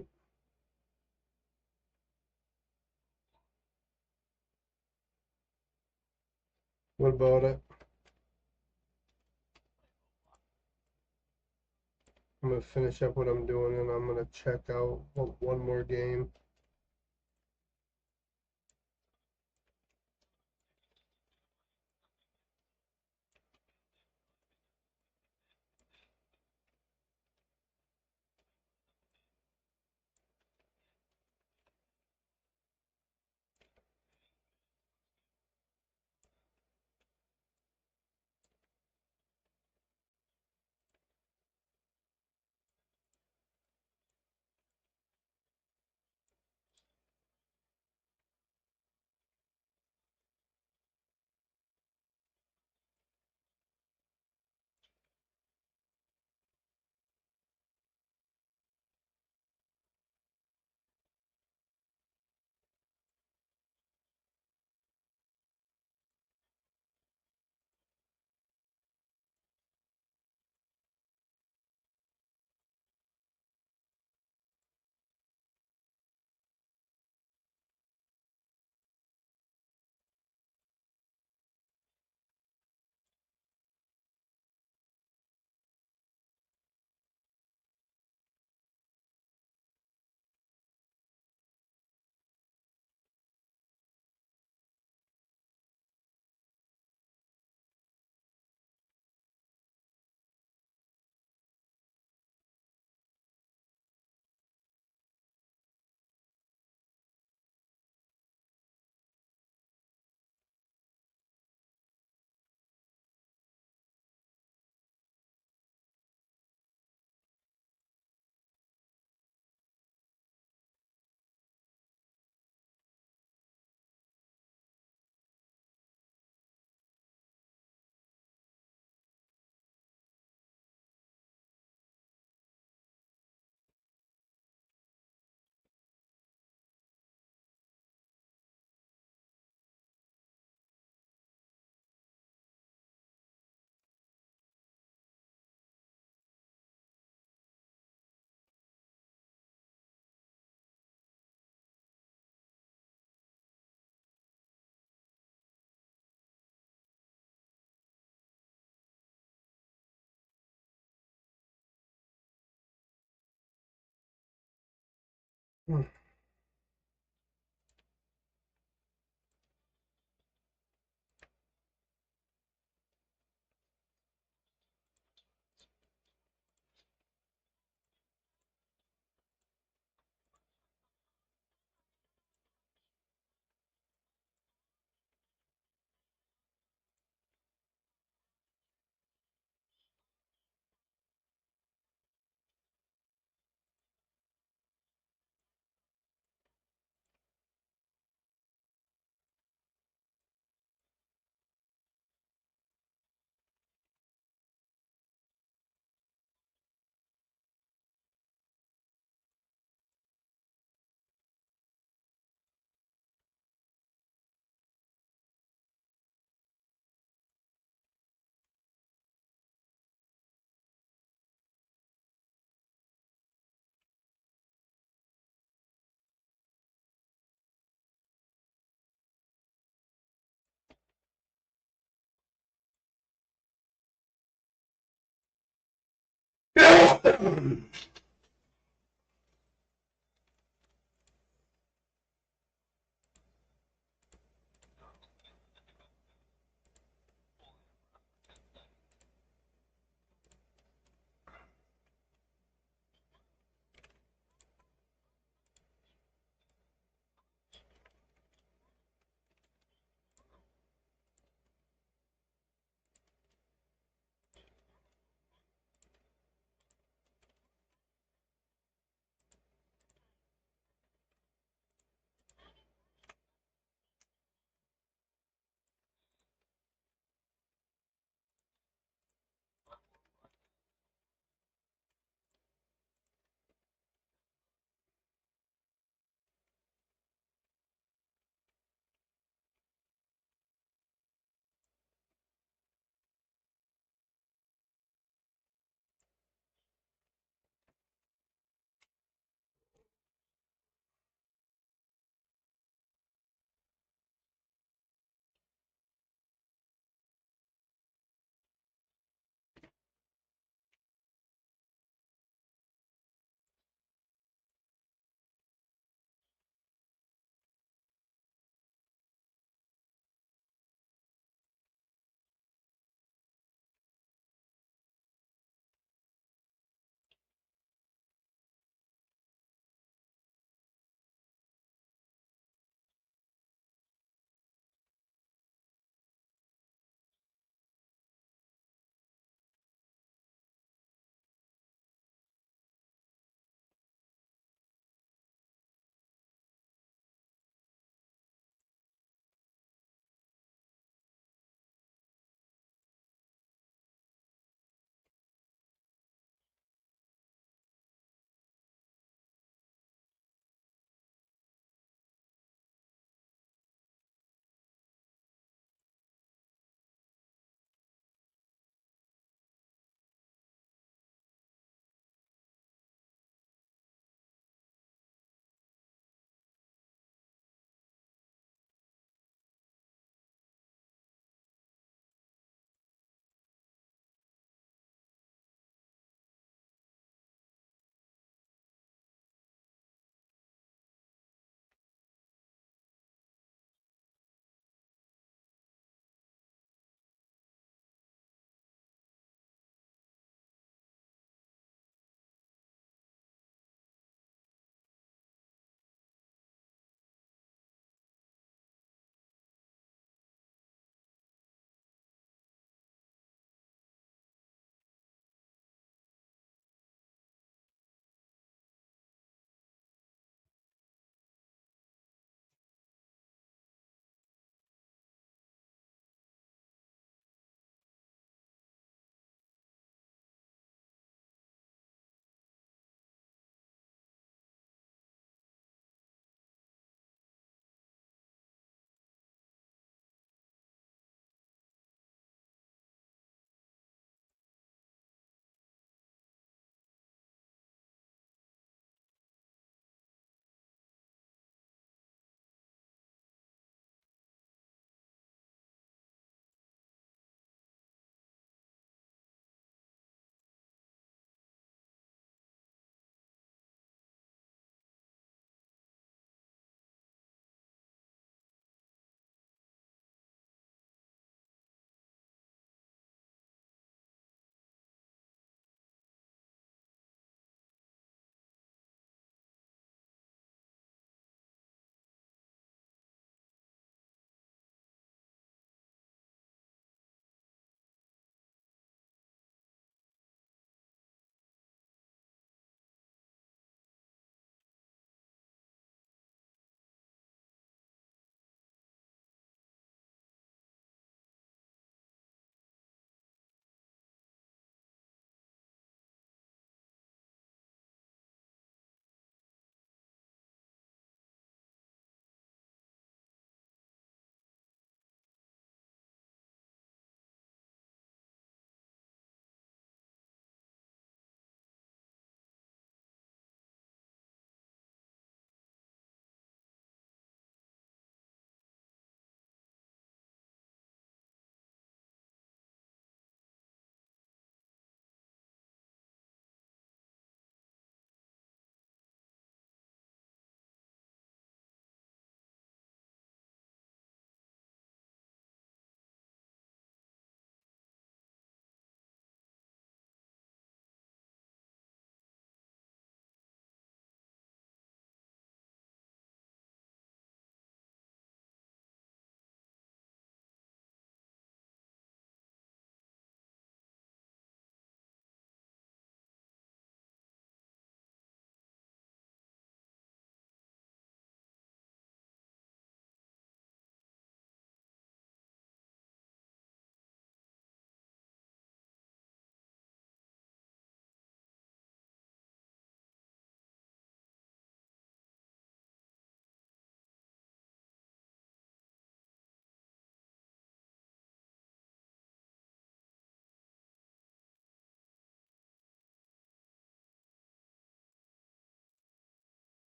What about it? I'm gonna finish up what I'm doing and I'm gonna check out one more game.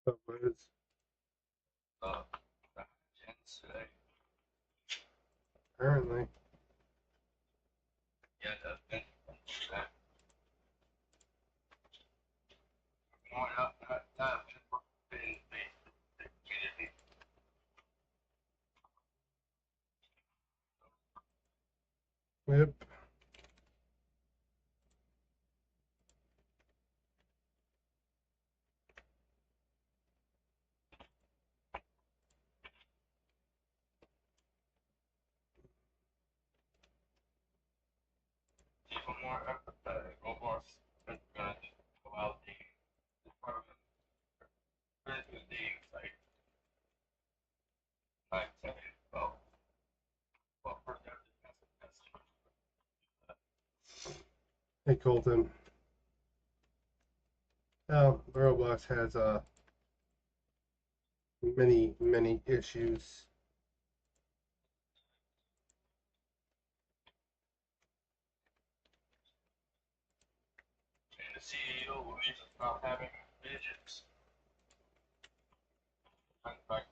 But it's Gents today. apparently. Yeah, that's been that. Going up, that been Yep. even more empathetic. Robots are gonna go out the department. The dating site. I tell you, well, for them, Hey Colton. Well, Roblox has many issues. and the CEO believes it's not having midgets. In fact,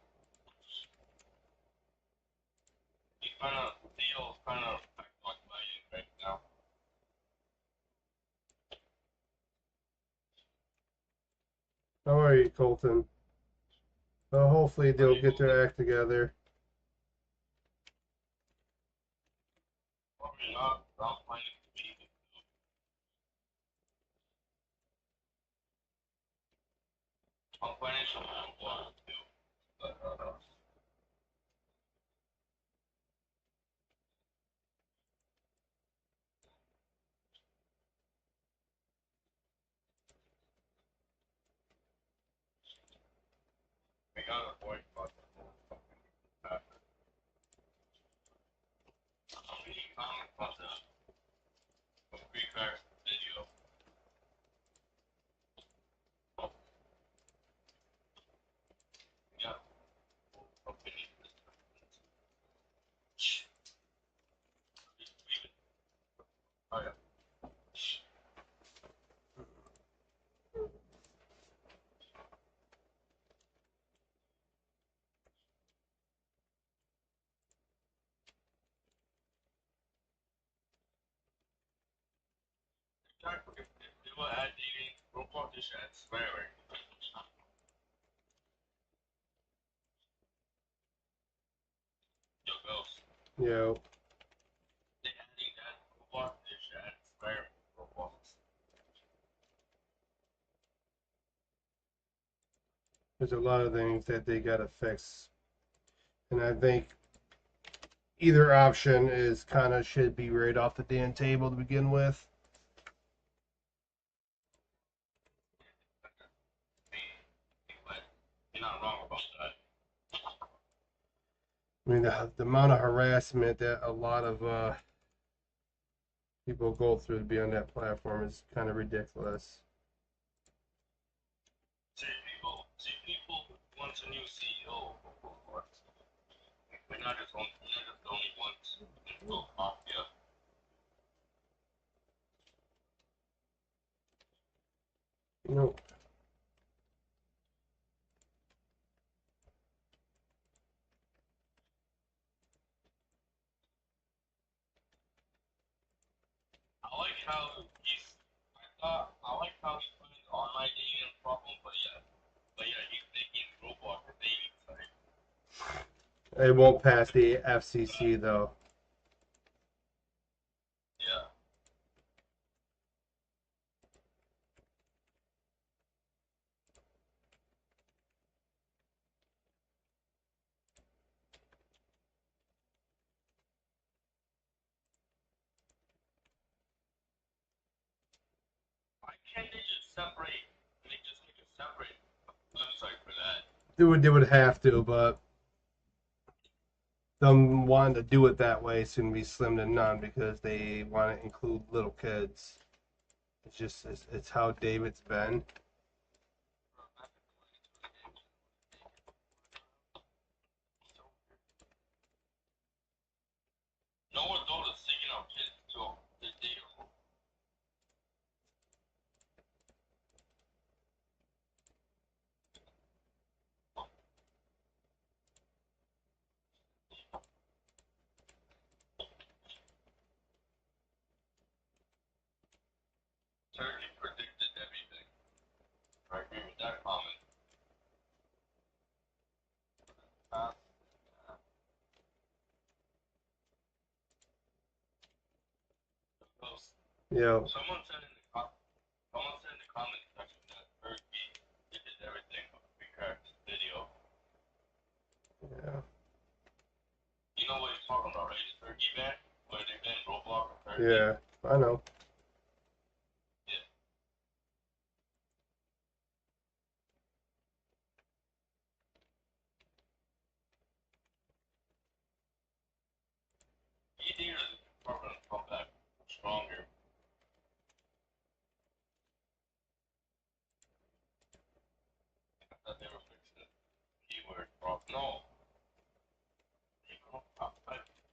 he kind of feels kind of like lying right now. How are you, Colton? Well, hopefully they'll get their act together. Probably not. I'm planning to be. I'm planning to do one too. But, we got a point about the whole fucking after. I'm reading comments on the Free Fire video. Yeah. Opinion. Oh yeah. If they were ad dating, Roblox is at swearing. Yo, girls. Yeah. They adding that Roblox is at swearing. Roblox. There's a lot of things that they gotta fix, and I think either option is kind of should be right off the damn table to begin with. You're not wrong about that. I mean, the amount of harassment that a lot of people go through to be on that platform is kind of ridiculous. See, people want a new CEO. We're not just the only ones. Go mafia. No. I like how he's. I like how he put his online dating problem, but yeah, he's making Roblox a dating site. It won't pass the FCC though. Yeah. Why can't they just separate? They just make a separate website for that. They would have to, but them wanting to do it that way is going to be slim to none because they want to include little kids. It's just it's how David's been. No adult is taking out kids to the data room. Turkey predicted everything. I agree with that comment. Yeah. Someone said in the comment section that Turkey did everything we cracked this video. Yeah. You know what he's talking about, right? The Turkey ban? Where they banned Roblox and Turkey? Yeah, I know. Yeah. ED is probably gonna come back stronger. I thought they were fixing the keyword problem. No.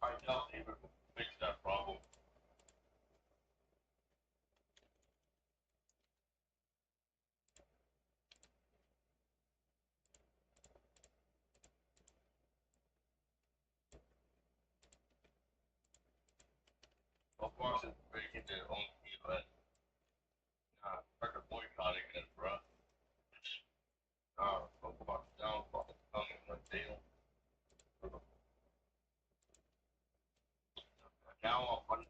I doubt they would fix that problem. Roblox is breaking their own keyword. Start boycotting it, bro. Roblox downfall is coming like they don't. Now I'm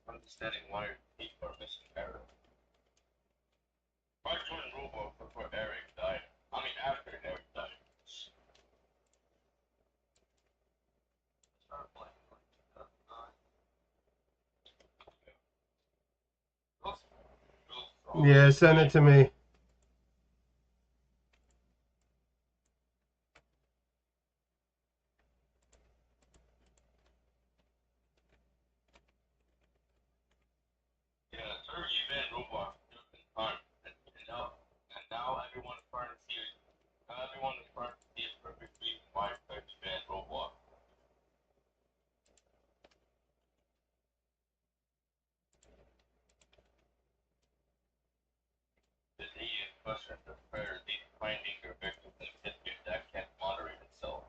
understanding why people are missing Eric. I joined Roblox before Eric died. I mean, after Eric died. Started playing like 2009. Yeah, send it to me. Yeah, Turkey banned Roblox just in time, and now everyone is starting to see it. Now everyone is starting to see a perfect reason why Turkey banned Roblox. The idiot question the predator is finding their victims in a pit that can't moderate itself.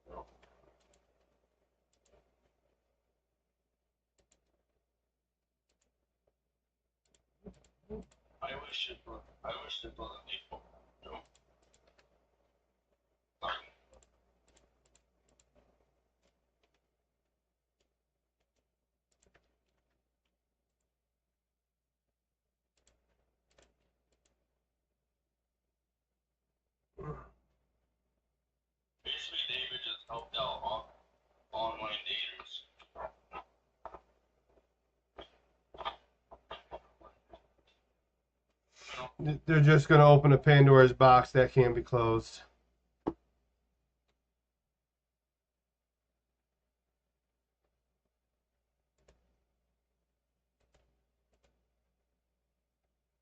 So, I wish it was a lethal. You know? Basically, David just helped out online daters. They're just going to open a Pandora's box that can't be closed.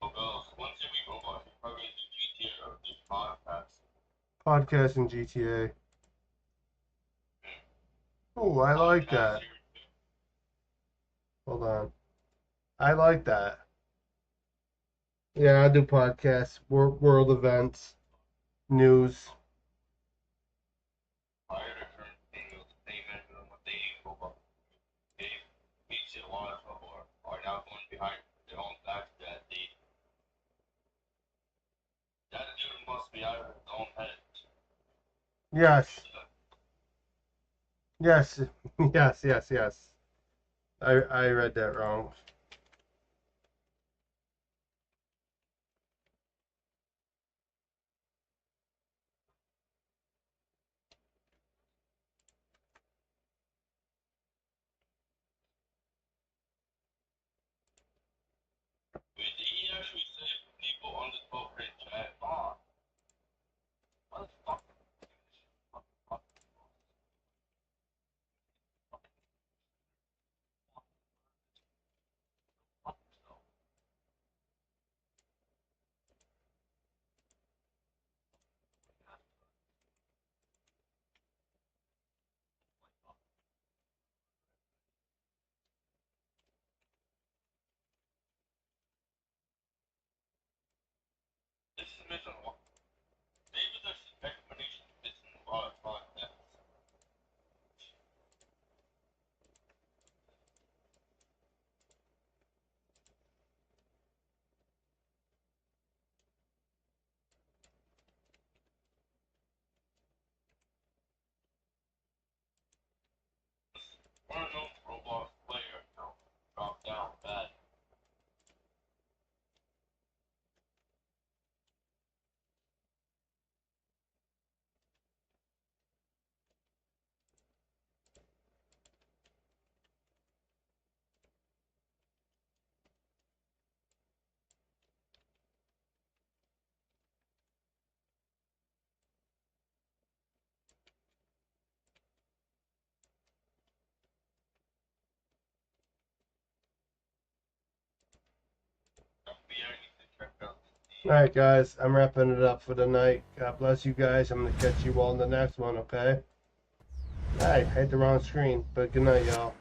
Once a week, Roblox, you probably do GTA or do podcasts. Podcast and GTA. Oh, I like that. Hold on. I like that. Yeah, I do podcasts, world events, news. Prior to current thing, it was the same as what they Roblox. They makes it a lot of trouble are now going behind their own back that they that dude must be out of his own head. Yes. Yes. Yes. I read that wrong. Wait, did he actually say people on the 12 chat? What the fuck? This is missing a lot. Maybe there's explanation missing a lot of context. Alright, guys, I'm wrapping it up for the night. God bless you guys. I'm going to catch you all in the next one, okay? Hey, I hit the wrong screen, but good night, y'all.